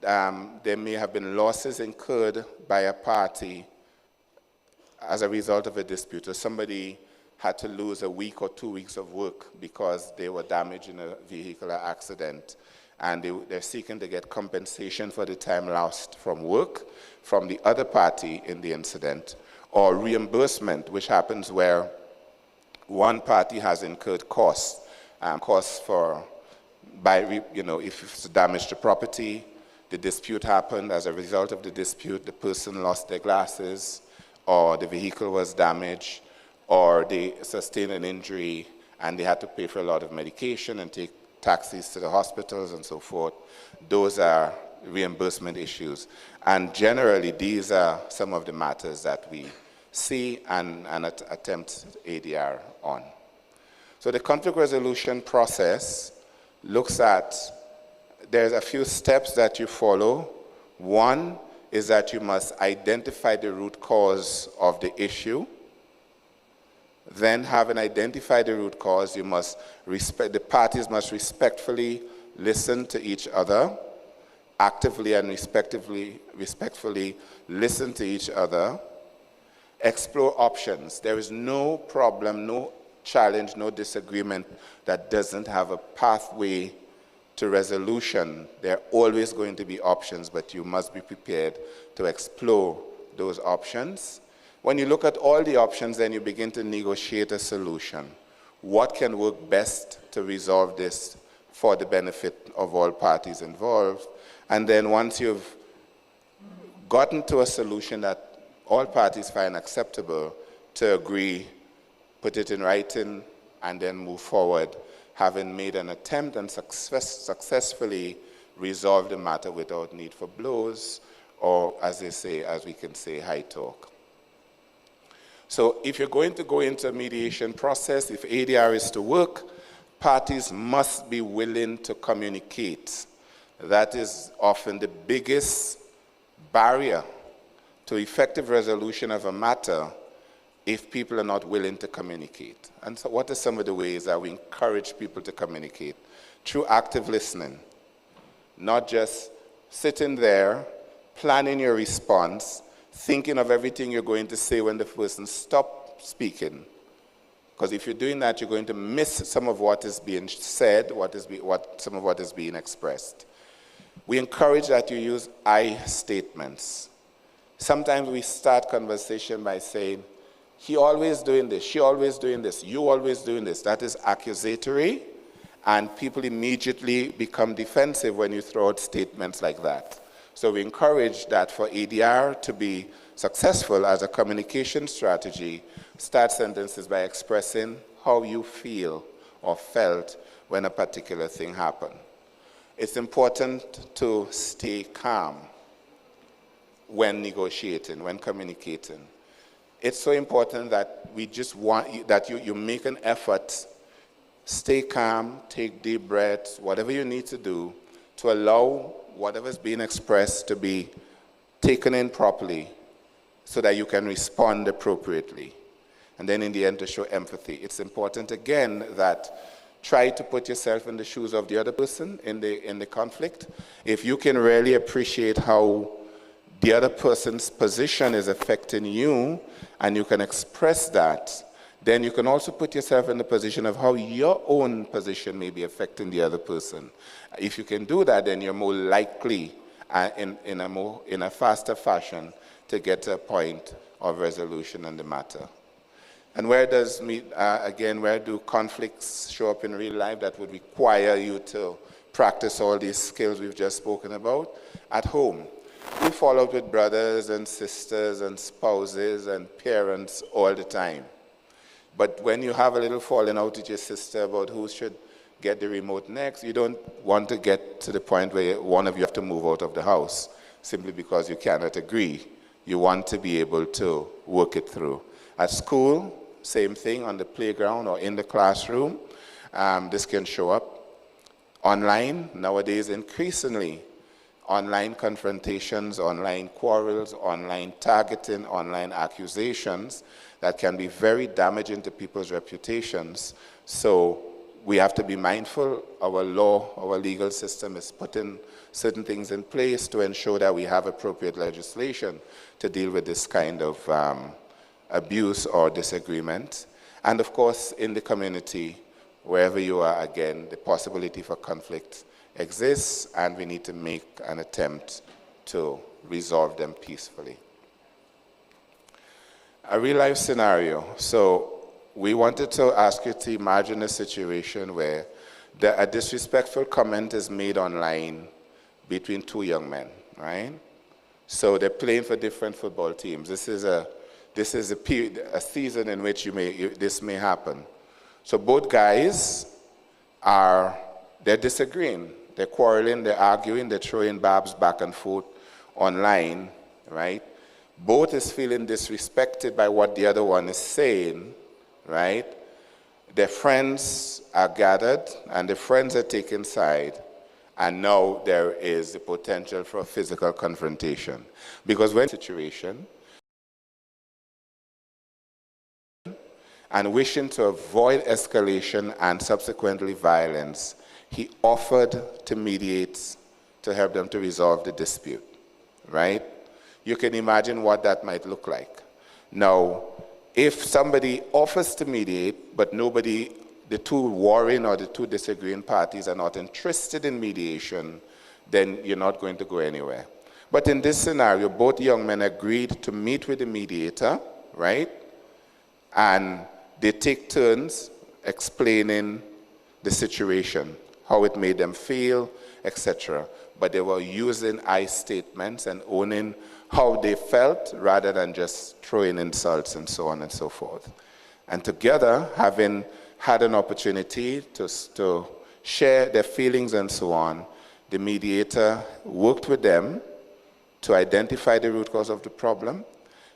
there may have been losses incurred by a party as a result of a dispute, or somebody had to lose a week or 2 weeks of work because they were damaged in a vehicular accident, and they're seeking to get compensation for the time lost from work from the other party in the incident, or reimbursement, which happens where one party has incurred costs for, if it's damage to property, the dispute happened. As a result of the dispute, the person lost their glasses, or the vehicle was damaged, or they sustained an injury and they had to pay for a lot of medication and take taxis to the hospitals and so forth. Those are reimbursement issues. And generally, these are some of the matters that we see and attempt ADR on. So the conflict resolution process looks at, there's a few steps that you follow. One is that you must identify the root cause of the issue. Then, having identified the root cause, the parties must respectfully listen to each other, actively and respectfully listen to each other, explore options. There is no problem, no challenge, no disagreement that doesn't have a pathway to resolution. There are always going to be options, but you must be prepared to explore those options. When you look at all the options, then you begin to negotiate a solution. What can work best to resolve this for the benefit of all parties involved? And then once you've gotten to a solution that all parties find acceptable, to agree, put it in writing, and then move forward, having made an attempt and successfully resolved the matter without need for blows, or as we can say, high talk. So if you're going to go into a mediation process, if ADR is to work, parties must be willing to communicate. That is often the biggest barrier to effective resolution of a matter, if people are not willing to communicate. And so what are some of the ways that we encourage people to communicate? Through active listening, not just sitting there, planning your response, thinking of everything you're going to say when the person stops speaking. Because if you're doing that, you're going to miss some of what is being said, some of what is being expressed. We encourage that you use I statements. Sometimes we start conversation by saying, he always doing this, she always doing this, you always doing this. That is accusatory, and people immediately become defensive when you throw out statements like that. So we encourage that for ADR to be successful as a communication strategy, start sentences by expressing how you feel or felt when a particular thing happened. It's important to stay calm when negotiating, when communicating. It's so important that we just want that you make an effort, stay calm, take deep breaths, whatever you need to do to allow whatever's being expressed to be taken in properly so that you can respond appropriately. And then in the end, to show empathy. It's important, again, that try to put yourself in the shoes of the other person in the conflict. If you can really appreciate how the other person's position is affecting you, and you can express that, then you can also put yourself in the position of how your own position may be affecting the other person. If you can do that, then you're more likely, in a faster fashion, to get to a point of resolution on the matter. And where do conflicts show up in real life that would require you to practice all these skills we've just spoken about? At home. We fall out with brothers and sisters and spouses and parents all the time. But when you have a little falling out with your sister about who should get the remote next, you don't want to get to the point where one of you have to move out of the house simply because you cannot agree. You want to be able to work it through. At school, same thing, on the playground or in the classroom, this can show up. Online, nowadays, increasingly, online confrontations, online quarrels, online targeting, online accusations that can be very damaging to people's reputations. So we have to be mindful. Our law, our legal system is putting certain things in place to ensure that we have appropriate legislation to deal with this kind of abuse or disagreement. And of course, in the community, wherever you are, again, the possibility for conflict exists, and we need to make an attempt to resolve them peacefully. A real-life scenario. So we wanted to ask you to imagine a situation where a disrespectful comment is made online between two young men, right? So they're playing for different football teams. This is a period, a season in which this may happen. So both guys they're disagreeing, they're quarreling, they're arguing, they're throwing barbs back and forth online, right? Both is feeling disrespected by what the other one is saying, right? Their friends are gathered and the friends are taken side, and now there is the potential for a physical confrontation. Because when situation, and wishing to avoid escalation and subsequently violence, he offered to mediate to help them to resolve the dispute, right? You can imagine what that might look like. Now, if somebody offers to mediate, but the two warring or the two disagreeing parties are not interested in mediation, then you're not going to go anywhere. But in this scenario, both young men agreed to meet with the mediator, right? And they take turns explaining the situation, how it made them feel, etc. But they were using I statements and owning how they felt rather than just throwing insults and so on and so forth. And together, having had an opportunity to share their feelings and so on, the mediator worked with them to identify the root cause of the problem.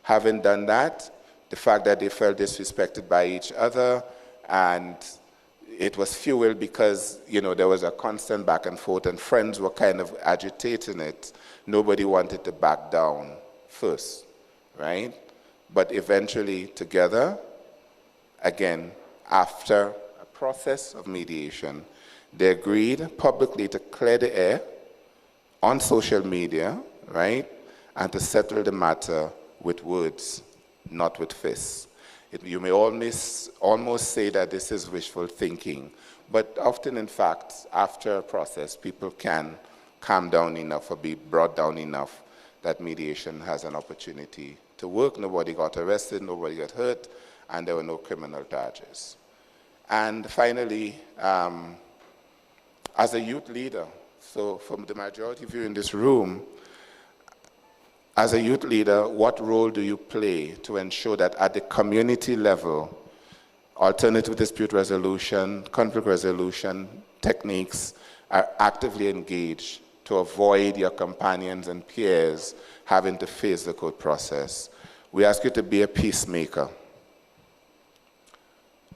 Having done that, the fact that they felt disrespected by each other, and it was fueled because, there was a constant back and forth and friends were kind of agitating it. Nobody wanted to back down first, right? But eventually together, again, after a process of mediation, they agreed publicly to clear the air on social media, right? And to settle the matter with words, not with fists. You may almost say that this is wishful thinking, but often, in fact, after a process, people can calm down enough or be brought down enough that mediation has an opportunity to work. Nobody got arrested, nobody got hurt, and there were no criminal charges. And finally, as a youth leader, so from the majority of you in this room, as a youth leader, what role do you play to ensure that at the community level, alternative dispute resolution, conflict resolution techniques are actively engaged to avoid your companions and peers having to face the court process? We ask you to be a peacemaker.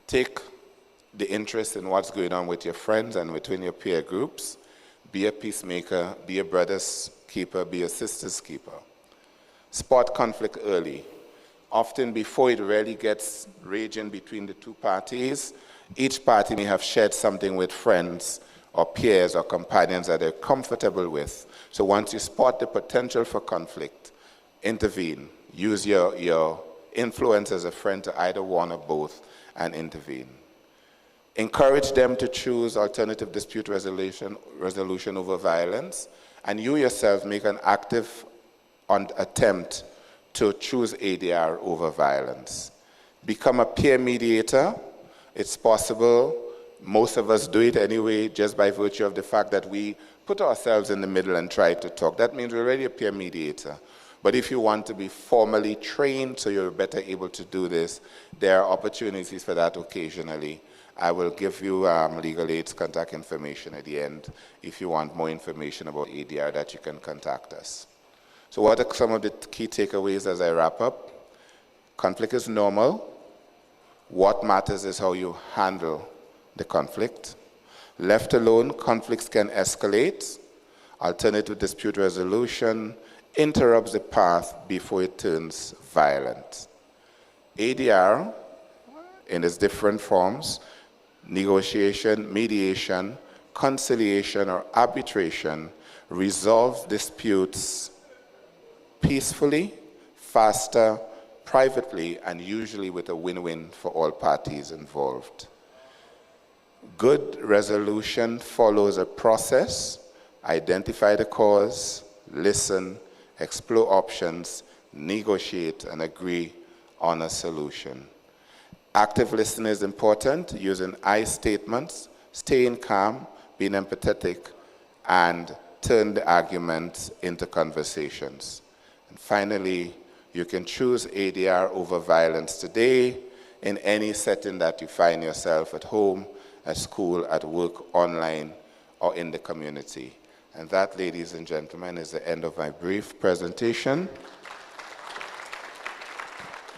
Take the interest in what's going on with your friends and within your peer groups. Be a peacemaker, be a brother's keeper, be a sister's keeper. Spot conflict early. Often before it really gets raging between the two parties, each party may have shared something with friends or peers or companions that they're comfortable with. So once you spot the potential for conflict, intervene. Use your influence as a friend to either one or both and intervene. Encourage them to choose alternative dispute resolution over violence, and you yourself make an active attempt to choose ADR over violence. Become a peer mediator. It's possible. Most of us do it anyway, just by virtue of the fact that we put ourselves in the middle and try to talk. That means we're already a peer mediator. But if you want to be formally trained so you're better able to do this, there are opportunities for that occasionally. I will give you legal aid's contact information at the end if you want more information about ADR that you can contact us. So what are some of the key takeaways as I wrap up? Conflict is normal. What matters is how you handle the conflict. Left alone, conflicts can escalate. Alternative dispute resolution interrupts the path before it turns violent. ADR, in its different forms, negotiation, mediation, conciliation, or arbitration, resolves disputes peacefully, faster, privately, and usually with a win-win for all parties involved. Good resolution follows a process: identify the cause, listen, explore options, negotiate, and agree on a solution. Active listening is important, using I statements, staying calm, being empathetic, and turn the argument into conversations. And finally, you can choose ADR over violence today in any setting that you find yourself, at home, at school, at work, online, or in the community. And that, ladies and gentlemen, is the end of my brief presentation.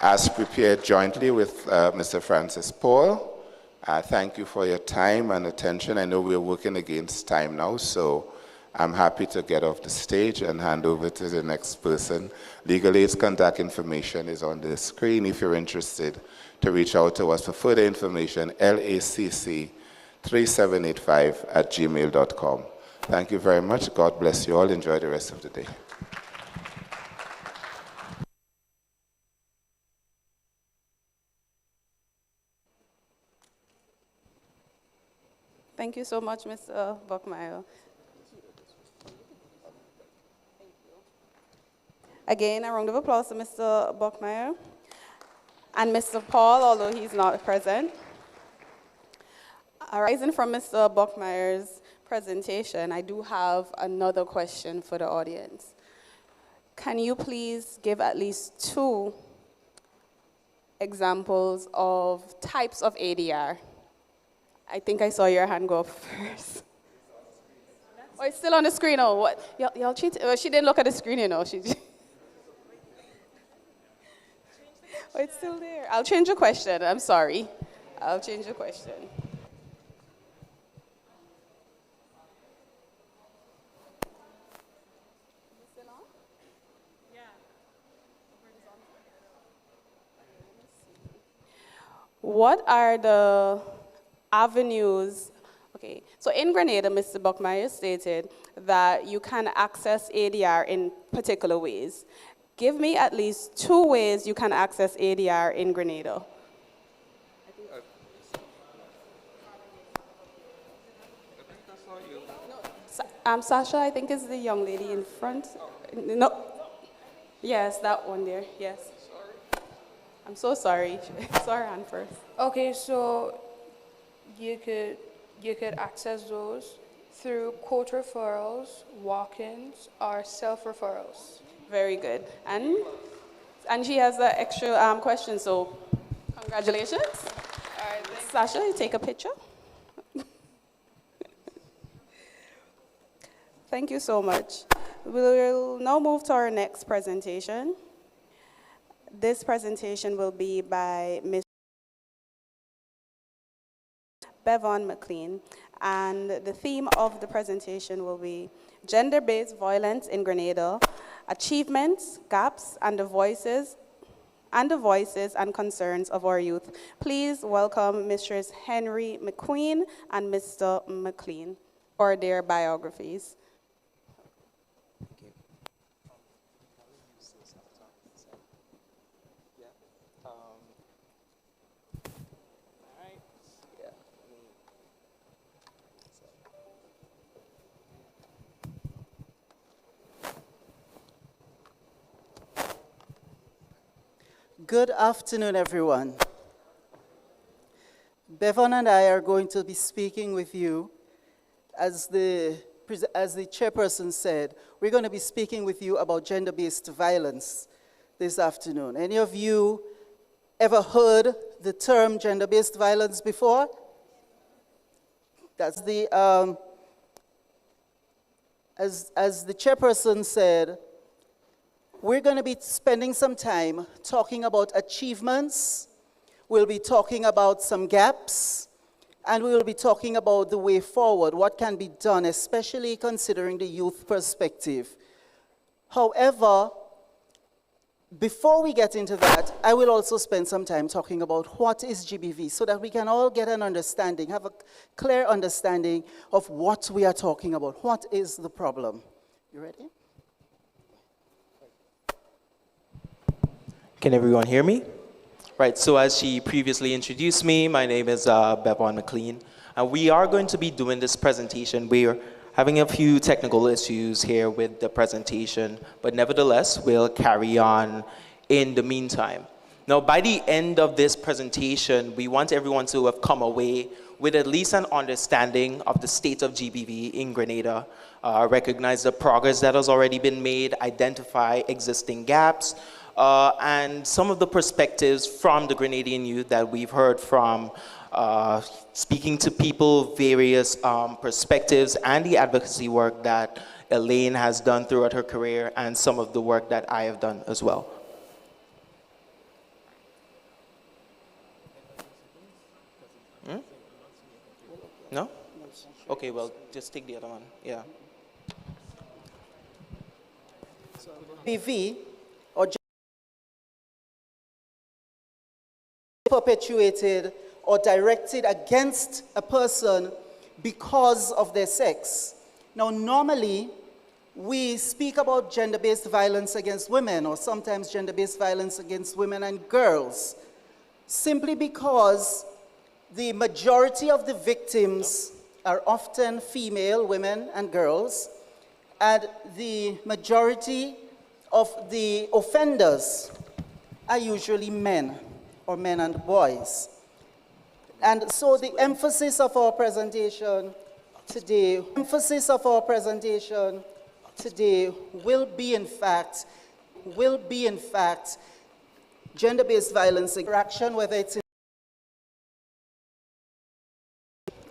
As prepared jointly with Mr. Francis Paul, thank you for your time and attention. I know we're working against time now, so I'm happy to get off the stage and hand over to the next person. Legal aid's contact information is on the screen if you're interested to reach out to us for further information, lacc3785@gmail.com. Thank you very much. God bless you all. Enjoy the rest of the day. Thank you so much, Mr. Buckmeyer. Again, a round of applause to Mr. Buckmeyer and Mr. Paul, although he's not present. Arising from Mr. Buckmeyer's presentation, I do have another question for the audience. Can you please give at least 2 examples of types of ADR? I think I saw your hand go up first. Oh, it's still on the screen. Oh, what? Y'all cheat? Oh, she didn't look at the screen, you know. Oh, it's still there. I'll change the question. I'm sorry. I'll change the question. What are the avenues? Okay, so in Grenada, Mr. Buckmeyer stated that you can access ADR in particular ways. Give me at least 2 ways you can access ADR in Grenada. Sasha, I think is the young lady in front. No. Yes, that one there, yes. I'm so sorry. Sorry, Anne first. Okay, so you could access those through court referrals, walk-ins, or self-referrals. Very good. And she has an extra question, so congratulations. All right, Sasha, you take a picture. Thank you so much. We will now move to our next presentation. This presentation will be by Ms. Bevan McLean, and the theme of the presentation will be Gender-Based Violence in Grenada, Achievements, Gaps, and the Voices and Concerns of our Youth. Please welcome Mrs. Henry McQueen and Mr. McLean for their biographies. Good afternoon, everyone. Bevan and I are going to be speaking with you as the as the chairperson said, we're going to be speaking with you about gender-based violence this afternoon. Any of you ever heard the term gender-based violence before? That's the, as the chairperson said, we're going to be spending some time talking about achievements. We'll be talking about some gaps, and we will be talking about the way forward, what can be done, especially considering the youth perspective. However, before we get into that, I will also spend some time talking about what is GBV so that we can all get an understanding, have a clear understanding of what we are talking about. What is the problem? You ready? Can everyone hear me? Right, so as she previously introduced me, my name is Bevon McLean, and we are going to be doing this presentation. We're having a few technical issues here with the presentation, but nevertheless, we'll carry on in the meantime. Now, by the end of this presentation, we want everyone to have come away with at least an understanding of the state of GBV in Grenada, recognize the progress that has already been made, identify existing gaps, and some of the perspectives from the Grenadian youth that we've heard from, speaking to people, various perspectives, and the advocacy work that Elaine has done throughout her career, and some of the work that I have done as well. No? Okay, well, just take the other one, yeah. PV, or perpetuated or directed against a person because of their sex. Now, normally, we speak about gender-based violence against women, or sometimes gender-based violence against women and girls, simply because the majority of the victims are often female, women and girls, and the majority of the offenders are usually men, or men and boys. And so the emphasis of our presentation today, will be in fact gender-based violence interaction, whether it's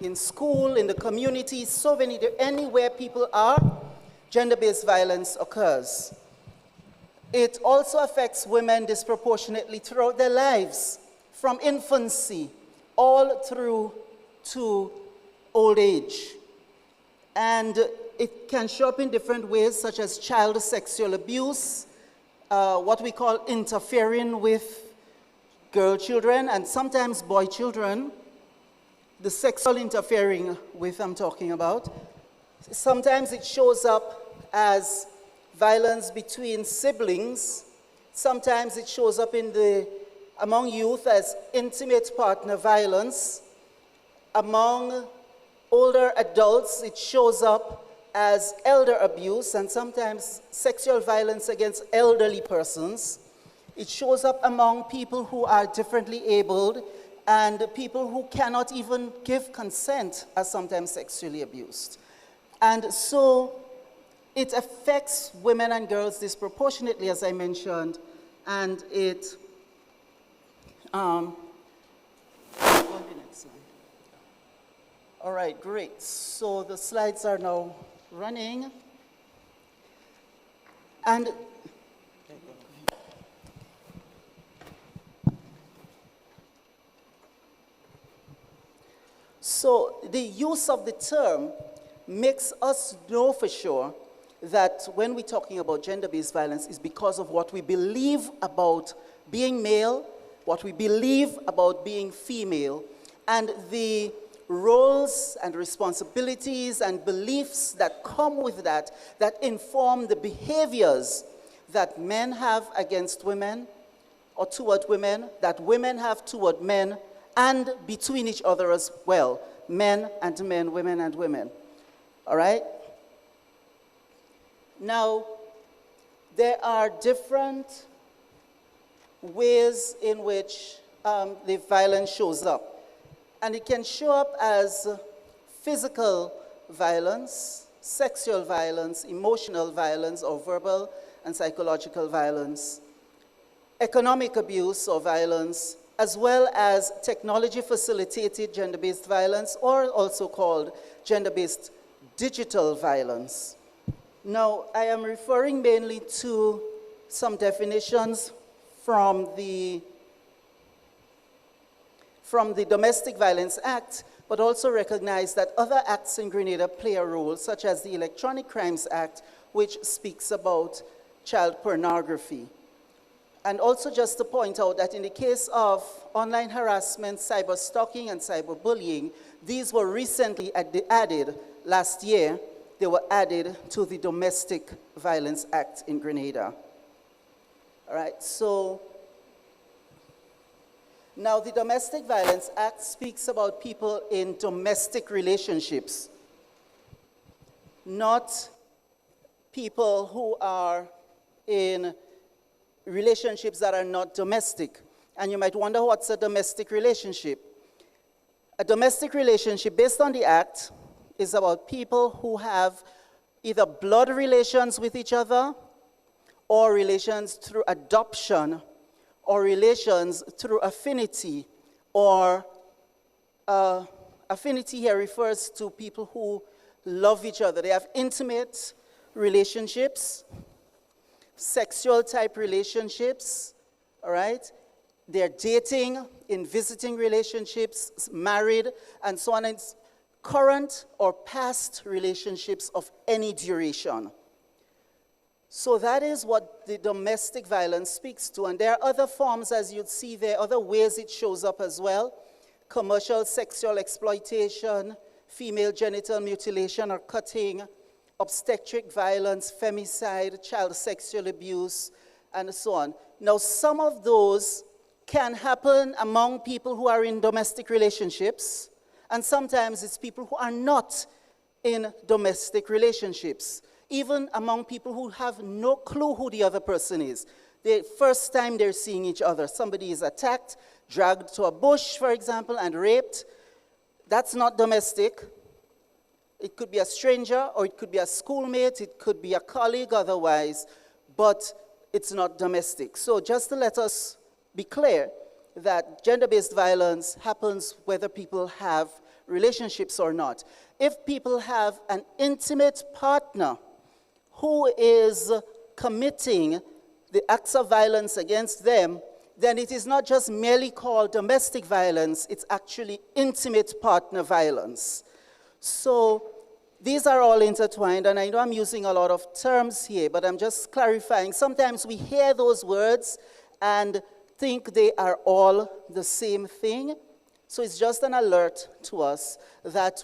in school, in the community, so many, anywhere people are, gender-based violence occurs. It also affects women disproportionately throughout their lives, from infancy all through to old age. And it can show up in different ways, such as child sexual abuse, what we call interfering with girl children and sometimes boy children, the sexual interfering with I'm talking about. Sometimes it shows up as violence between siblings. Sometimes it shows up among youth as intimate partner violence. Among older adults, it shows up as elder abuse and sometimes sexual violence against elderly persons. It shows up among people who are differently abled, and people who cannot even give consent are sometimes sexually abused. And so it affects women and girls disproportionately, as I mentioned, and it, all right, great. So the slides are now running. And so the use of the term makes us know for sure that when we're talking about gender-based violence is because of what we believe about being male, what we believe about being female, and the roles and responsibilities and beliefs that come with that, that inform the behaviors that men have against women or toward women, that women have toward men, and between each other as well, men and men, women and women. All right? Now, there are different ways in which the violence shows up. And it can show up as physical violence, sexual violence, emotional violence or verbal and psychological violence, economic abuse or violence, as well as technology-facilitated gender-based violence, or also called gender-based digital violence. Now, I am referring mainly to some definitions from the Domestic Violence Act, but also recognize that other acts in Grenada play a role, such as the Electronic Crimes Act, which speaks about child pornography. And also just to point out that in the case of online harassment, cyber stalking, and cyberbullying, these were recently added last year. They were added to the Domestic Violence Act in Grenada. All right, so now the Domestic Violence Act speaks about people in domestic relationships, not people who are in relationships that are not domestic. And you might wonder, what's a domestic relationship? A domestic relationship, based on the Act, is about people who have either blood relations with each other, or relations through adoption, or relations through affinity, or affinity here refers to people who love each other. They have intimate relationships, sexual type relationships, all right? They're dating, in visiting relationships, married, and so on. It's current or past relationships of any duration. So that is what the domestic violence speaks to. And there are other forms, as you'd see there, other ways it shows up as well. Commercial sexual exploitation, female genital mutilation or cutting, obstetric violence, femicide, child sexual abuse, and so on. Now, some of those can happen among people who are in domestic relationships, and sometimes it's people who are not in domestic relationships, even among people who have no clue who the other person is. The first time they're seeing each other, somebody is attacked, dragged to a bush, for example, and raped. That's not domestic. It could be a stranger, or it could be a schoolmate, it could be a colleague otherwise, but it's not domestic. So just to let us be clear that gender-based violence happens whether people have relationships or not. If people have an intimate partner who is committing the acts of violence against them, then it is not just merely called domestic violence, it's actually intimate partner violence. So these are all intertwined, and I know I'm using a lot of terms here, but I'm just clarifying. Sometimes we hear those words and think they are all the same thing. So it's just an alert to us that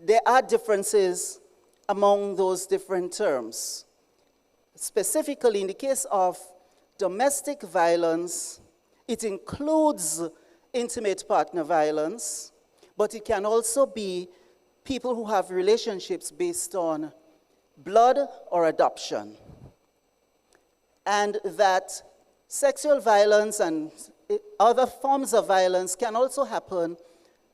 there are differences among those different terms. Specifically, in the case of domestic violence, it includes intimate partner violence, but it can also be people who have relationships based on blood or adoption. And that sexual violence and other forms of violence can also happen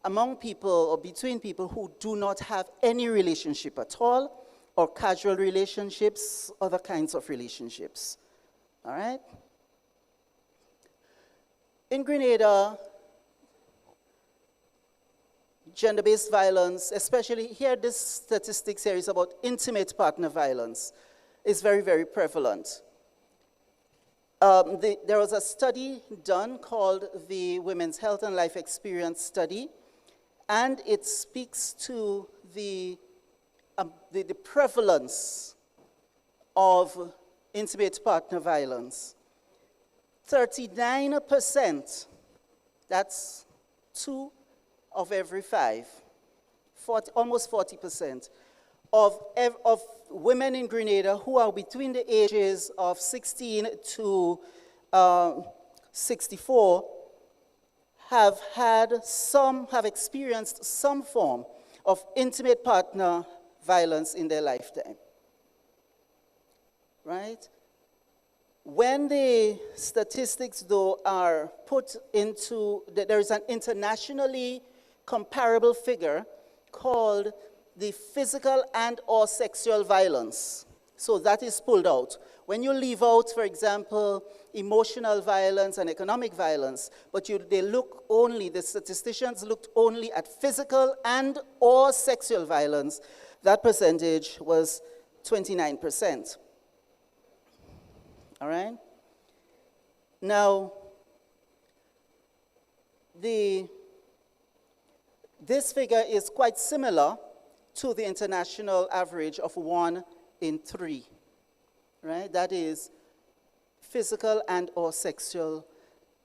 among people or between people who do not have any relationship at all, or casual relationships, other kinds of relationships. All right? In Grenada, gender-based violence, especially here, this statistics here is about intimate partner violence, is very, very prevalent. There was a study done called the Women's Health and Life Experience Study, and it speaks to the prevalence of intimate partner violence. 39%, that's 2 of every 5, almost 40%, of women in Grenada who are between the ages of 16 to 64 have experienced some form of intimate partner violence in their lifetime. Right? When the statistics, though, are put into, there is an internationally comparable figure called the physical and or sexual violence. So that is pulled out. When you leave out, for example, emotional violence and economic violence, but they look only, the statisticians looked only at physical and or sexual violence, that percentage was 29%. All right? Now, this figure is quite similar to the international average of 1 in 3, right? That is physical and or sexual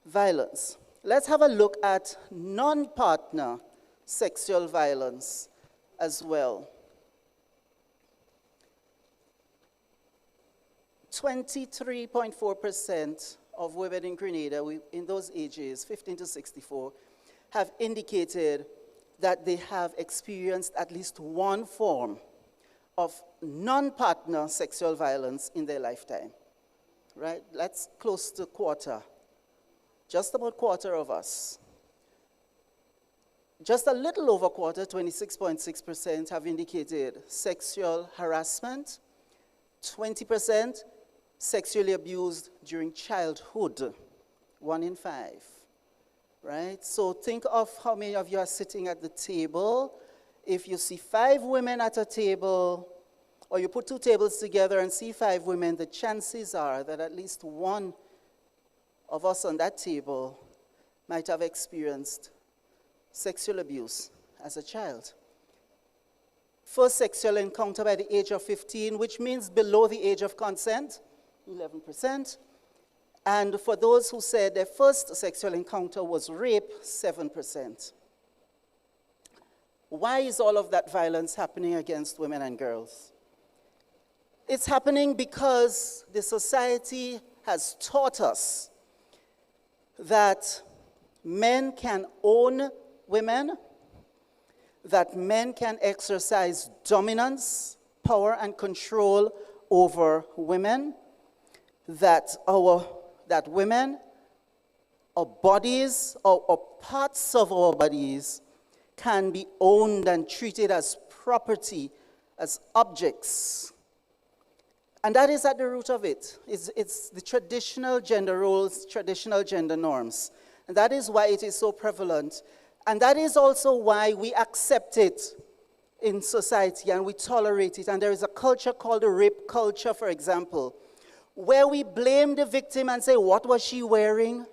violence. Let's have a look at non-partner sexual violence as well. 23.4% of women in Grenada, in those ages, 15 to 64, have indicated that they have experienced at least one form of non-partner sexual violence in their lifetime, right? That's close to a quarter, just about a quarter of us. Just a little over a quarter, 26.6%, have indicated sexual harassment, 20% sexually abused during childhood, 1 in 5, right? So think of how many of you are sitting at the table. If you see 5 women at a table, or you put 2 tables together and see 5 women, the chances are that at least one of us on that table might have experienced sexual abuse as a child. First sexual encounter by the age of 15, which means below the age of consent, 11%. And for those who said their first sexual encounter was rape, 7%. Why is all of that violence happening against women and girls? It's happening because the society has taught us that men can own women, that men can exercise dominance, power, and control over women, that women, our bodies, or parts of our bodies can be owned and treated as property, as objects. And that is at the root of it. It's the traditional gender roles, traditional gender norms. And that is why it is so prevalent. And that is also why we accept it in society and we tolerate it. And there is a culture called the rape culture, for example, where we blame the victim and say, what was she wearing?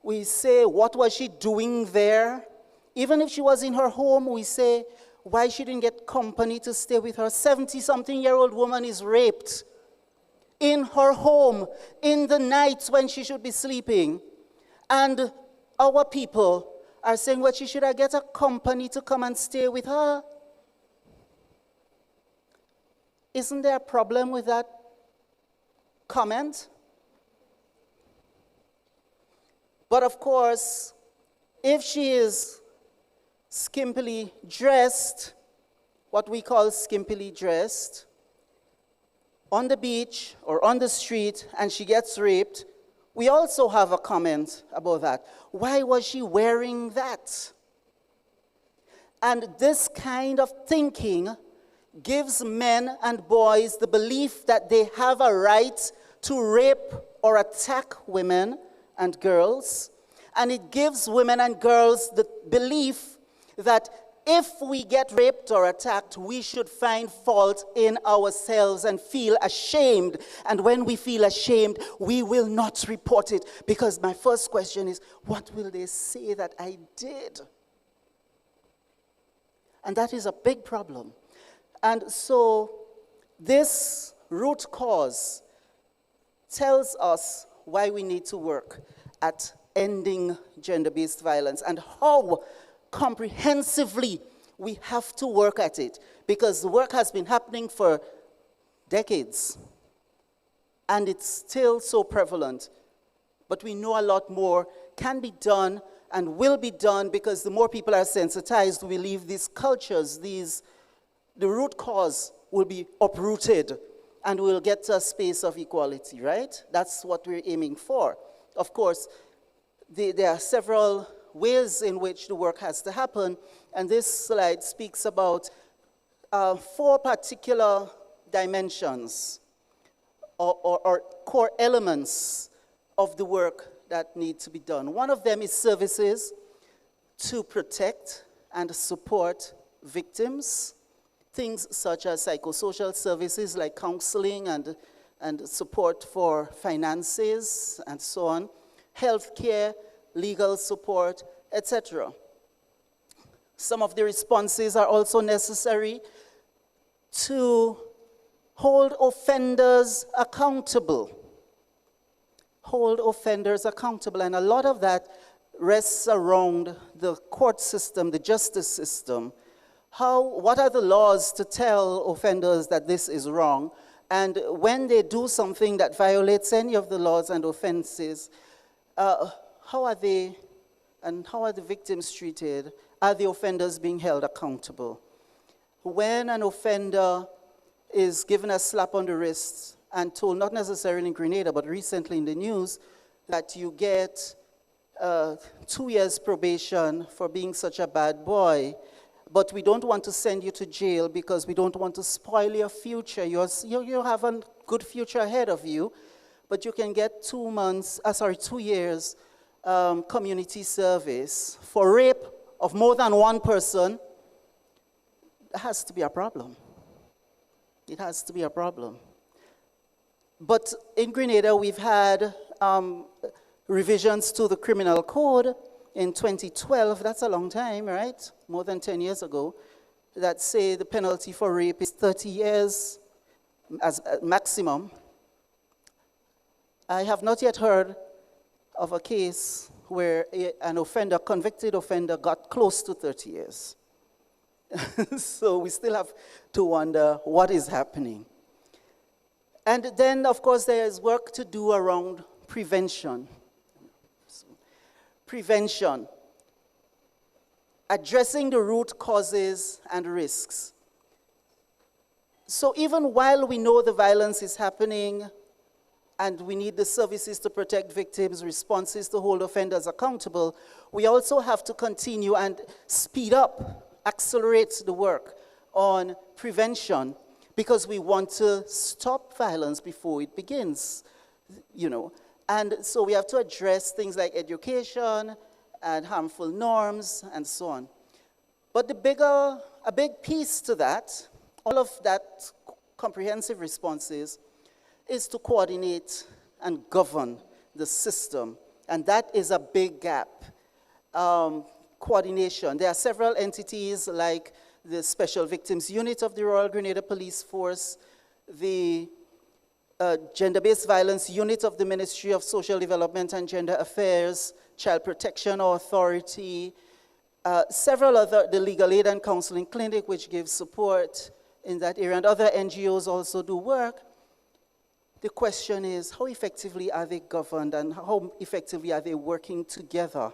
We say, what was she doing there? Even if she was in her home, we say, why she didn't get company to stay with her. 70-something-year-old woman is raped in her home in the nights when she should be sleeping. And our people are saying, well, she should have get a company to come and stay with her. Isn't there a problem with that comment? But of course, if she is skimpily dressed, what we call skimpily dressed, on the beach or on the street, and she gets raped, we also have a comment about that. Why was she wearing that? And this kind of thinking gives men and boys the belief that they have a right to rape or attack women and girls. And it gives women and girls the belief that if we get raped or attacked, we should find fault in ourselves and feel ashamed. And when we feel ashamed, we will not report it. Because my first question is, what will they say that I did? And that is a big problem. And so this root cause tells us why we need to work at ending gender-based violence and how comprehensively we have to work at it, because the work has been happening for decades and it's still so prevalent. But we know a lot more can be done and will be done, because the more people are sensitized, we leave these cultures, the root cause will be uprooted and we'll get to a space of equality, right? That's what we're aiming for. Of course, there are several ways in which the work has to happen. And this slide speaks about 4 particular dimensions or core elements of the work that need to be done. One of them is services to protect and support victims, things such as psychosocial services like counseling and support for finances and so on, healthcare, legal support, etc. Some of the responses are also necessary to hold offenders accountable. Hold offenders accountable, and a lot of that rests around the court system, the justice system. What are the laws to tell offenders that this is wrong? And when they do something that violates any of the laws and offenses, how are they and how are the victims treated? Are the offenders being held accountable? When an offender is given a slap on the wrist and told, not necessarily in Grenada, but recently in the news, that you get 2 years probation for being such a bad boy, but we don't want to send you to jail because we don't want to spoil your future. You have a good future ahead of you, but you can get 2 years community service for rape of more than one person. That has to be a problem. It has to be a problem. But in Grenada, we've had revisions to the criminal code in 2012. That's a long time, right? More than 10 years ago, that say the penalty for rape is 30 years as a maximum. I have not yet heard of a case where an offender, convicted offender, got close to 30 years. So we still have to wonder what is happening. And then, of course, there is work to do around prevention. Prevention. Addressing the root causes and risks. So even while we know the violence is happening and we need the services to protect victims, responses to hold offenders accountable, we also have to continue and speed up, accelerate the work on prevention, because we want to stop violence before it begins, And so we have to address things like education and harmful norms and so on. But a big piece to that, all of that comprehensive responses, is to coordinate and govern the system. And that is a big gap. Coordination. There are several entities like the Special Victims Unit of the Royal Grenada Police Force, the Gender-Based Violence Unit of the Ministry of Social Development and Gender Affairs, Child Protection Authority, several other, the Legal Aid and Counseling Clinic, which gives support in that area, and other NGOs also do work. The question is, how effectively are they governed and how effectively are they working together?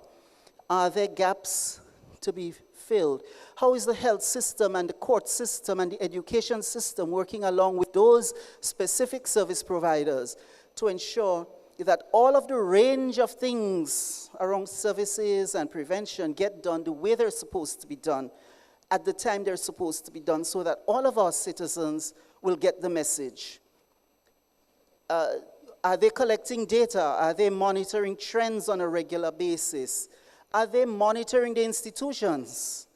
Are there gaps to be filled? How is the health system and the court system and the education system working along with those specific service providers to ensure that all of the range of things around services and prevention get done the way they're supposed to be done at the time they're supposed to be done, so that all of our citizens will get the message? Are they collecting data? Are they monitoring trends on a regular basis? Are they monitoring the institutions?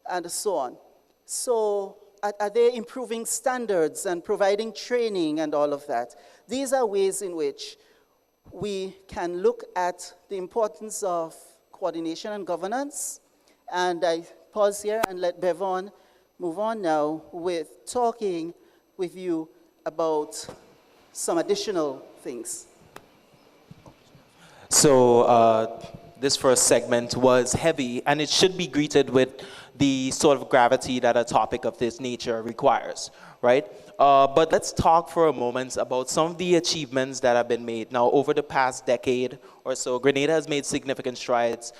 And so on. So are they improving standards and providing training and all of that? These are ways in which we can look at the importance of coordination and governance. And I pause here and let Bevon move on now with talking with you about some additional things. So this first segment was heavy, and it should be greeted with the sort of gravity that a topic of this nature requires, right? But let's talk for a moment about some of the achievements that have been made. Now, over the past decade or so, Grenada has made significant strides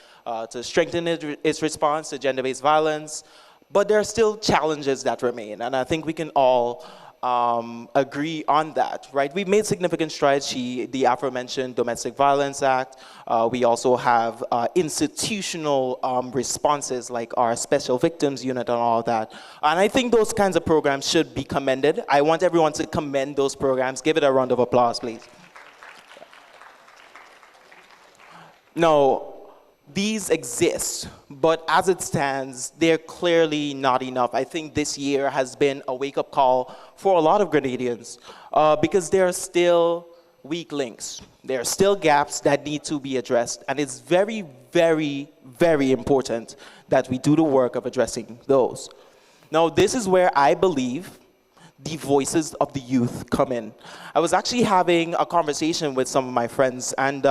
to strengthen its response to gender-based violence, but there are still challenges that remain, and I think we can all agree on that, right? We've made significant strides. The aforementioned Domestic Violence Act. We also have institutional responses like our Special Victims Unit and all that. And I think those kinds of programs should be commended. I want everyone to commend those programs. Give it a round of applause, please. Now, these exist, but as it stands, they're clearly not enough. I think this year has been a wake-up call for a lot of Grenadians because there are still weak links. There are still gaps that need to be addressed, and it's very, very, very important that we do the work of addressing those. Now, this is where I believe the voices of the youth come in. I was actually having a conversation with some of my friends, and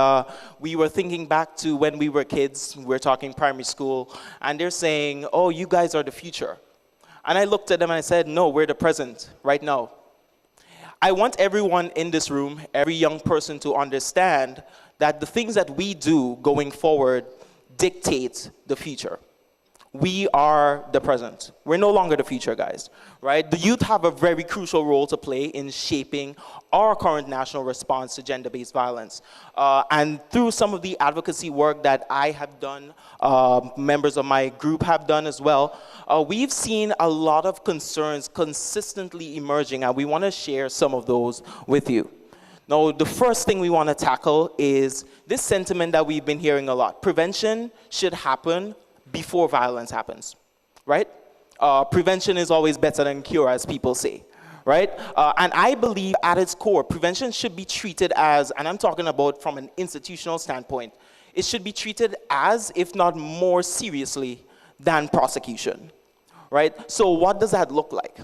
we were thinking back to when we were kids. We were talking primary school, and they're saying, oh, you guys are the future. And I looked at them and I said, no, we're the present right now. I want everyone in this room, every young person, to understand that the things that we do going forward dictate the future. We are the present. We're no longer the future, guys, right? The youth have a very crucial role to play in shaping our current national response to gender-based violence. And through some of the advocacy work that I have done, members of my group have done as well, we've seen a lot of concerns consistently emerging, and we want to share some of those with you. Now, the first thing we want to tackle is this sentiment that we've been hearing a lot. Prevention should happen before violence happens, right? Prevention is always better than cure, as people say, right? And I believe at its core, prevention should be treated as, and I'm talking about from an institutional standpoint, it should be treated as, if not more seriously, than prosecution, right? So what does that look like?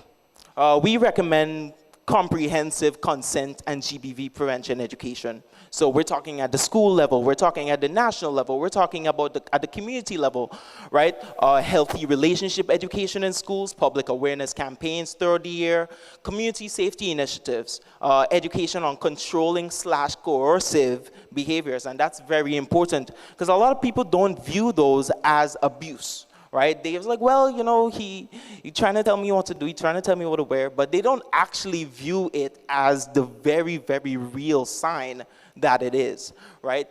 We recommend comprehensive consent and GBV prevention education. So we're talking at the school level, we're talking at the national level, we're talking about at the community level, right? Healthy relationship education in schools, public awareness campaigns, third year, community safety initiatives, education on controlling/coercive behaviors, and that's very important because a lot of people don't view those as abuse. Right? They was like, well, you know, he trying to tell me what to do, he's trying to tell me what to wear, but they don't actually view it as the very, very real sign that it is, right?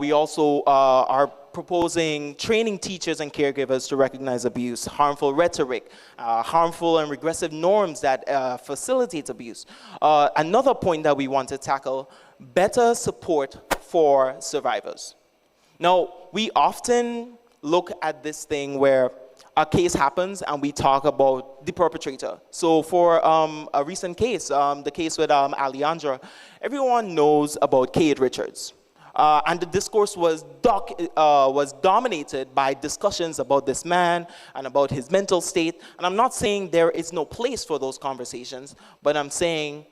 We also are proposing training teachers and caregivers to recognize abuse, harmful rhetoric, harmful and regressive norms that facilitate abuse. Another point that we want to tackle, better support for survivors. Now, we often look at this thing where a case happens and we talk about the perpetrator. So for a recent case, the case with Alejandra, everyone knows about Kade Richards. And the discourse was dominated by discussions about this man and about his mental state. And I'm not saying there is no place for those conversations, but I'm saying,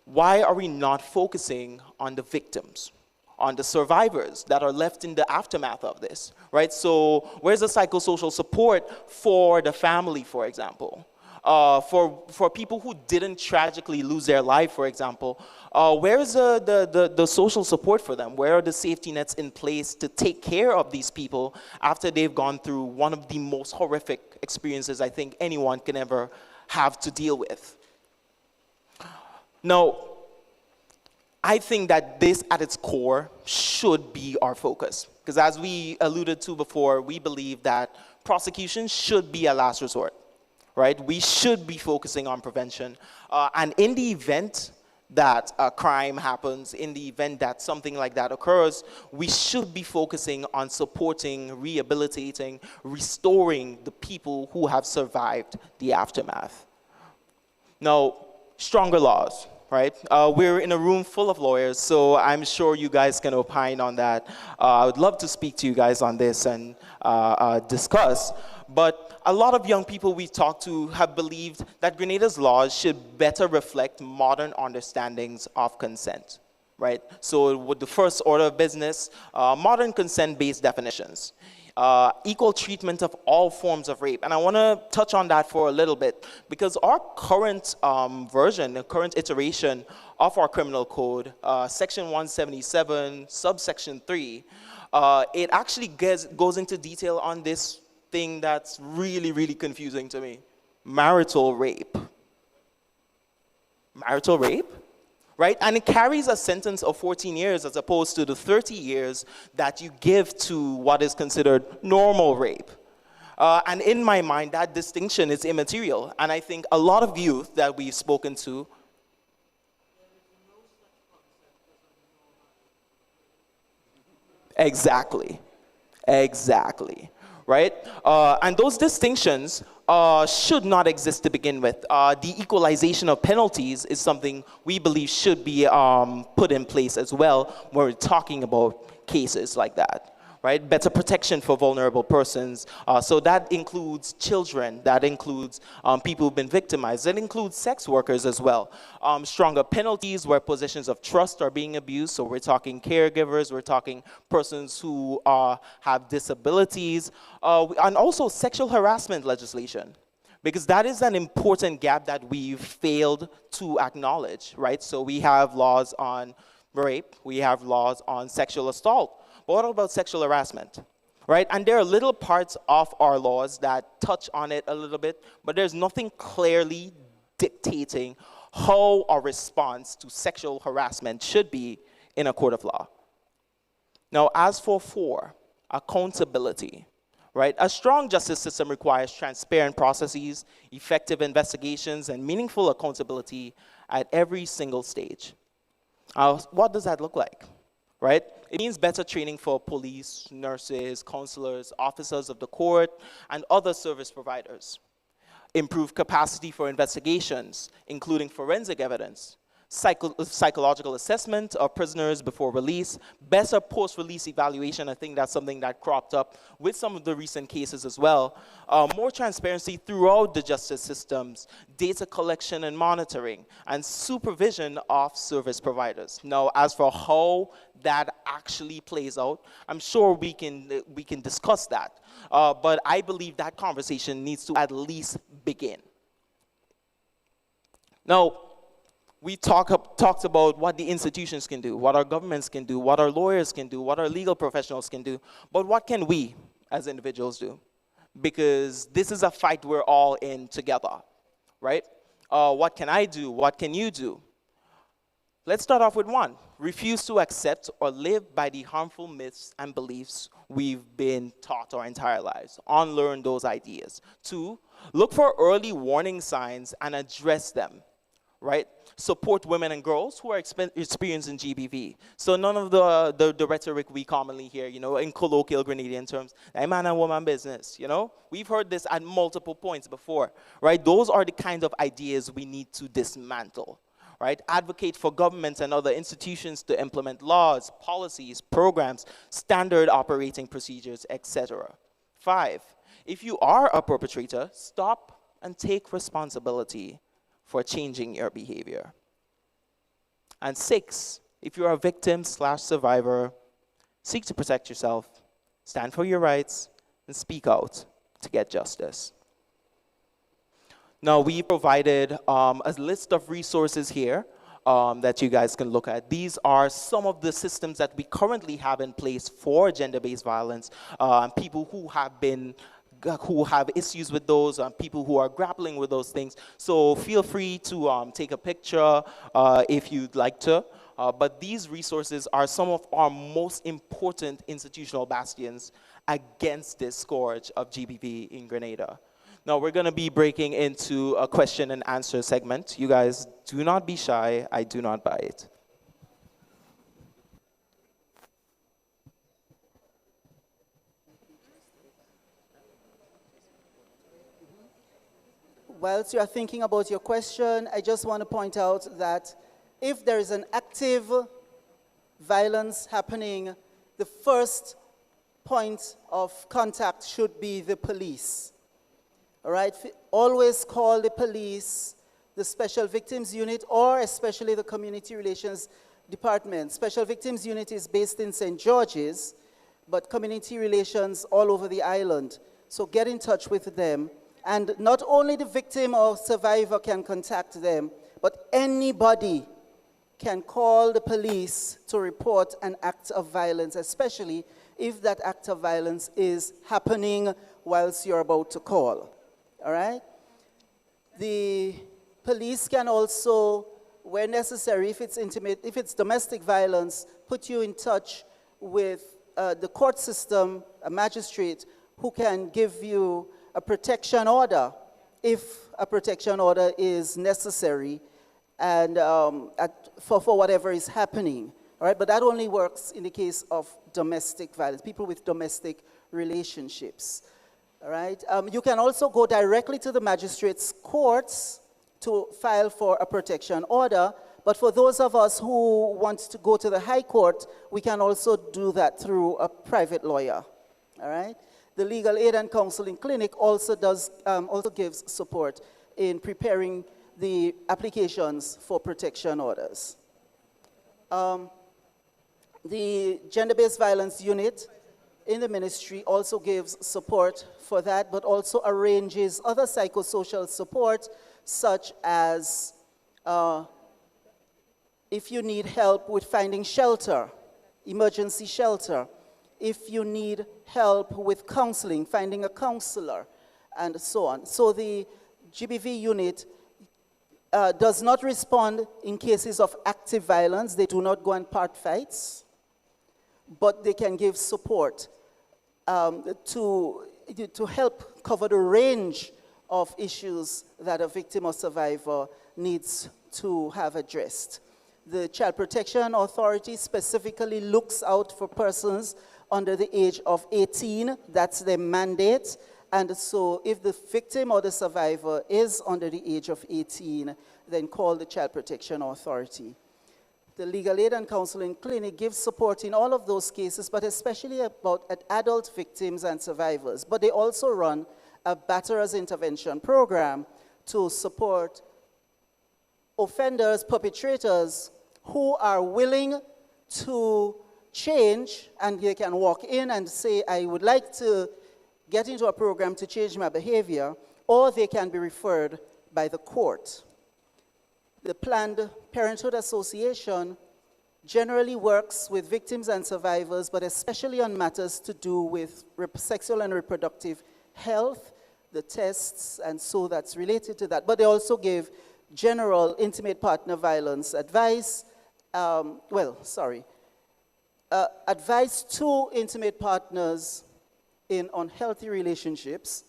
why are we not focusing on the victims? On the survivors that are left in the aftermath of this, right? So where's the psychosocial support for the family, for example? For people who didn't tragically lose their life, for example, where is the social support for them? Where are the safety nets in place to take care of these people after they've gone through one of the most horrific experiences I think anyone can ever have to deal with? Now, I think that this, at its core, should be our focus. Because as we alluded to before, we believe that prosecution should be a last resort, right? We should be focusing on prevention. And in the event that a crime happens, in the event that something like that occurs, we should be focusing on supporting, rehabilitating, restoring the people who have survived the aftermath. Now, stronger laws. Right? We're in a room full of lawyers, so I'm sure you guys can opine on that. I would love to speak to you guys on this and discuss, but a lot of young people we talked to have believed that Grenada's laws should better reflect modern understandings of consent, right? So with the first order of business, modern consent-based definitions. Equal treatment of all forms of rape. And I want to touch on that for a little bit because our current version, the current iteration of our criminal code, section 177, subsection 3, it actually goes into detail on this thing that's really, really confusing to me, marital rape. marital rape, right? And it carries a sentence of 14 years as opposed to the 30 years that you give to what is considered normal rape. And in my mind, that distinction is immaterial. And I think a lot of youth that we've spoken to. Exactly. Exactly. Right? And those distinctions should not exist to begin with. The equalization of penalties is something we believe should be put in place as well when we're talking about cases like that. Right? Better protection for vulnerable persons. So that includes children, that includes people who've been victimized, that includes sex workers as well. Stronger penalties where positions of trust are being abused. So we're talking caregivers, we're talking persons who have disabilities, and also sexual harassment legislation. Because that is an important gap that we've failed to acknowledge, right? So we have laws on rape, we have laws on sexual assault. But what about sexual harassment, right? And there are little parts of our laws that touch on it a little bit, but there's nothing clearly dictating how our response to sexual harassment should be in a court of law. Now, as for accountability, right? A strong justice system requires transparent processes, effective investigations, and meaningful accountability at every single stage. What does that look like? Right? It means better training for police, nurses, counselors, officers of the court, and other service providers. Improved capacity for investigations, including forensic evidence, psychological assessment of prisoners before release, better post-release evaluation. I think that's something that cropped up with some of the recent cases as well. More transparency throughout the justice systems, data collection and monitoring, and supervision of service providers. Now, as for how that actually plays out, I'm sure we can discuss that. But I believe that conversation needs to at least begin. Now, we talked about what the institutions can do, what our governments can do, what our lawyers can do, what our legal professionals can do, but what can we as individuals do? Because this is a fight we're all in together, right? What can I do? What can you do? Let's start off with one. Refuse to accept or live by the harmful myths and beliefs we've been taught our entire lives. Unlearn those ideas. 2, look for early warning signs and address them. Right? Support women and girls who are experiencing GBV. So none of the rhetoric we commonly hear, you know, in colloquial Grenadian terms, a man and woman business, you know? We've heard this at multiple points before, right? Those are the kinds of ideas we need to dismantle, right? Advocate for governments and other institutions to implement laws, policies, programs, standard operating procedures, etc. 5, if you are a perpetrator, stop and take responsibility for changing your behavior. And 6, if you're a victim/survivor, seek to protect yourself, stand for your rights, and speak out to get justice. Now, we provided a list of resources here that you guys can look at. These are some of the systems that we currently have in place for gender-based violence, people who have issues with those, people who are grappling with those things. So feel free to take a picture if you'd like to. But these resources are some of our most important institutional bastions against this scourge of GBV in Grenada. Now we're going to be breaking into a question and answer segment. You guys do not be shy. I do not buy it. Whilst you are thinking about your question, I just want to point out that if there is an active violence happening, the first point of contact should be the police. All right? Always call the police, the Special Victims Unit, or especially the Community Relations Department. Special Victims Unit is based in St. George's, but Community Relations all over the island. So get in touch with them. And not only the victim or survivor can contact them, but anybody can call the police to report an act of violence, especially if that act of violence is happening whilst you're about to call. All right? The police can also where necessary, if it's intimate, if it's domestic violence, put you in touch with the court system, a magistrate, who can give you a protection order if a protection order is necessary and for whatever is happening. All right, but that only works in the case of domestic violence, people with domestic relationships. All right, you can also go directly to the magistrate's courts to file for a protection order, but for those of us who want to go to the High Court, we can also do that through a private lawyer. All right, the Legal Aid and Counseling Clinic also gives support in preparing the applications for protection orders. The Gender-Based Violence Unit in the ministry also gives support for that, but also arranges other psychosocial support, such as if you need help with finding shelter, emergency shelter, if you need help with counseling, finding a counselor, and so on. So the GBV unit does not respond in cases of active violence. They do not go and part fights, but they can give support to help cover the range of issues that a victim or survivor needs to have addressed. The Child Protection Authority specifically looks out for persons under the age of 18. That's their mandate. And so if the victim or the survivor is under the age of 18, then call the Child Protection Authority. The Legal Aid and Counseling Clinic gives support in all of those cases, but especially about adult victims and survivors. But they also run a batterers intervention program to support offenders, perpetrators who are willing to change, and they can walk in and say, I would like to get into a program to change my behavior, or they can be referred by the court. The Planned Parenthood Association generally works with victims and survivors, but especially on matters to do with sexual and reproductive health, the tests, and so that's related to that. But they also give general intimate partner violence advice, advice to intimate partners in unhealthy relationships.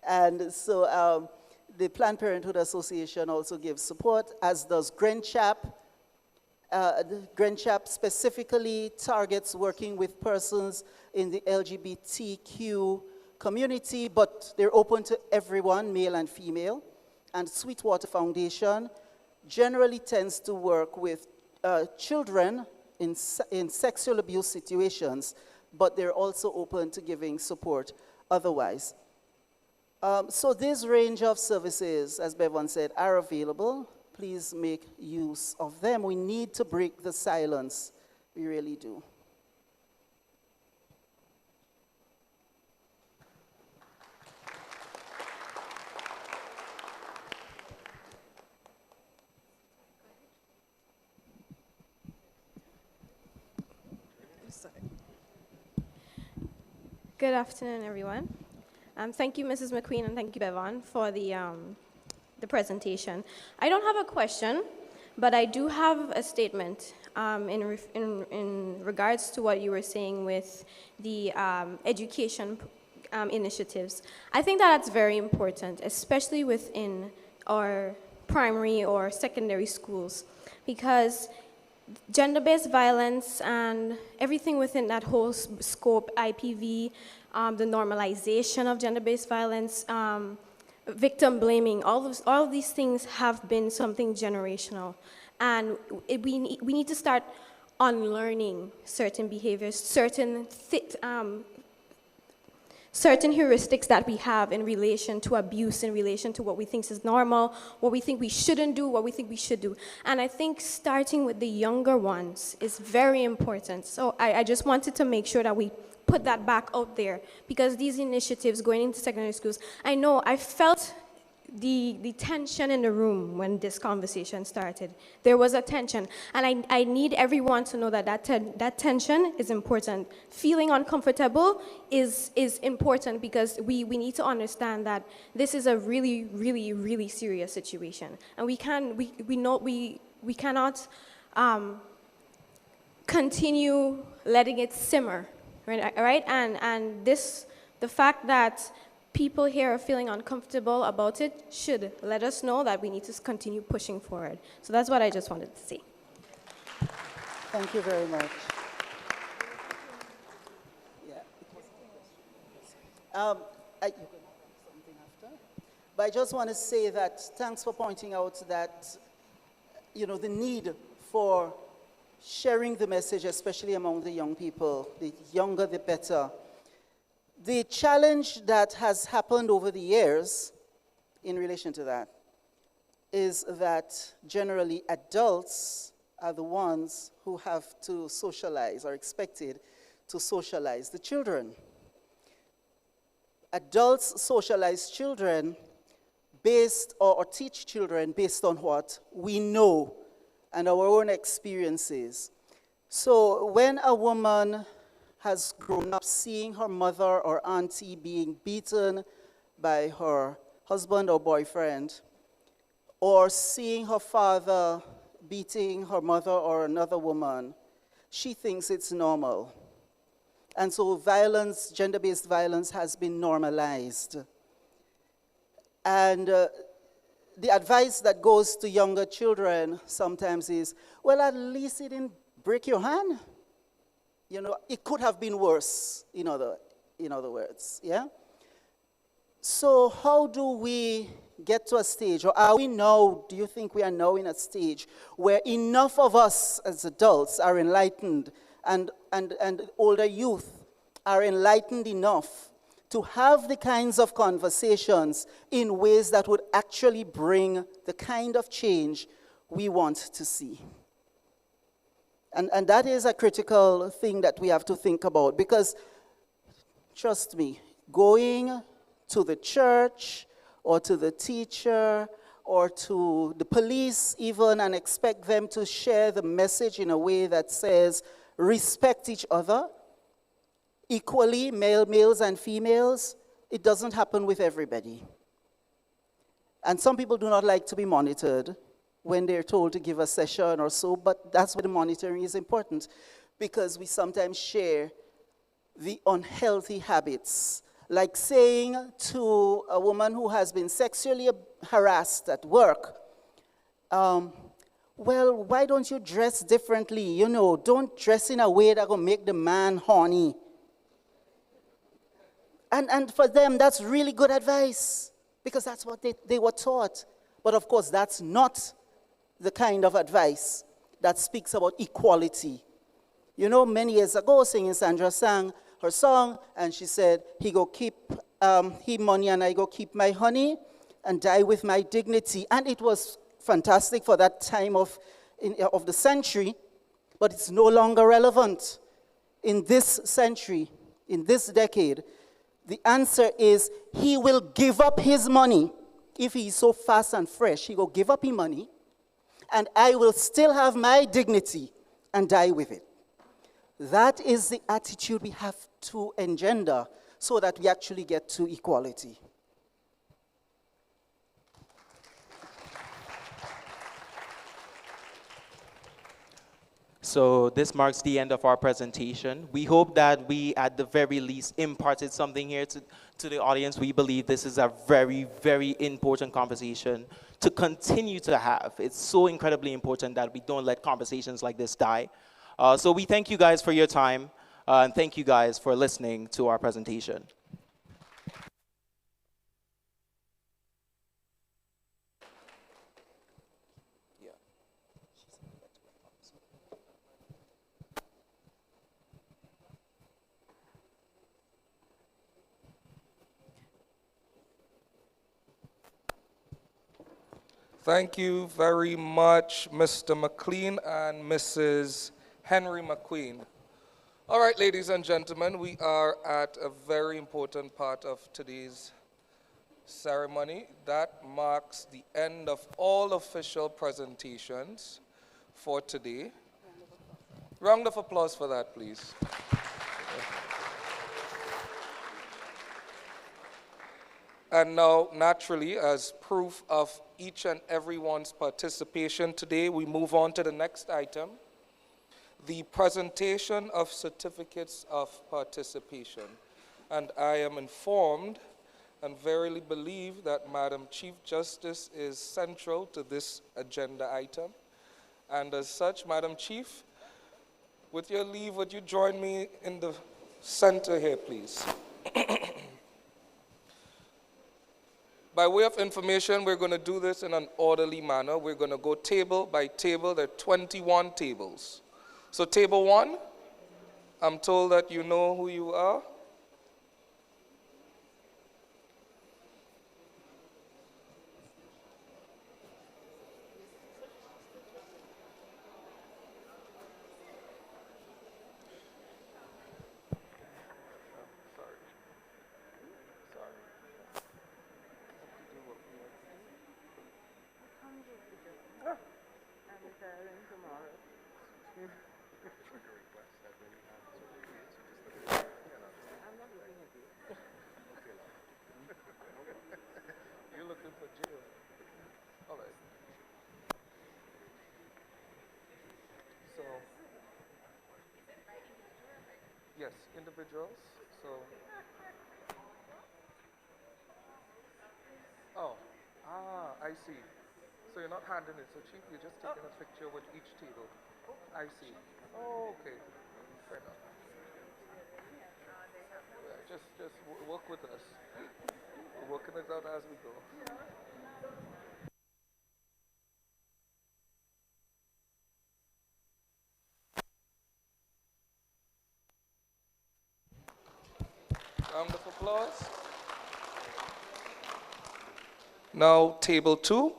And so the Planned Parenthood Association also gives support, as does GrenChap. GrenChap specifically targets working with persons in the LGBTQ community, but they're open to everyone, male and female. And Sweetwater Foundation generally tends to work with children in sexual abuse situations, but they're also open to giving support otherwise. So this range of services, as Bevan said, are available. Please make use of them. We need to break the silence. We really do. Good afternoon, everyone. Thank you, Mrs. McQueen, and thank you, Bevan, for the presentation. I don't have a question, but I do have a statement in regards to what you were saying with the education initiatives. I think that that's very important, especially within our primary or secondary schools, because gender-based violence and everything within that whole scope, IPV, the normalization of gender-based violence, victim blaming, all of these things have been something generational. And we need to start unlearning certain behaviors, certain heuristics that we have in relation to abuse, in relation to what we think is normal, what we think we shouldn't do, what we think we should do. And I think starting with the younger ones is very important. So I just wanted to make sure that we put that back out there, because these initiatives going into secondary schools, I know I felt the tension in the room when this conversation started. There was a tension, and I need everyone to know that that tension is important. Feeling uncomfortable is important because we need to understand that this is a really, really, really serious situation, and we cannot continue letting it simmer, right? And the fact that people here are feeling uncomfortable about it should let us know that we need to continue pushing forward. So that's what I just wanted to say. Thank you very much. But I just want to say that thanks for pointing out that, the need for sharing the message, especially among the young people. The younger, the better. The challenge that has happened over the years in relation to that is that generally adults are the ones who have to socialize, or expected to socialize the children. Adults socialize children based, or teach children based on what we know and our own experiences. So when a woman has grown up seeing her mother or auntie being beaten by her husband or boyfriend, or seeing her father beating her mother or another woman, she thinks it's normal. And so violence, gender-based violence, has been normalized. And the advice that goes to younger children sometimes is, well, at least it didn't break your hand. It could have been worse, in other words, yeah? So how do we get to a stage, or are we now, do you think we are now in a stage where enough of us as adults are enlightened and older youth are enlightened enough to have the kinds of conversations in ways that would actually bring the kind of change we want to see? And that is a critical thing that we have to think about, because, trust me, going to the church or to the teacher or to the police even and expect them to share the message in a way that says respect each other equally, males and females, it doesn't happen with everybody. And some people do not like to be monitored when they're told to give a session or so, but that's why the monitoring is important, because we sometimes share the unhealthy habits, like saying to a woman who has been sexually harassed at work, well, why don't you dress differently? Don't dress in a way that will make the man horny. And for them, that's really good advice, because that's what they were taught. But of course, that's not the kind of advice that speaks about equality. Many years ago, Singing Sandra sang her song, and she said, he go keep he money and I go keep my honey and die with my dignity. And it was fantastic for that time of the century, but it's no longer relevant in this century, in this decade. The answer is he will give up his money. If he's so fast and fresh, he will give up his money, and I will still have my dignity and die with it. That is the attitude we have to engender so that we actually get to equality. So this marks the end of our presentation. We hope that we, at the very least, imparted something here to the audience. We believe this is a very, very important conversation to continue to have. It's so incredibly important that we don't let conversations like this die. So we thank you guys for your time, and thank you guys for listening to our presentation. Thank you very much, Mr. McLean and Mrs. Henry McQueen. All right, ladies and gentlemen, we are at a very important part of today's ceremony, that marks the end of all official presentations for today. Round of applause for that, please. And now, naturally, as proof of each and everyone's participation today, we move on to the next item, the presentation of certificates of participation. And I am informed and verily believe that Madam Chief Justice is central to this agenda item. And as such, Madam Chief, with your leave, would you join me in the center here, please? By way of information, we're going to do this in an orderly manner. We're going to go table by table. There are 21 tables. So table 1, I'm told that you know who you are. You're looking for jail. All right. So, yes, individuals. So, I see. So you're not handing it. So, Chief, you're just taking a picture with each table. I see. Oh, okay. Fair enough. Yeah, just work with us. We're working it out as we go. Round of applause. Now, table 2.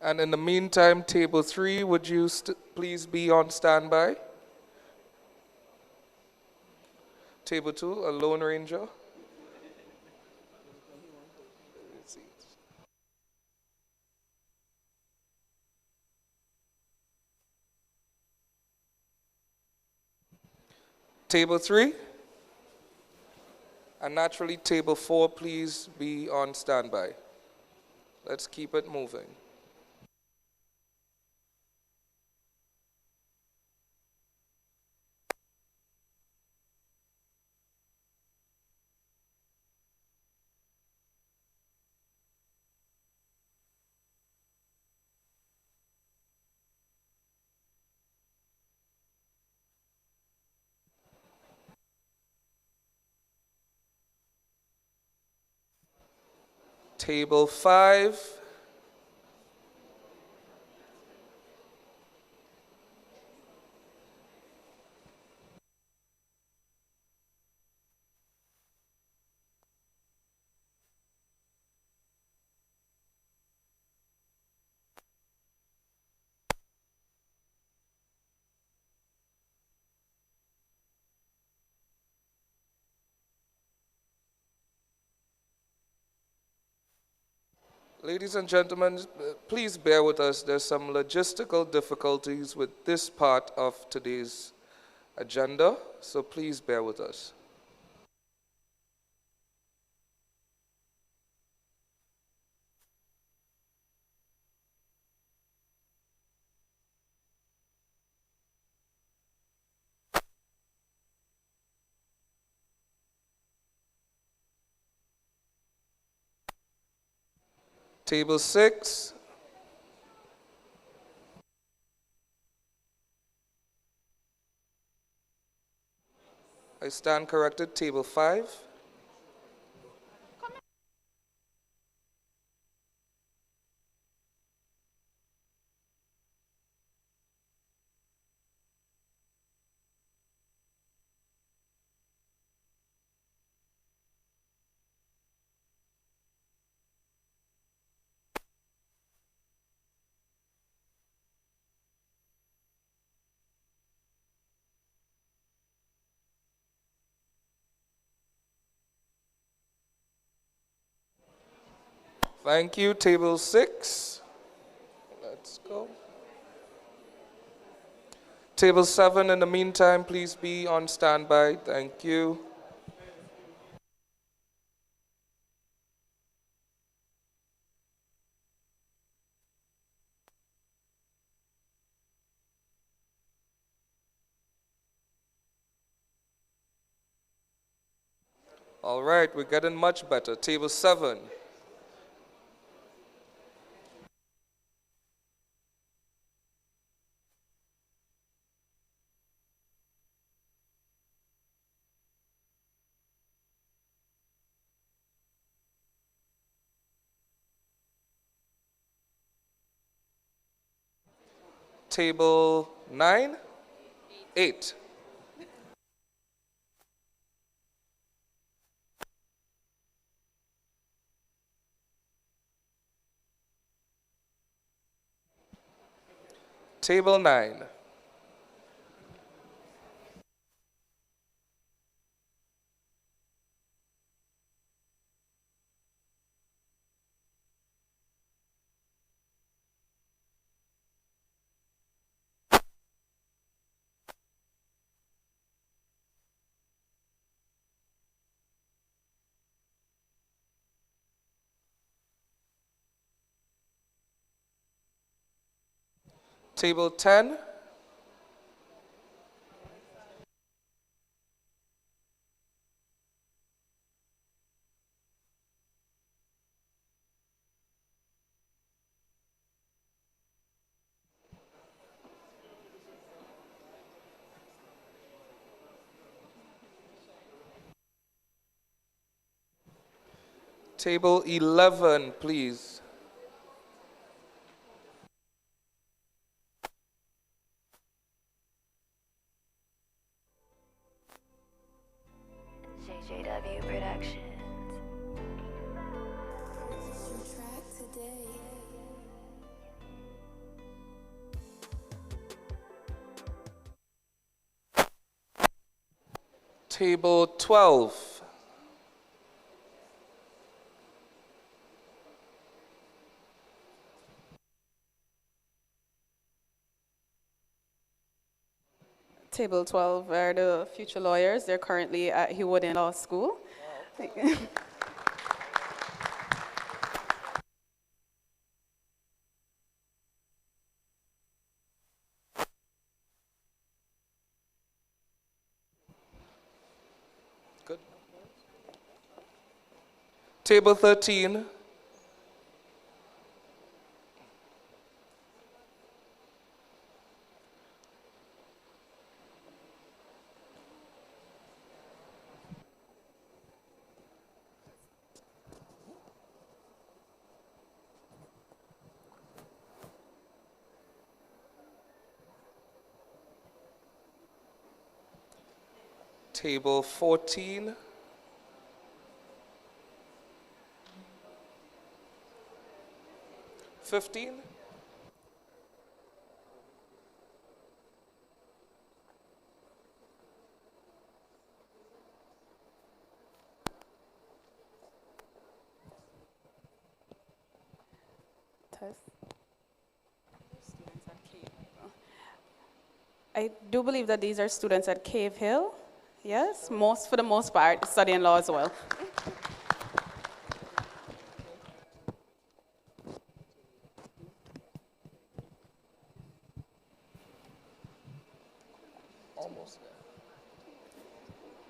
And in the meantime, table 3, would you please be on standby? Table 2, a Lone Ranger. Table 3. And naturally, table 4, please be on standby. Let's keep it moving. Table 5. Ladies and gentlemen, please bear with us. There's some logistical difficulties with this part of today's agenda, so please bear with us. Table 6. I stand corrected. Table 5. Thank you. Table 6. Let's go. Table 7, in the meantime, please be on standby. Thank you. All right, we're getting much better. Table 7. Table 9? 8. Table 9. Table 10. Table 11, please. JJW Productions. Table 12. Table 12 are the future lawyers. They're currently at Heward Law School. Good. Table 13. Table 14. $15. I do believe that these are students at Cave Hill. Yes, for the most part, studying law as well. Almost there.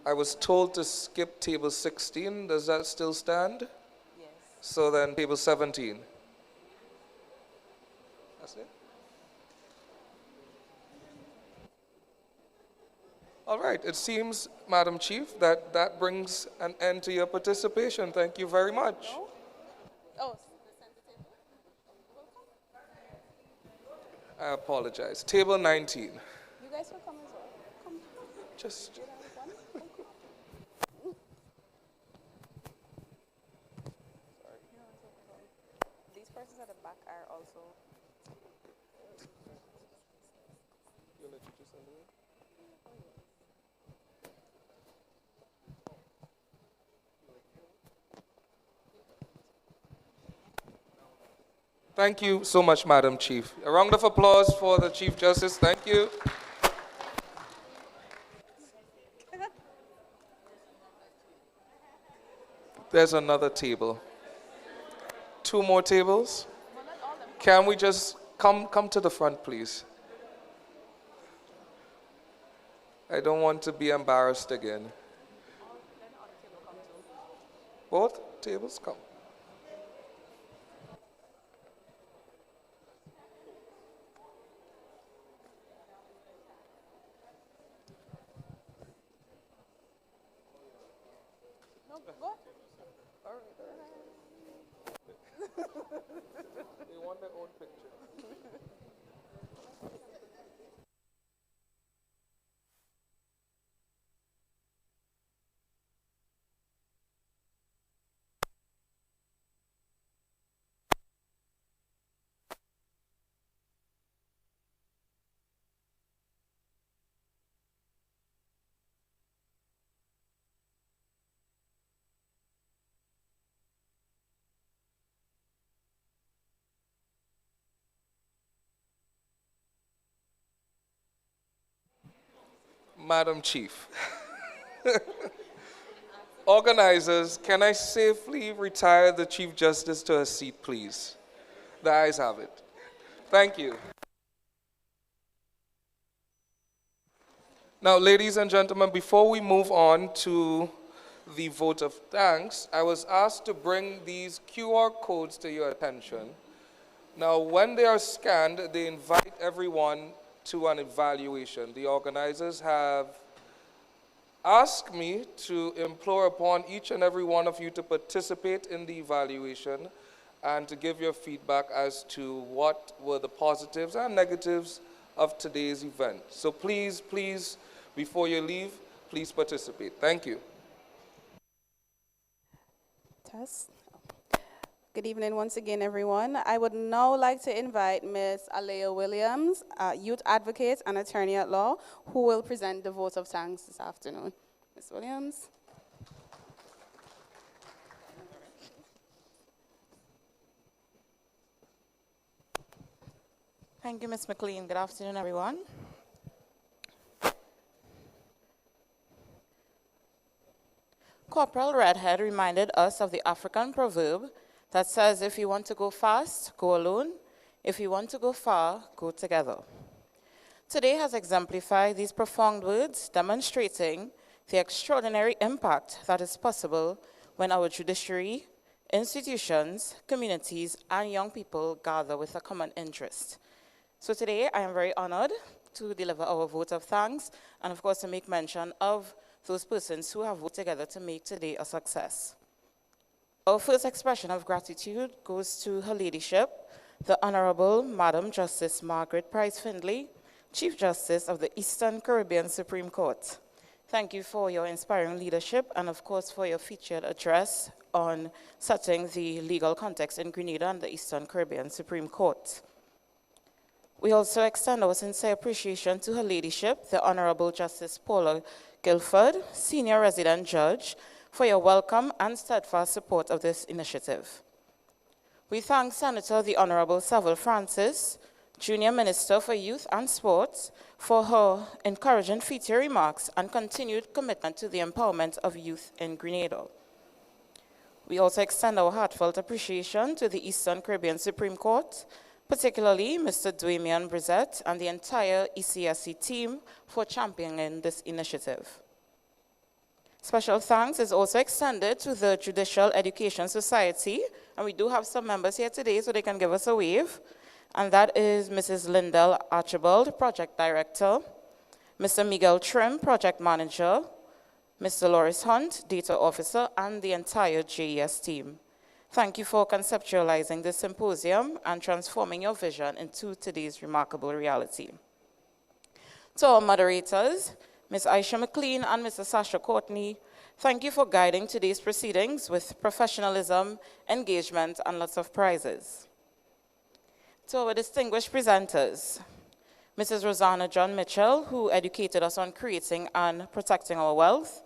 I was told to skip table 16. Does that still stand? Yes. So then table 17. That's it? All right, it seems, Madam Chief, that that brings an end to your participation. Thank you very much. Oh. I apologize. Table 19. You guys will come as well. Come. Just. These persons at the back are also. Thank you so much, Madam Chief. A round of applause for the Chief Justice. Thank you. There's another table. 2 more tables. Can we just come to the front, please? I don't want to be embarrassed again. Both tables come. They want their own picture. Madam Chief. Organizers, can I safely retire the Chief Justice to her seat, please? The ayes have it. Thank you. Now, ladies and gentlemen, before we move on to the vote of thanks, I was asked to bring these QR codes to your attention. Now, when they are scanned, they invite everyone to an evaluation. The organizers have asked me to implore upon each and every one of you to participate in the evaluation and to give your feedback as to what were the positives and negatives of today's event. So please, before you leave, please participate. Thank you. Test. Good evening once again, everyone. I would now like to invite Ms. Alea Williams, youth advocate and attorney at law, who will present the vote of thanks this afternoon. Ms. Williams. Thank you, Ms. McLean. Good afternoon, everyone. Corporal Redhead reminded us of the African proverb that says, if you want to go fast, go alone. If you want to go far, go together. Today has exemplified these profound words, demonstrating the extraordinary impact that is possible when our judiciary, institutions, communities, and young people gather with a common interest. So today, I am very honored to deliver our vote of thanks, and of course, to make mention of those persons who have worked together to make today a success. Our first expression of gratitude goes to Her Ladyship, the Honorable Madam Justice Margaret Price Findlay, Chief Justice of the Eastern Caribbean Supreme Court. Thank you for your inspiring leadership and, of course, for your featured address on setting the legal context in Grenada and the Eastern Caribbean Supreme Court. We also extend our sincere appreciation to Her Ladyship, the Honorable Justice Paula Guilford, Senior Resident Judge, for your welcome and steadfast support of this initiative. We thank Senator the Honorable Saville Francis, Junior Minister for Youth and Sports, for her encouraging feature remarks and continued commitment to the empowerment of youth in Grenada. We also extend our heartfelt appreciation to the Eastern Caribbean Supreme Court, particularly Mr. Dwaymian Brissett and the entire ECSC team for championing this initiative. Special thanks is also extended to the Judicial Education Society, and we do have some members here today so they can give us a wave, and that is Mrs. Lindell Archibald, Project Director, Mr. Miguel Trim, Project Manager, Mr. Loris Hunt, Data Officer, and the entire JES team. Thank you for conceptualizing this symposium and transforming your vision into today's remarkable reality. To our moderators, Ms. Aisha McLean and Mr. Sasha Courtney, thank you for guiding today's proceedings with professionalism, engagement, and lots of prizes. To our distinguished presenters, Mrs. Rosanna John Mitchell, who educated us on creating and protecting our wealth,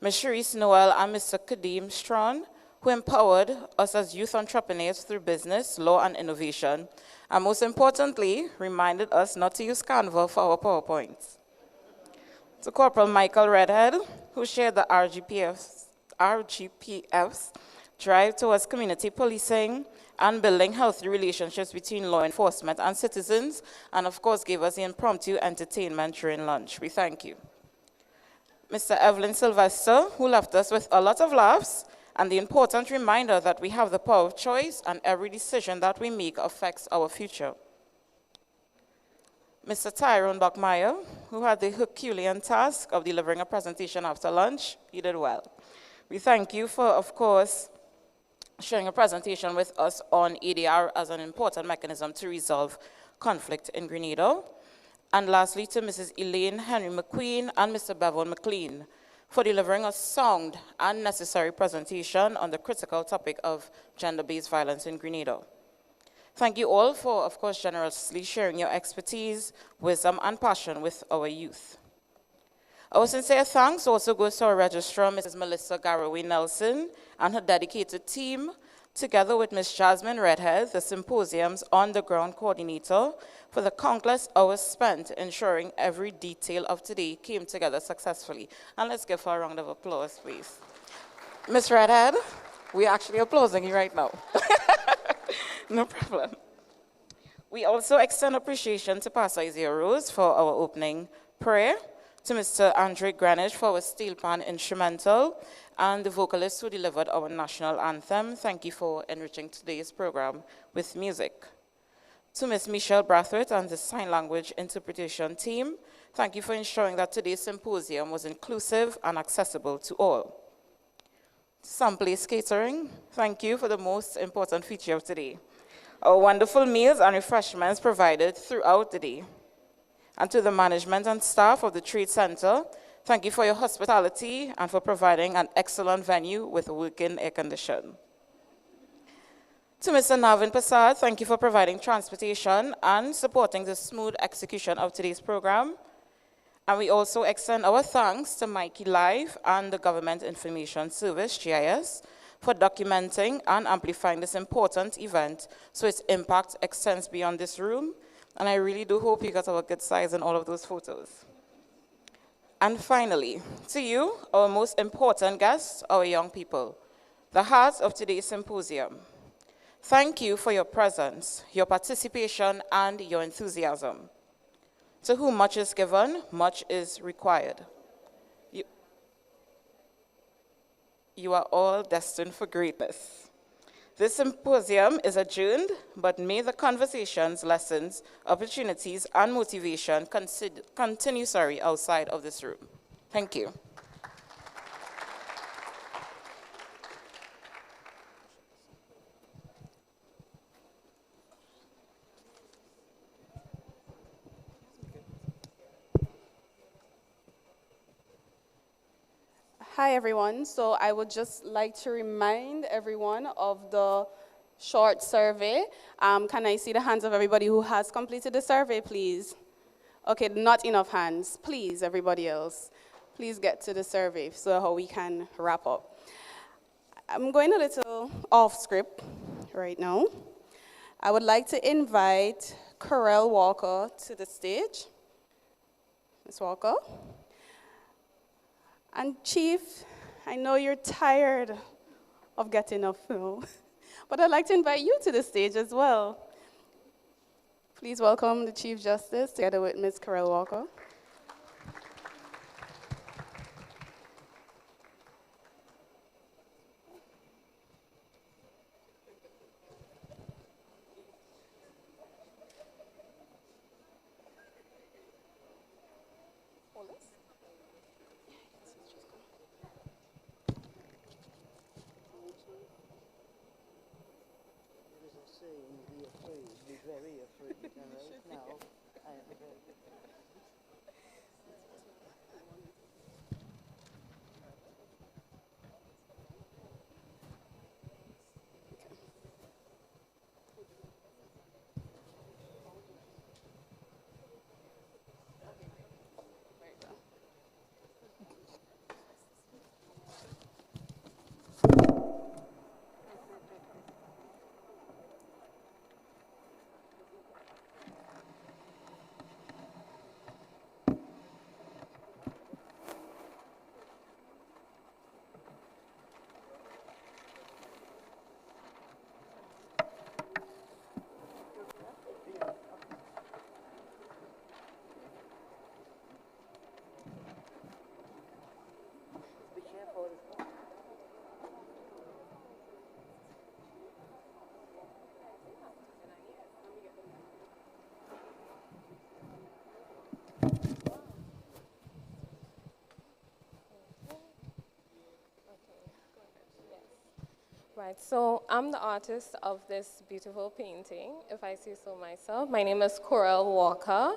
Ms. Cherise Noel and Mr. Kadeem Strawn, who empowered us as youth entrepreneurs through business, law, and innovation, and most importantly, reminded us not to use Canva for our PowerPoints. To Corporal Michael Redhead, who shared the RGPF's drive towards community policing and building healthy relationships between law enforcement and citizens, and of course gave us the impromptu entertainment during lunch. We thank you. Mr. Evelyn Sylvester, who left us with a lot of laughs and the important reminder that we have the power of choice and every decision that we make affects our future. Mr. Tyrone Bachmeyer, who had the Herculean task of delivering a presentation after lunch, he did well. We thank you for, of course, sharing a presentation with us on ADR as an important mechanism to resolve conflict in Grenada. And lastly, to Mrs. Elaine Henry McQueen and Mr. Bevan McLean for delivering a sound and necessary presentation on the critical topic of gender-based violence in Grenada. Thank you all for, of course, generously sharing your expertise, wisdom, and passion with our youth. Our sincere thanks also goes to our registrar, Mrs. Melissa Garraway Nelson, and her dedicated team, together with Ms. Jasmine Redhead, the symposium's on-the-ground coordinator, for the countless hours spent ensuring every detail of today came together successfully. And let's give her a round of applause, please. Ms. Redhead, we're actually applauding you right now. No problem. We also extend appreciation to Pastor Isaiah Rose for our opening prayer, to Mr. Andre Greenwich for our steel pan instrumental, and the vocalist who delivered our national anthem. Thank you for enriching today's program with music. To Ms. Michelle Brathwaite and the sign language interpretation team, thank you for ensuring that today's symposium was inclusive and accessible to all. Someplace Catering, thank you for the most important feature of today. Our wonderful meals and refreshments provided throughout the day. And to the management and staff of the Trade Center, thank you for your hospitality and for providing an excellent venue with working air conditioning. To Mr. Navin Prasad, thank you for providing transportation and supporting the smooth execution of today's program. And we also extend our thanks to Mikey Live and the Government Information Service, GIS, for documenting and amplifying this important event so its impact extends beyond this room. And I really do hope you got our good size in all of those photos. And finally, to you, our most important guests, our young people, the heart of today's symposium. Thank you for your presence, your participation, and your enthusiasm. To whom much is given, much is required. You are all destined for greatness. This symposium is adjourned, but may the conversations, lessons, opportunities, and motivation continue outside of this room. Thank you. Hi, everyone. So I would just like to remind everyone of the short survey. Can I see the hands of everybody who has completed the survey, please? Okay, not enough hands. Please, everybody else, please get to the survey so how we can wrap up. I'm going a little off script right now. I would like to invite Corel Walker to the stage. Ms. Walker. And Chief, I know you're tired of getting up now, but I'd like to invite you to the stage as well. Please welcome the Chief Justice together with Ms. Corel Walker. Right, so I'm the artist of this beautiful painting, if I say so myself. My name is Coral Walker,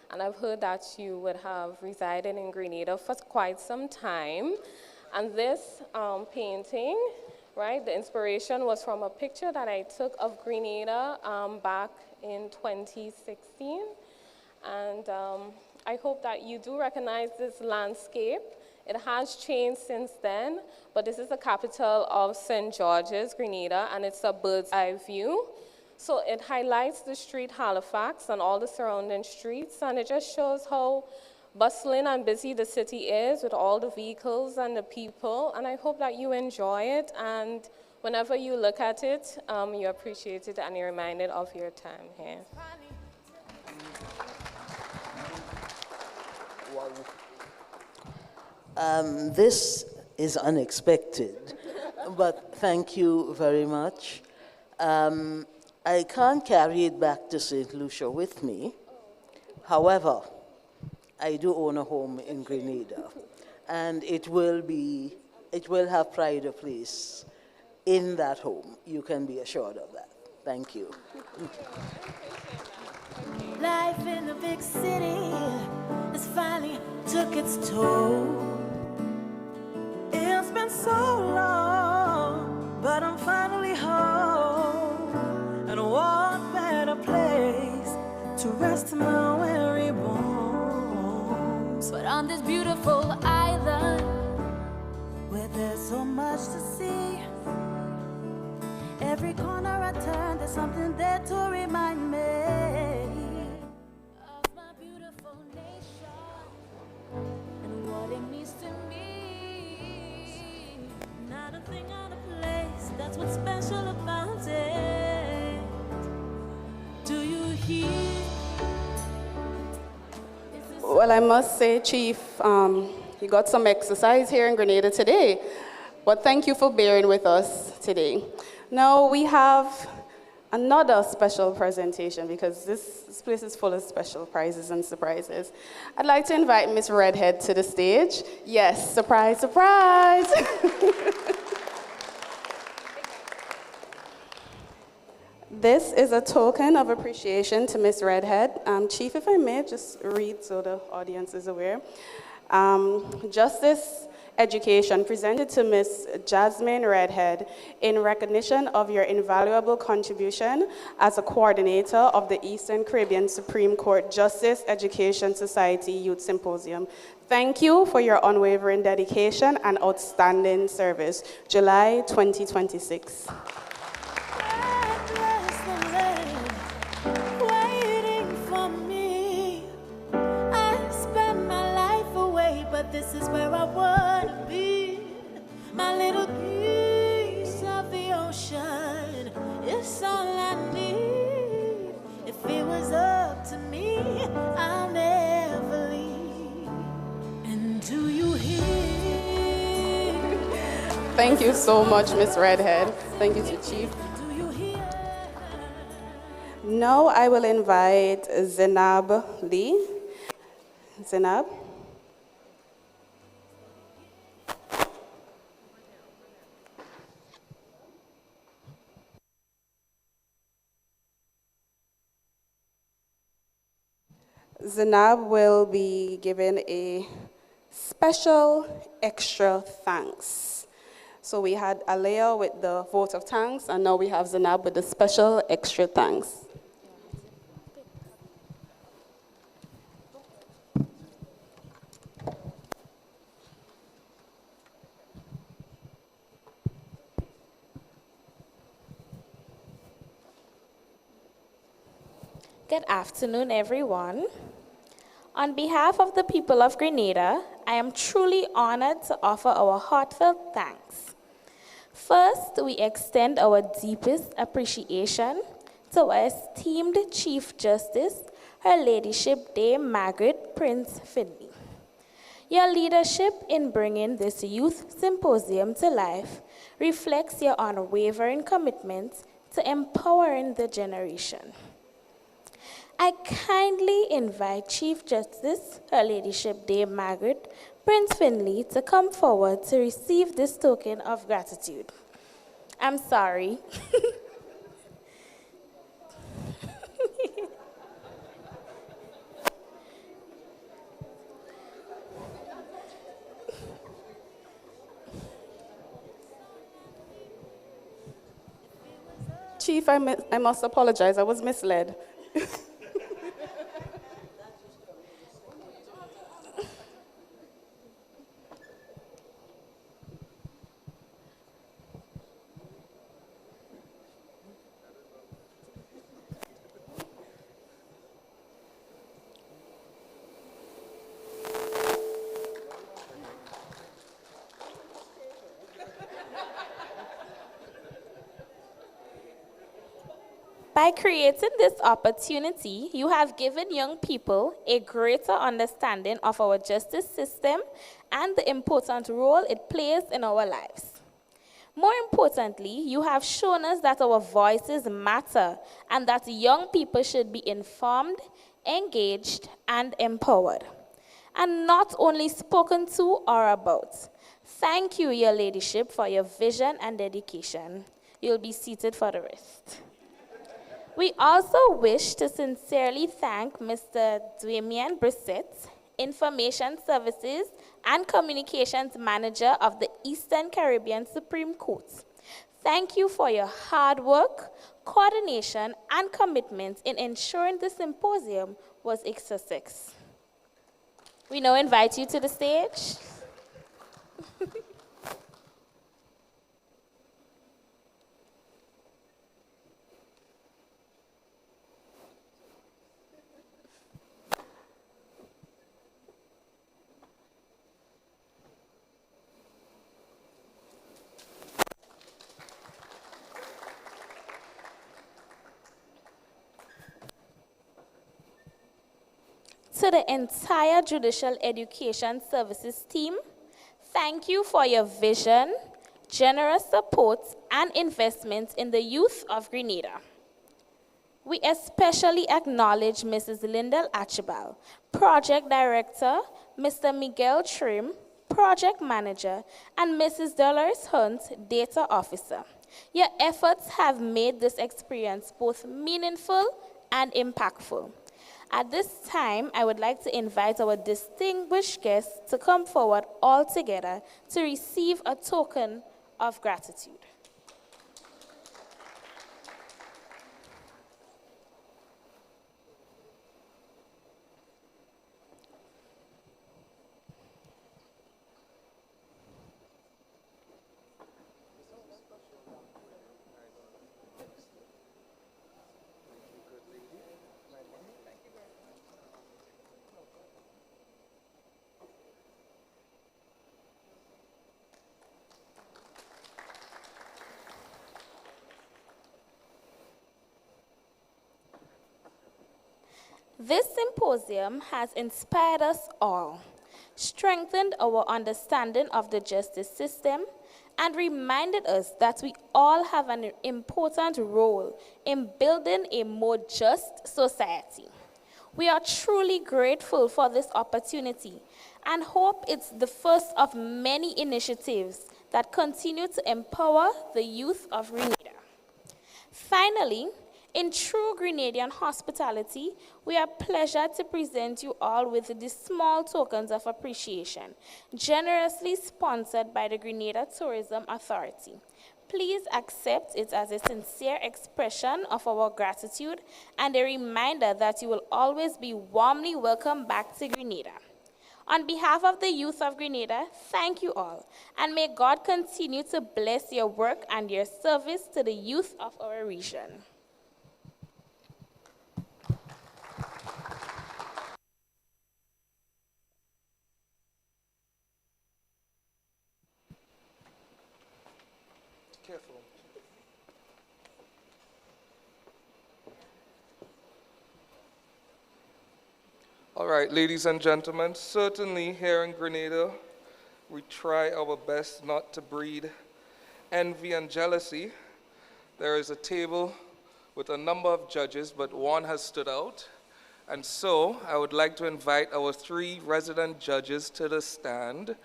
and I've heard that you would have resided in Grenada for quite some time. And this painting, right, the inspiration was from a picture that I took of Grenada back in 2016. And I hope that you do recognize this landscape. It has changed since then, but this is the capital of St. George's, Grenada, and it's a bird's eye view. So it highlights the street Halifax and all the surrounding streets, and it just shows how bustling and busy the city is with all the vehicles and the people, and I hope that you enjoy it, and whenever you look at it, you appreciate it and you're reminded of your time here. This is unexpected, but thank you very much. I can't carry it back to St. Lucia with me. However, I do own a home in Grenada, and it will have pride of place in that home. You can be assured of that. Thank you. Life in the big city has finally took its toll. It's been so long, but I'm finally home. And what better place to rest my weary bones but on this beautiful island where there's so much to see. Every corner I turn, there's something there to remind me of my beautiful nation and what it means to me. Not a thing out of place, that's what's special about it. Do you hear? Well, I must say, Chief, you got some exercise here in Grenada today, but thank you for bearing with us today. Now we have another special presentation because this place is full of special prizes and surprises. I'd like to invite Miss Redhead to the stage. Yes, surprise, surprise. This is a token of appreciation to Miss Redhead. Chief, if I may, just read so the audience is aware. Justice Education presented to Miss Jasmine Redhead in recognition of your invaluable contribution as a coordinator of the Eastern Caribbean Supreme Court Justice Education Society Youth Symposium. Thank you for your unwavering dedication and outstanding service. July 2026. This is where I want to be. My little piece of the ocean is all I need. If it was up to me, I'll never leave. And do you hear? Thank you so much, Miss Redhead. Thank you to Chief. Now I will invite Zainab Lee. Zainab. Zainab will be given a special extra thanks. So we had Alea with the vote of thanks, and now we have Zainab with the special extra thanks. Good afternoon, everyone. On behalf of the people of Grenada, I am truly honored to offer our heartfelt thanks. First, we extend our deepest appreciation to our esteemed Chief Justice, Her Ladyship Dame Margaret Prince Finley. Your leadership in bringing this youth symposium to life reflects your unwavering commitment to empowering the generation. I kindly invite Chief Justice, Her Ladyship Dame Margaret Prince Finley, to come forward to receive this token of gratitude. I'm sorry. Chief, I must apologize. I was misled. By creating this opportunity, you have given young people a greater understanding of our justice system and the important role it plays in our lives. More importantly, you have shown us that our voices matter and that young people should be informed, engaged, and empowered, and not only spoken to or about. Thank you, Your Ladyship, for your vision and dedication. You'll be seated for the rest. We also wish to sincerely thank Mr. Dwayne Brissett, Information Services and Communications Manager of the Eastern Caribbean Supreme Court. Thank you for your hard work, coordination, and commitment in ensuring the symposium was a success. We now invite you to the stage. To the entire Judicial Education Services team, thank you for your vision, generous support, and investment in the youth of Grenada. We especially acknowledge Mrs. Lyndall Archibald, Project Director, Mr. Miguel Trim, Project Manager, and Mrs. Dolores Hunt, Data Officer. Your efforts have made this experience both meaningful and impactful. At this time, I would like to invite our distinguished guests to come forward all together to receive a token of gratitude. This symposium has inspired us all, strengthened our understanding of the justice system, and reminded us that we all have an important role in building a more just society. We are truly grateful for this opportunity and hope it's the first of many initiatives that continue to empower the youth of Grenada. Finally, in true Grenadian hospitality, we are pleased to present you all with these small tokens of appreciation, generously sponsored by the Grenada Tourism Authority. Please accept it as a sincere expression of our gratitude and a reminder that you will always be warmly welcome back to Grenada. On behalf of the youth of Grenada, thank you all, and may God continue to bless your work and your service to the youth of our region. Careful. All right, ladies and gentlemen, certainly here in Grenada, we try our best not to breed envy and jealousy. There is a table with a number of judges, but one has stood out. And so I would like to invite our 3 resident judges to the stand.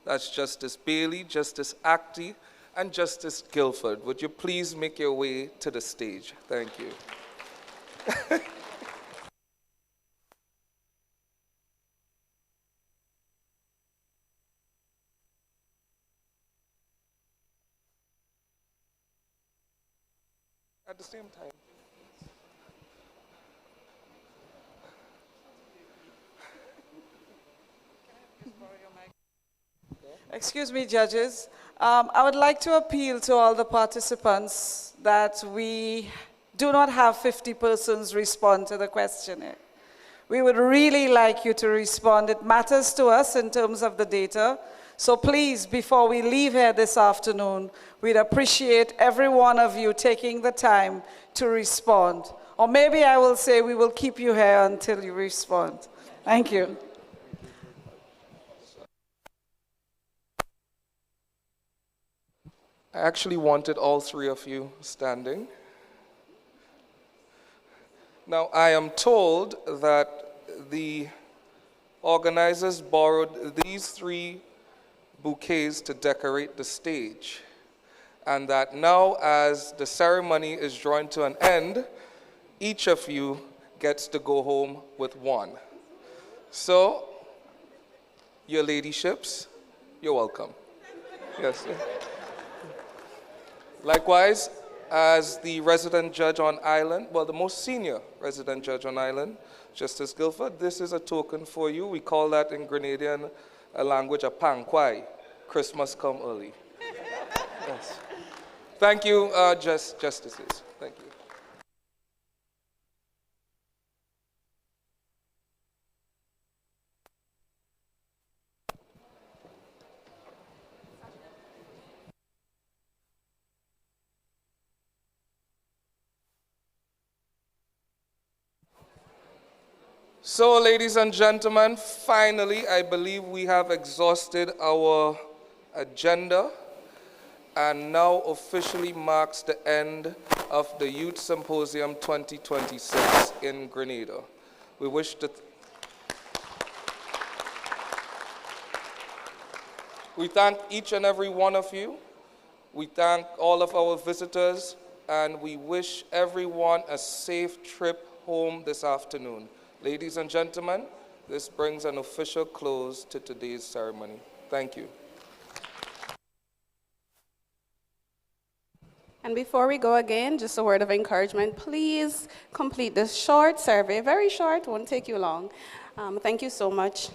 That's Justice Bailey, Justice Acti, and Justice Guilford. Would you please make your way to the stage? Thank you. At the same time. Excuse me, judges. I would like to appeal to all the participants that we do not have 50 persons respond to the questionnaire. We would really like you to respond. It matters to us in terms of the data. So please, before we leave here this afternoon, we'd appreciate every one of you taking the time to respond. Or maybe I will say we will keep you here until you respond. Thank you. I actually wanted all three of you standing. Now, I am told that the organizers borrowed these three bouquets to decorate the stage, and that now, as the ceremony is drawing to an end, each of you gets to go home with one. So, your ladyships, you're welcome. Yes. Likewise, as the resident judge on island, well, the most senior resident judge on island, Justice Guilford, this is a token for you. We call that in Grenadian language a pankwai, Christmas come early. Yes. Thank you, justices. Thank you. So, ladies and gentlemen, finally, I believe we have exhausted our agenda, and now officially marks the end of the Youth Symposium 2026 in Grenada. We wish to we thank each and every one of you. We thank all of our visitors, and we wish everyone a safe trip home this afternoon. Ladies and gentlemen, this brings an official close to today's ceremony. Thank you. And before we go again, just a word of encouragement. Please complete this short survey, very short, won't take you long. Thank you so much.